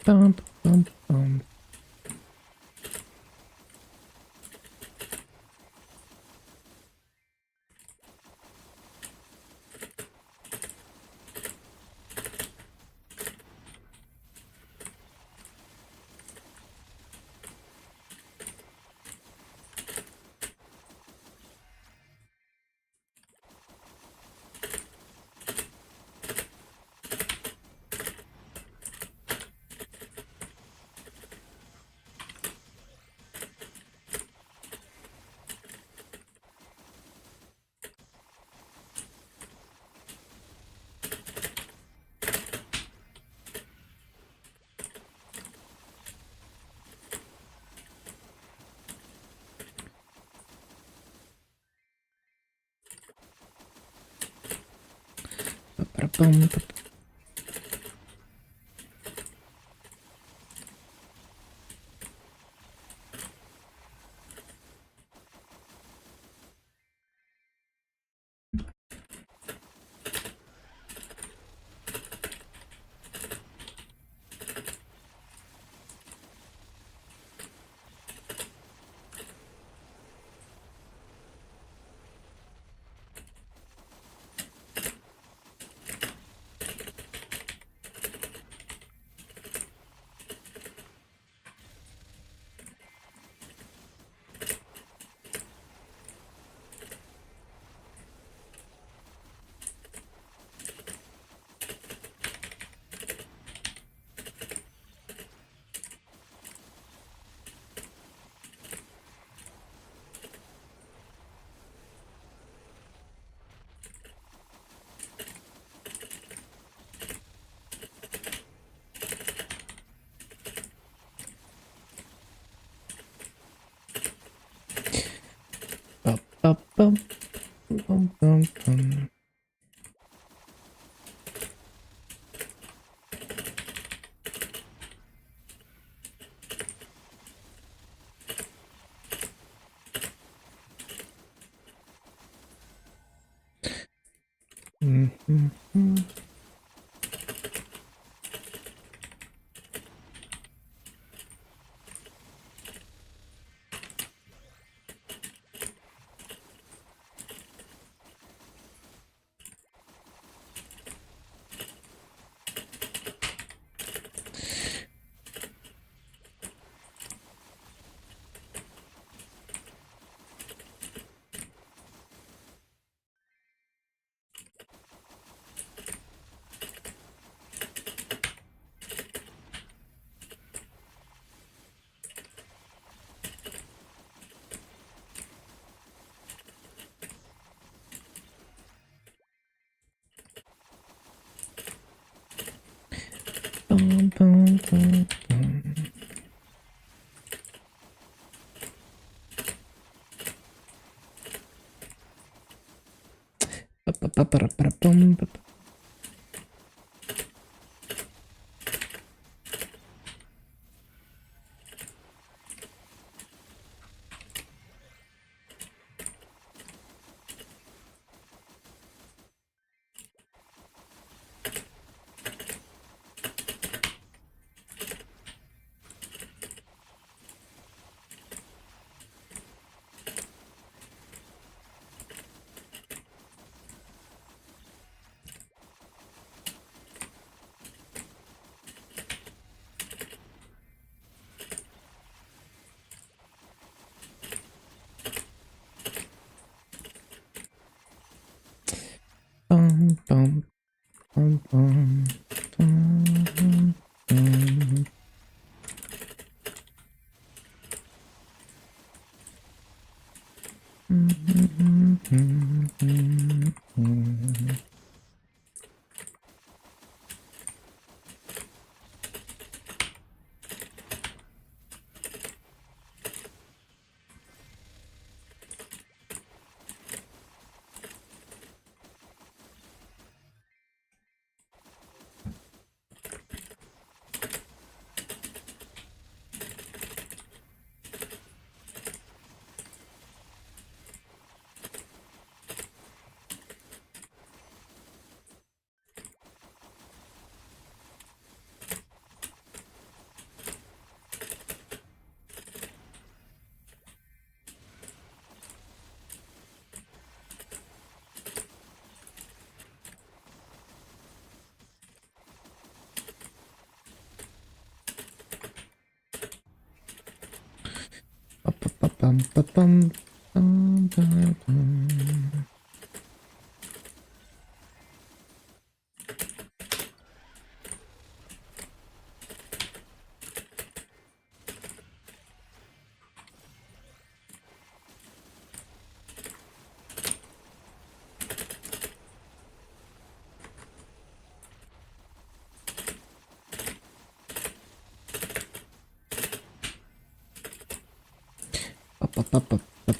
Ba-ba-da-bum, ba- ba-ba-bum, bum, bum, bum. Mhm. Bum, bum, bum, bum, bum, bum. Bum, bum, bum, bum, bum, bum.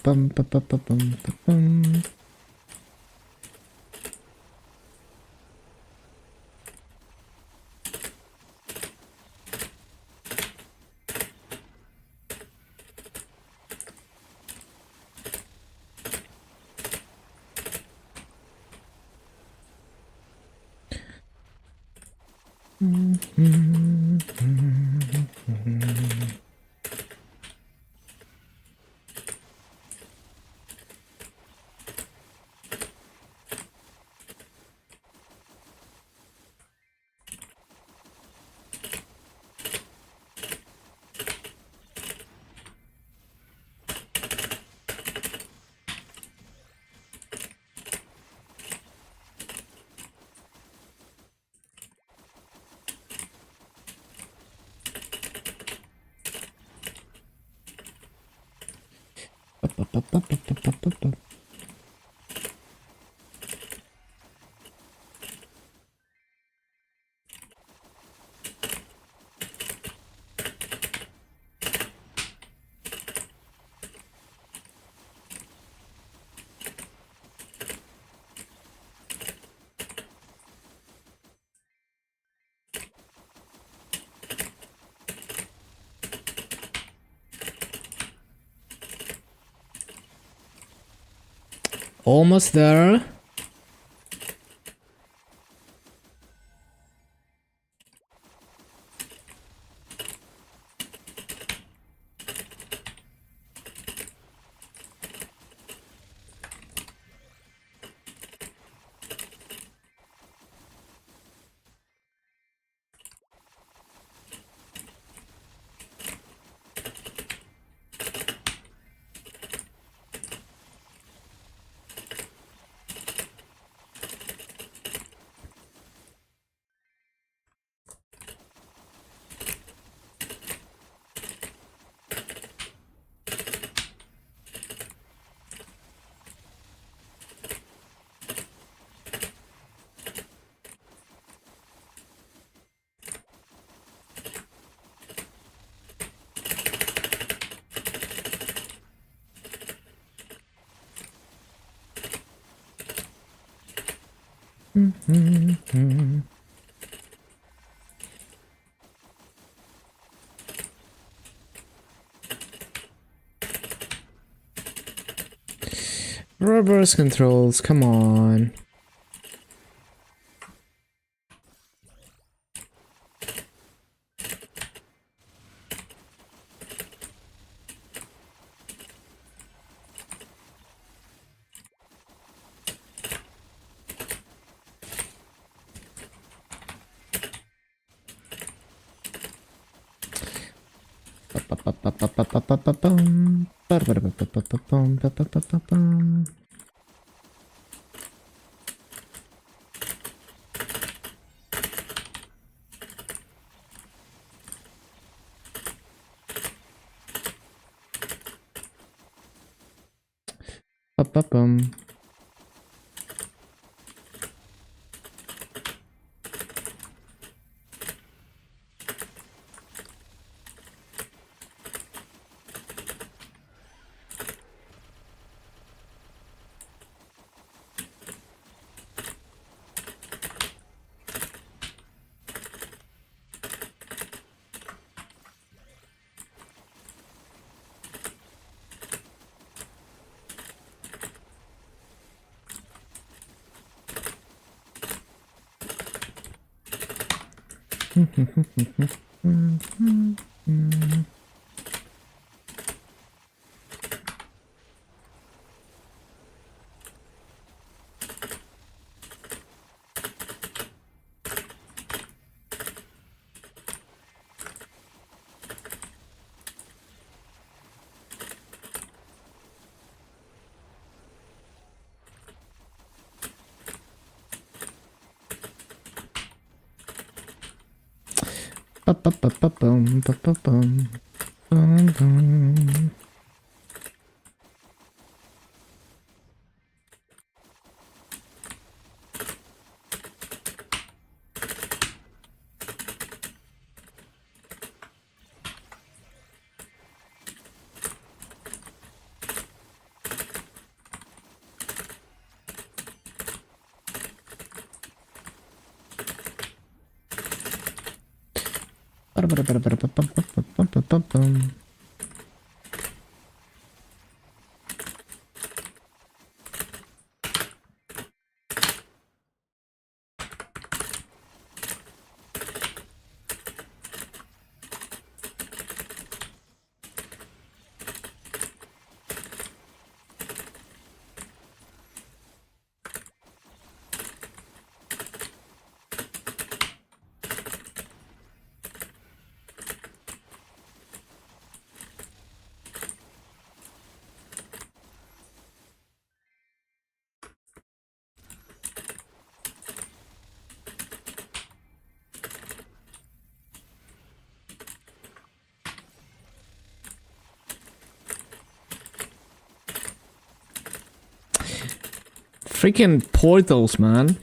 Bum, bum, bum, bum, bum, bum. Almost there. Reverse controls, come on. Freaking portals, man.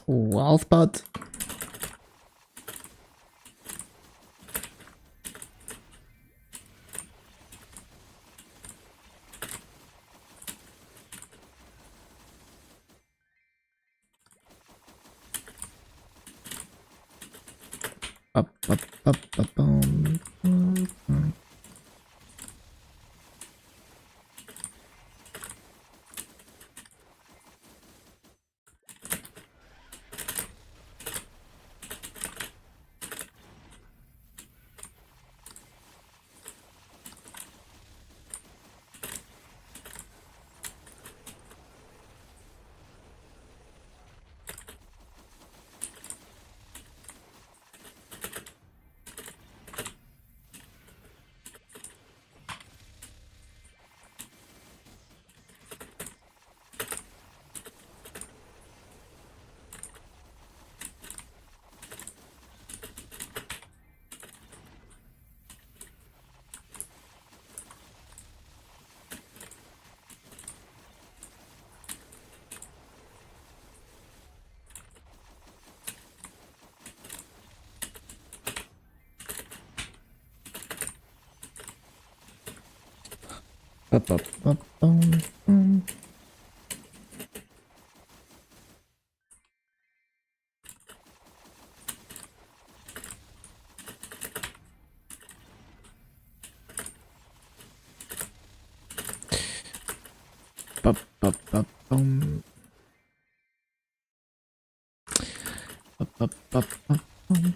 Wolfbot. Up, up, up, up, Up, up, up, bum. Up, up, up, bum. Up, up, up, up, bum.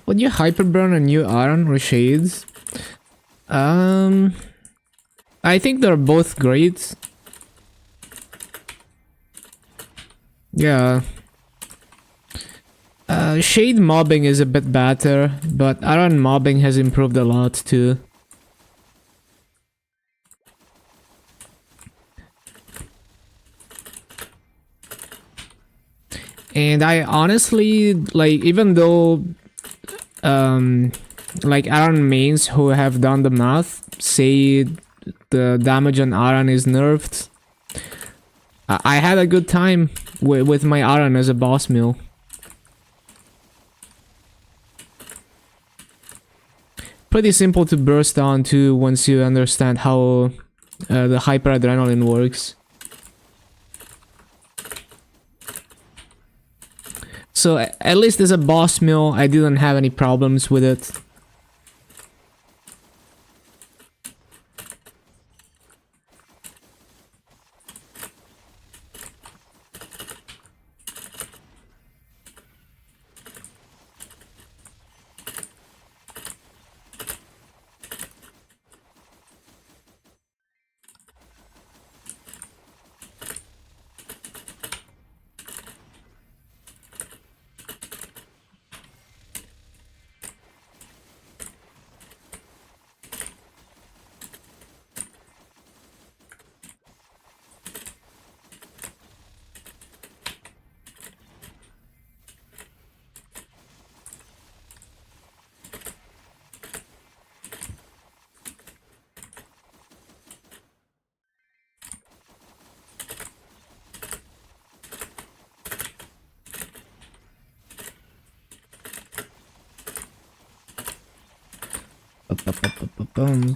Would you hyperburn a new iron or shades? I think they're both great. Yeah. Shade mobbing is a bit better, but iron mobbing has improved a lot too. And I honestly, like, even though, like, iron mains who have done the math say the damage on iron is nerfed, I had a good time with my iron as a boss mill. Pretty simple to burst on too once you understand how the hyper adrenaline works. So at least as a boss mill, I didn't have any problems with it. Bum.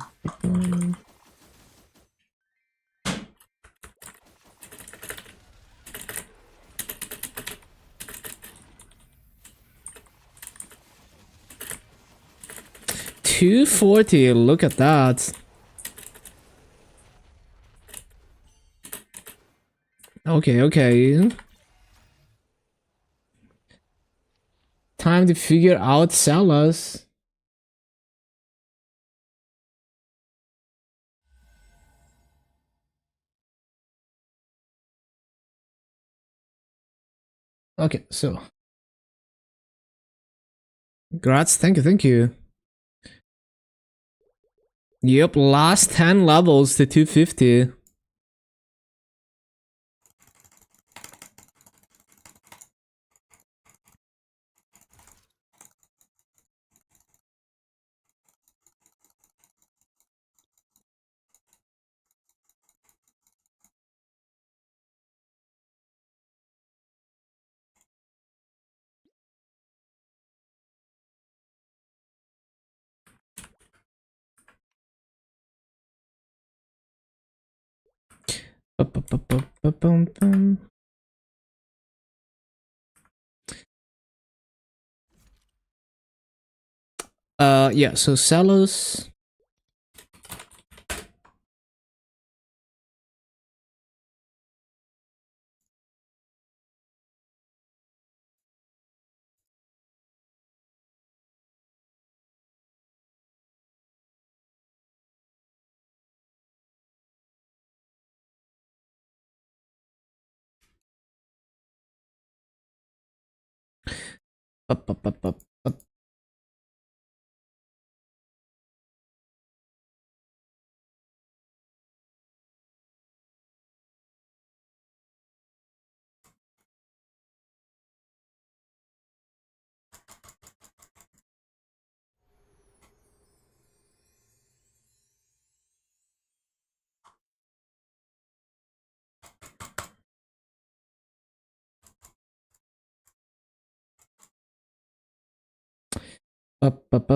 240, look at that. Okay. Time to figure out Salas. Okay, so. Grats, thank you. Yep, last 10 levels to 250. Yeah, so Salos. Up, up, up, up, up. Up, up,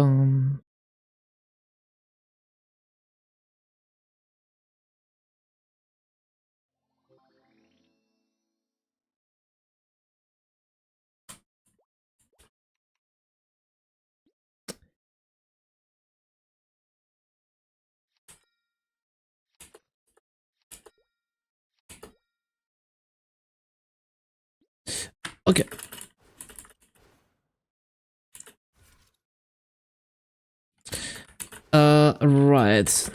Okay. Right.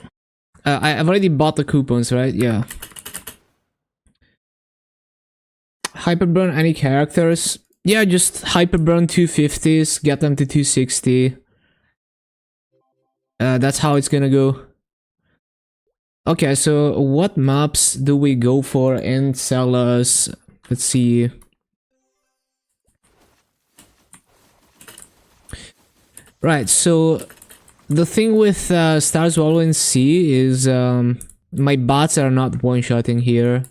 I've already bought the coupons, right? Yeah. Hyperburn any characters? Yeah, just hyperburn 250s, get them to 260. That's how it's gonna go. Okay, so what maps do we go for in Celas? Let's see. Right, so the thing with Stars Wallow in Sea is my bots are not one-shotting here.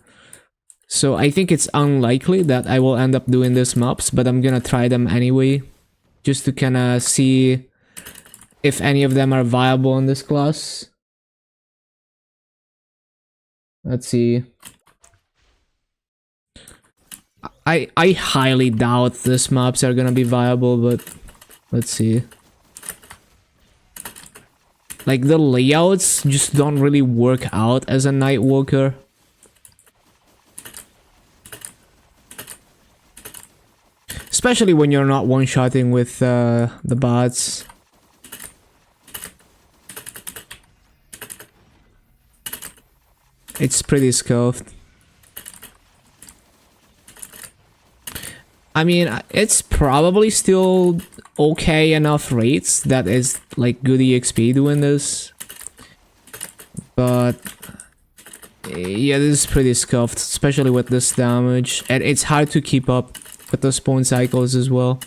So I think it's unlikely that I will end up doing these maps, but I'm gonna try them anyway. Just to kinda see if any of them are viable in this class. Let's see. I highly doubt these maps are gonna be viable, but let's see. Like the layouts just don't really work out as a Nightwalker. Especially when you're not one-shotting with the bots. It's pretty scuffed. I mean, it's probably still okay enough rates that is like good EXP doing this. But yeah, this is pretty scuffed, especially with this damage. And it's hard to keep up with the spawn cycles as well.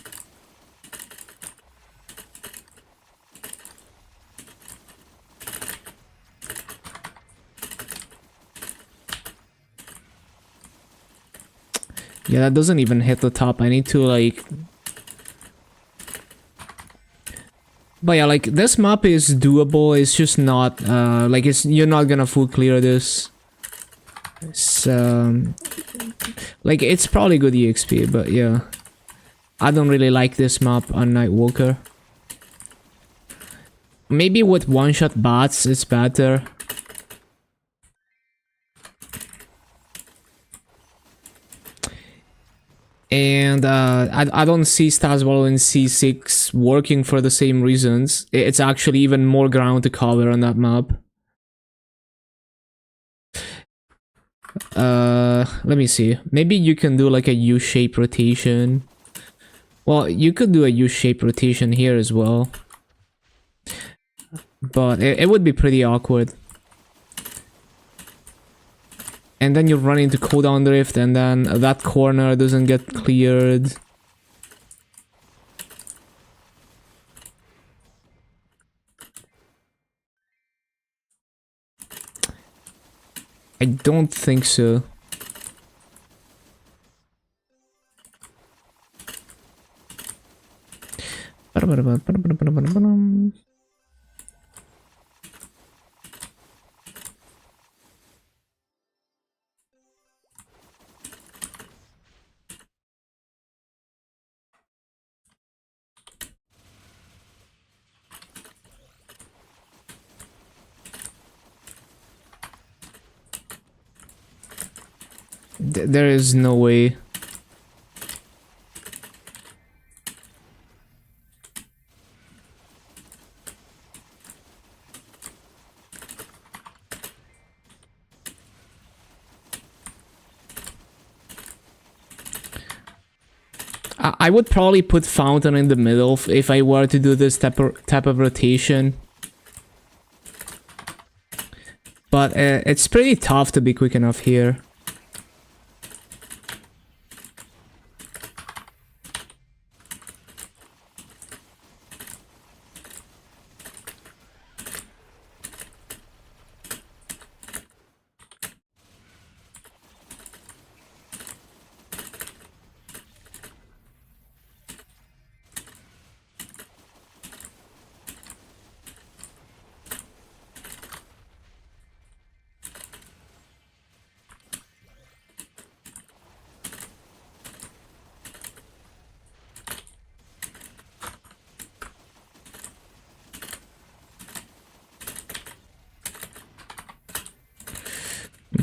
Yeah, that doesn't even hit the top. I need to like... But yeah, like this map is doable. It's just not like you're not gonna full clear this. It's like it's probably good EXP, but yeah. I don't really like this map on Nightwalker. Maybe with one-shot bots it's better. And I don't see Stars Wallow in C6 working for the same reasons. It's actually even more ground to cover on that map. Let me see. Maybe you can do like a U-shape rotation. Well, you could do a U-shape rotation here as well. But it would be pretty awkward. And then you run into cooldown drift and then that corner doesn't get cleared. I don't think so. There is no way. I would probably put fountain in the middle if I were to do this type of rotation. But it's pretty tough to be quick enough here.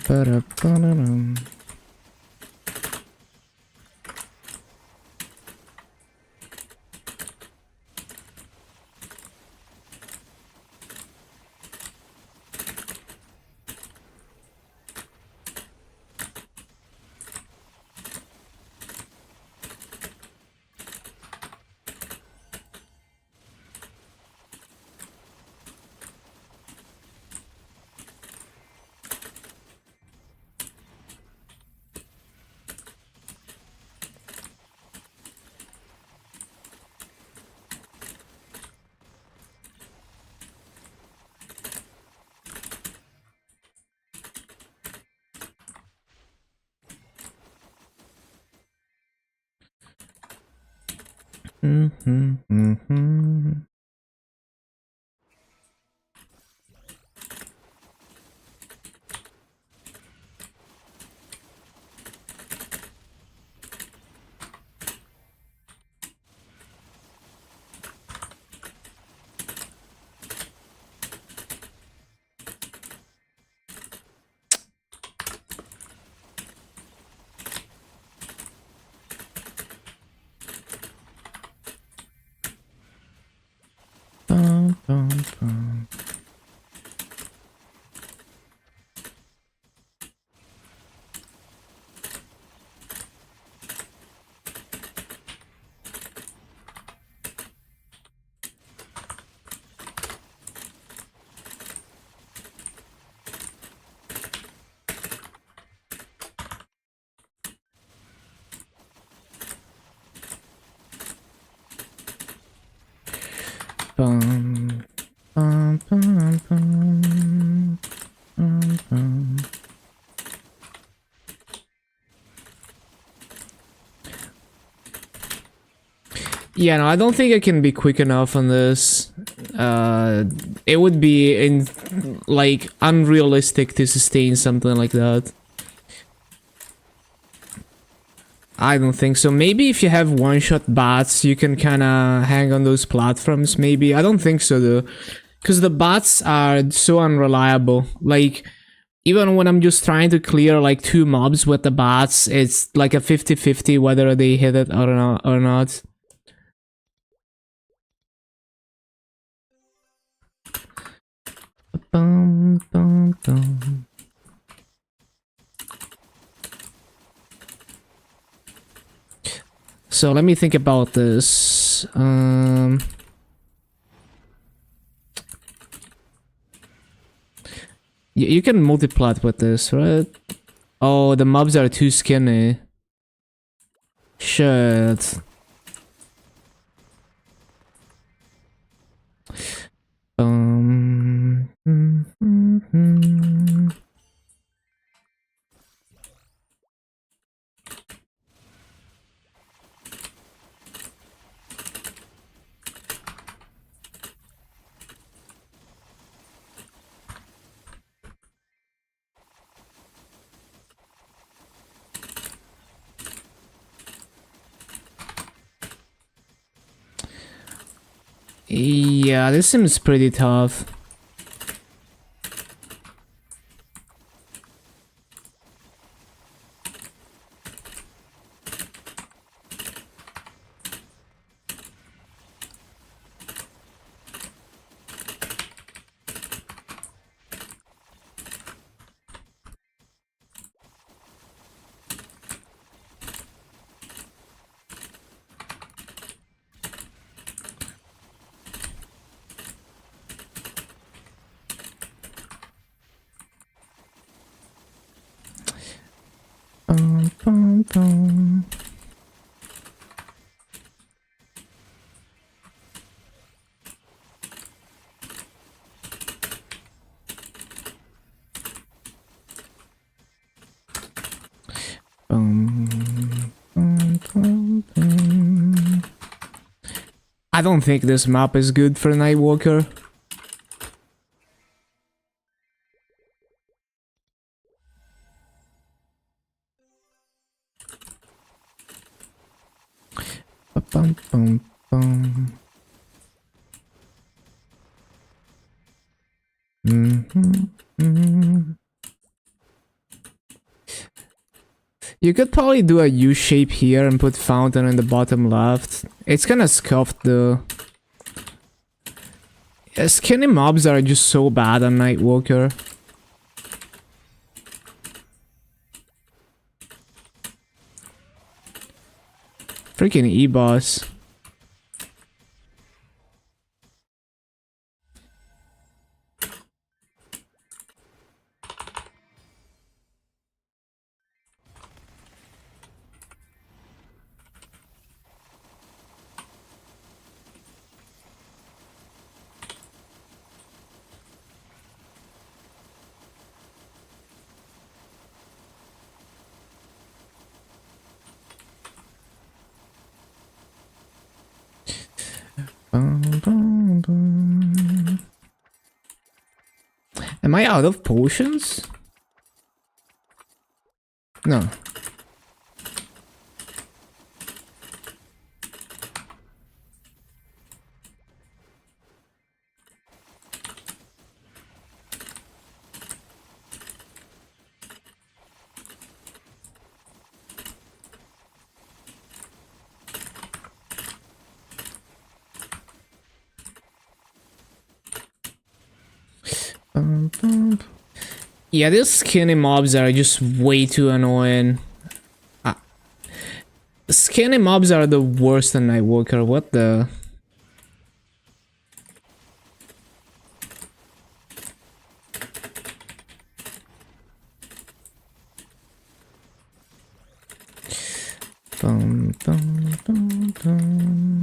Ba-da-ba-da-dum. Mm-hmm. Bum, bum, bum. Bum, bum, bum, bum, bum, bum. Yeah, no, I don't think I can be quick enough on this. It would be like unrealistic to sustain something like that. I don't think so. Maybe if you have one-shot bats, you can kind of hang on those platforms, maybe. I don't think so, though. Because the bats are so unreliable. Like, even when I'm just trying to clear, like, 2 mobs with the bats, it's like a 50-50 whether they hit it or not. Bum, bum, bum. So let me think about this. You can multiplat with this, right? Oh, the mobs are too skinny. Shit. Yeah, this seems pretty tough. I don't think this map is good for Nightwalker. Bum, bum, bum. You could probably do a U shape here and put fountain in the bottom left. It's kind of scuffed though. Skinny mobs are just so bad on Nightwalker. Freaking E-boss. Am I out of potions? No. Yeah, these skinny mobs are just way too annoying. Skinny mobs are the worst in Nightwalker, what the... Bum, bum, bum, bum.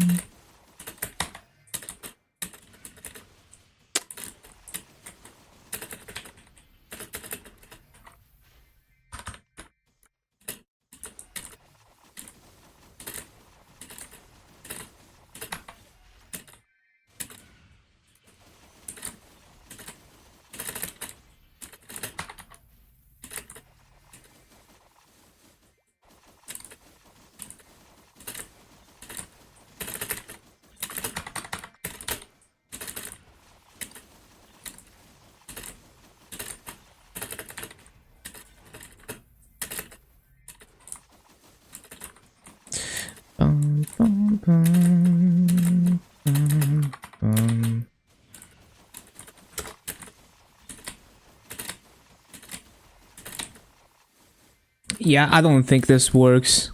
Yeah, I don't think this works.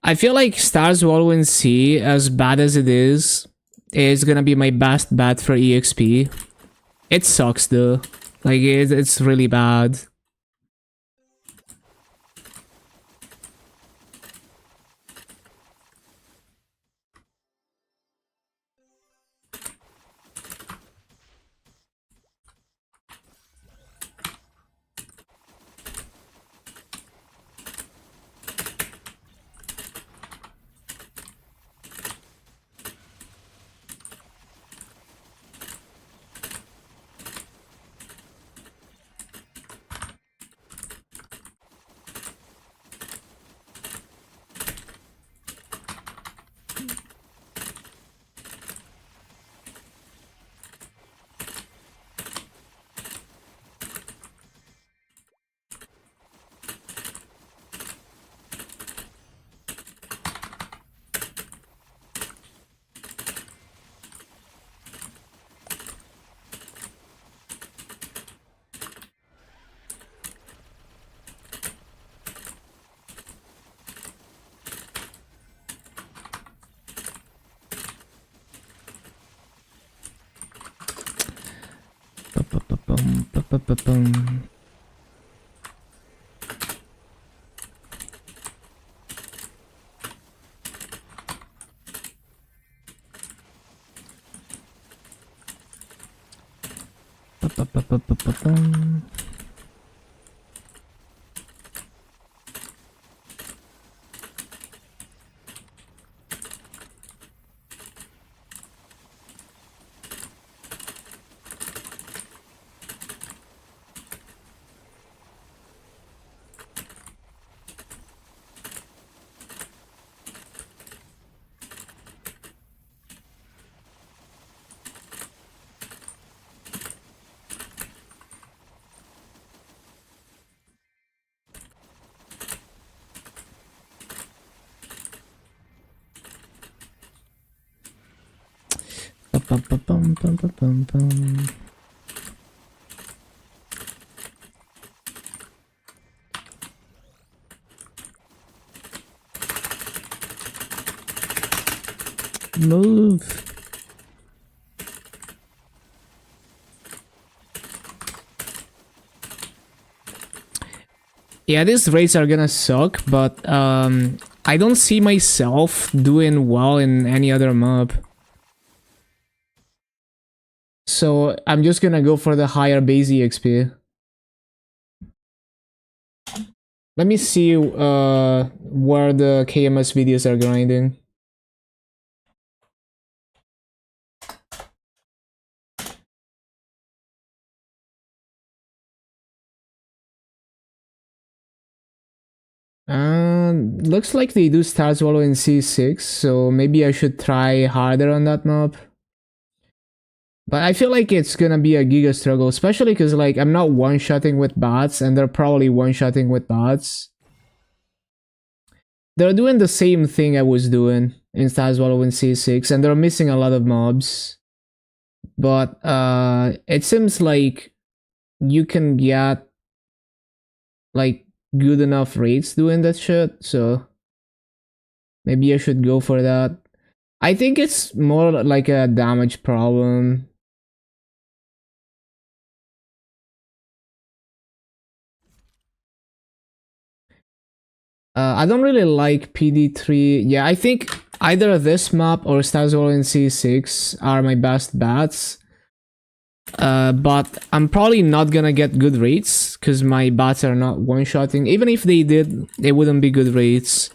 I feel like Stars Wallowing Sea, as bad as it is gonna be my best bet for EXP. It sucks though. Like, it's really bad. Ba-ba-ba-bum. Ba-ba-ba-ba-ba-ba-bum. Ba-ba-ba-bum-bum-bum-bum. Move. Yeah, these raids are gonna suck, but I don't see myself doing well in any other mob. So I'm just gonna go for the higher base EXP. Let me see where the KMS videos are grinding. Looks like they do Star Swallow in C6, so maybe I should try harder on that mob. But I feel like it's gonna be a giga struggle, especially because like I'm not one-shotting with bots, and they're probably one-shotting with bots. They're doing the same thing I was doing in Star Swallow in C6, and they're missing a lot of mobs. But it seems like you can get like good enough rates doing that shit, so maybe I should go for that. I think it's more like a damage problem. I don't really like PD3. Yeah, I think either this map or Stars Wall in C6 are my best bets. But I'm probably not gonna get good rates because my bats are not one-shotting. Even if they did, they wouldn't be good rates.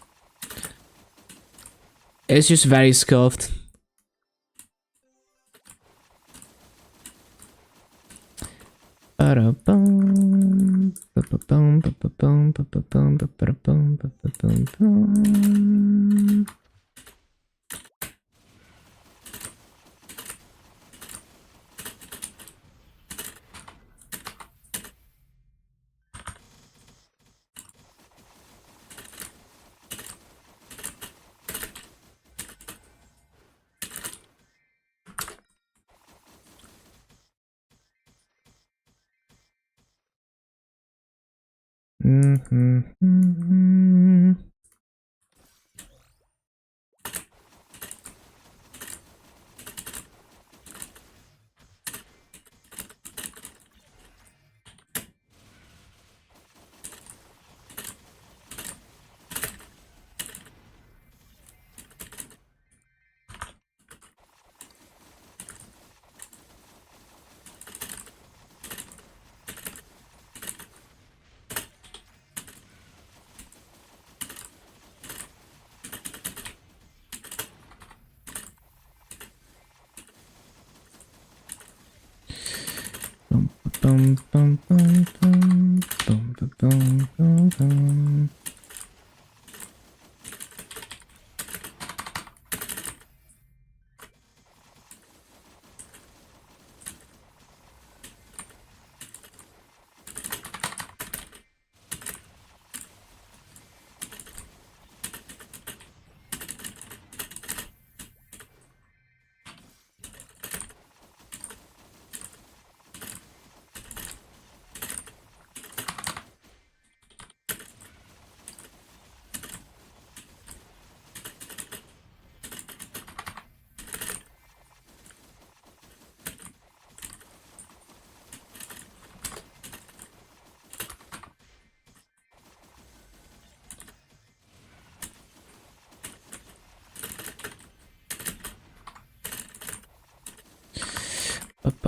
It's just very scuffed. Ba-da-bum, ba-ba-bum, ba-ba-bum, ba-ba-bum, ba-ba-bum, ba-ba-bum. Mm-hmm. Bum, bum, bum, bum, bum, bum, bum, bum, bum.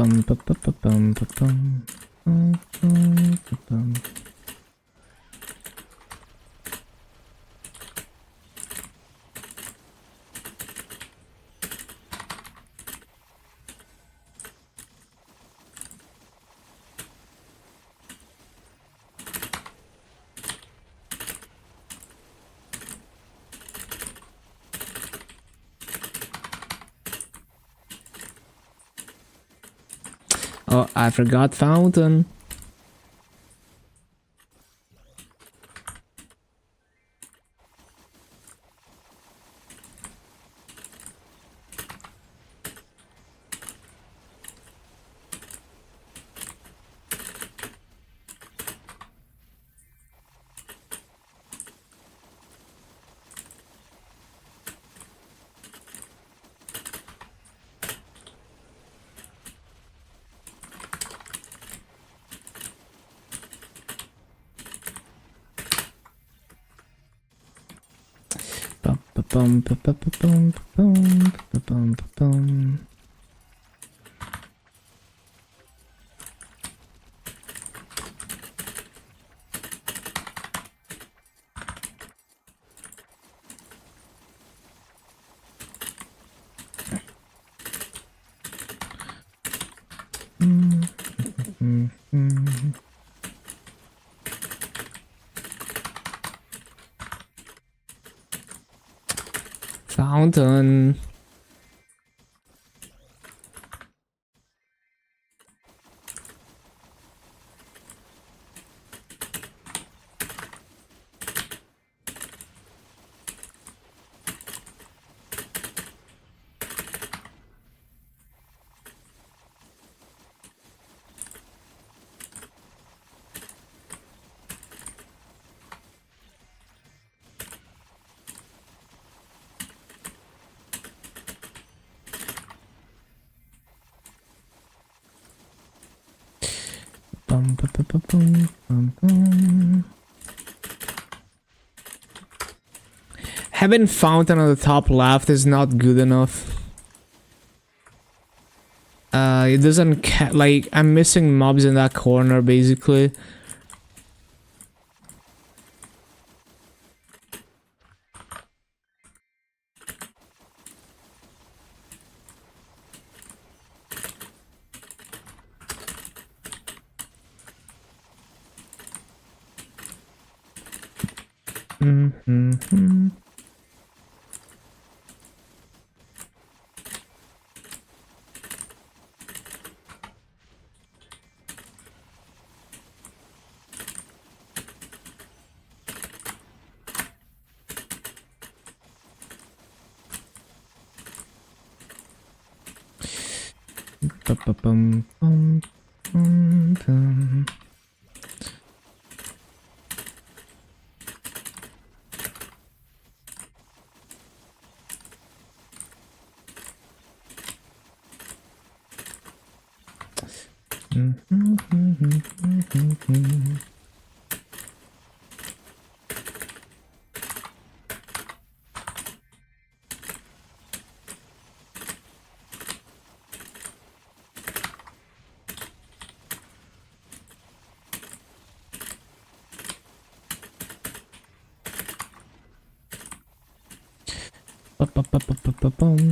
Bum, bum, bum, bum, bum, bum, bum, bum, bum. Oh, I forgot fountain. Bum, bum, bum, bum, bum, bum, bum, bum, bum. Fountain. Bum, bum, bum, bum, bum, bum, bum. Having fountain on the top left is not good enough. It doesn't like I'm missing mobs in that corner basically. Mm-hmm. Bum, bum, bum, bum.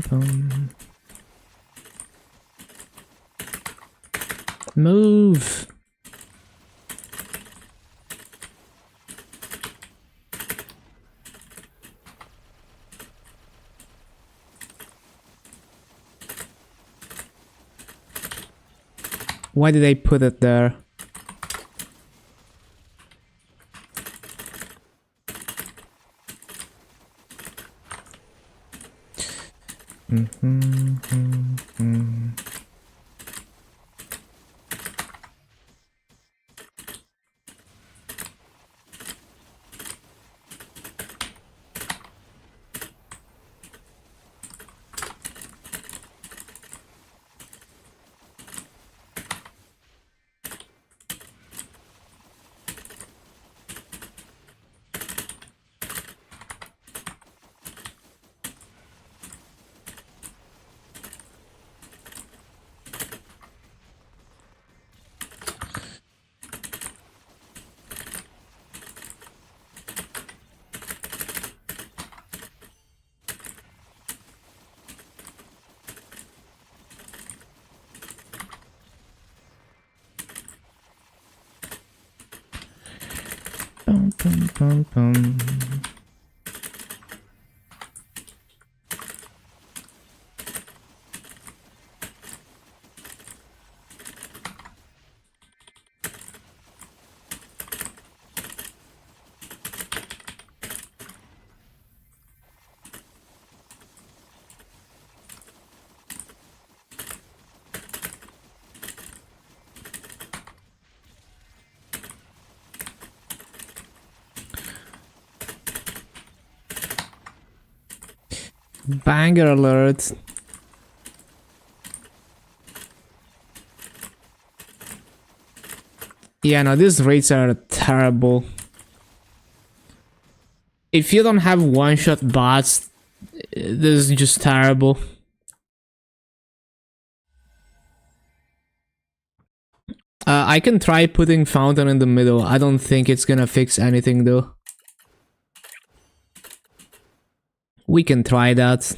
Bum. Move. Why did they put it there? Bum, bum, bum, bum. Banger alert. Yeah, no, these rates are terrible. If you don't have one-shot bots, this is just terrible. I can try putting fountain in the middle. I don't think it's gonna fix anything though. We can try that.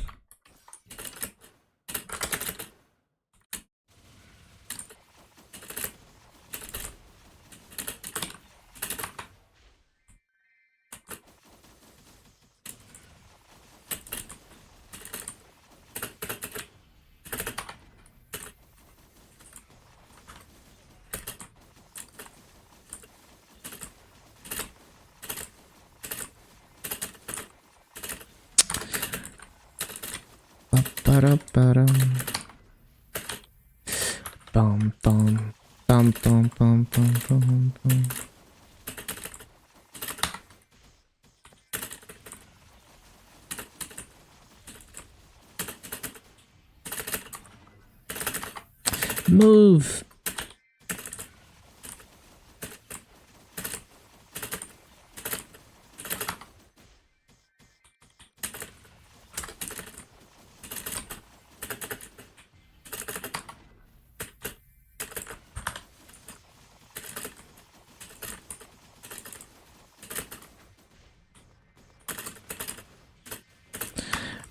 Ba-da-ba-dum. Bum bum bum bum bum bum bum bum. Move.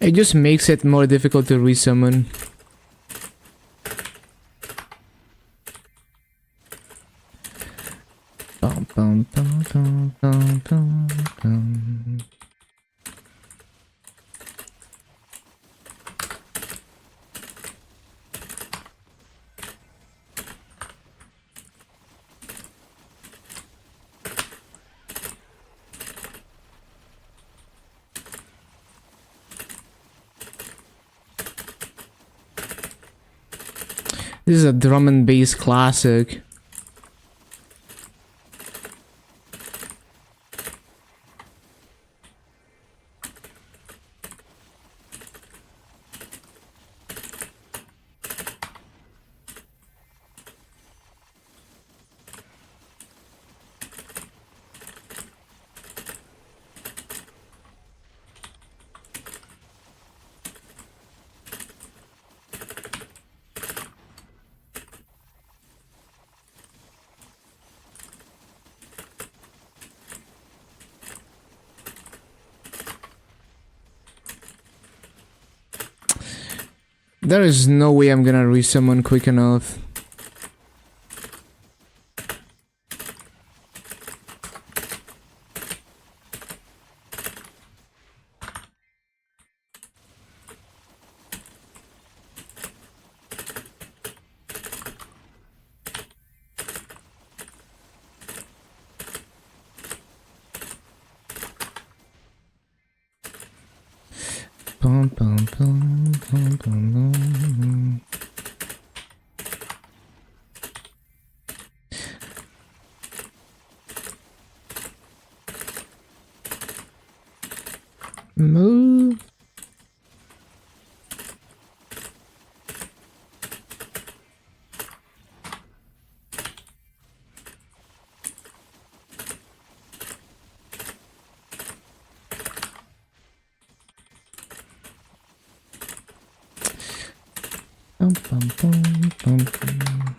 It just makes it more difficult to resummon. Bum, bum, bum, bum, bum, bum, bum. This is a drum and bass classic. There is no way I'm gonna resummon quick enough. Bum, bum, bum, bum, bum, bum. Move. Bum, bum, bum, bum, bum.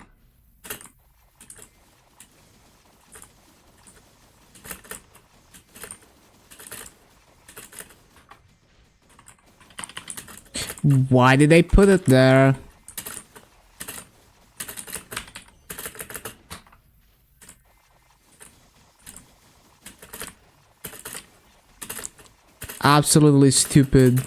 Why did they put it there? absolutely stupid.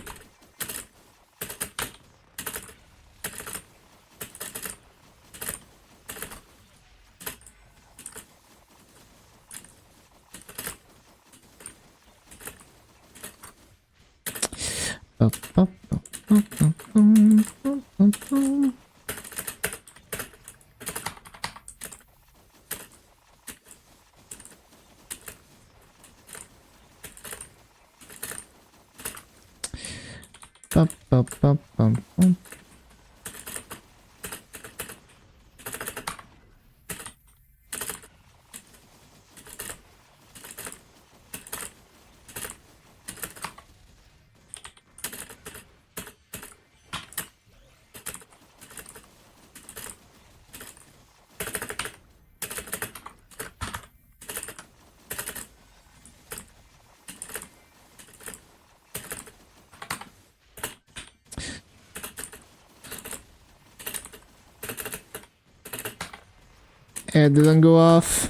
It didn't go off.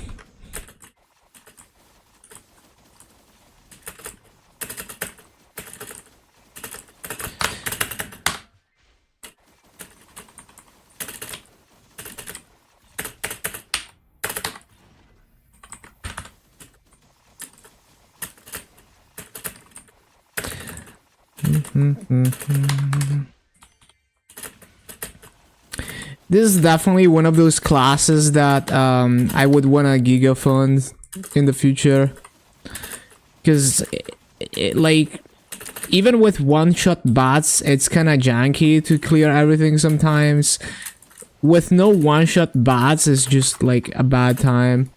This is definitely one of those classes that I would want to gigafund in the future, because like even with one-shot bots, it's kind of janky to clear everything sometimes. With no one-shot bots, it's just like a bad time.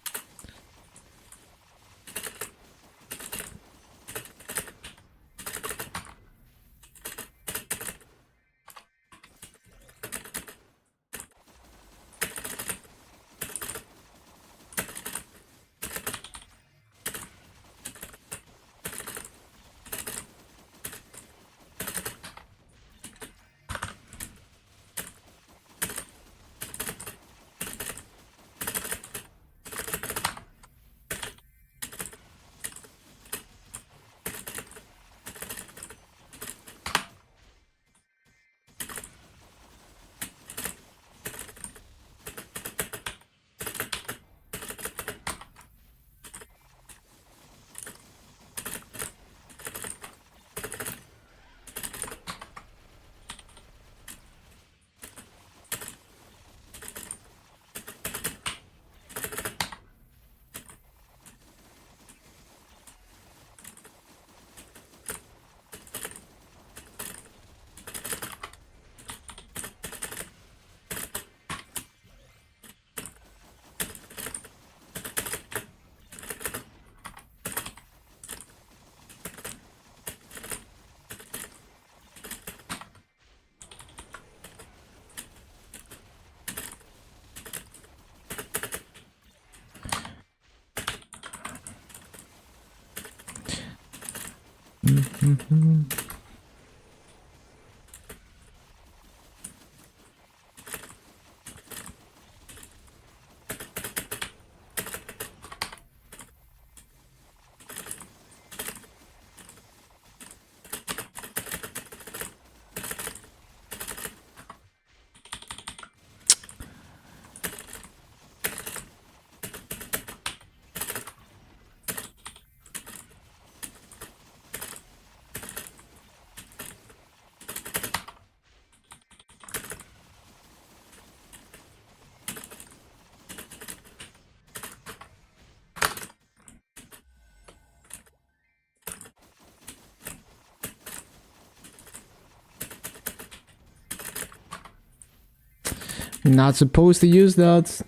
Not supposed to use that.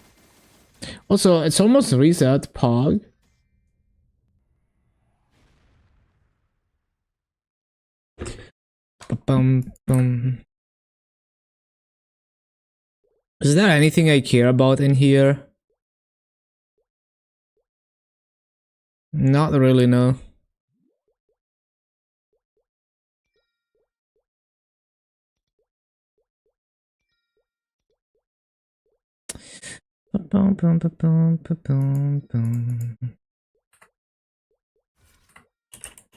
Also, it's almost reset, Pog. Bum. Is there anything I care about in here? Not really, no.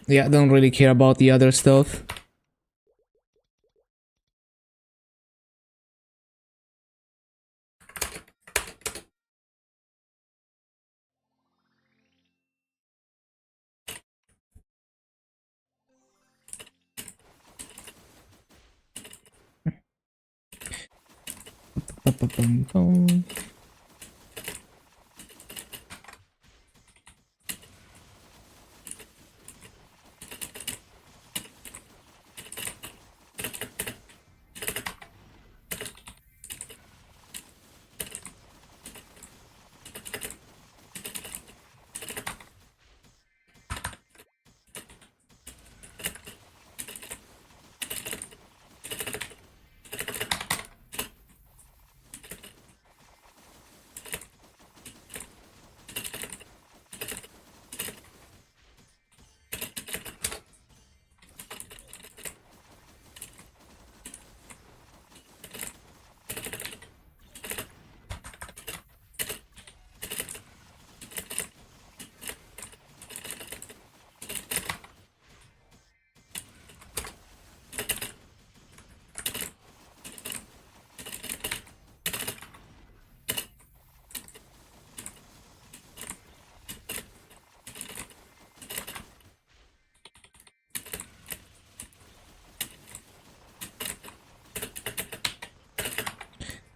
Yeah, don't really care about the other stuff. Ba-ba-bum-bum.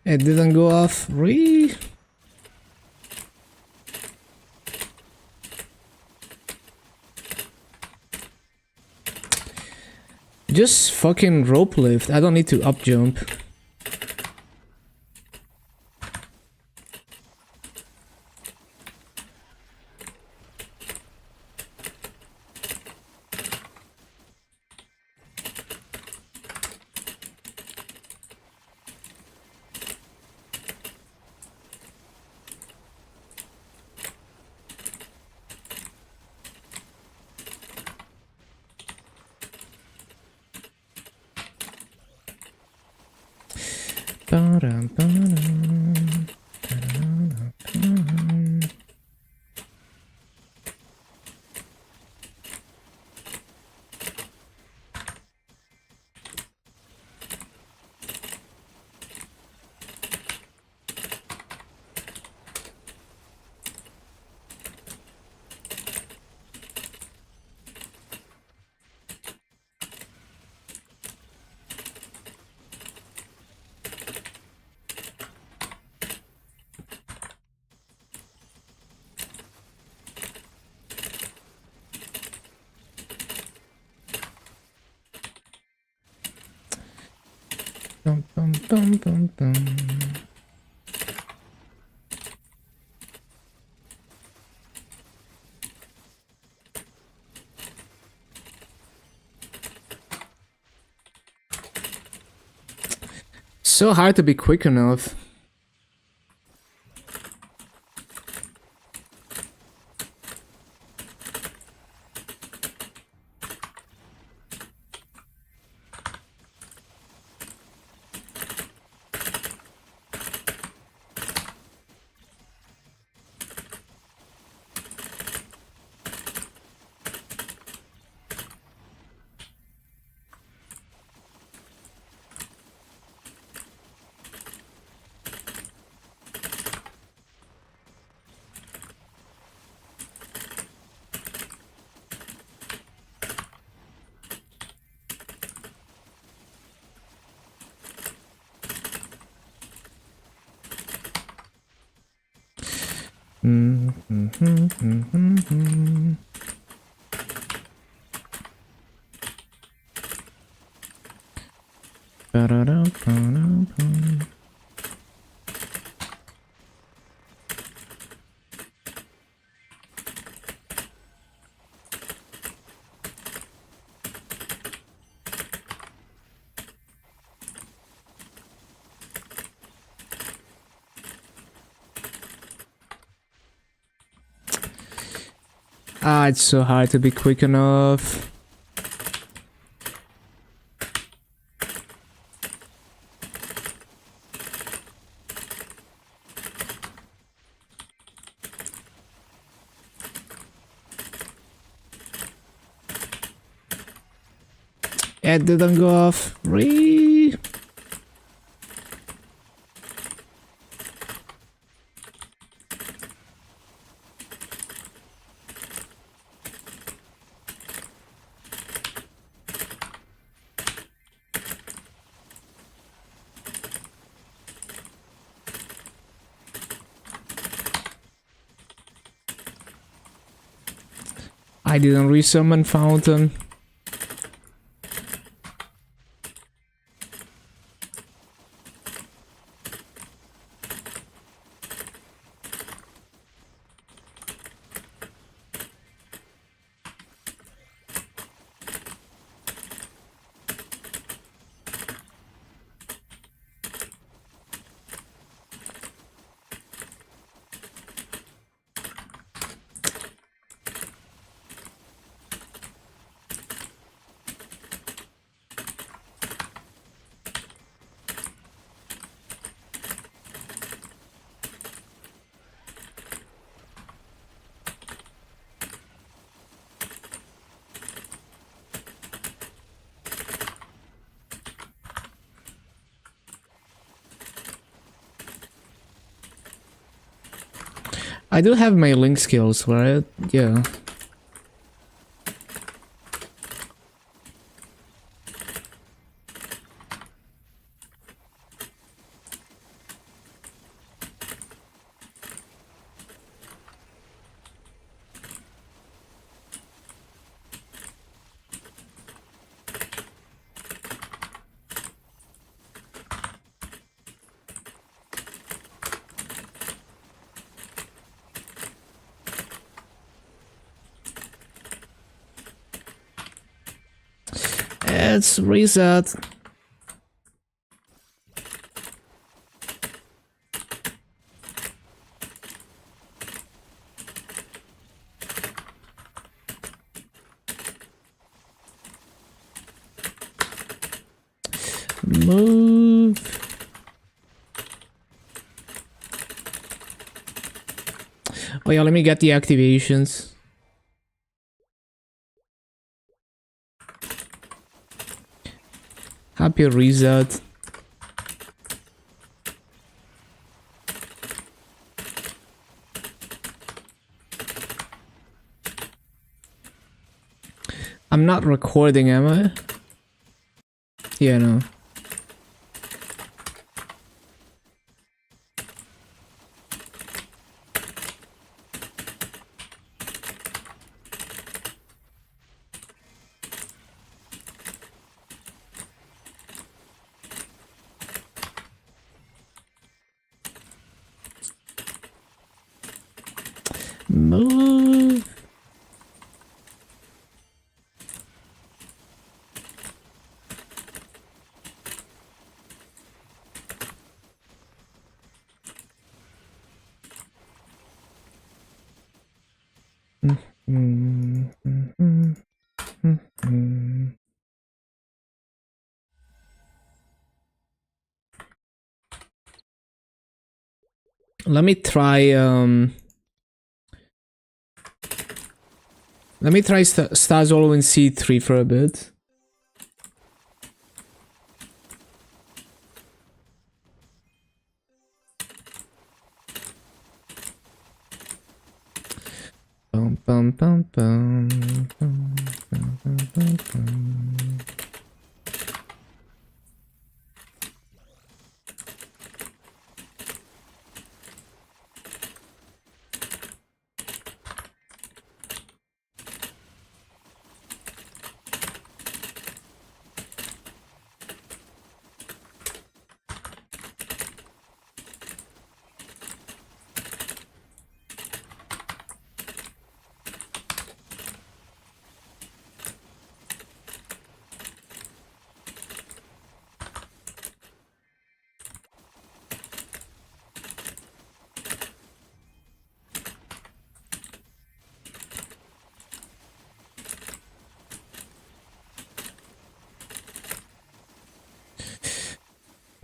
It didn't go off. Really? Just fucking rope lift. I don't need to up jump. Ba-dum-ba-dum. Bum, bum, bum, bum, bum. So hard to be quick enough. Ba-da-da-ba-da-ba. Ah, it's so hard to be quick enough. It didn't go off. Re. I didn't resummon fountain. I do have my link skills, right? Yeah. Let's reset. Move. Oh yeah, let me get the activations. Happy reset. I'm not recording, am I? Yeah, no. Move. Let me try Stars Hollow in C3 for a bit. Bum, bum, bum, bum, bum, bum, bum, bum, bum.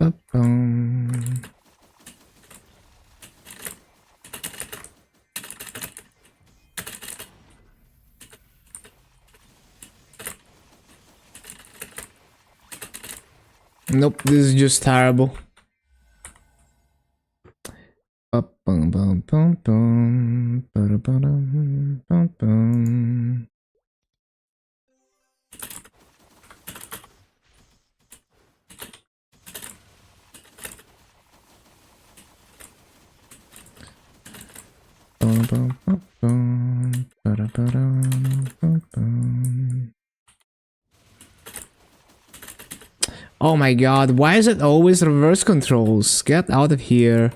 Ba-bum. Nope, this is just terrible. Bum, bum, bum, bum, ba-da-ba-dum, bum, bum. Bum, bum, bum, bum, ba-da-ba-dum, bum, bum. Oh my god, why is it always reverse controls? Get out of here.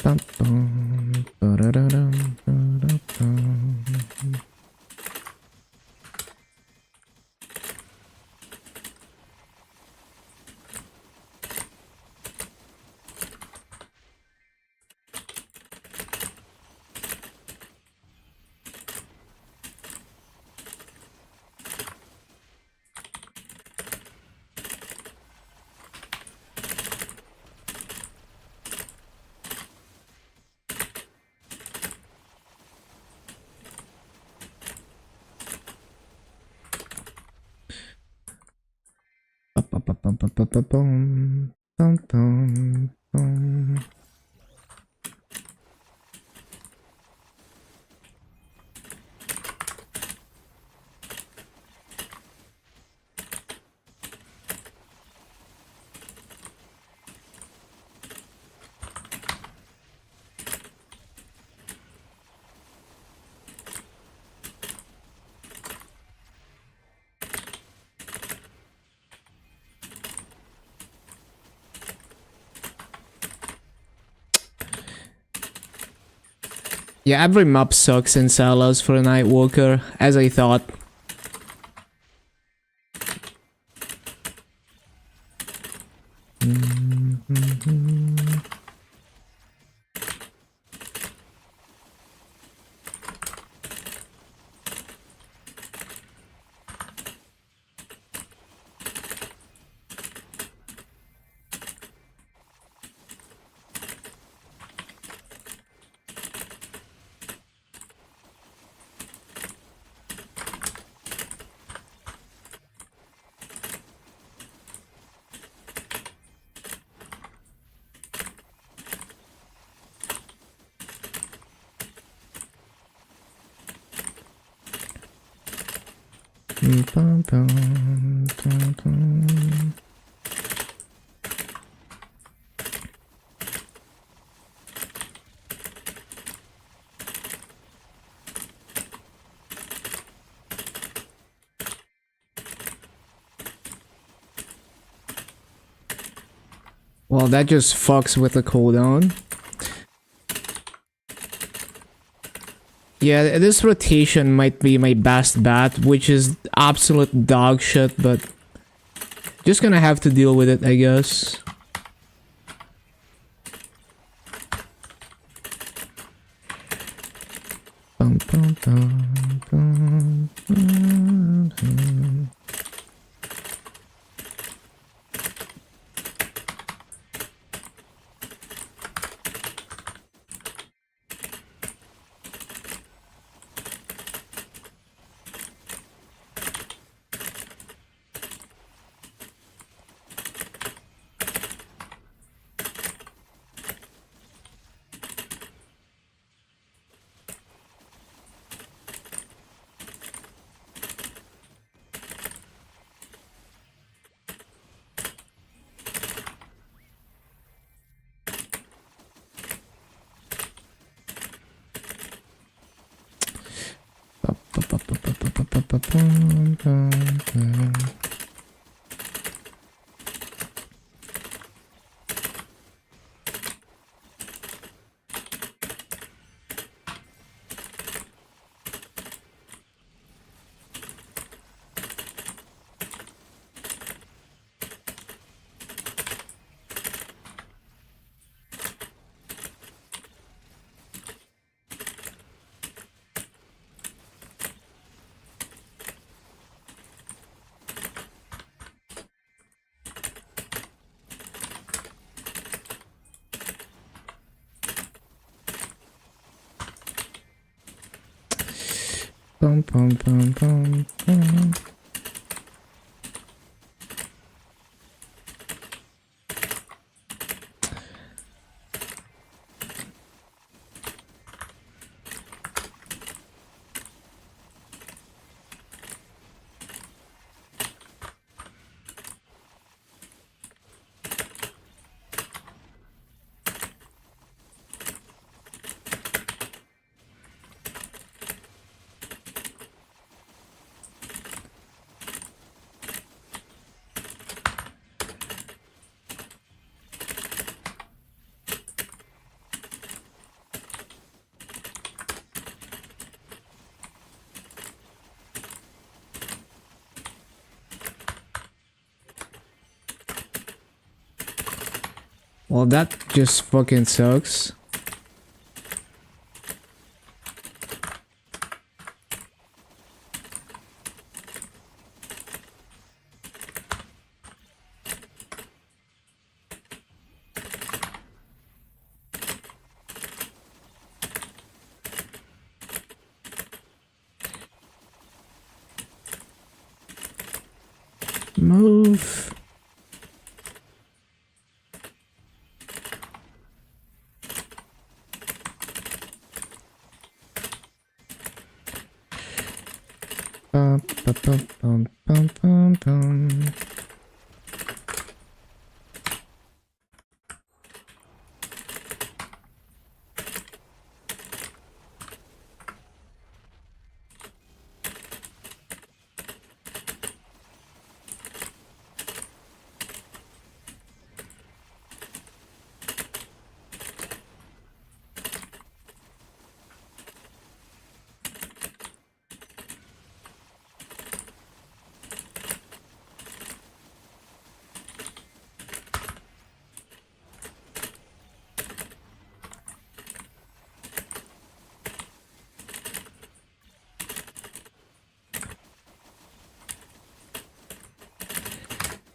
Bum, bum, ba-da-da-dum, ba-da-bum. Ba-ba-ba-ba-ba-ba-bum, bum, bum, bum. Yeah, every map sucks and allows for a Nightwalker, as I thought. Bum, bum, bum, bum. Well, that just fucks with the cooldown. Yeah, this rotation might be my best bet, which is absolute dog shit, but just gonna have to deal with it, I guess. Bum, bum, bum, bum, bum, bum. Bum, bum, bum, bum, bum. Well, that just fucking sucks. Move. Bum, bum, bum, bum, bum, bum, bum.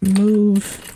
Move.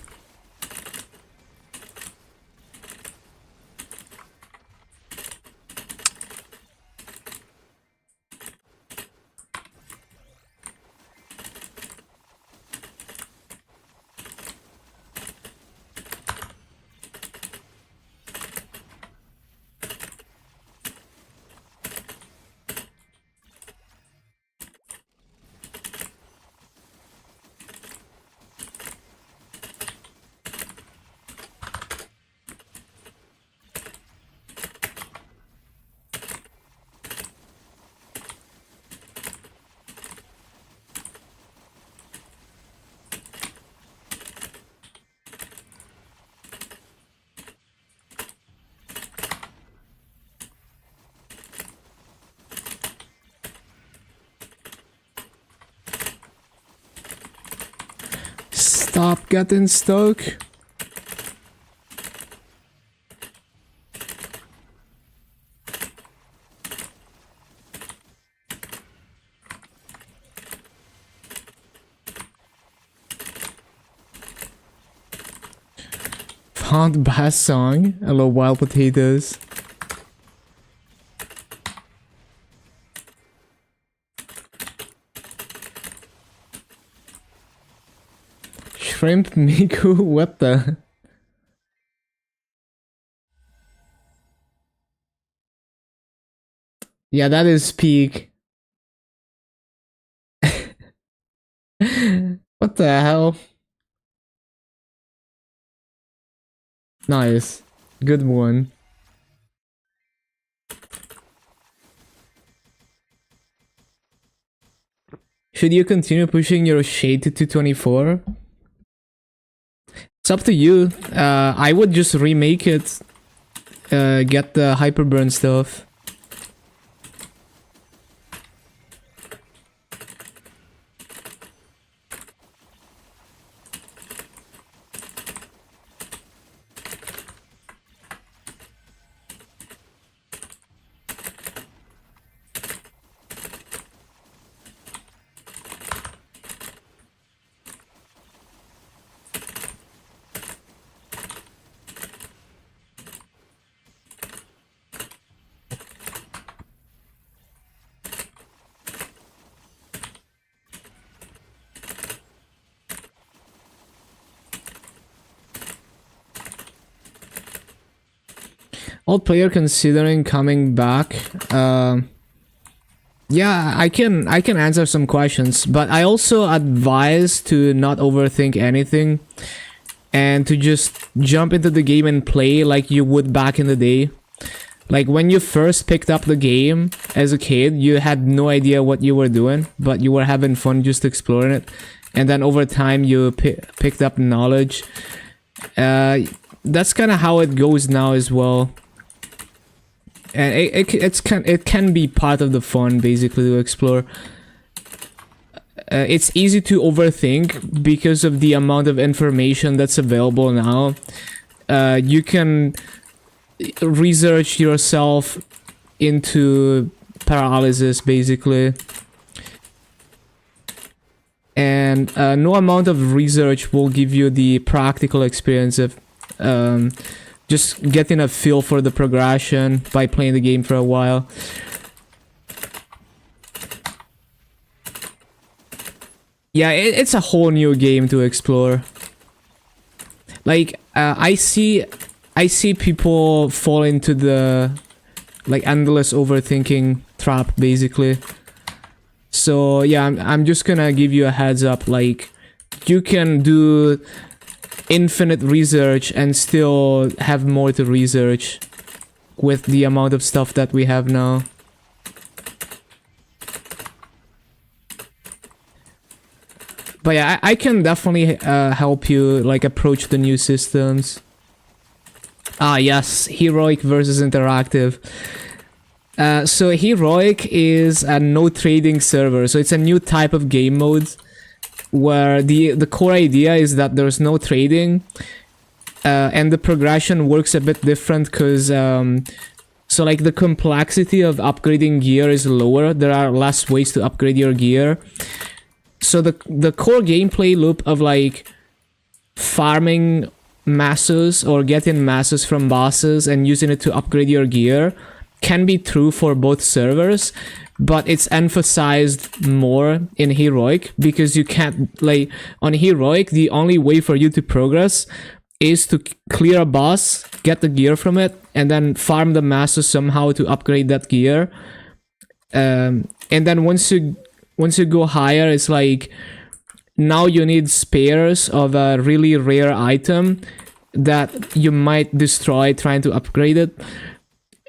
Stop getting stuck. Found bass song. Hello, wild potatoes. Shrimp Miku, what the? Yeah, that is peak. What the hell? Nice. Good one. Should you continue pushing your shade to 224? It's up to you. I would just remake it. Get the hyperburn stuff. old player considering coming back. Yeah, I can answer some questions, but I also advise to not overthink anything and to just jump into the game and play like you would back in the day. Like when you first picked up the game as a kid, you had no idea what you were doing, but you were having fun just exploring it. And then over time you picked up knowledge. That's kind of how it goes now as well. And it can be part of the fun, basically, to explore. It's easy to overthink because of the amount of information that's available now. You can research yourself into paralysis, basically. And no amount of research will give you the practical experience of just getting a feel for the progression by playing the game for a while. Yeah, it's a whole new game to explore. Like I see people fall into the like endless overthinking trap, basically. So yeah, I'm just gonna give you a heads up. Like, you can do infinite research and still have more to research with the amount of stuff that we have now. But yeah, I can definitely help you like approach the new systems. Ah yes, Heroic versus Interactive. So Heroic is a no trading server, so it's a new type of game mode where the core idea is that there's no trading, and the progression works a bit different because so like the complexity of upgrading gear is lower. There are less ways to upgrade your gear. So the core gameplay loop of like farming masses or getting masses from bosses and using it to upgrade your gear can be true for both servers, but it's emphasized more in Heroic because you can't, like, on Heroic, the only way for you to progress is to clear a boss, get the gear from it, and then farm the masses somehow to upgrade that gear. And then once you go higher, it's like now you need spares of a really rare item that you might destroy trying to upgrade it.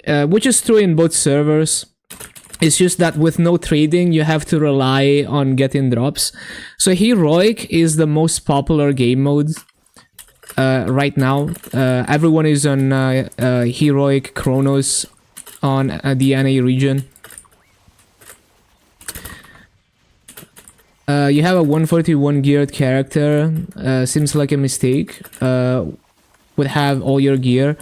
Which is true in both servers. It's just that with no trading, you have to rely on getting drops. So Heroic is the most popular game mode right now. Everyone is on Heroic Chronos on the NA region. You have a 141 geared character. Seems like a mistake. Would have all your gear.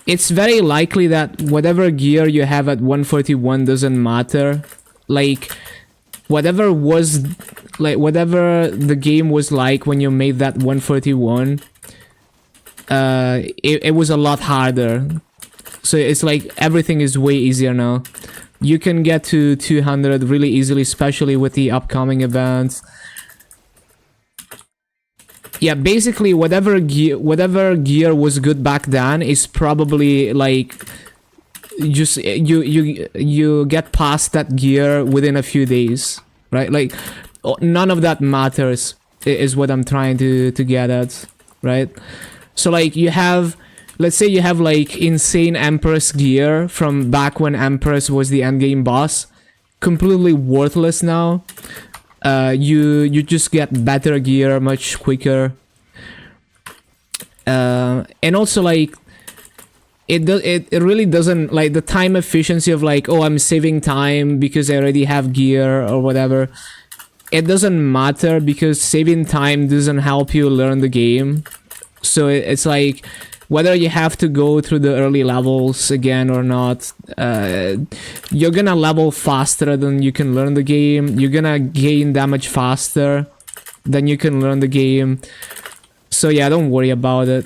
It's very likely that whatever gear you have at 141 doesn't matter. Like, whatever the game was like when you made that 141, it was a lot harder. So it's like everything is way easier now. You can get to 200 really easily, especially with the upcoming events. Yeah, basically whatever gear was good back then is probably like just you get past that gear within a few days, right? Like none of that matters is what I'm trying to get at, right? So like you have, let's say you have like insane Empress gear from back when Empress was the endgame boss, completely worthless now. You just get better gear much quicker, and also like it really doesn't, like, the time efficiency of like, oh, I'm saving time because I already have gear or whatever. It doesn't matter because saving time doesn't help you learn the game. So it's like, whether you have to go through the early levels again or not, you're gonna level faster than you can learn the game. You're gonna gain damage faster than you can learn the game. So yeah, don't worry about it.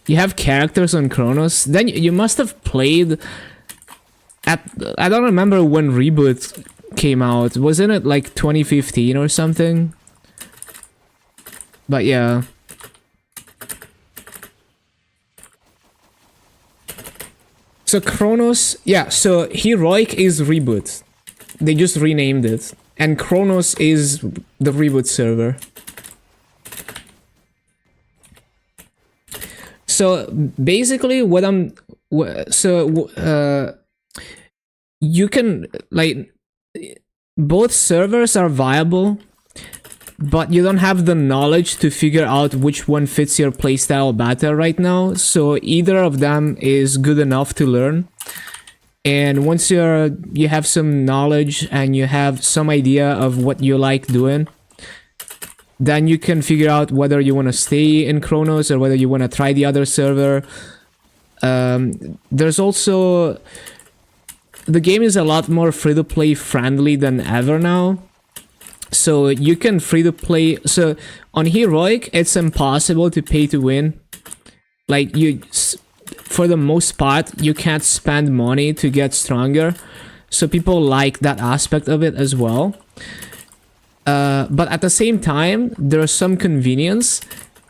You have characters on Chronos. Then you must have played at, I don't remember when Reboot came out. Wasn't it like 2015 or something? But yeah. So Chronos, yeah, so Heroic is Reboot. They just renamed it. And Chronos is the Reboot server. So basically what you can, like, both servers are viable, but you don't have the knowledge to figure out which one fits your playstyle better right now. So either of them is good enough to learn. And once you have some knowledge and you have some idea of what you like doing, then you can figure out whether you want to stay in Chronos or whether you want to try the other server. There's also... The game is a lot more free-to-play friendly than ever now. So you can free-to-play... So on Heroic, it's impossible to pay to win. Like, for the most part, you can't spend money to get stronger. So people like that aspect of it as well. But at the same time, there's some convenience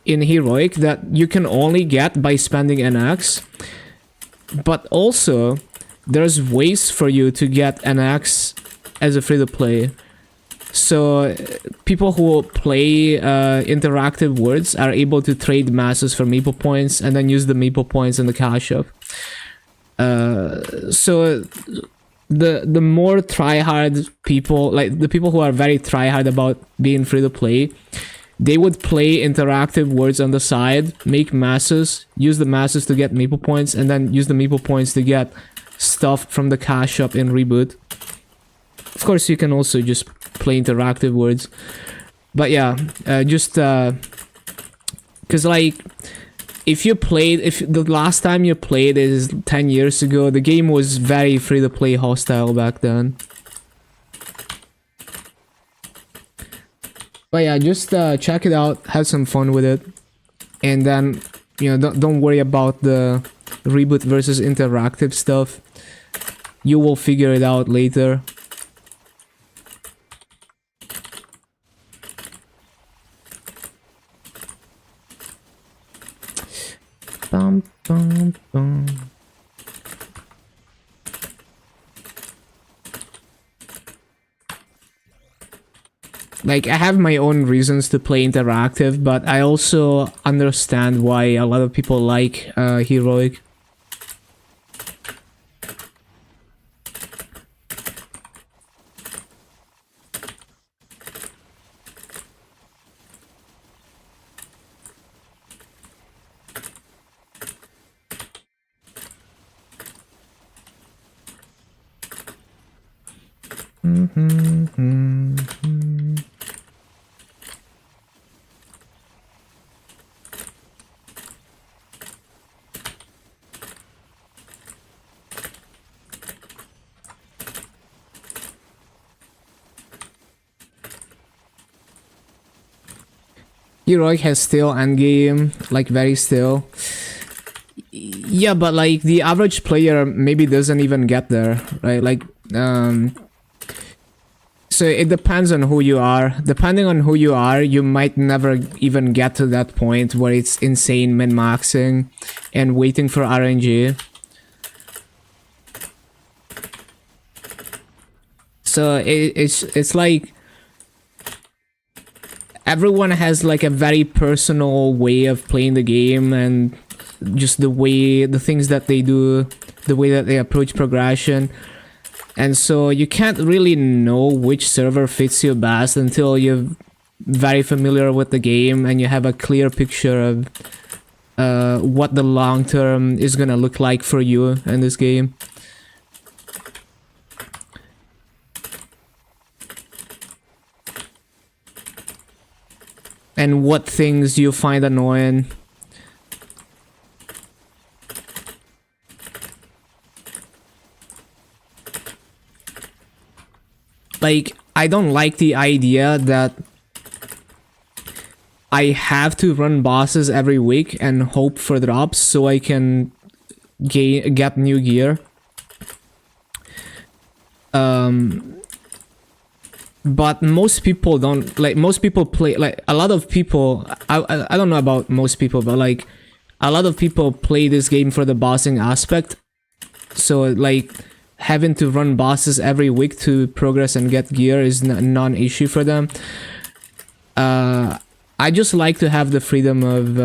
in Heroic that you can only get by spending NX. But also, there's ways for you to get NX as a free-to-play. So people who play interactive words are able to trade masses for Maple Points and then use the Maple Points in the cash shop. So the more tryhard people, like the people who are very tryhard about being free to play, they would play interactive words on the side, make masses, use the masses to get Maple Points, and then use the Maple Points to get stuff from the cash shop in Reboot. Of course, you can also just play interactive words. But yeah, just because like if the last time you played is 10 years ago, the game was very free to play hostile back then. But yeah, just check it out, have some fun with it, and then, you know, don't worry about the Reboot versus interactive stuff. You will figure it out later. Bum, bum, bum. Like, I have my own reasons to play interactive, but I also understand why a lot of people like Heroic. Heroic has still endgame, like very still. Yeah, but like the average player maybe doesn't even get there, right? Like, so it depends on who you are. Depending on who you are, you might never even get to that point where it's insane min-maxing and waiting for RNG. So it's like everyone has like a very personal way of playing the game, and just the things that they do, the way that they approach progression. And so you can't really know which server fits you best until you're very familiar with the game and you have a clear picture of what the long term is gonna look like for you in this game. And what things you find annoying. Like, I don't like the idea that I have to run bosses every week and hope for drops so I can get new gear. But most people don't, like, most people play, like, a lot of people, I don't know about most people, but like, a lot of people play this game for the bossing aspect. So like having to run bosses every week to progress and get gear is non-issue for them. I just like to have the freedom of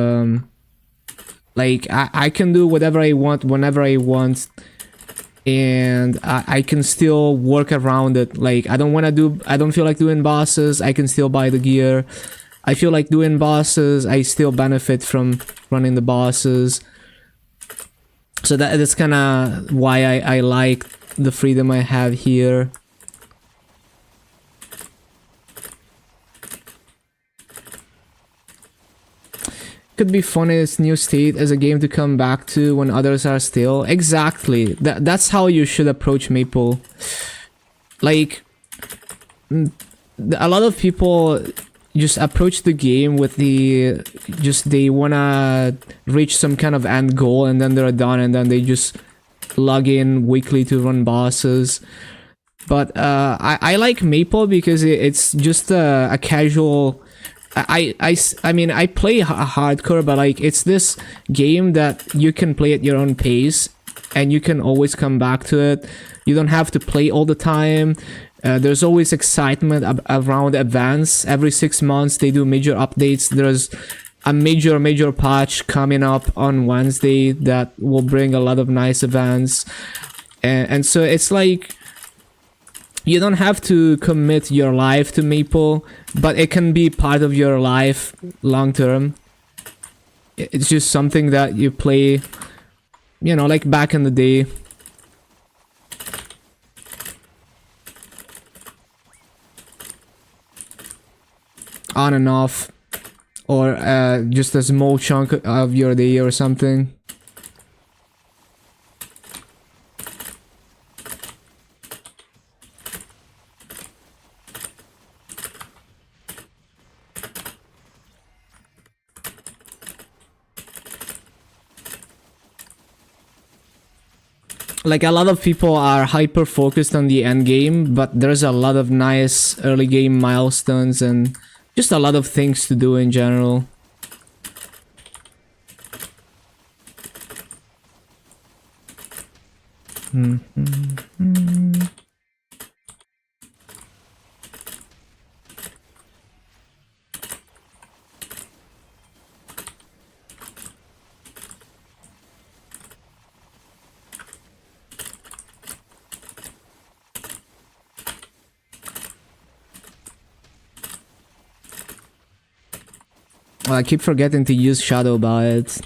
like I can do whatever I want whenever I want, and I can still work around it. Like I don't feel like doing bosses, I can still buy the gear. I feel like doing bosses, I still benefit from running the bosses. So that's kind of why I like the freedom I have here. Could be fun in its new state as a game to come back to when others are still. Exactly. That's how you should approach Maple. Like, a lot of people just approach the game with they wanna reach some kind of end goal and then they're done, and then they just log in weekly to run bosses. But I like Maple because it's just a casual. I mean, I play hardcore, but like it's this game that you can play at your own pace and you can always come back to it. You don't have to play all the time. There's always excitement around events. Every 6 months they do major updates. There's a major patch coming up on Wednesday that will bring a lot of nice events, and so it's like you don't have to commit your life to Maple, but it can be part of your life long term. It's just something that you play, you know, like back in the day. On and off, or just a small chunk of your day or something. Like a lot of people are hyper focused on the end game, but there's a lot of nice early game milestones and just a lot of things to do in general. I keep forgetting to use Shadow Bites.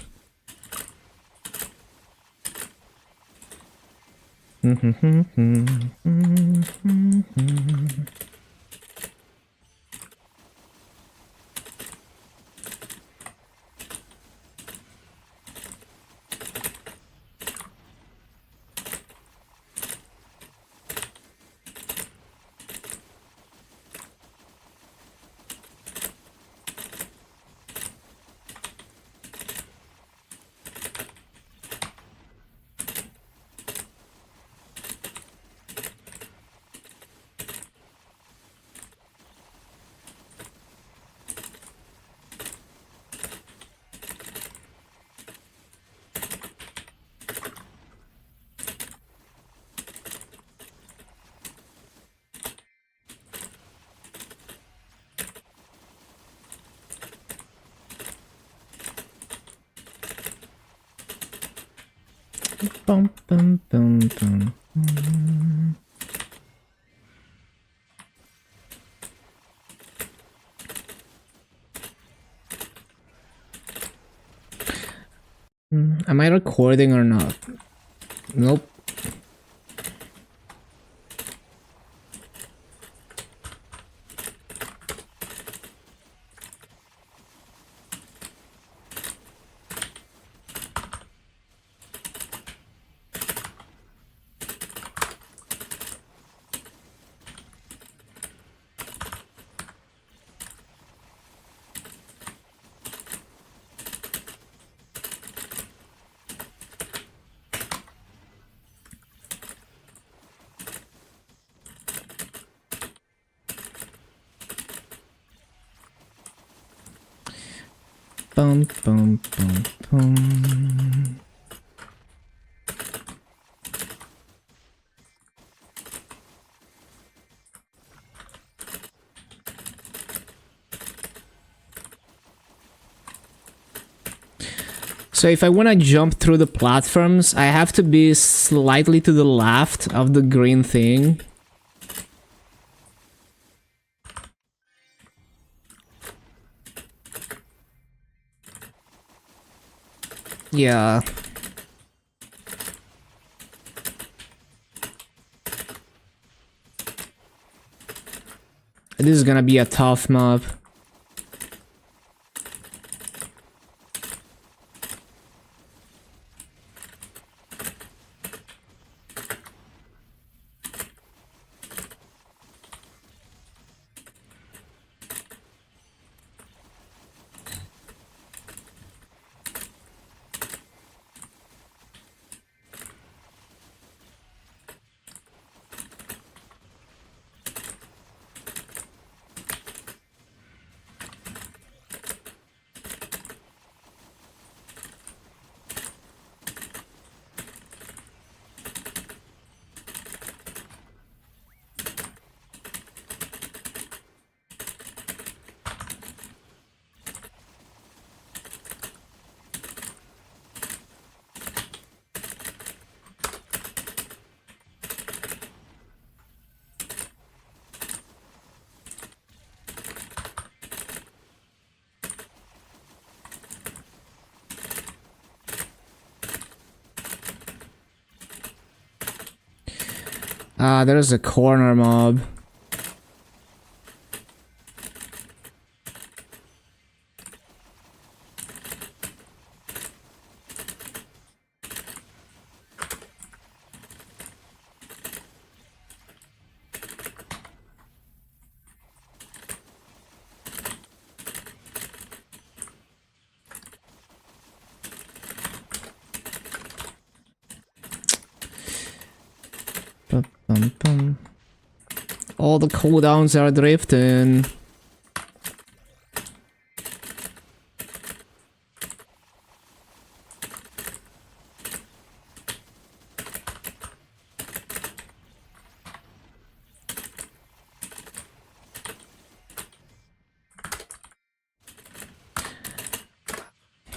Bum, bum, bum, bum. Am I recording or not? Nope. Bum, bum, bum, bum. So if I want to jump through the platforms, I have to be slightly to the left of the green thing. Yeah. This is gonna be a tough mob. Ah, there's a corner mob. Bum, bum. All the cooldowns are drifting.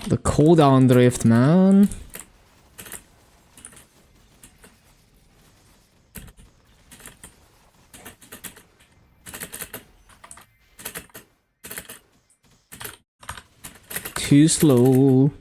The cooldown drift, man. Too slow.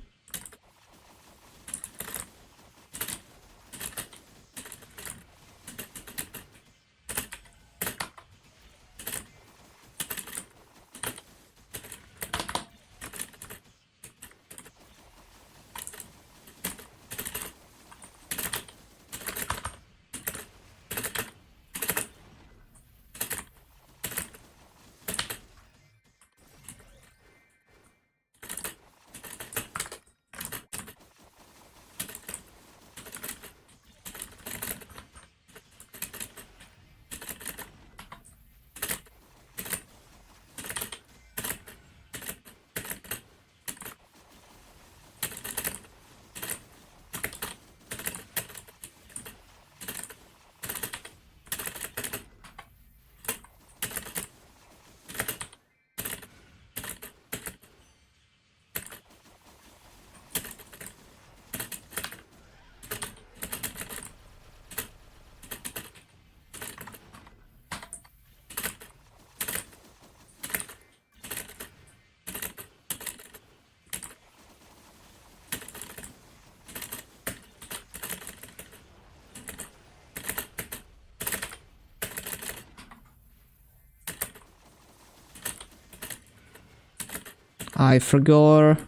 I forgot.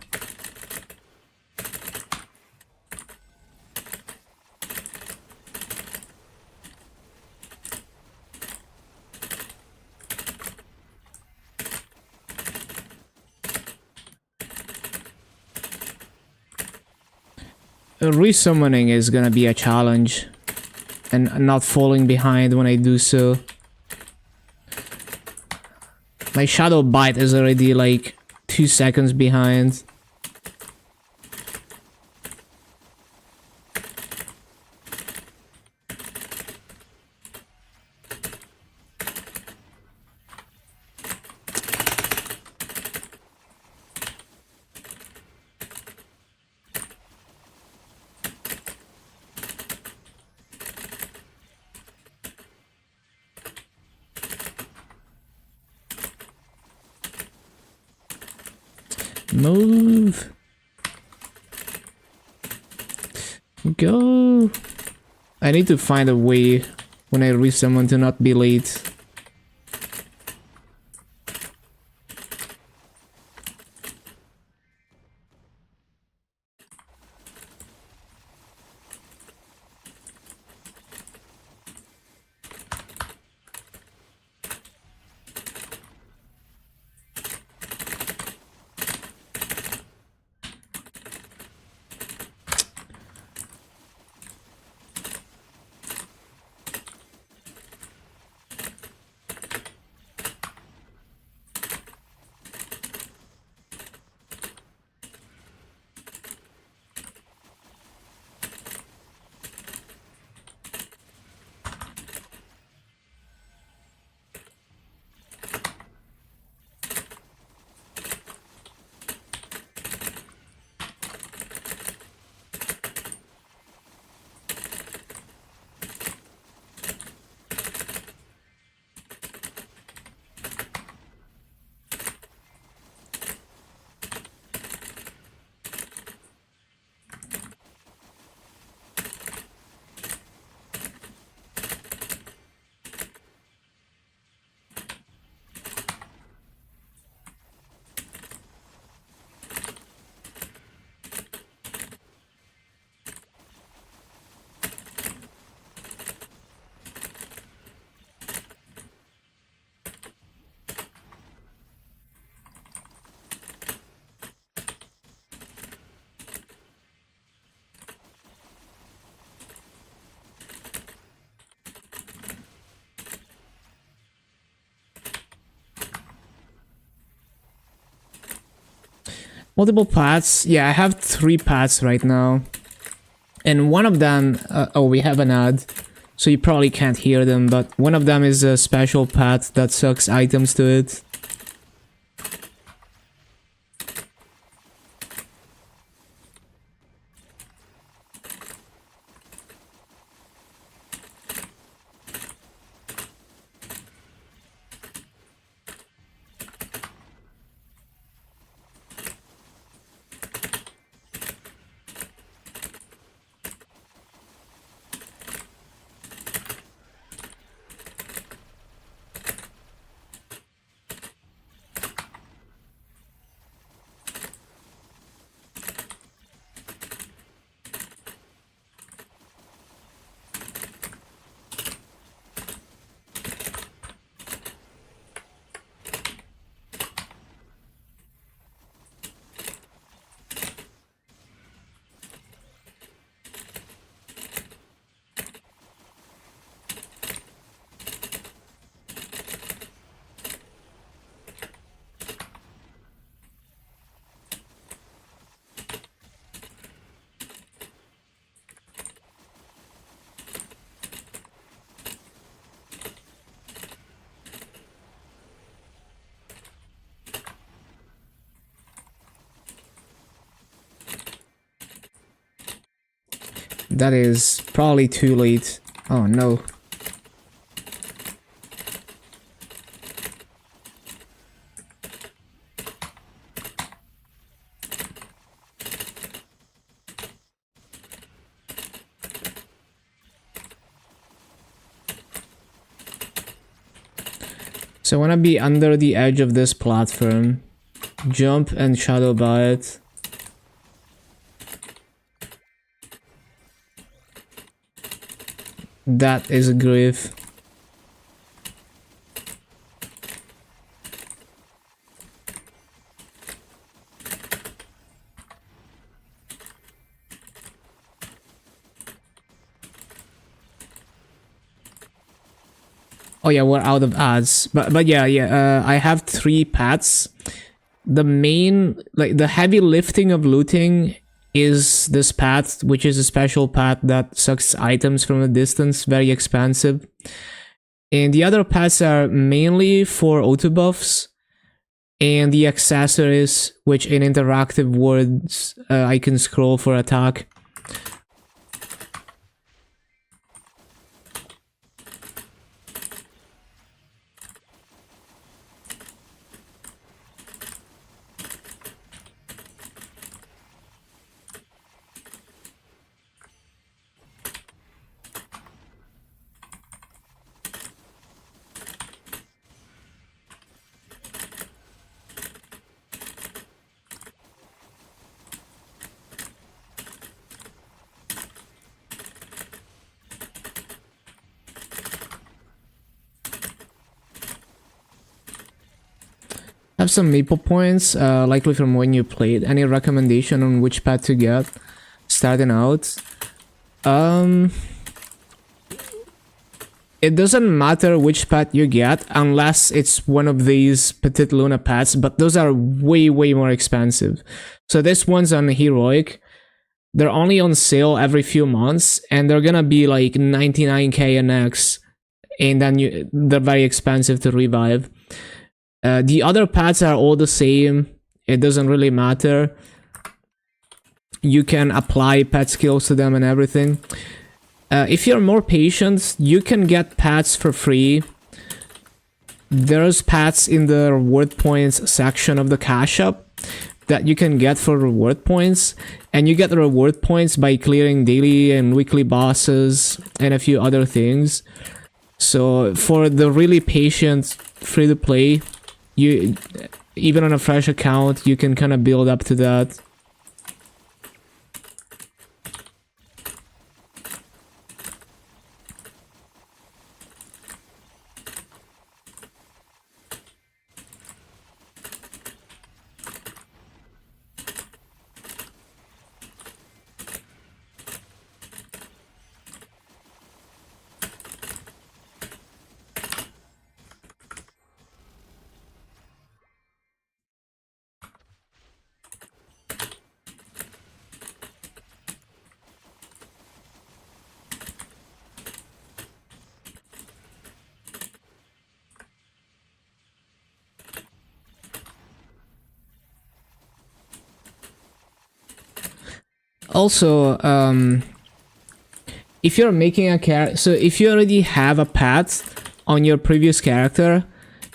Resummoning is gonna be a challenge, and not falling behind when I do so. My shadow bite is already like 2 seconds behind. Move. Go. I need to find a way when I reach someone to not be late. Multiple paths. Yeah, I have 3 paths right now. And one of them... oh, we have an ad. So you probably can't hear them, but one of them is a special path that sucks items to it. That is probably too late. Oh no. So I want to be under the edge of this platform. Jump and shadow by it. That is a grave. Oh yeah, we're out of ads. But yeah, I have 3 paths. The main, like the heavy lifting of looting is this path, which is a special path that sucks items from a distance, very expensive. And the other paths are mainly for auto buffs and the accessories, which in interactive words I can scroll for attack. Have some maple points, likely from when you played. Any recommendation on which pet to get starting out? It doesn't matter which pet you get unless it's one of these Petite Luna pets, but those are way more expensive. So this one's on Heroic. They're only on sale every few months, and they're gonna be like 99k NX, and then they're very expensive to revive. The other pets are all the same. It doesn't really matter. You can apply pet skills to them and everything. If you're more patient, you can get pets for free. There's pets in the reward points section of the cash shop that you can get for reward points, and you get the reward points by clearing daily and weekly bosses and a few other things. So for the really patient free to play, you even on a fresh account, you can kind of build up to that. Also, if you're making a character, so if you already have a pet on your previous character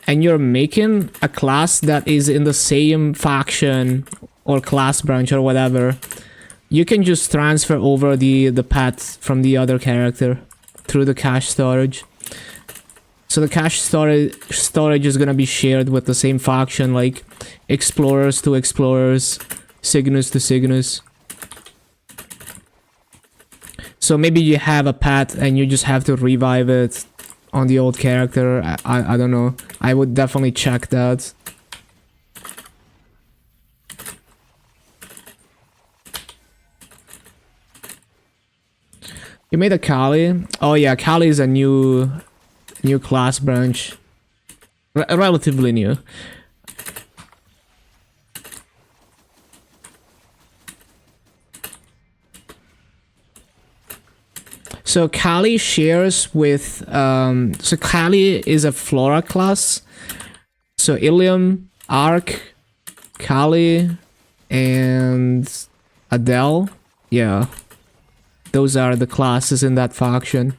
and you're making a class that is in the same faction or class branch or whatever, you can just transfer over the pet from the other character through the cache storage. So the cache storage is gonna be shared with the same faction, like explorers to explorers, Cygnus to Cygnus. So maybe you have a pet and you just have to revive it on the old character. I don't know. I would definitely check that. You made a Kali? Oh yeah, Kali is a new class branch. Relatively new. So Kali shares with so Kali is a Flora class. So Ilium, Ark, Kali, and Adele. Yeah. Those are the classes in that faction.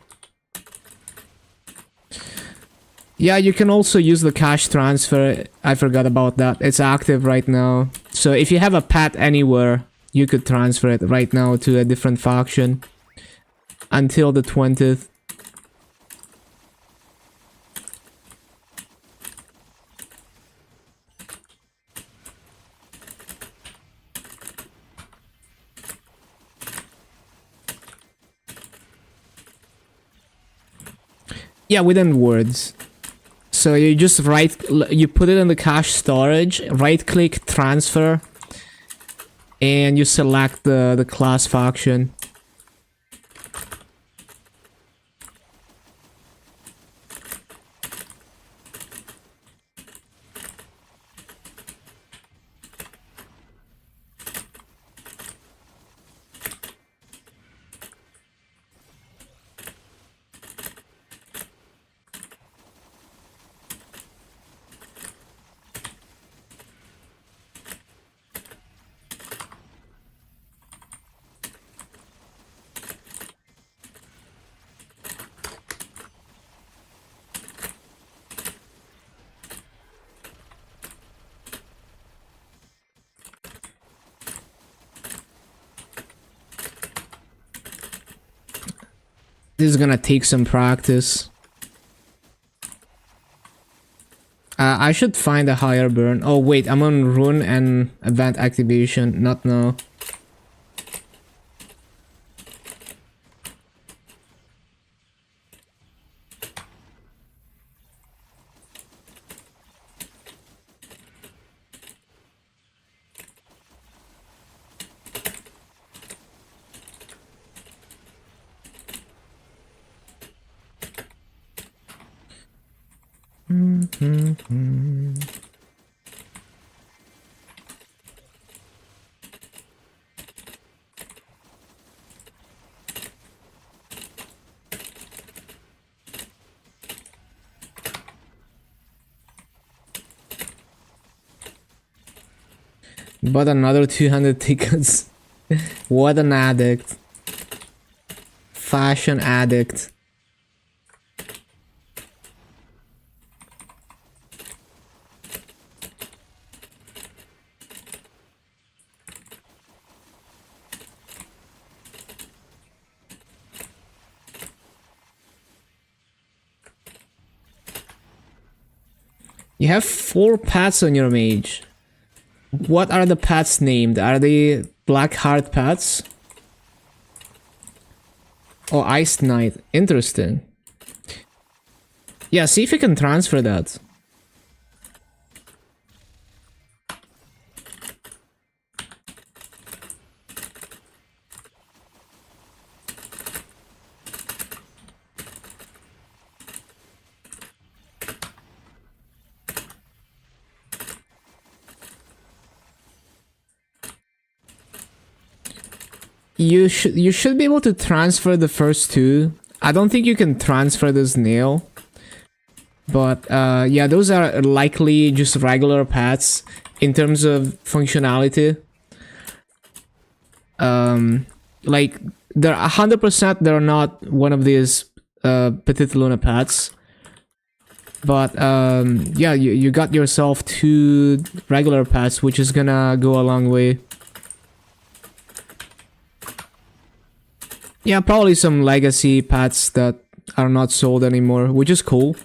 Yeah, you can also use the cash transfer. I forgot about that. It's active right now. So if you have a pet anywhere, you could transfer it right now to a different faction. Until the 20th. Yeah, within words. So you just you put it in the cache storage, right click transfer, and you select the class faction. This is gonna take some practice. I should find a higher burn. Oh wait, I'm on rune and event activation, not now. But another 200 tickets. What an addict. Fashion addict. You have 4 pets on your mage. What are the pets named? Are they Blackheart pets? Oh, Ice Knight. Interesting. Yeah, see if you can transfer that. You should be able to transfer the first 2. I don't think you can transfer the snail. But yeah, those are likely just regular pets in terms of functionality. Like they're 100% they're not one of these Petit Luna pets. But yeah, you got yourself 2 regular pets, which is gonna go a long way. Yeah, probably some legacy pets that are not sold anymore, which is cool.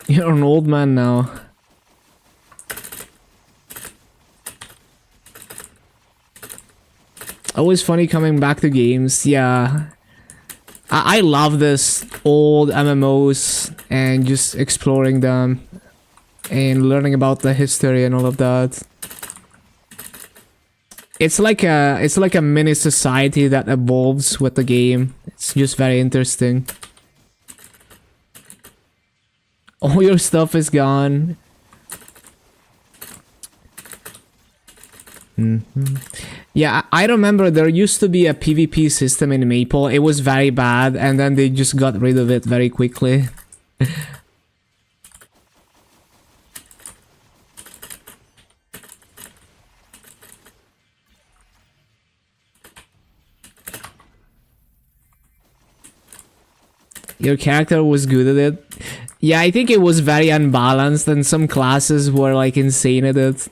You're an old man now. Always funny coming back to games. Yeah, I love this old MMOs and just exploring them and learning about the history and all of that. It's like a mini society that evolves with the game. It's just very interesting. All your stuff is gone. Yeah, I remember there used to be a PvP system in Maple. It was very bad, and then they just got rid of it very quickly. Your character was good at it. Yeah, I think it was very unbalanced, and some classes were like insane at it.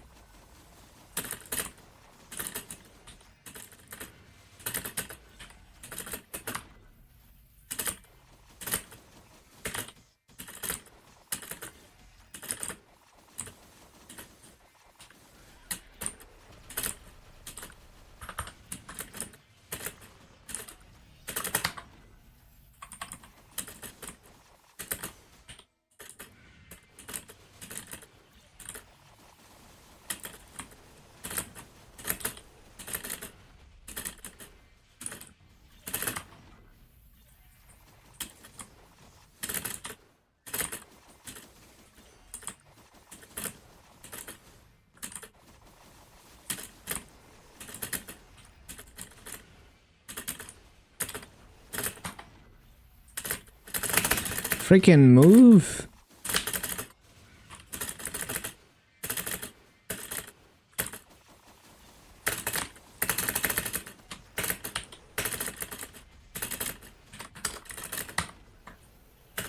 Freaking move.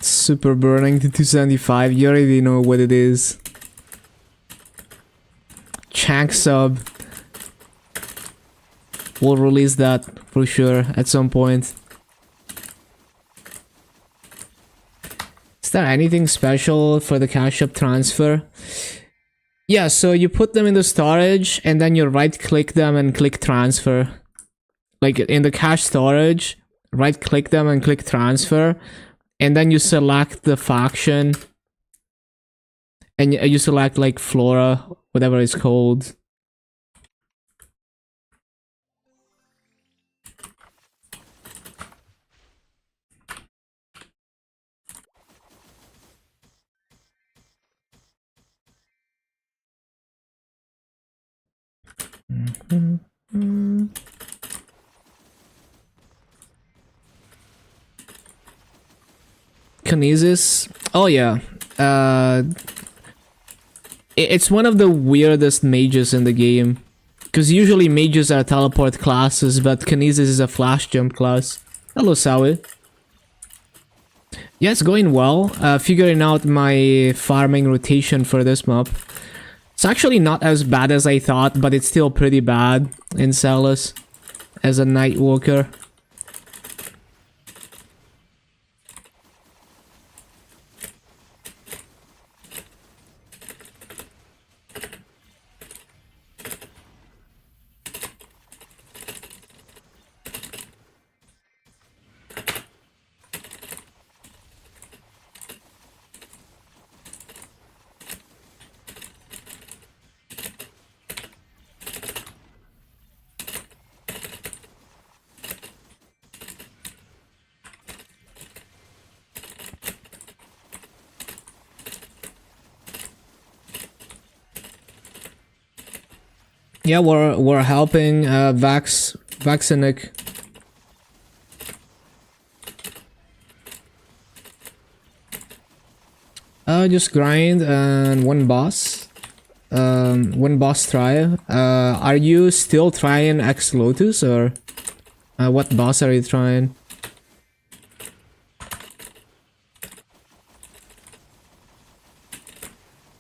Super burning to 275. You already know what it is. Chank sub. We'll release that for sure at some point. Is there anything special for the cash up transfer? Yeah, so you put them in the storage and then you right click them and click transfer. Like in the cache storage, right click them and click transfer. And then you select the faction and you select like Flora, whatever it's called. Kinesis. Oh yeah. It's one of the weirdest mages in the game. Because usually mages are teleport classes, but Kinesis is a flash jump class. Hello, Sawi. Yeah, it's going well. Figuring out my farming rotation for this mob. It's actually not as bad as I thought, but it's still pretty bad in Salus as a Nightwalker. Yeah, we're helping Vaxinic. Just grind and one boss. One boss try. Are you still trying Ex Lotus or what boss are you trying?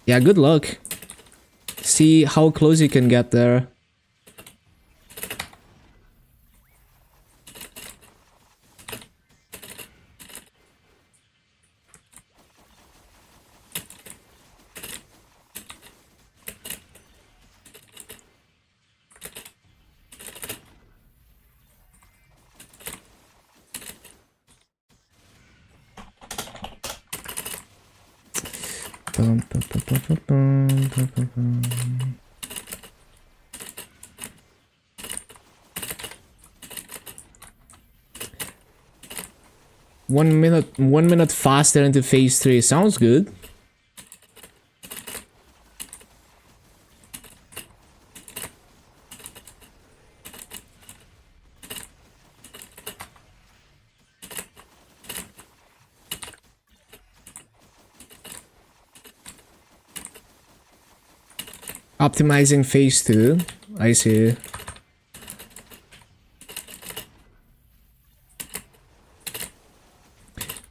Yeah, good luck. See how close you can get there. Bum, bum, bum, bum, bum, bum, bum, bum. One minute faster into phase 3. Sounds good. Optimizing phase 2. I see.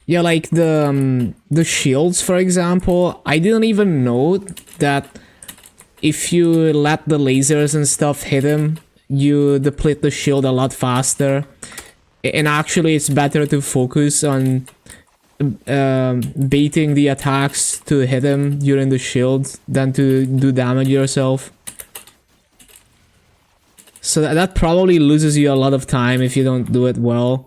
Yeah, like the shields, for example. I didn't even know that if you let the lasers and stuff hit him, you deplete the shield a lot faster. And actually, it's better to focus on baiting the attacks to hit him during the shield than to do damage yourself. So that probably loses you a lot of time if you don't do it well.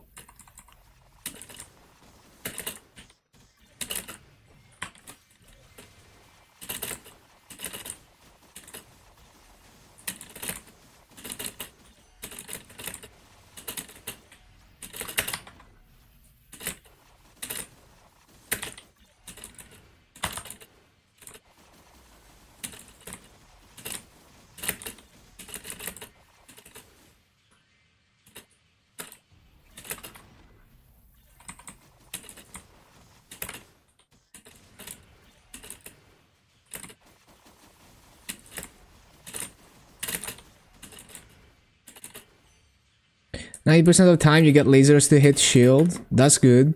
%of the time you get lasers to hit shield. That's good.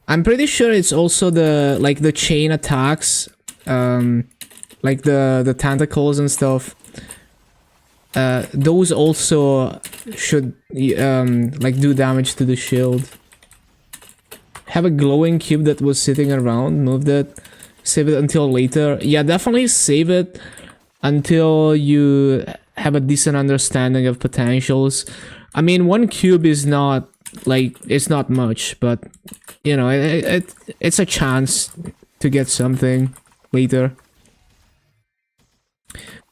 I'm pretty sure it's also the chain attacks, like the tentacles and stuff. Those also should like do damage to the shield. Have a glowing cube that was sitting around. Move that. Save it until later. Yeah, definitely save it until you have a decent understanding of potentials. I mean, one cube is not, like, it's not much, but, you know, it's a chance to get something later.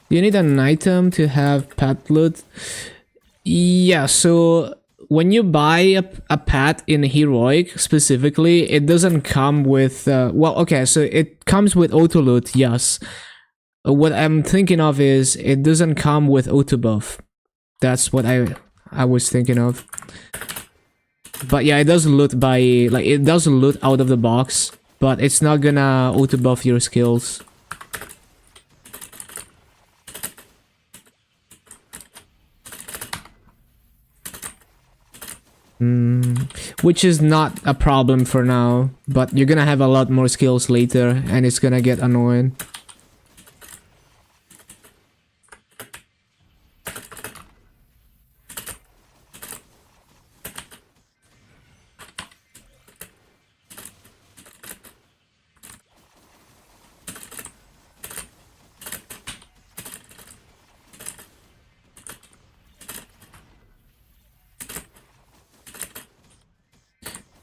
You need an item to have pet loot. Yeah, so when you buy a pet in heroic specifically, it doesn't come with well, okay, so it comes with auto loot, yes. What I'm thinking of is it doesn't come with auto buff. That's what I was thinking of. But yeah, it does loot by like it does loot out of the box, but it's not gonna auto buff your skills. Which is not a problem for now, but you're gonna have a lot more skills later, and it's gonna get annoying.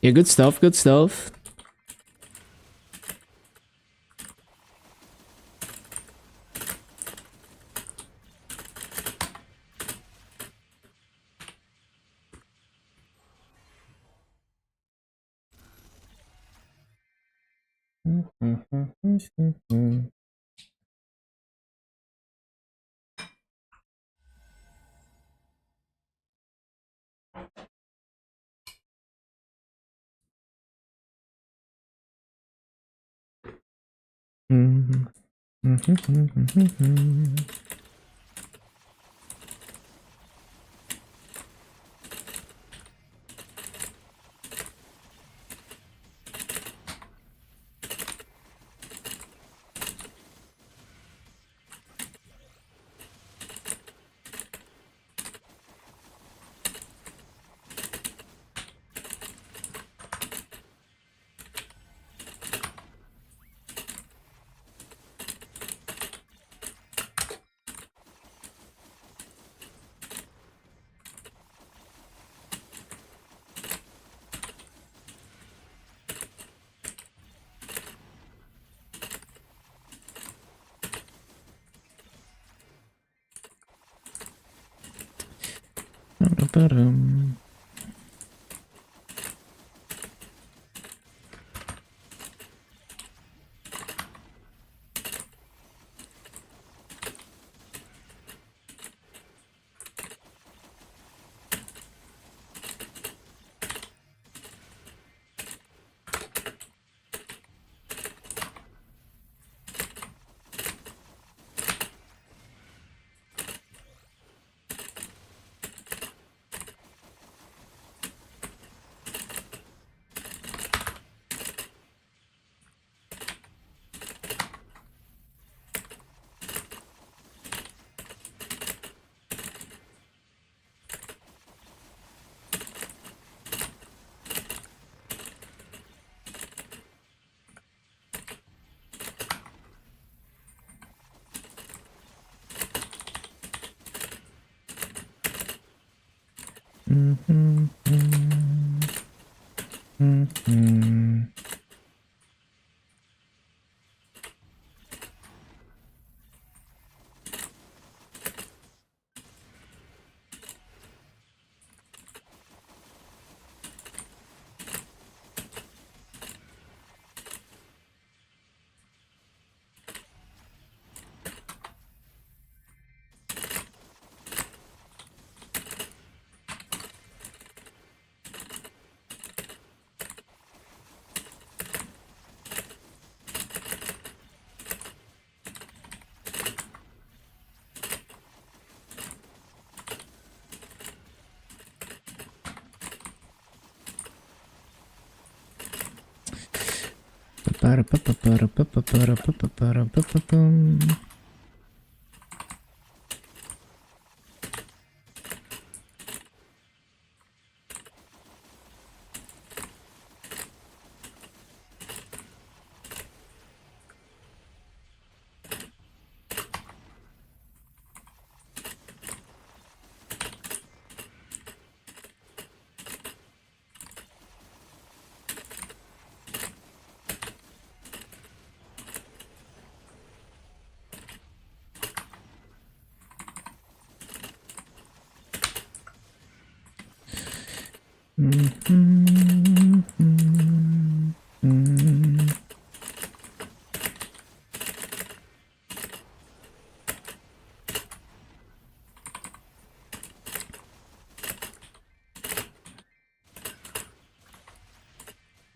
Yeah, good stuff, good stuff.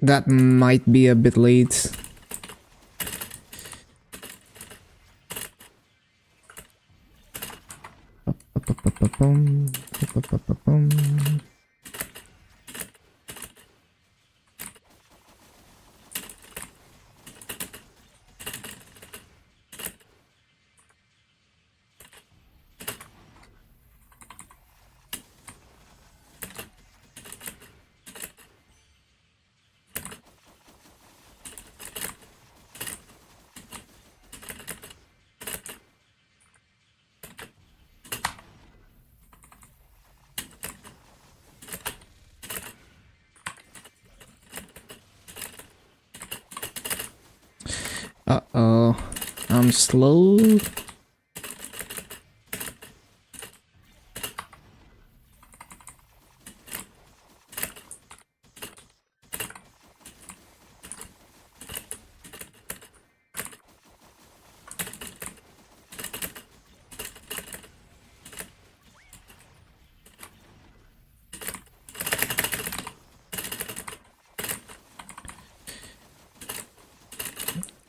That might be a bit late. Uh-oh. I'm slow.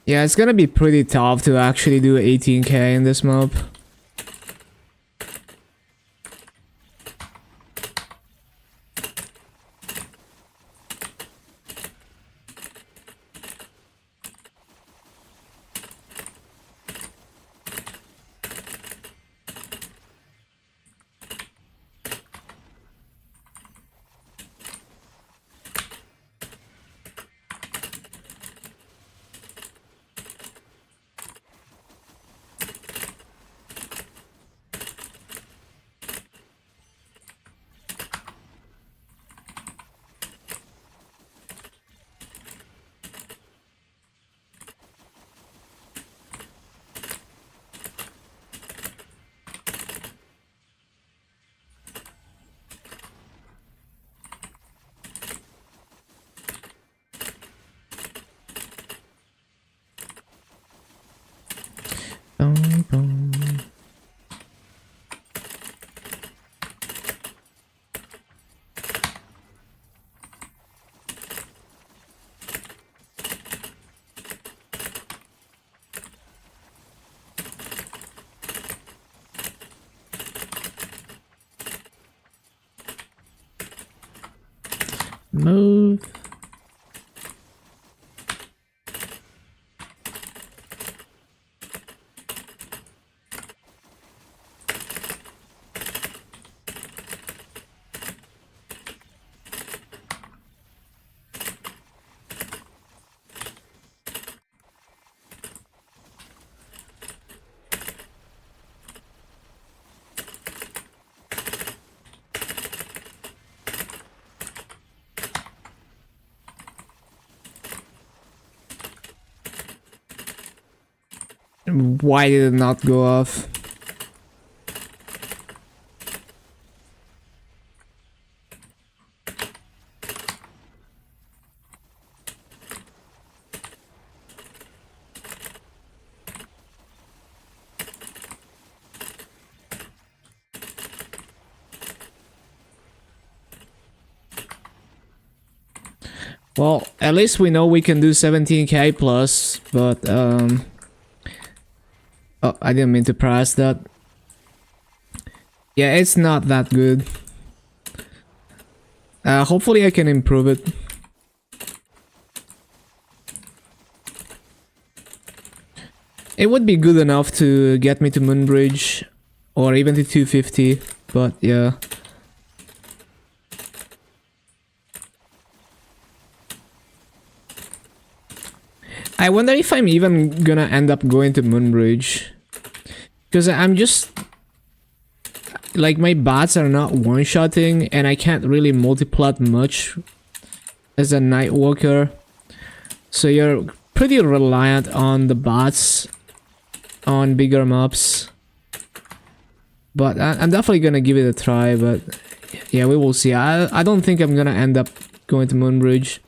Yeah, it's gonna be pretty tough to actually do 18k in this map. Boom, boom. Move. Why did it not go off? Well, at least we know we can do 17k plus, but oh, I didn't mean to press that. Yeah, it's not that good. Hopefully I can improve it. It would be good enough to get me to Moonbridge, or even to 250, but yeah. I wonder if I'm even gonna end up going to Moonbridge. Because I'm just... like, my bots are not one-shotting, and I can't really multiplot much as a Nightwalker. So you're pretty reliant on the bots on bigger maps. But I'm definitely gonna give it a try, but Yeah, we will see. I don't think I'm gonna end up going to Moonbridge.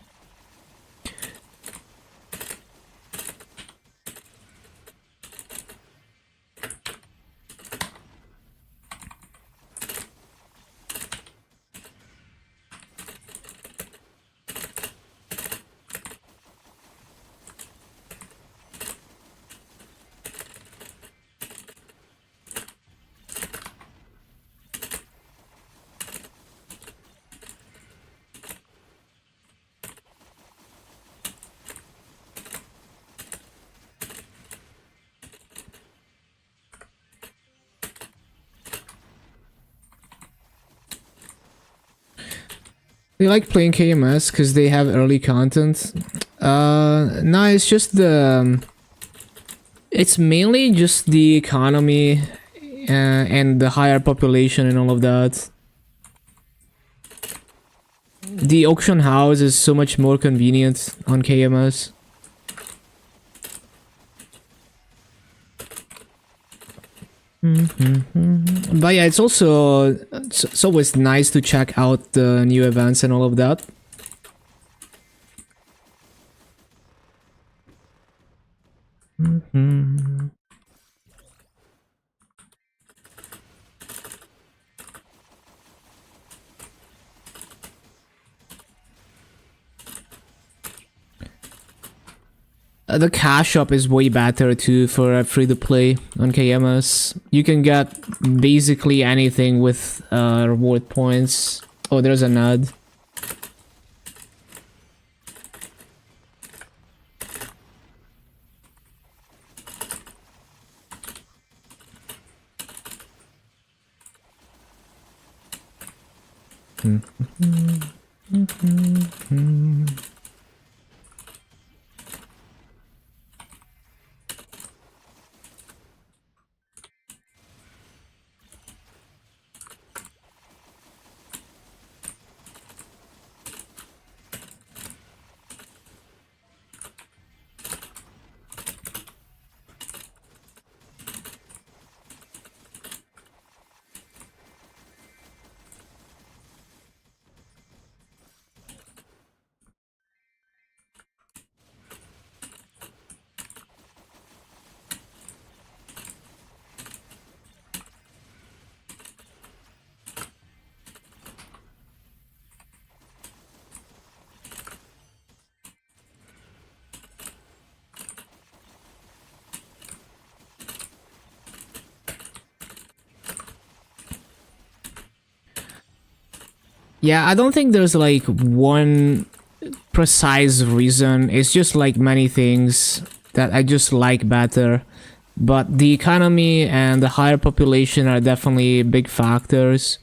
They like playing KMS because they have early content. No, it's just the... It's mainly just the economy and the higher population and all of that. The auction house is so much more convenient on KMS. But yeah, it's also it's always nice to check out the new events and all of that. The cash shop is way better too for free to play on KMS. You can get basically anything with reward points. Oh, there's an ad. Yeah, I don't think there's like one precise reason. It's just like many things that I just like better. But the economy and the higher population are definitely big factors.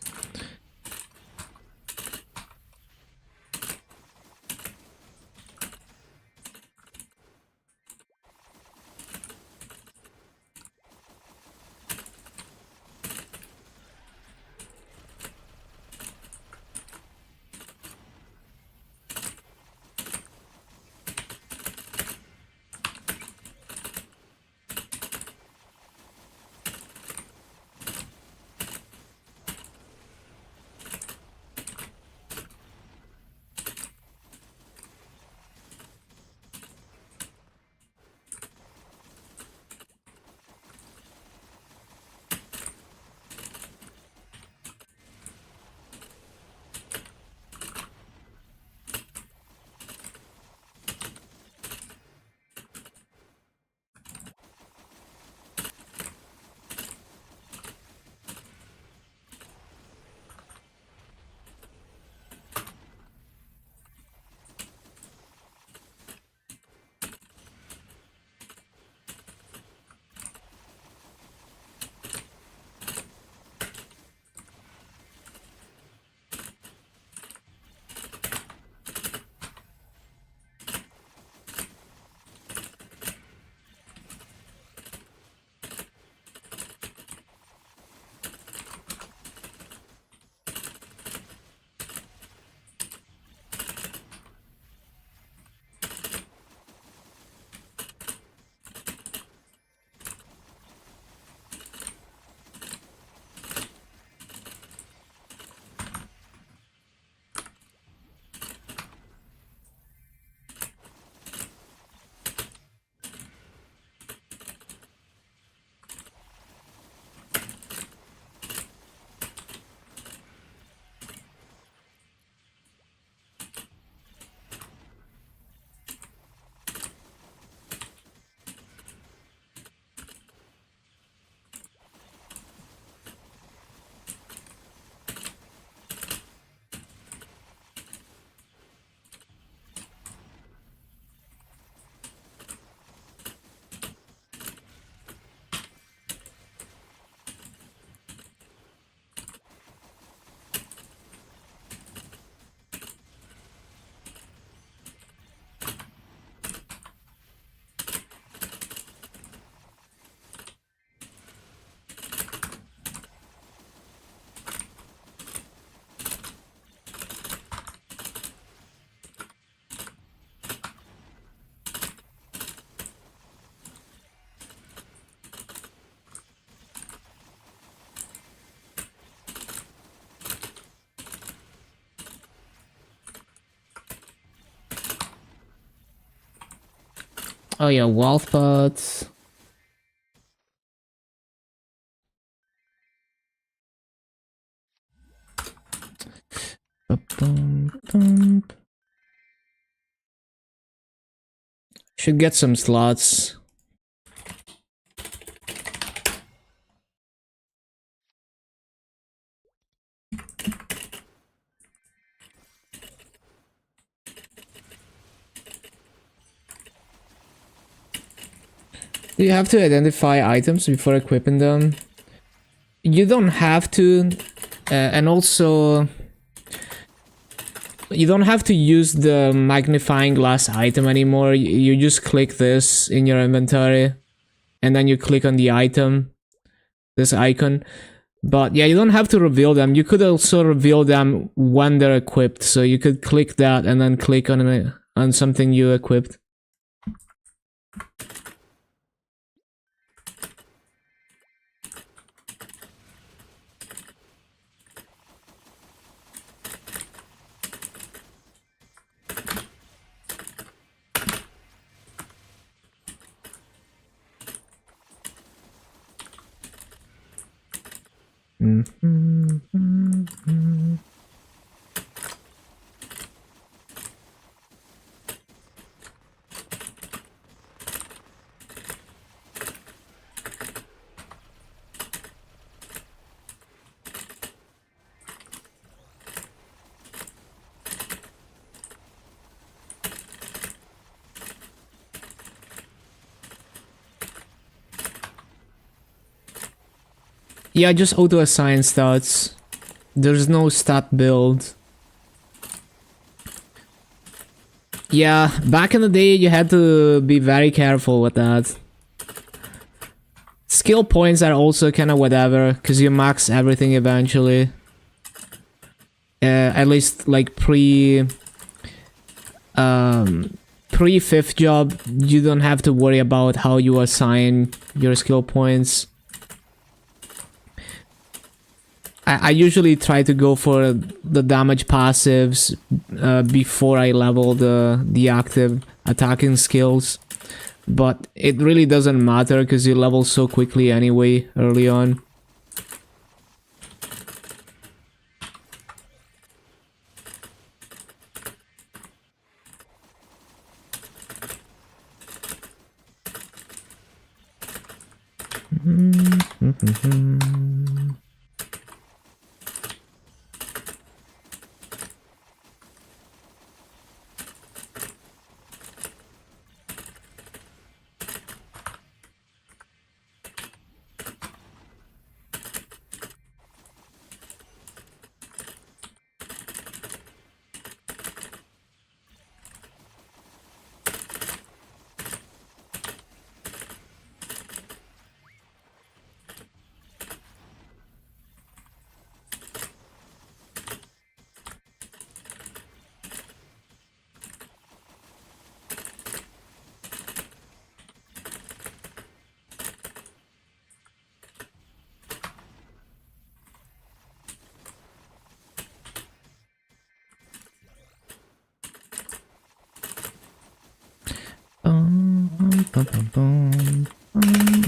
Oh yeah, wealth pots. Should get some slots. You have to identify items before equipping them. You don't have to, and also you don't have to use the magnifying glass item anymore. You just click this in your inventory, and then you click on the item, this icon. But yeah, you don't have to reveal them. You could also reveal them when they're equipped. So you could click that and then click on something you equipped. Yeah, just auto assign stats. There's no stat build. Yeah, back in the day you had to be very careful with that. Skill points are also kind of whatever, because you max everything eventually. At least like pre-fifth job, you don't have to worry about how you assign your skill points. I usually try to go for the damage passives before I level the active attacking skills. But it really doesn't matter because you level so quickly anyway early on.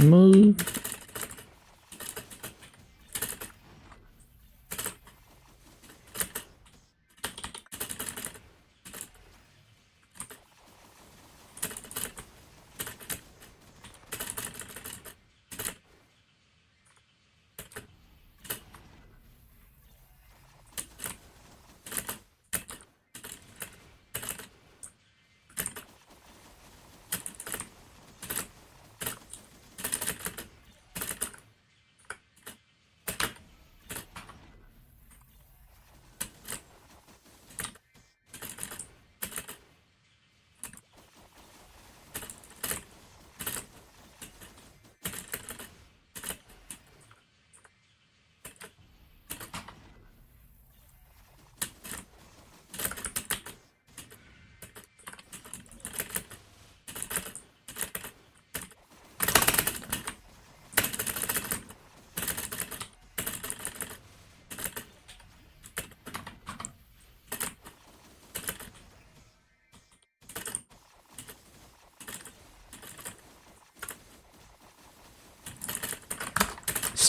Move.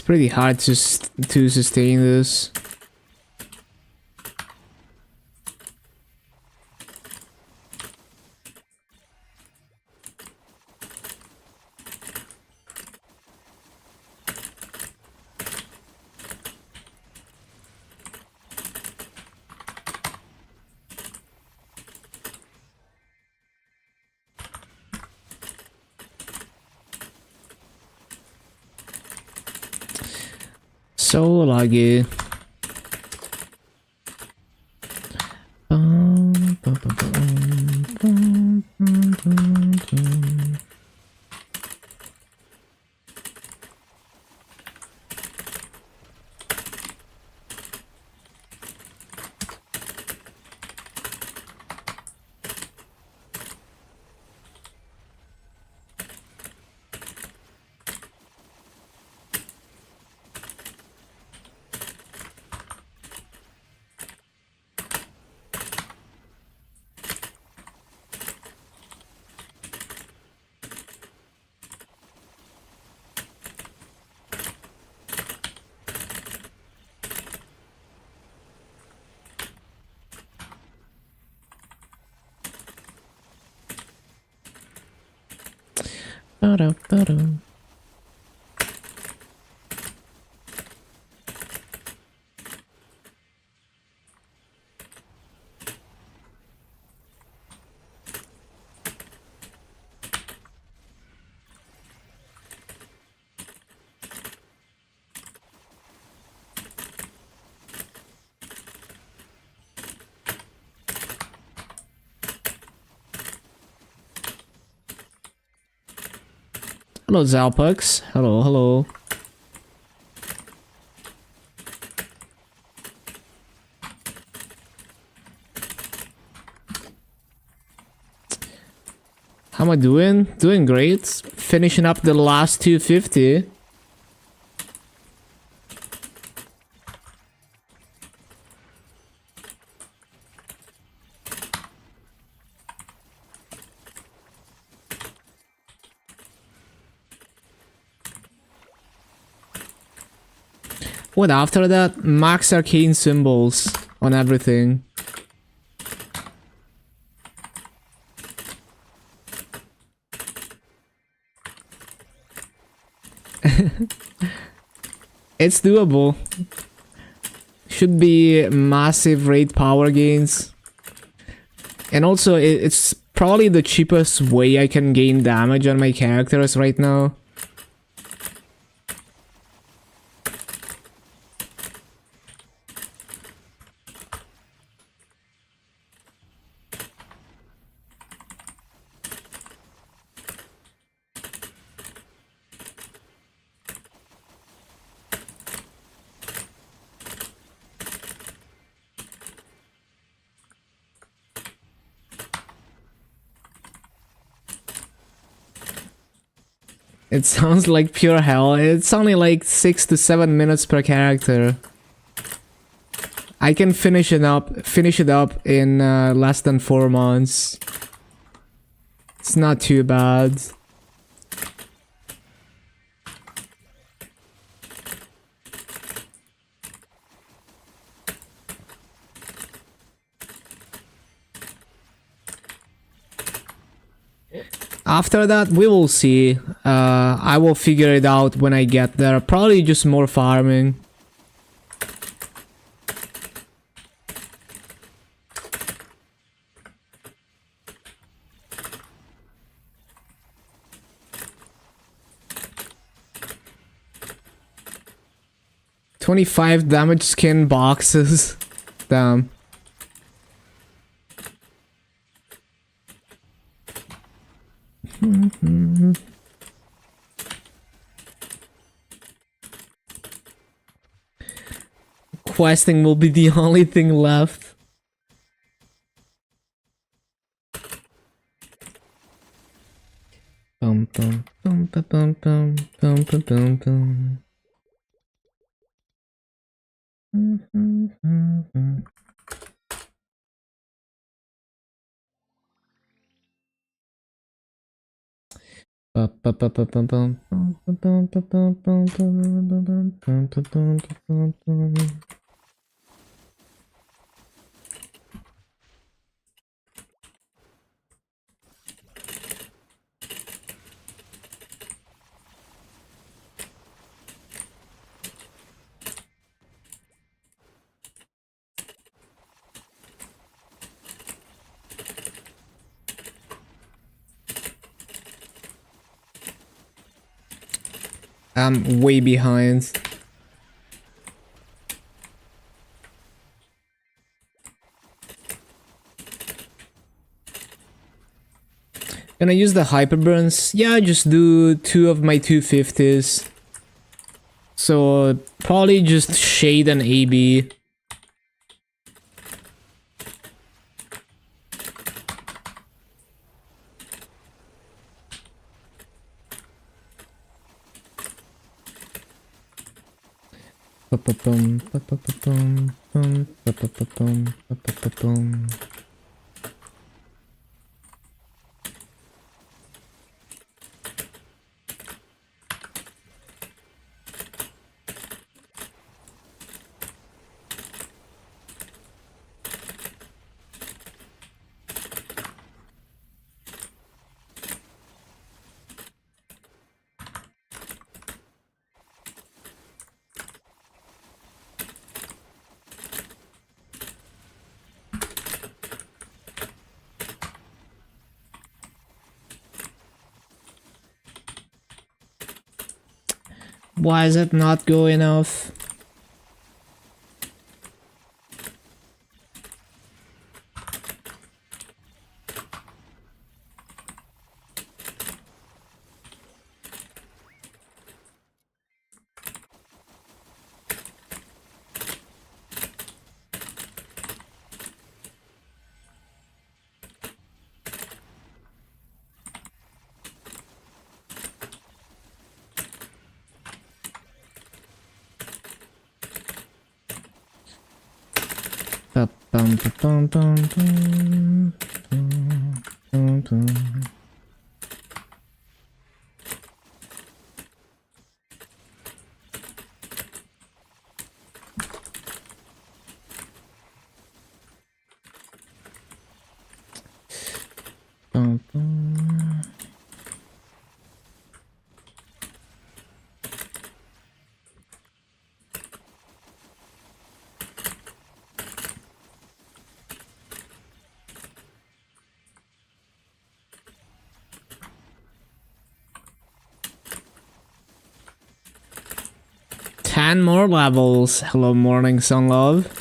It's pretty hard to sustain this. So laggy. Hello, Zalpux. Hello, hello. How am I doing? Doing great. Finishing up the last 250. What after that? Max arcane symbols on everything. It's doable. Should be massive raid power gains. And also, it's probably the cheapest way I can gain damage on my characters right now. It sounds like pure hell. It's only like 6 to 7 minutes per character. I can finish it up in less than 4 months. It's not too bad. After that, we will see. I will figure it out when I get there. Probably just more farming. $25 damage skin boxes. Damn. Questing will be the only thing left. Bum bum bum bum bum bum bum bum bum. I'm way behind. Gonna use the hyperburns. Yeah, just do 2 of my 250s. So probably just shade and AB. Why is it not going off? Ten more levels. Hello, morning, sun love.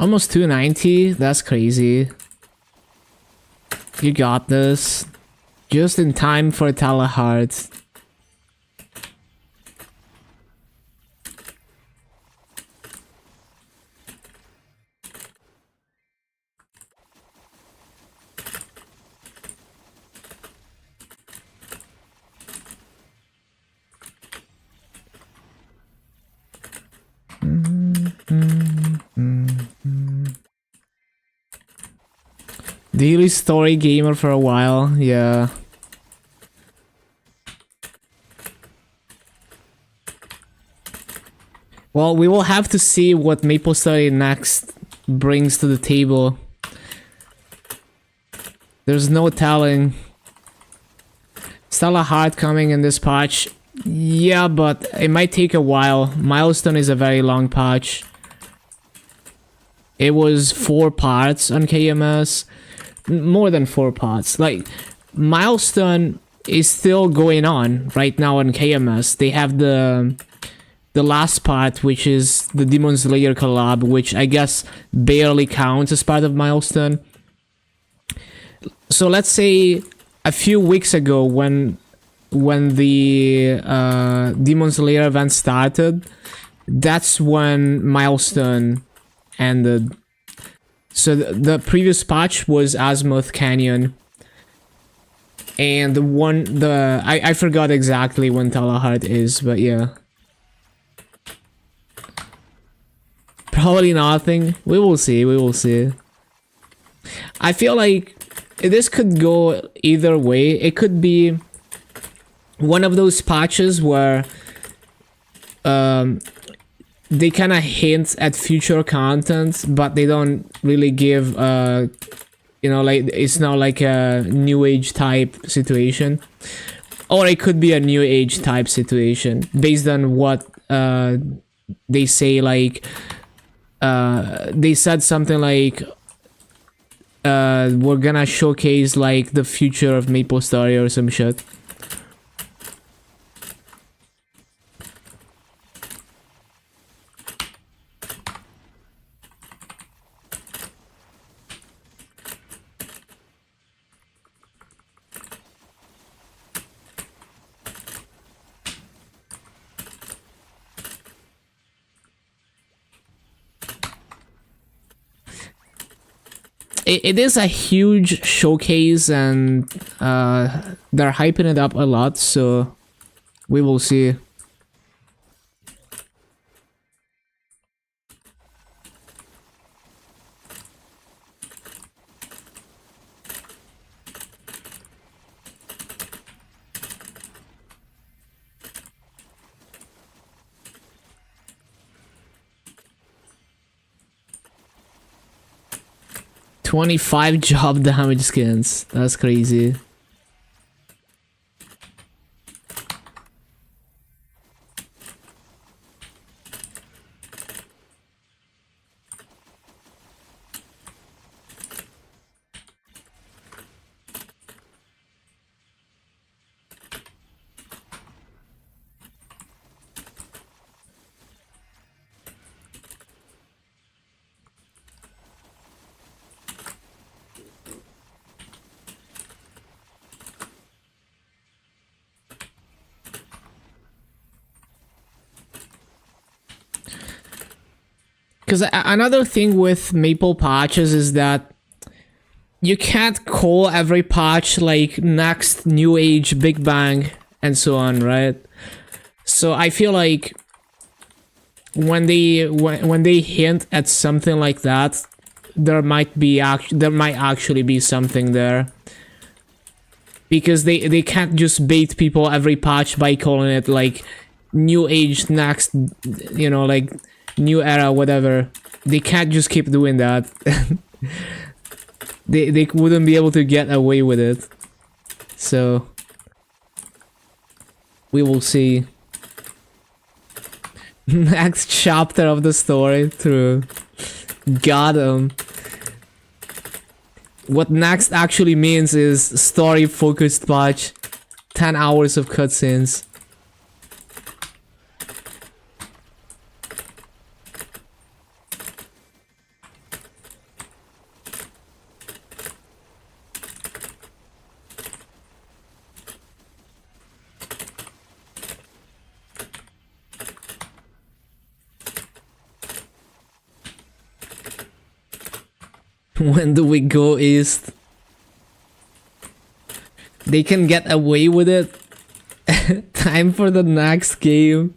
Almost 290. That's crazy. You got this. Just in time for Talahart. Daily story gamer for a while, yeah. Well, we will have to see what MapleStory next brings to the table. There's no telling. Stella Heart coming in this patch. Yeah, but it might take a while. Milestone is a very long patch. It was 4 parts on KMS. More than 4 parts. Like, Milestone is still going on right now on KMS. They have the last part, which is the Demon Slayer collab, which I guess barely counts as part of Milestone. So let's say a few weeks ago when when the Demon Slayer event started, that's when Milestone ended. So the previous patch was Azimuth Canyon. And I forgot exactly when Talahart is, but yeah. Probably nothing. We will see, we will see. I feel like this could go either way. It could be one of those patches where they kind of hint at future content, but they don't really give you know, like it's not like a new age type situation, or it could be a new age type situation based on what they say. Like they said something like we're gonna showcase like the future of Maple Story or some shit. It is a huge showcase, and they're hyping it up a lot, so we will see. $25 job damage skins. That's crazy. Because another thing with Maple patches is that you can't call every patch like next new age Big Bang and so on, right? So I feel like when they hint at something like that, there might actually be something there. Because they can't just bait people every patch by calling it like new age next, you know, like new era, whatever. They can't just keep doing that. they wouldn't be able to get away with it. So we will see. Next chapter of the story through. Got him. What next actually means is story focused patch. 10 hours of cutscenes. When do we go east? They can get away with it. Time for the next game.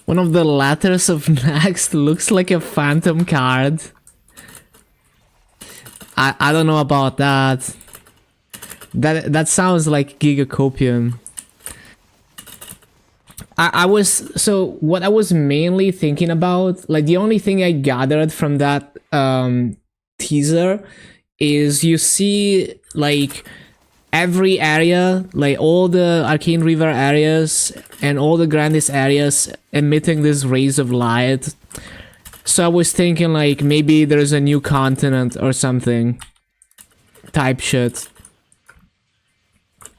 One of the letters of next looks like a phantom card. I don't know about that. That sounds like Gigacopium. I was so what I was mainly thinking about, like the only thing I gathered from that teaser is you see like every area, like all the Arcane River areas and all the Grandis areas emitting this rays of light. So I was thinking like maybe there's a new continent or something type shit.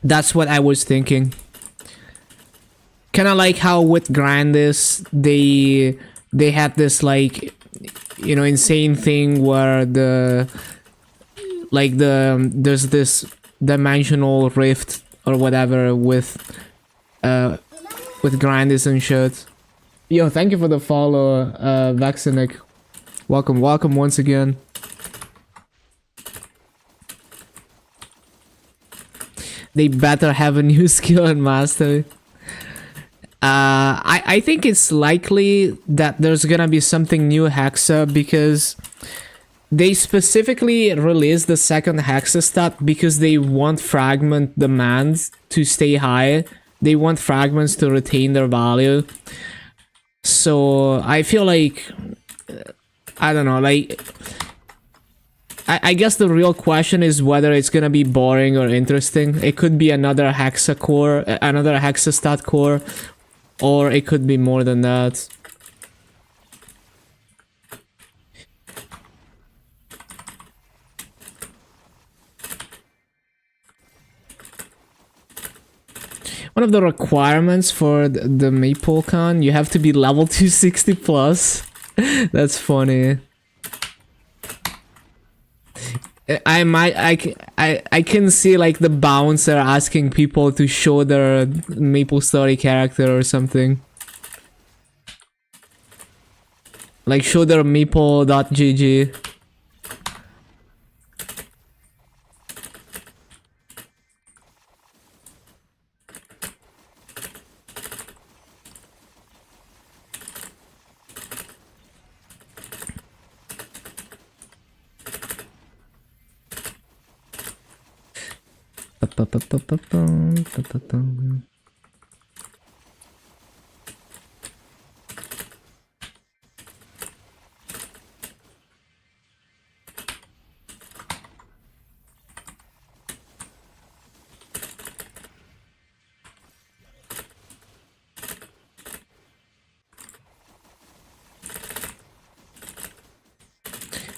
That's what I was thinking. Kind of like how with Grandis they had this like, you know, insane thing where there's this dimensional rift or whatever with Grandis and shit. Yo, thank you for the follow, Vaxinic. Welcome once again. They better have a new skill and mastery. I think it's likely that there's gonna be something new Hexa because they specifically released the second Hexa stat because they want fragment demand to stay high. They want fragments to retain their value. So I feel like, I don't know, like I guess the real question is whether it's gonna be boring or interesting. It could be another Hexa core, another Hexa stat core, or it could be more than that. One of the requirements for the MapleCon, you have to be level 260 plus. That's funny. I can see like the bouncer asking people to show their Maple Story character or something. Like show their maple.gg.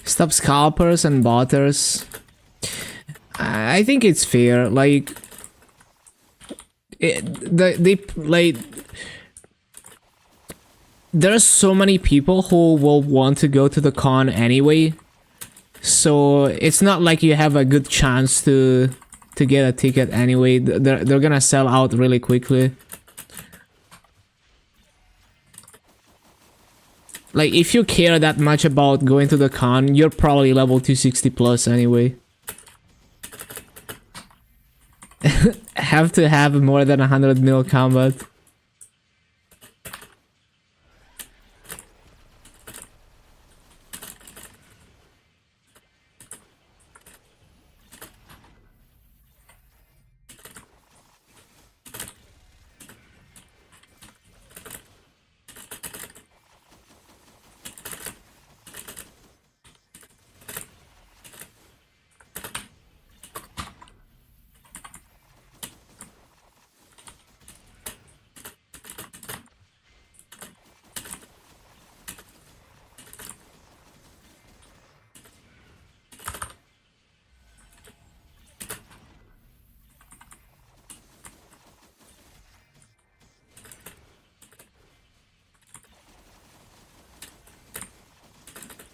Stop scalpers and botters. I think it's fair. Like, there's so many people who will want to go to the con anyway, so it's not like you have a good chance to get a ticket anyway. They're gonna sell out really quickly. Like, if you care that much about going to the con, you're probably level 260 plus anyway. Have to have more than 100 mil combat.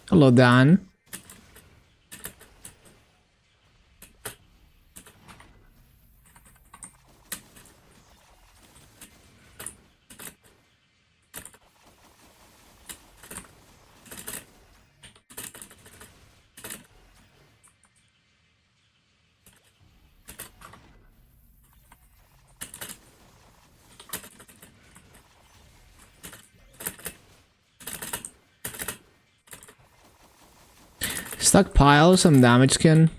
Hello, Dan. Stockpile some damage skin.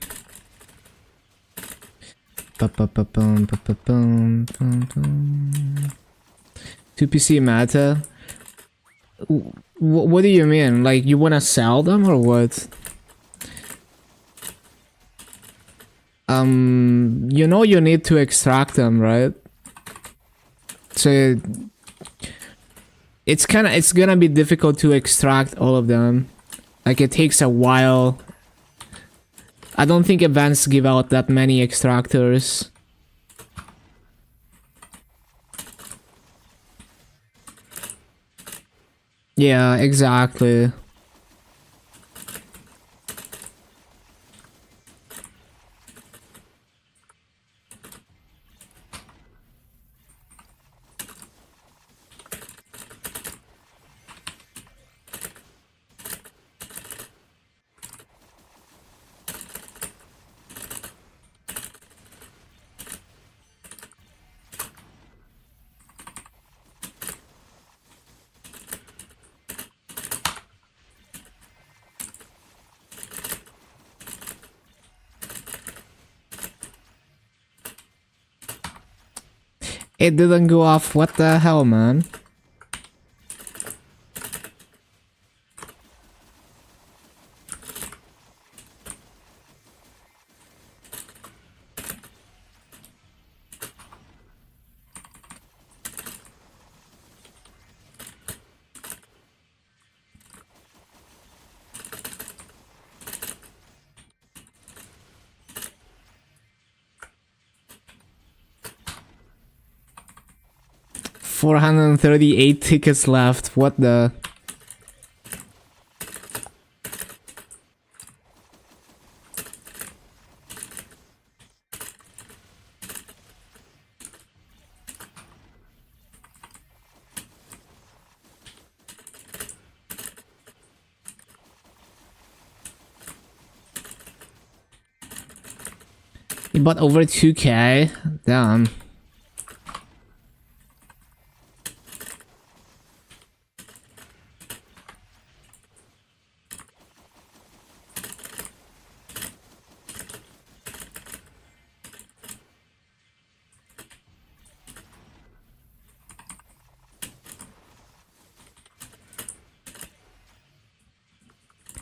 to PC meta. What do you mean? Like you wanna sell them or what? You know you need to extract them, right? So it's gonna be difficult to extract all of them. Like it takes a while. I don't think events give out that many extractors. Yeah, exactly. It didn't go off. What the hell, man? $438 tickets left. What the? He bought over 2K. Damn.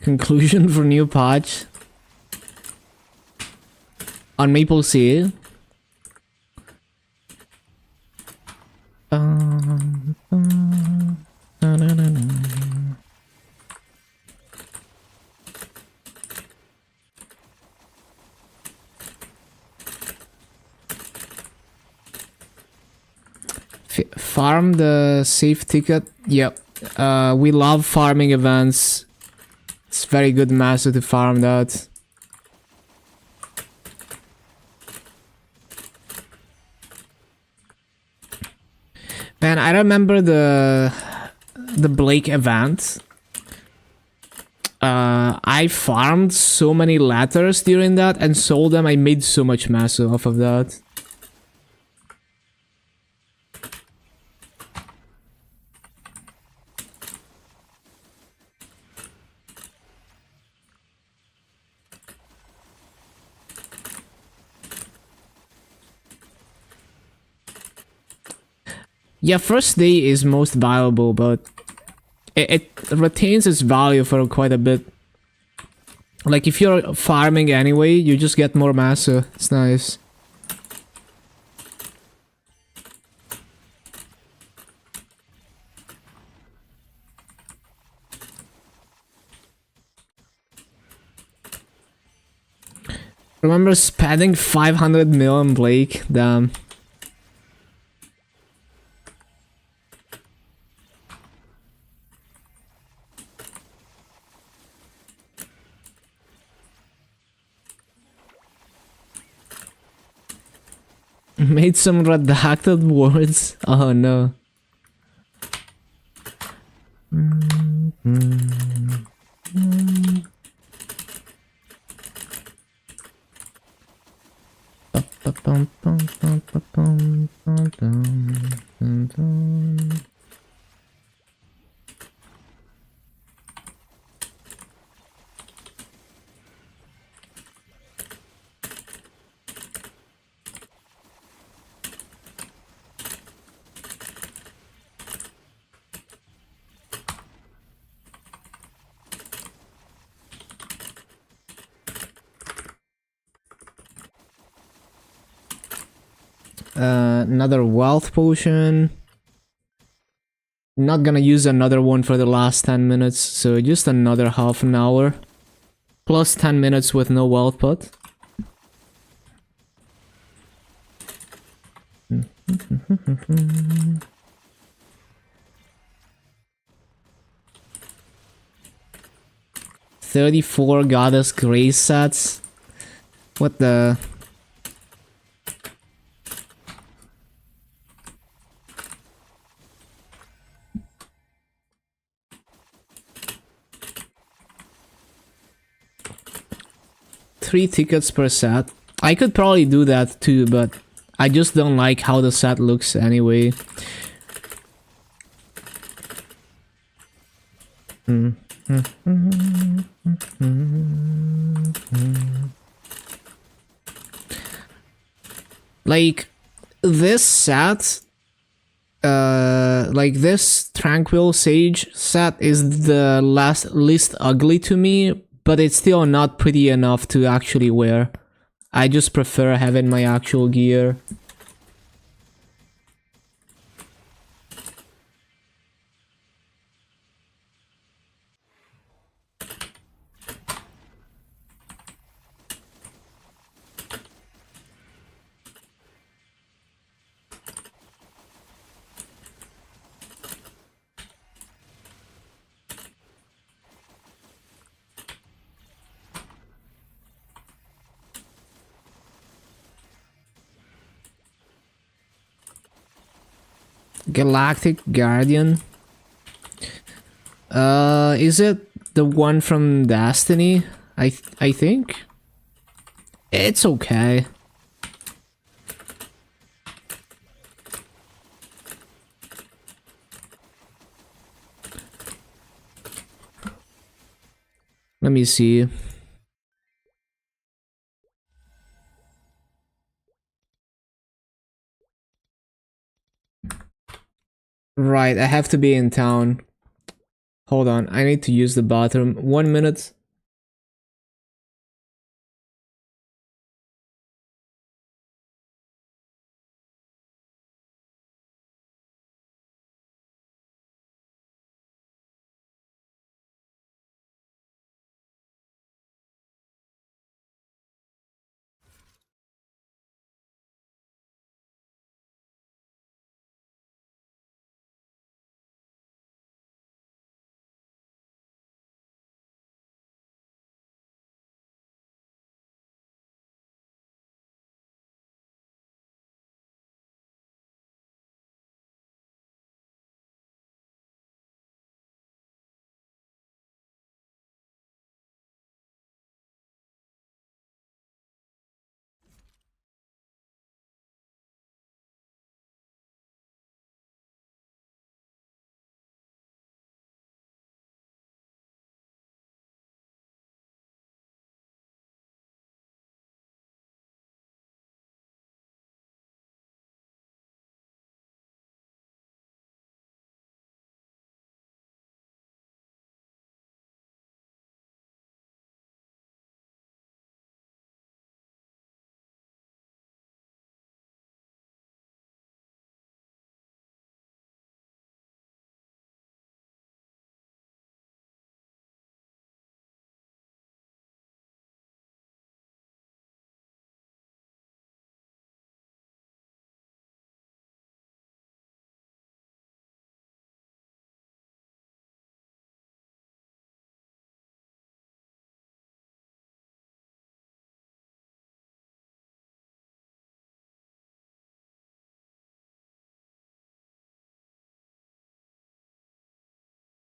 Conclusion for new patch on Maple Sea. Farm the safe ticket. Yep. We love farming events. It's very good master to farm that. Man, I remember the Blake event. I farmed so many letters during that and sold them. I made so much master off of that. Yeah, first day is most valuable, but it retains its value for quite a bit. Like if you're farming anyway, you just get more massa. It's nice. Remember spending 500 mil on Blake? Damn. Made some redacted words. Oh no. Another wealth potion. Not gonna use another one for the last 10 minutes, so just another half an hour. Plus 10 minutes with no wealth pot. $34 Goddess Grace sets. What the... Three tickets per set. I could probably do that too, but I just don't like how the set looks anyway. Like this set, like this Tranquil Sage set is the least ugly to me, but it's still not pretty enough to actually wear. I just prefer having my actual gear. Galactic Guardian. Is it the one from Destiny? I think it's okay. Let me see. Right, I have to be in town. Hold on, I need to use the bathroom. 1 minute.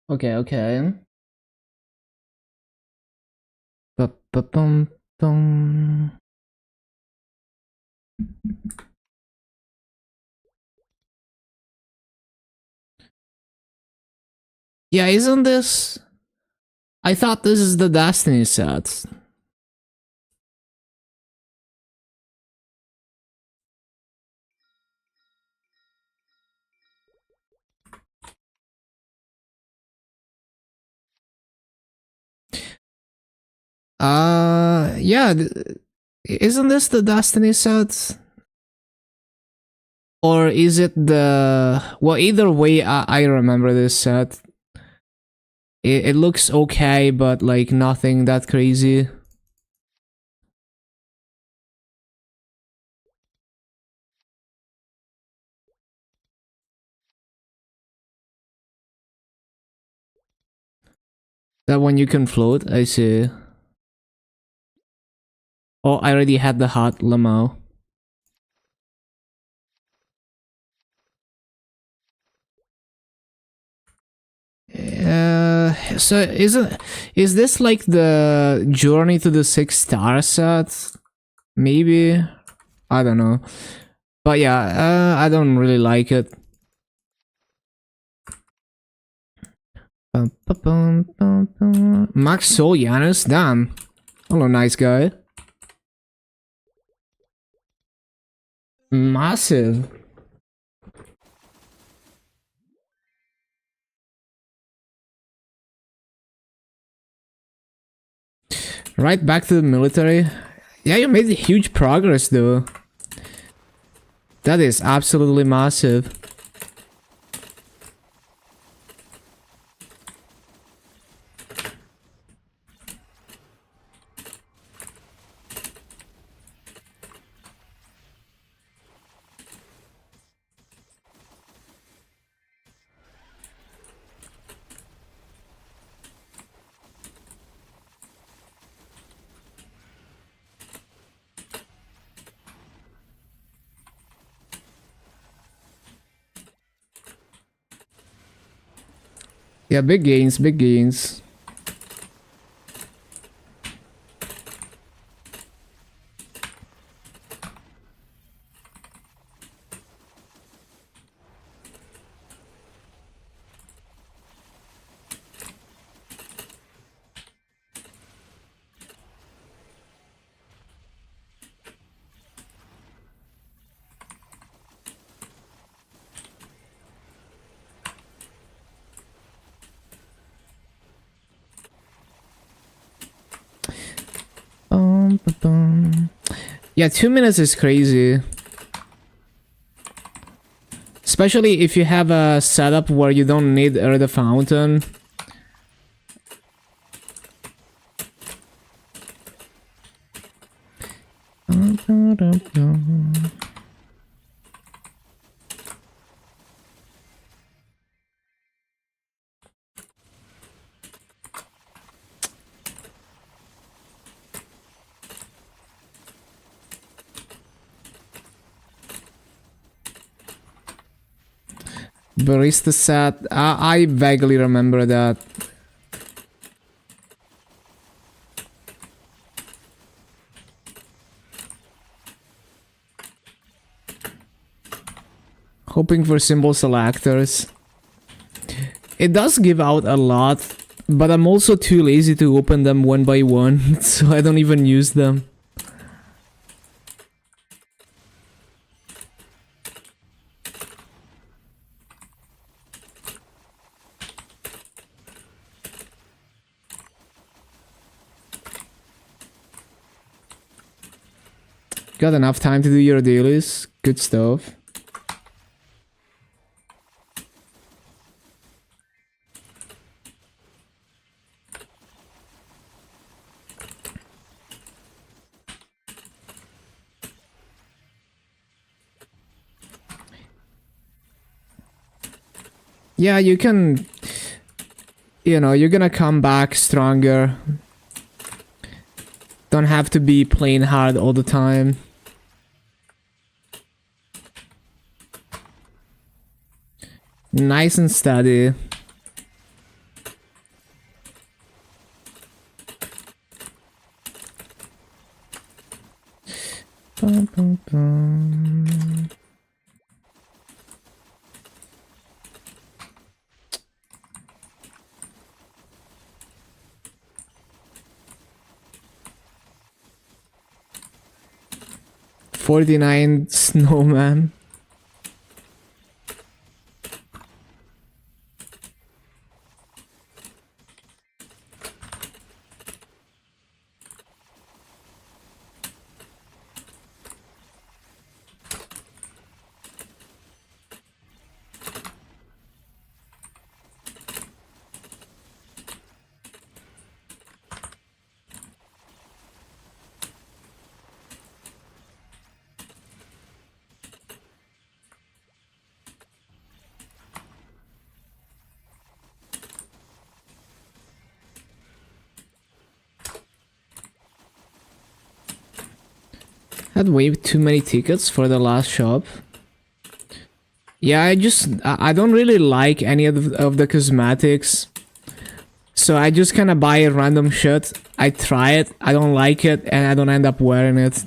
Okay. Ba-ba-bum-bum. Yeah, isn't this... I thought this is the Destiny set. Yeah, isn't this the Destiny set? Or is it the... Well, either way, I remember this set. It looks okay, but like nothing that crazy. That one you can float, I see. Oh, I already had the hot Lamau. So is this like the Journey to the Six Star set? Maybe? I don't know. But yeah, I don't really like it. Max Soul Janus, damn. Hello, nice guy. Massive. Right back to the military. Yeah, you made huge progress though. That is absolutely massive. Yeah, big gains, big gains. Yeah, 2 minutes is crazy. Especially if you have a setup where you don't need the fountain. Barista set. I vaguely remember that. Hoping for symbol selectors. It does give out a lot, but I'm also too lazy to open them one by one, so I don't even use them. Got enough time to do your dailies. Good stuff. Yeah, you can... You know, you're gonna come back stronger. Don't have to be playing hard all the time. Nice and steady. Bum, bum, bum. $49 snowman. Had way too many tickets for the last shop. Yeah, I don't really like any of the cosmetics. So I just kind of buy a random shit. I try it, I don't like it, and I don't end up wearing it.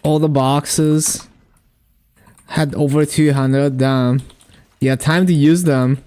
All the boxes had over 200. Damn. Yeah, time to use them.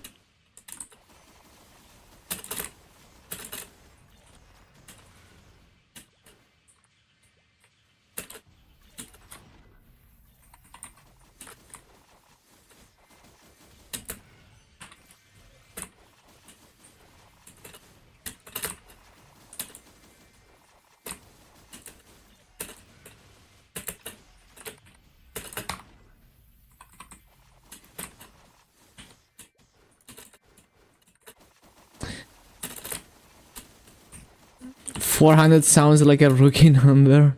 $400 sounds like a rookie number.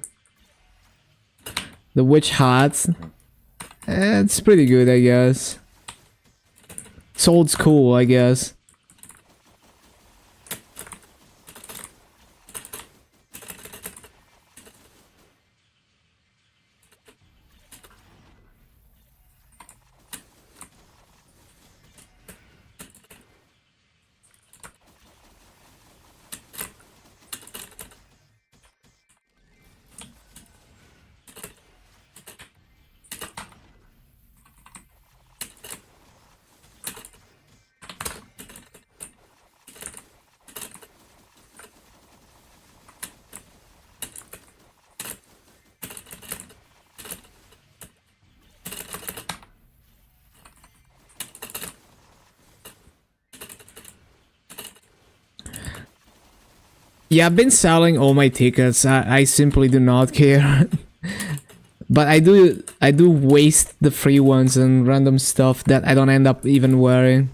The witch hat. It's pretty good, I guess. It's old school, I guess. Yeah, I've been selling all my tickets. I simply do not care. But I do waste the free ones and random stuff that I don't end up even wearing.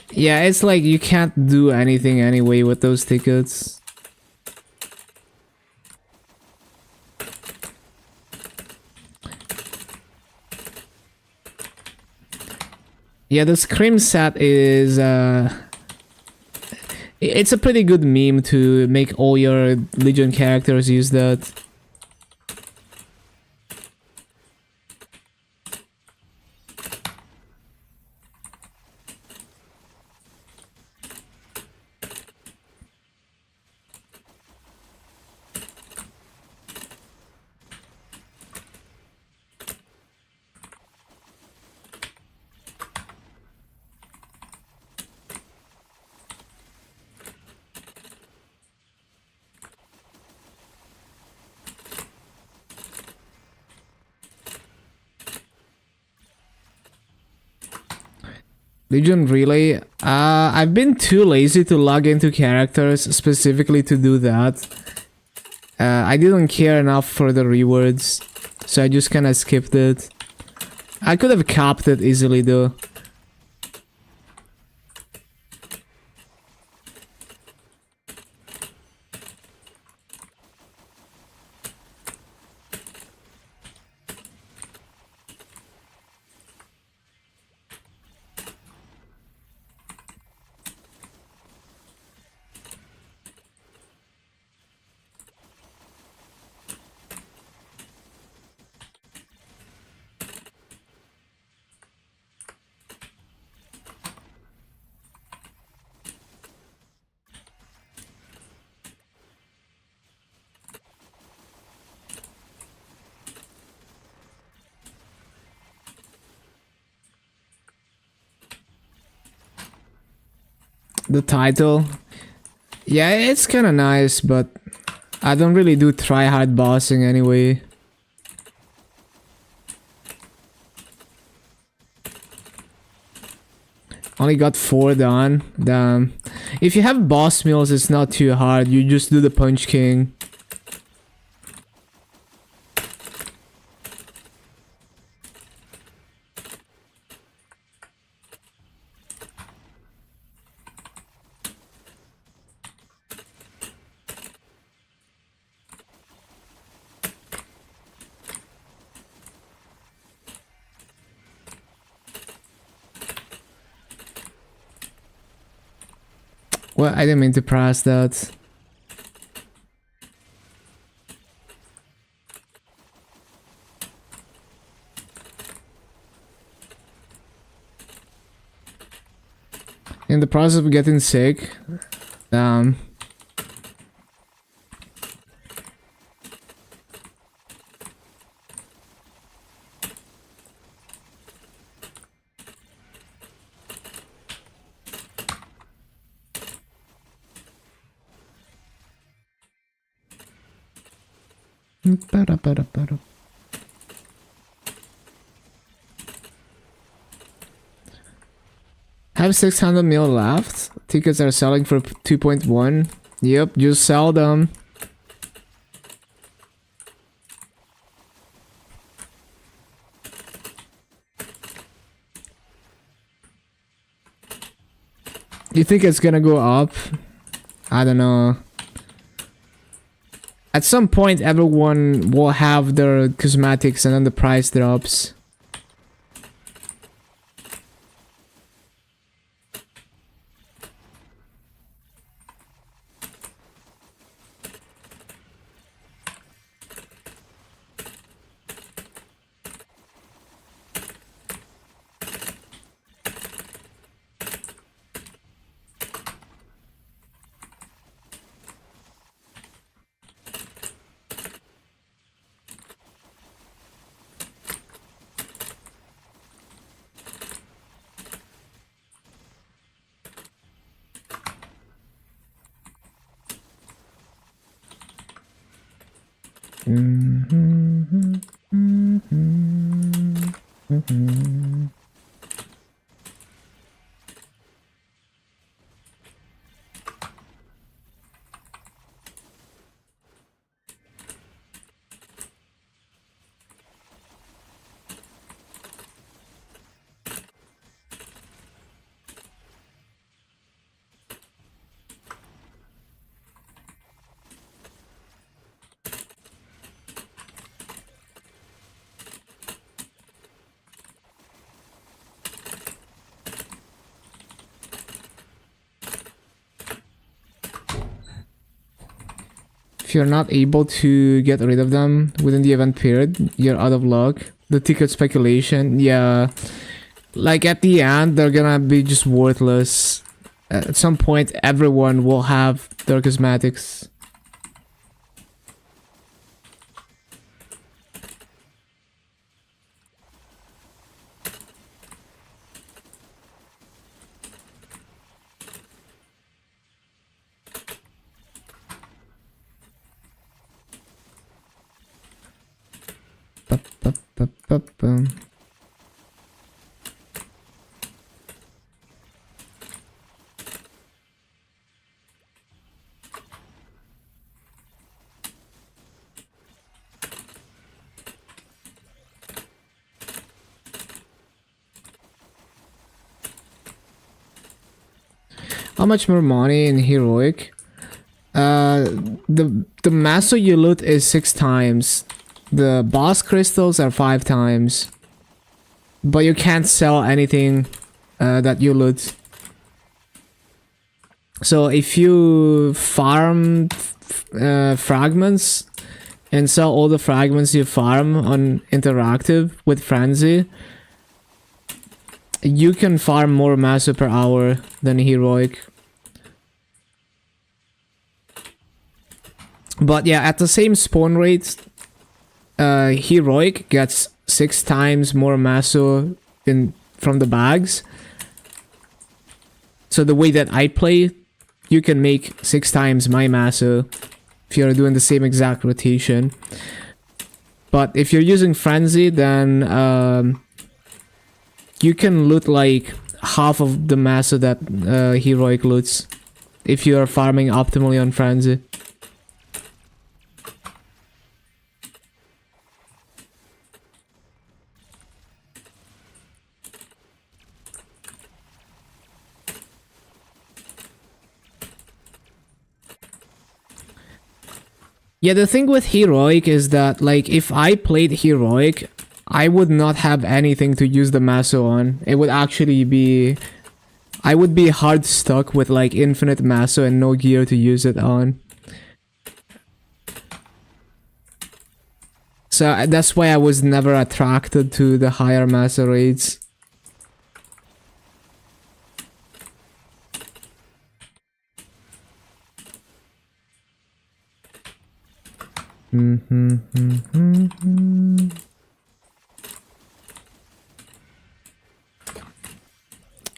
Yeah, it's like you can't do anything anyway with those tickets. Yeah, the Scream set is it's a pretty good meme to make all your Legion characters use that. Legion Relay. I've been too lazy to log into characters specifically to do that. I didn't care enough for the rewards, so I just kind of skipped it. I could have capped it easily though. The title, yeah, it's kind of nice, but I don't really do try-hard bossing anyway. Only got 4 done. Damn. If you have boss meals, it's not too hard. You just do the Punch King. Well, I didn't mean to press that. In the process of getting sick, have 600 mil left. Tickets are selling for 2.1. Yep, just sell them. You think it's gonna go up? I don't know. At some point, everyone will have their cosmetics and then the price drops. If you're not able to get rid of them within the event period, you're out of luck. The ticket speculation, yeah. Like at the end, they're gonna be just worthless. At some point, everyone will have their cosmetics. How much more money in heroic? The maso you loot is 6 times. The boss crystals are 5 times. But you can't sell anything that you loot. So if you farm fragments and sell all the fragments you farm on interactive with Frenzy, you can farm more maso per hour than heroic. But yeah, at the same spawn rate, heroic gets 6 times more maso from the bags. So the way that I play, you can make 6 times my maso if you're doing the same exact rotation. But if you're using Frenzy, then you can loot like half of the maso that heroic loots if you are farming optimally on Frenzy. Yeah, the thing with heroic is that, like, if I played heroic, I would not have anything to use the maso on. It would actually be... I would be hard stuck with, like, infinite maso and no gear to use it on. So that's why I was never attracted to the higher maso rates.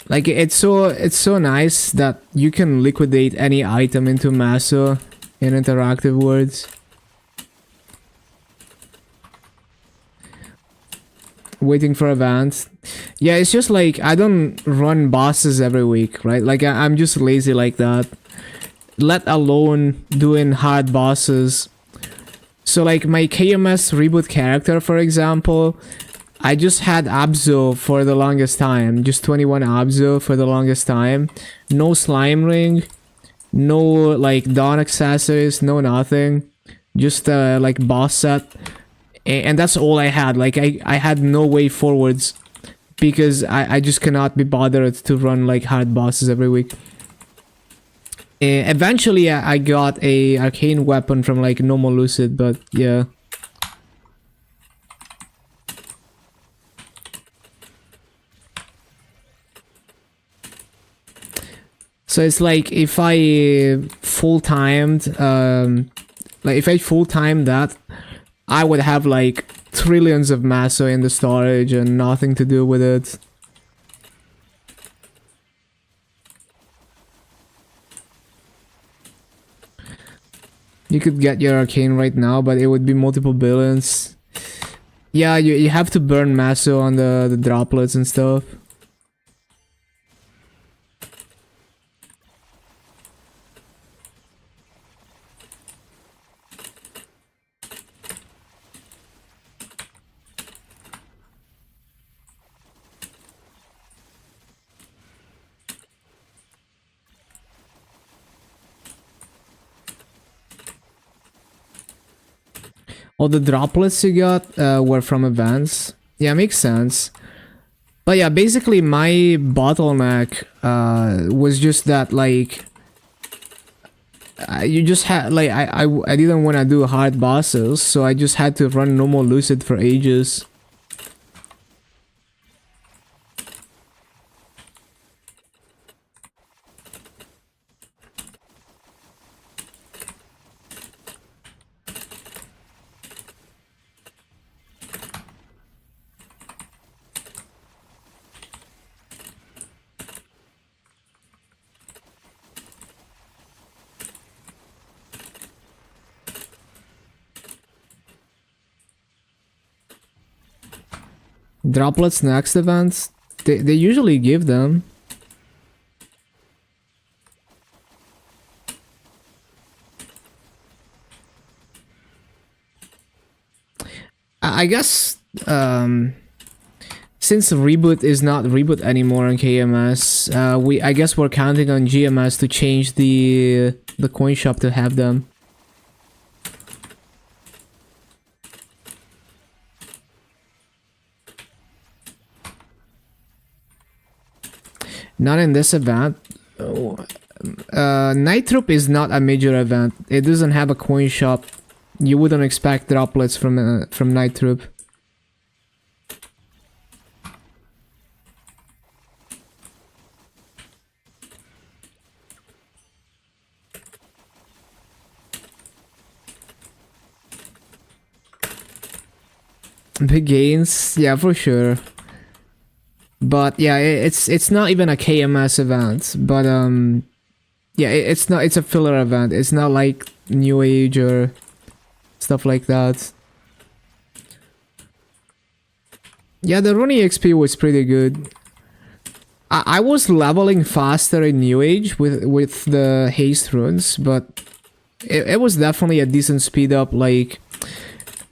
Like, it's so nice that you can liquidate any item into maso in interactive words. Waiting for events. Yeah, it's just like I don't run bosses every week, right? Like I'm just lazy like that. Let alone doing hard bosses. So like my KMS reboot character, for example, I just had Abzo for the longest time. Just 21 Abzo for the longest time. No slime ring. No like Dawn accessories. No nothing. Just like boss set. And that's all I had. Like I had no way forwards. Because I just cannot be bothered to run like hard bosses every week. Eventually I got a arcane weapon from like Nomo Lucid, but yeah. So it's like if I full-timed, like if I full-timed that, I would have like trillions of maso in the storage and nothing to do with it. You could get your arcane right now, but it would be multiple billions. Yeah, you have to burn maso on the droplets and stuff. All the droplets you got were from events. Yeah, makes sense. But yeah, basically my bottleneck was just that like you just had like I didn't want to do hard bosses, so I just had to run normal Lucid for ages. Droplets next events, they usually give them. I guess since reboot is not reboot anymore on KMS, I guess we're counting on GMS to change the coin shop to have them. Not in this event. Night Troop is not a major event. It doesn't have a coin shop. You wouldn't expect droplets from Night Troop. Big gains, yeah, for sure. But yeah, it's not even a KMS event. But yeah, it's not. It's a filler event. It's not like New Age or stuff like that. Yeah, the Rooney XP was pretty good. I was leveling faster in New Age with the haste runes, but it was definitely a decent speed up, like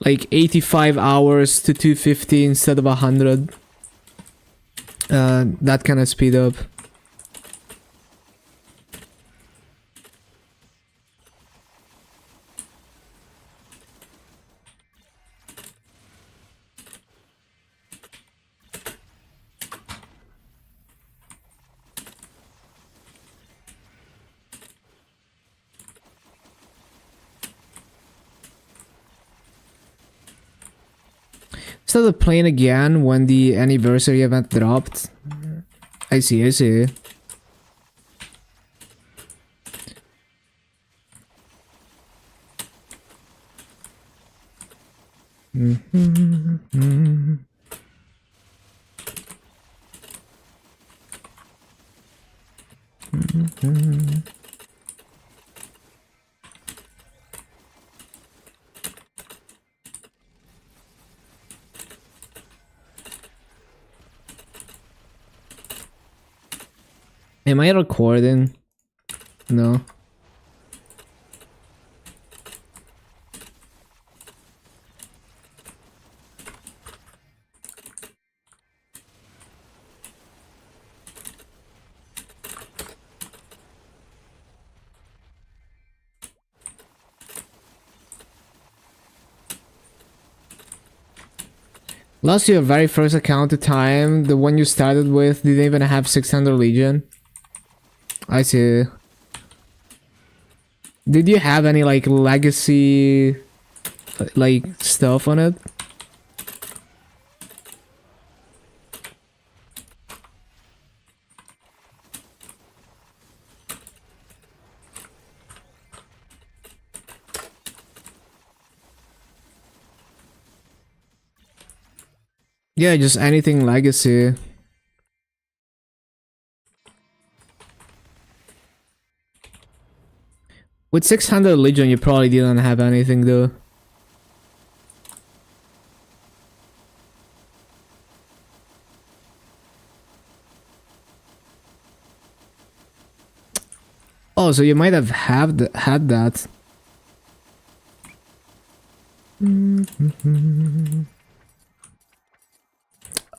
85 hours to 250 instead of 100. That kind of speed up. Started playing again when the anniversary event dropped. I see, I see. Am I recording? No. Lost your very first account to time, the one you started with didn't even have 600 Legion. I see. Did you have any like legacy like stuff on it? Yeah, just anything legacy. With 600 Legion, you probably didn't have anything though. Oh, so you might have had that.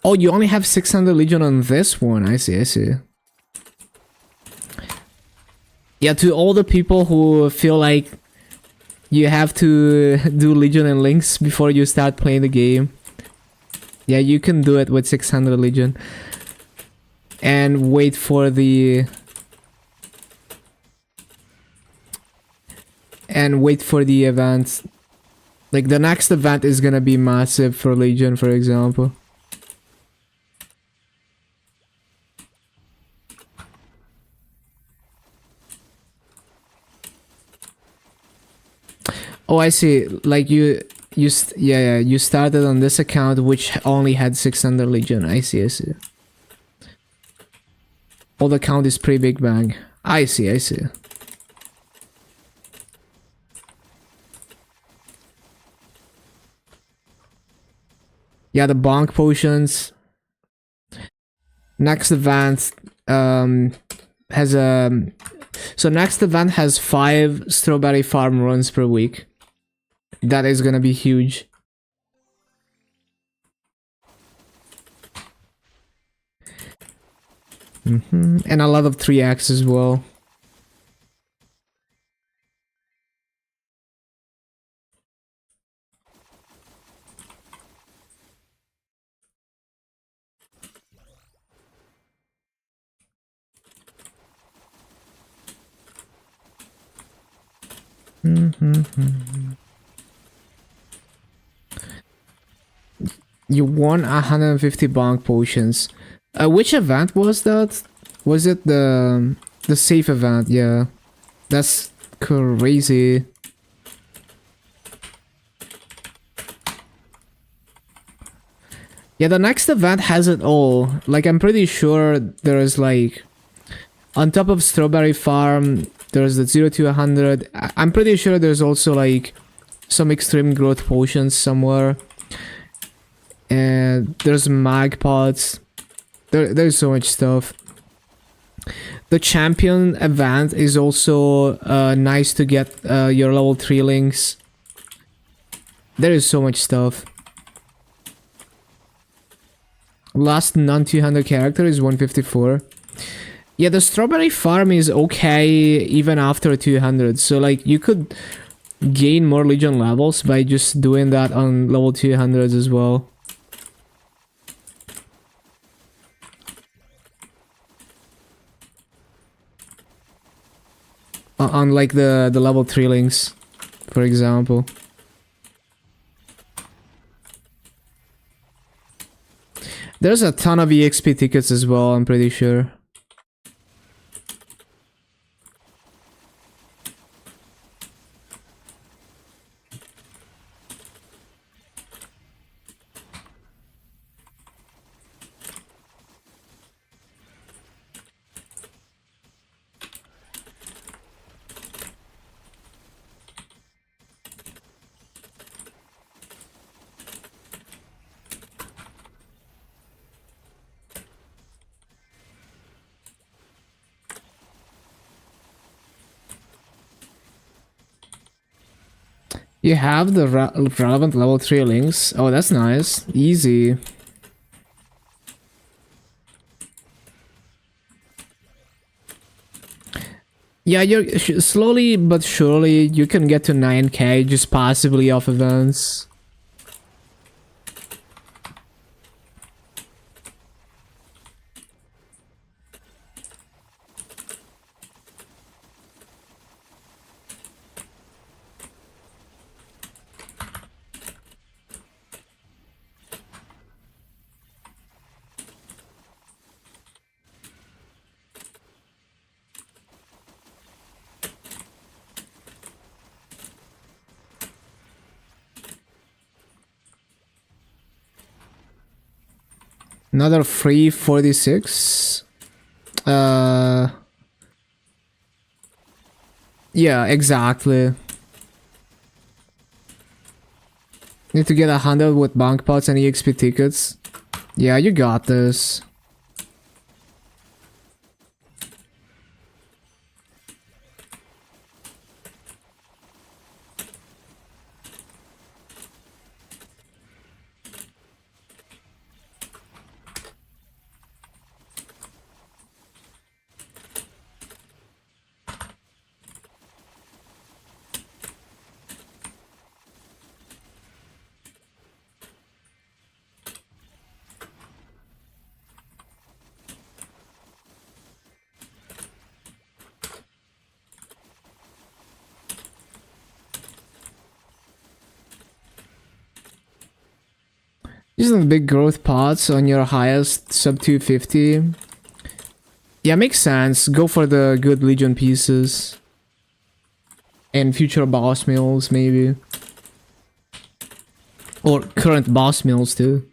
Oh, you only have 600 Legion on this one. I see, I see. Yeah, to all the people who feel like you have to do Legion and Links before you start playing the game. Yeah, you can do it with 600 Legion. And wait for the... And wait for the events. Like, the next event is gonna be massive for Legion, for example. Oh, I see. Like you started on this account which only had 600 Legion. I see, I see. Old account is pre-Big Bang. I see, I see. Yeah, the bonk potions. Next event has a... So next event has 5 strawberry farm runs per week. That is gonna be huge. And a lot of 3x as well. You won 150 bonk potions. Which event was that? Was it the safe event? Yeah, that's crazy. Yeah, the next event has it all. Like, I'm pretty sure there's like, on top of Strawberry Farm, there's the 0 to 100. I'm pretty sure there's also like some extreme growth potions somewhere. And there's mag pods. There's so much stuff. The champion event is also nice to get your level 3 links. There is so much stuff. Last non-200 character is 154. Yeah, the Strawberry Farm is okay even after 200. So like you could gain more Legion levels by just doing that on level 200s as well. On like the level 3 links, for example. There's a ton of EXP tickets as well, I'm pretty sure. You have the relevant level 3 links. Oh, that's nice. Easy. Yeah, you're slowly but surely you can get to 9k just passively off events. Another free 46. Yeah, exactly. Need to get 100 with bank pots and EXP tickets. Yeah, you got this. Using big growth pots on your highest sub 250. Yeah, makes sense. Go for the good Legion pieces. And future boss mills, maybe. Or current boss mills, too.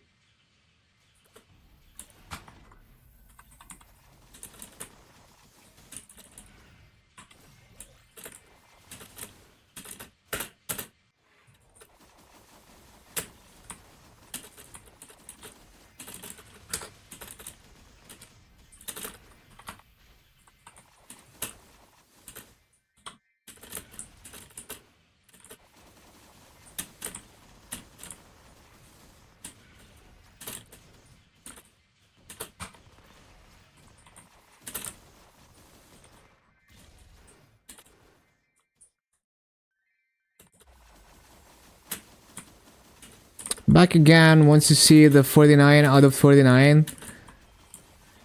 Back again once you see the 49 out of 49.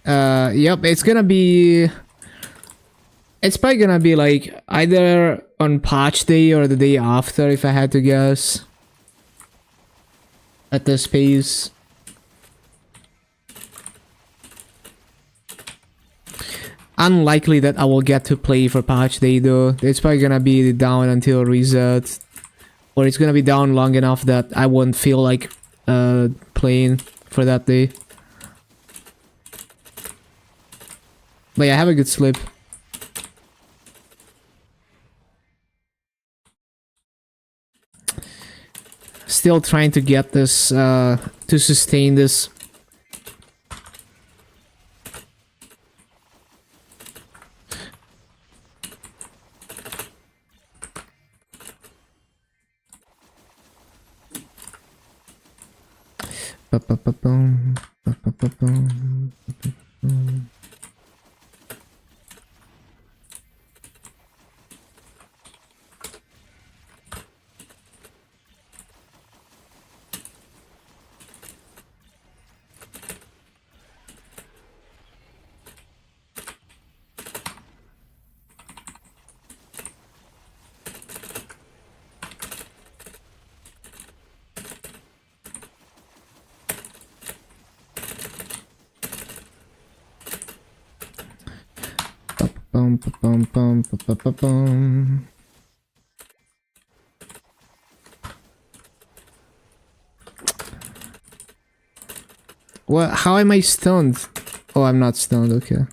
Yep, it's gonna be... It's probably gonna be like either on patch day or the day after, if I had to guess. At this pace. Unlikely that I will get to play for patch day though. It's probably gonna be down until reset. Or it's gonna be down long enough that I won't feel like playing for that day. But yeah, have a good sleep. Still trying to get this, to sustain this. Ba-ba-ba-boom, ba-ba-ba-boom, ba-ba-boom. Bum, bum, bum, bum, bum, bum. What? How am I stunned? Oh, I'm not stunned. Okay.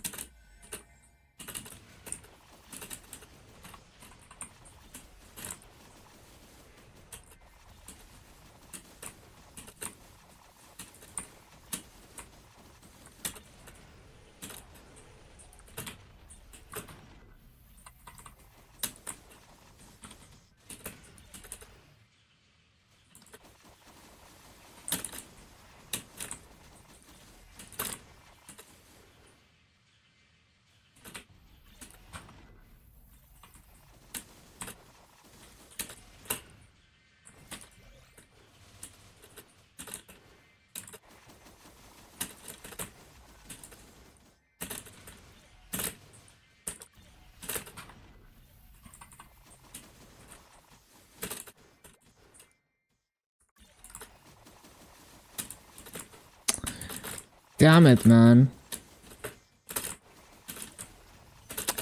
Damn it, man.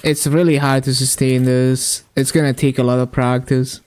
It's really hard to sustain this. It's gonna take a lot of practice.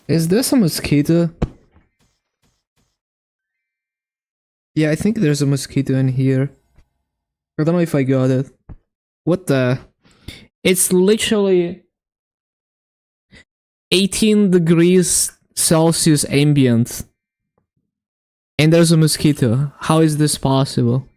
Is this a mosquito? Yeah, I think there's a mosquito in here. I don't know if I got it. What the? It's literally 18 degrees Celsius ambient. And there's a mosquito. How is this possible?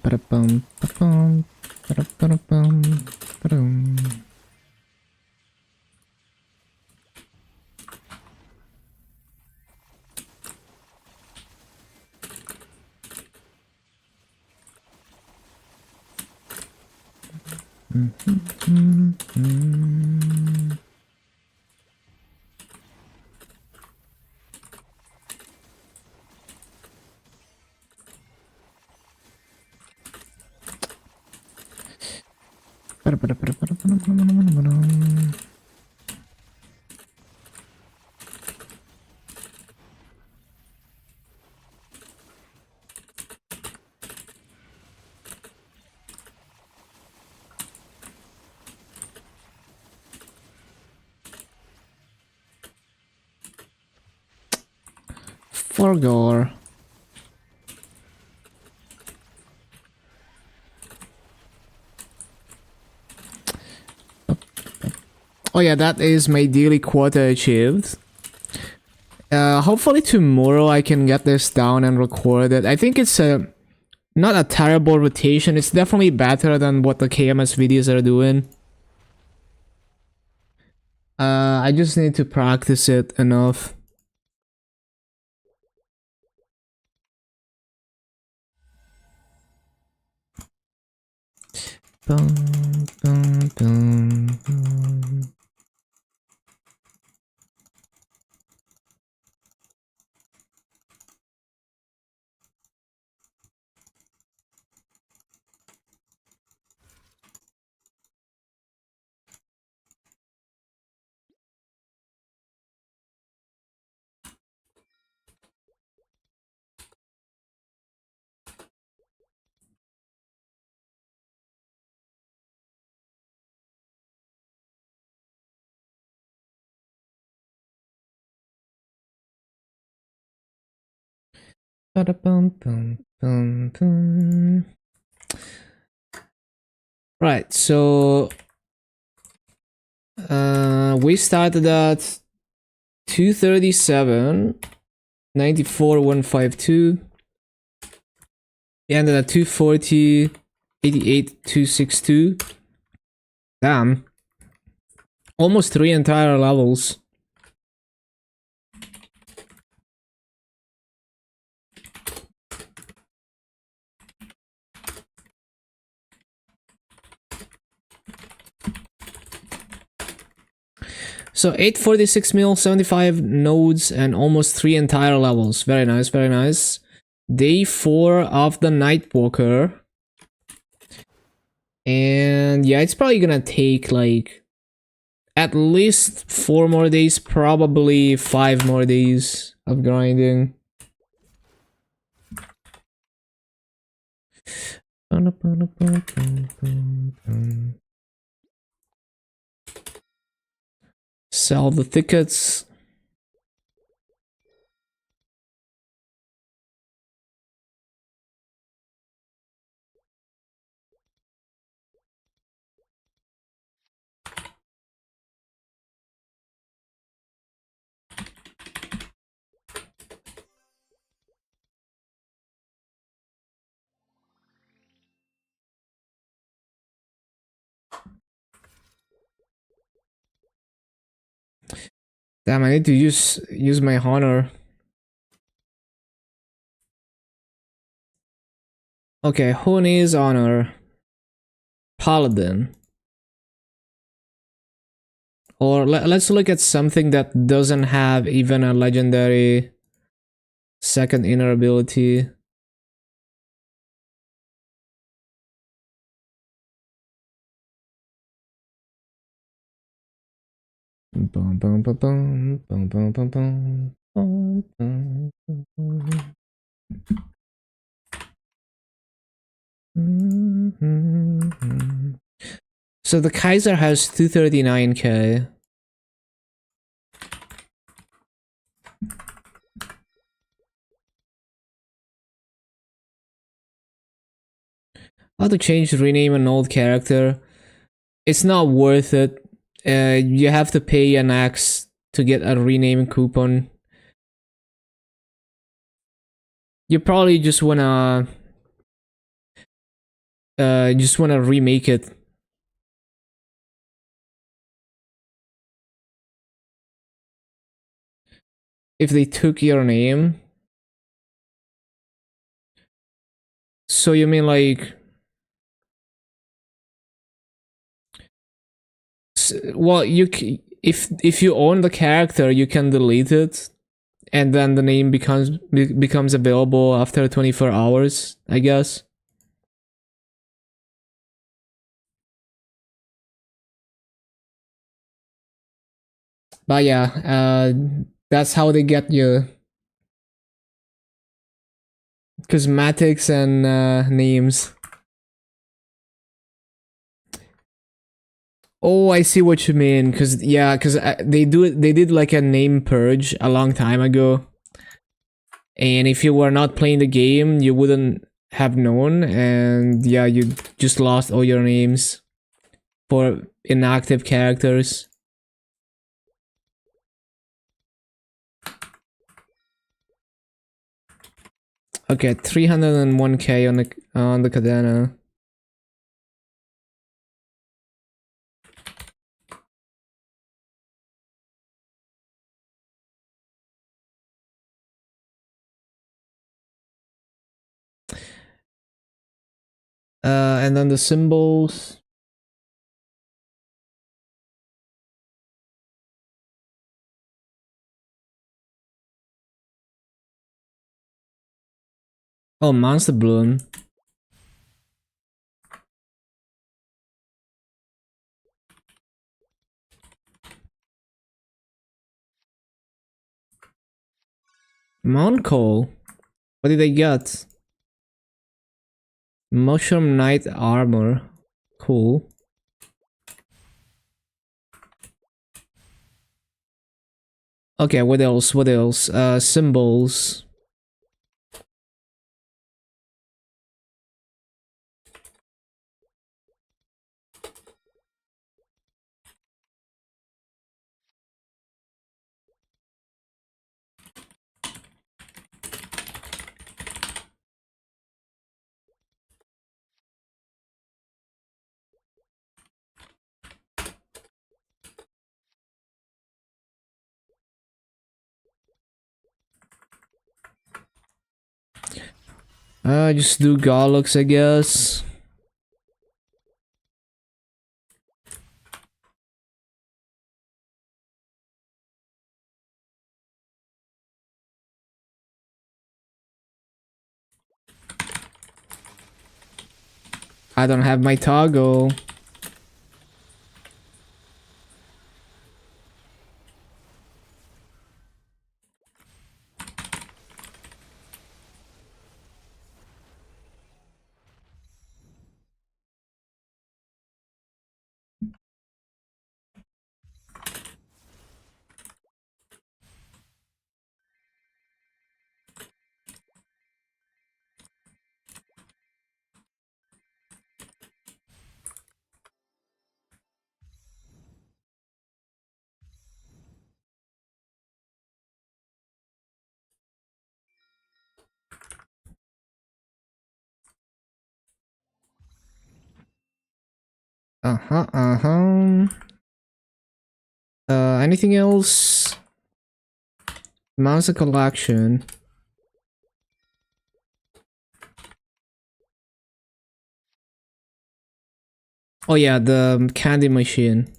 Ba-da-bum, ba-bum, ba-da-ba-da-bum, ba-dum. Forgor. Oh yeah, that is my daily quota achieved. Hopefully tomorrow I can get this down and record it. I think it's not a terrible rotation. It's definitely better than what the KMS videos are doing. I just need to practice it enough. Bum, bum, bum, bum. Ba-da-bum-bum-bum-bum. Right, so we started at 237, 94, 152. We ended at 240, 88, 262. Damn. Almost 3 entire levels. So 846 mil, 75 nodes, and almost 3 entire levels. Very nice, very nice. Day 4 of the Nightwalker. And yeah, it's probably gonna take like at least 4 more days, probably 5 more days of grinding. Sell the tickets. Damn, I need to use my honor. Okay, who needs honor? Paladin. Or let's look at something that doesn't have even a legendary second inner ability. Bum, bum, bum, bum, bum, bum, bum, bum, bum, bum, bum. So the Kaiser has 239k. How to change, rename an old character? It's not worth it. You have to pay an X to get a rename coupon. You probably just wanna just want to remake it. If they took your name. So you mean like... Well, if you own the character, you can delete it, and then the name becomes available after 24 hours, I guess. But yeah, that's how they get you. Cosmetics and names. Oh, I see what you mean. Cause yeah, cause they did like a name purge a long time ago, and if you were not playing the game, you wouldn't have known, and yeah, you just lost all your names for inactive characters. Okay, 301k on the Katana. And then the symbols. Oh, Monster Bloom. Mount Cole. What did I get? Mushroom Knight armor. Cool. Okay, what else? What else? Symbols. Just do Garlux, I guess. I don't have my toggle. Uh-huh. Anything else? Monster collection. Oh yeah, the candy machine.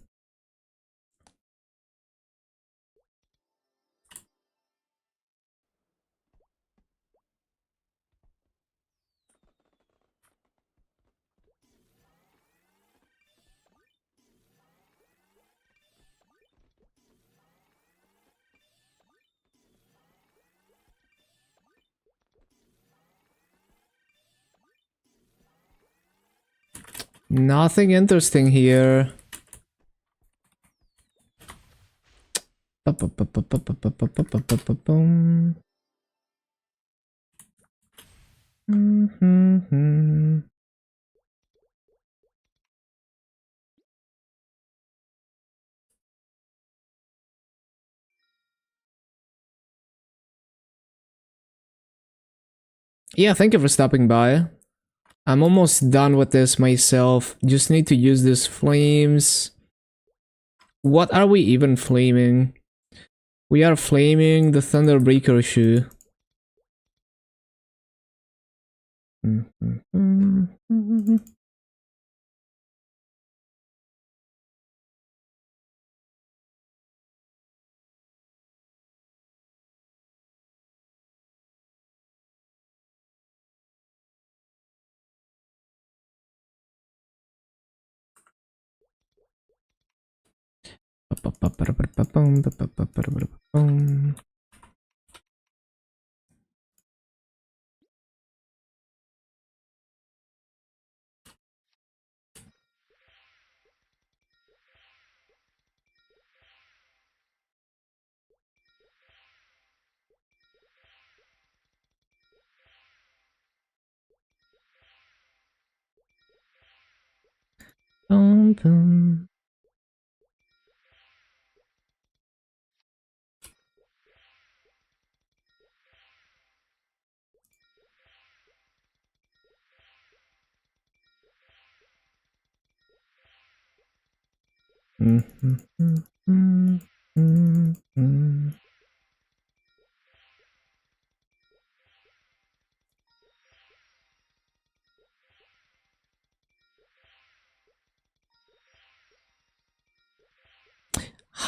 Nothing interesting here. Yeah, thank you for stopping by. I'm almost done with this myself. Just need to use these flames. What are we even flaming? We are flaming the Thunderbreaker shoe.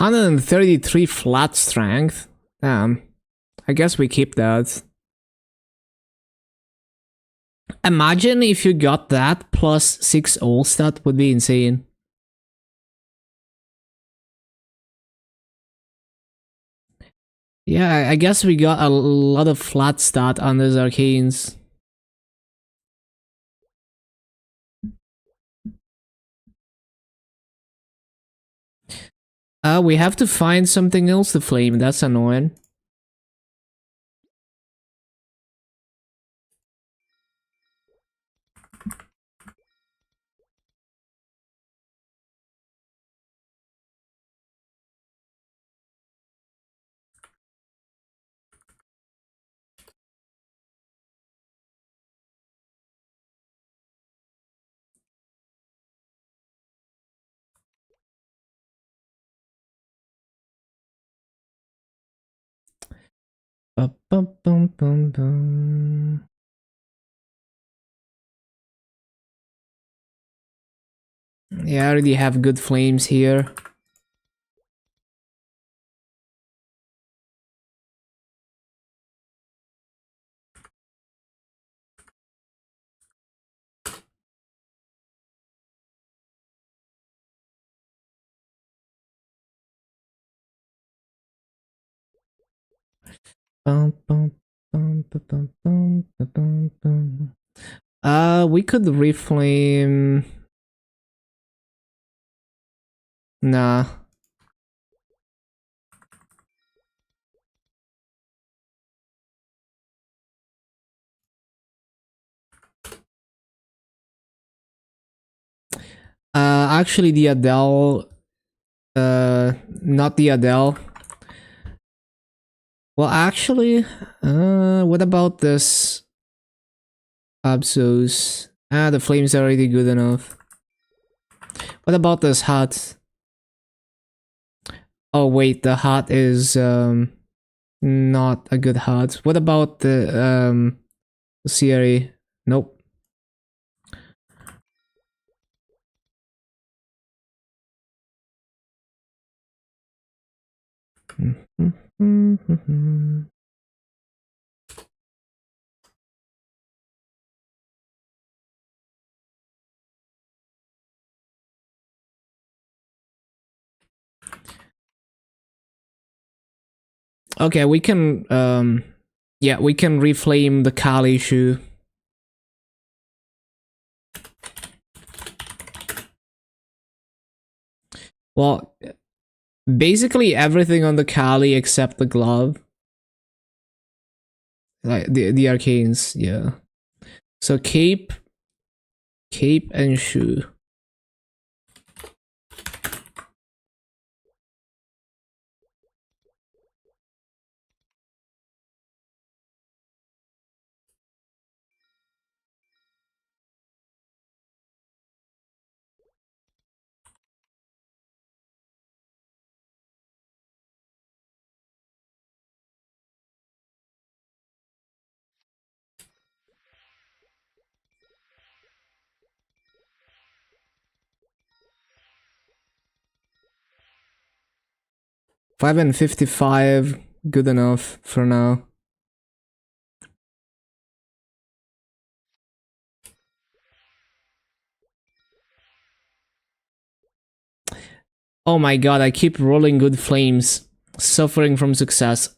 $133 flat strength. Damn. I guess we keep that. Imagine if you got that plus 6 ults, that would be insane. Yeah, I guess we got a lot of flat stat on those arcanes. We have to find something else to flame, that's annoying. Yeah, I already have good flames here. We could reflame. Nah. Actually, the Adele. Not the Adele. Well, actually, what about this Absos? The flames are already good enough. What about this hut? Oh wait, the hut is not a good hut. What about the Siri? Nope. Okay, we can yeah, we can reflame the Kali shoe. Well, basically everything on the Kali except the glove. Like the arcanes, yeah. So cape and shoe. 5 and 55, good enough for now. Oh my god, I keep rolling good flames, suffering from success.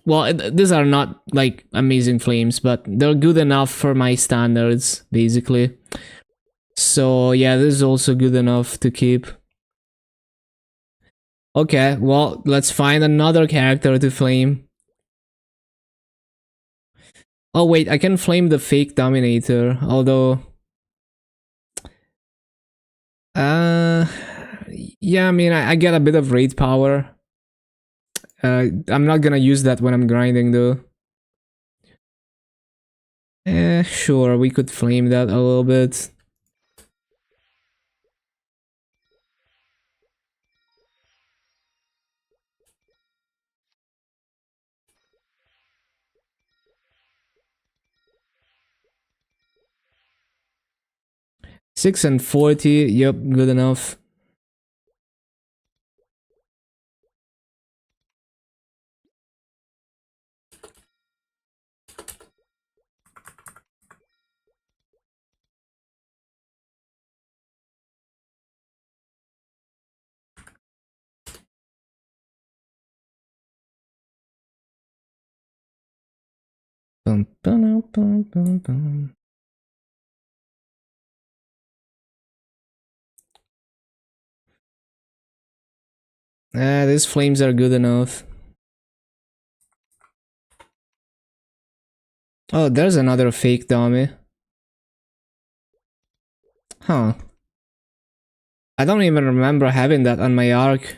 Well, these are not like amazing flames, but they're good enough for my standards, basically. So yeah, this is also good enough to keep. Okay, well, let's find another character to flame. Oh wait, I can flame the fake Dominator, although... Yeah, I mean, I get a bit of raid power. I'm not gonna use that when I'm grinding, though. Sure, we could flame that a little bit. Six and 40, yep, good enough. Bum, bum, bum, bum, bum. These flames are good enough. Oh, there's another fake dummy. Huh. I don't even remember having that on my arc.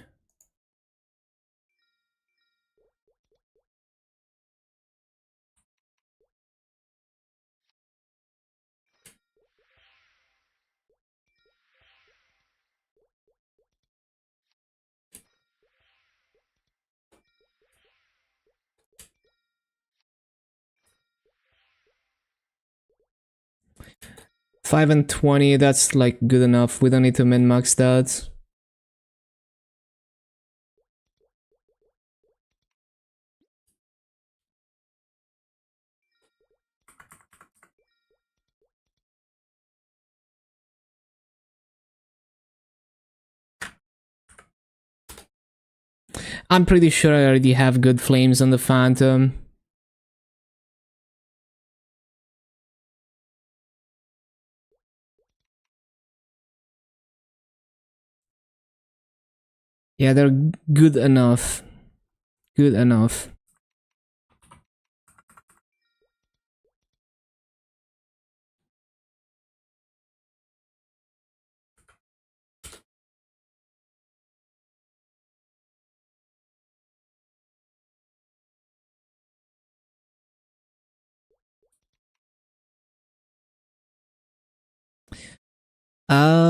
Five and 20, that's like good enough. We don't need to min-max that. I'm pretty sure I already have good flames on the Phantom. Yeah, they're good enough. Good enough.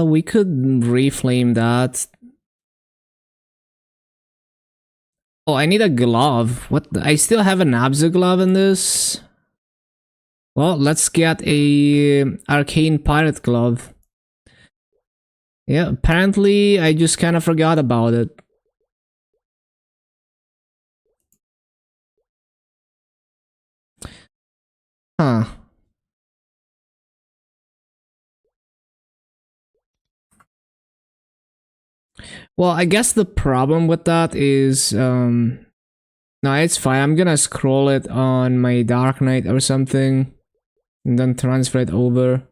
We could reflame that. Oh, I need a glove. What? I still have an Abzu glove in this. Well, let's get a arcane pirate glove. Yeah, apparently I just kind of forgot about it. Huh. Well, I guess the problem with that is, no, it's fine. I'm gonna scroll it on my Dark Knight or something, and then transfer it over.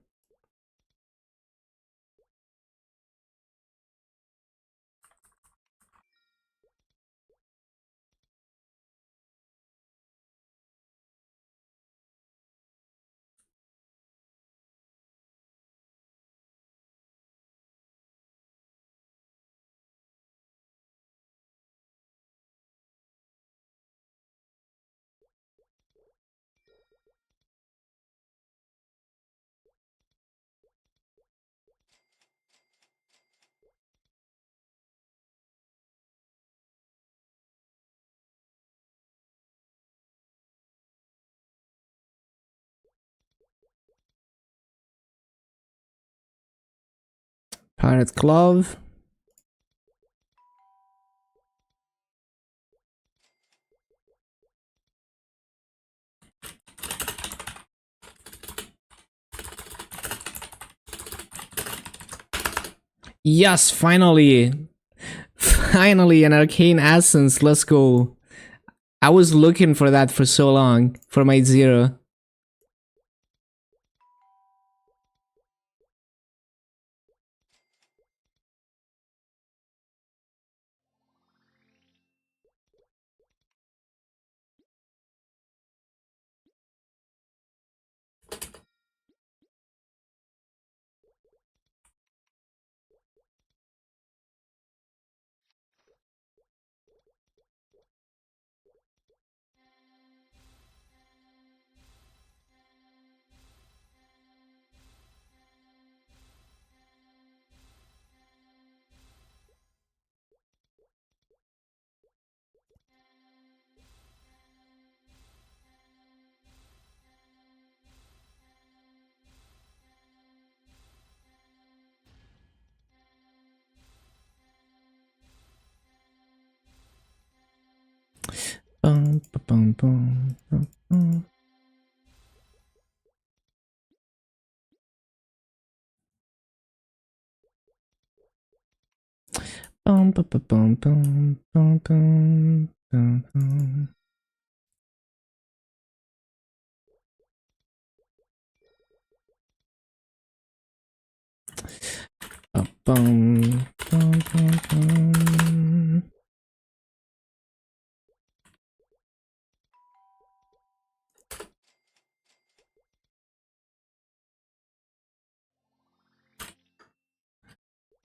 Pirate glove. Yes, finally! Finally, an arcane essence, let's go. I was looking for that for so long, for my zero. Bum, ba, bum, bum, bum, bum. Bum, ba, ba, bum, bum, bum, bum, bum, bum. Ba, bum, bum, bum, bum.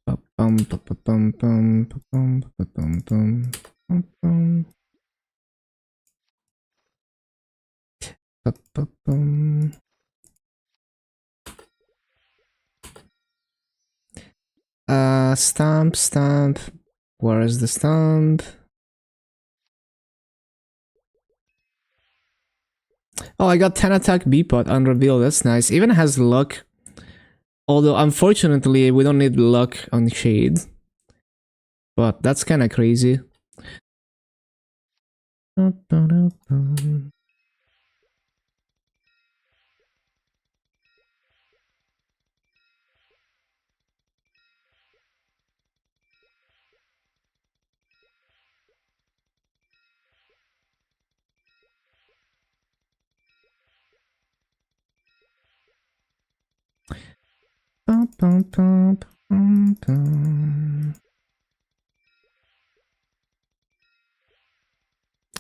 Ba, bum, ba, ba, bum, bum, ba, bum, ba, ba, bum, bum, bum, bum. Ba, ba, bum. Stamp, stamp. Where is the stamp? Oh, I got 10 attack B-pot unrevealed. That's nice. Even has luck. Although, unfortunately, we don't need luck on Shade. But that's kind of crazy.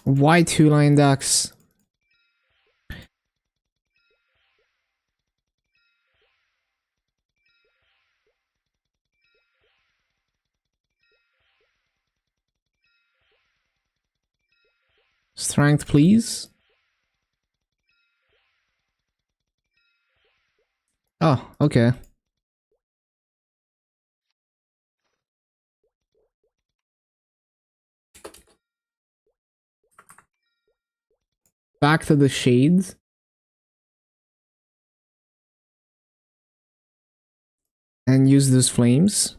Why 2-line ducks? Strength, please. Oh, okay. Back to the shades. And use those flames.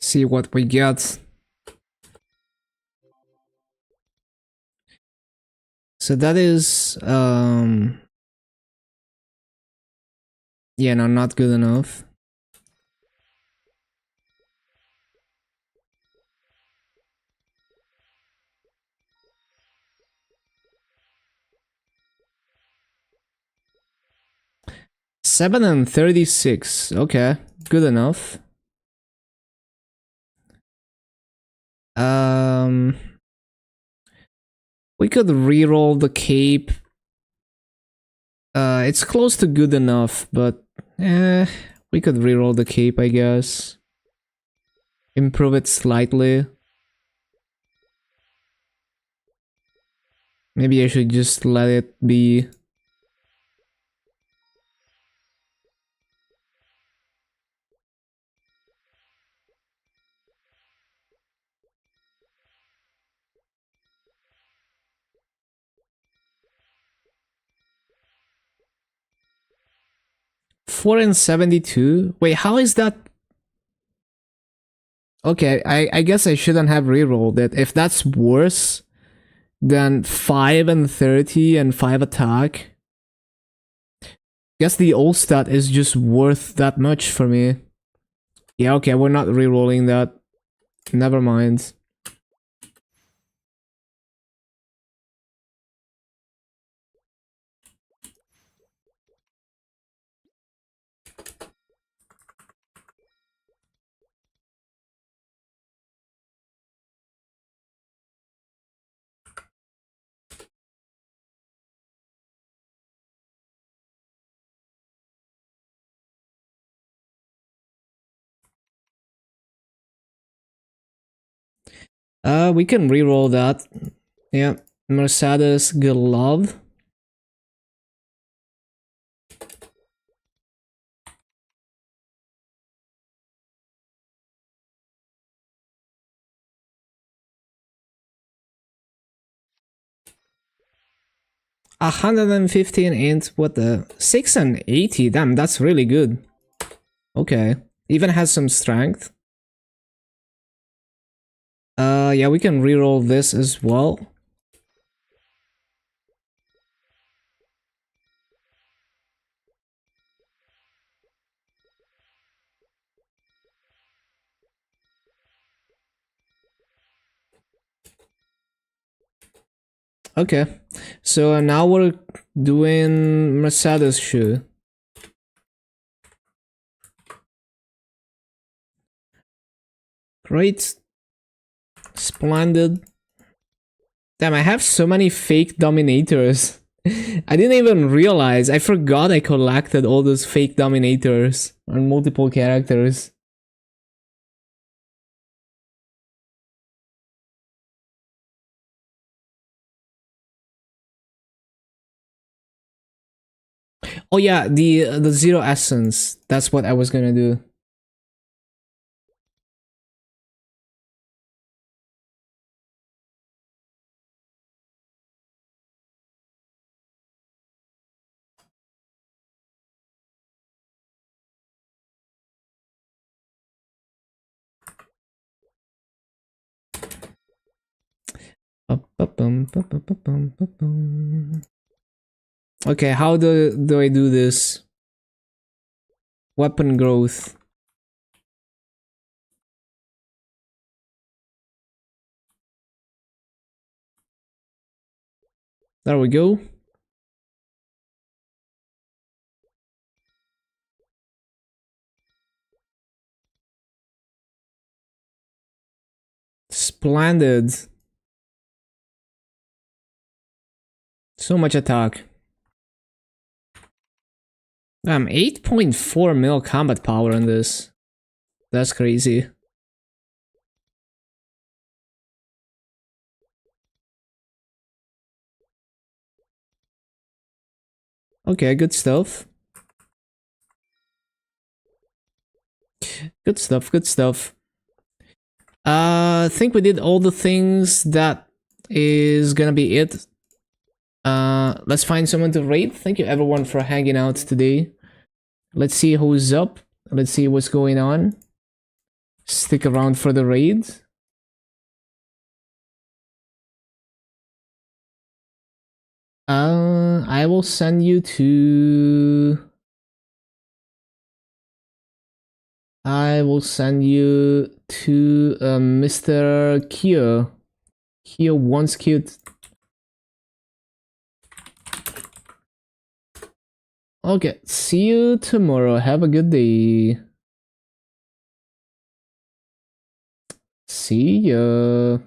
See what we get. So that is yeah, no, not good enough. Seven and 36. Okay, good enough. We could reroll the cape. It's close to good enough, but we could reroll the cape, I guess. Improve it slightly. Maybe I should just let it be. Four and 72. Wait, how is that? Okay, I guess I shouldn't have rerolled it. If that's worse than 5 and 30 and 5 attack, guess the old stat is just worth that much for me. Yeah, okay, we're not rerolling that. Never mind. We can reroll that. Yeah, Mercedes glove. A 115 int, what the 6 and 80, damn, that's really good. Okay, even has some strength. Yeah, we can reroll this as well. Okay, so now we're doing Mercedes shoe. Great. Splendid. Damn, I have so many fake dominators. I didn't even realize. I forgot I collected all those fake dominators on multiple characters. Oh yeah, the zero essence. That's what I was gonna do. Okay, how do I do this? Weapon growth. There we go. Splendid. So much attack. Damn, 8.4 mil combat power on this. That's crazy. Okay, good stuff. Good stuff, good stuff. I think we did all the things that is gonna be it. Let's find someone to raid. Thank you everyone for hanging out today. Let's see who's up. Let's see what's going on. Stick around for the raid. I will send you to... Mr. Kyo. Kyo once cute. Okay, see you tomorrow. Have a good day. See ya.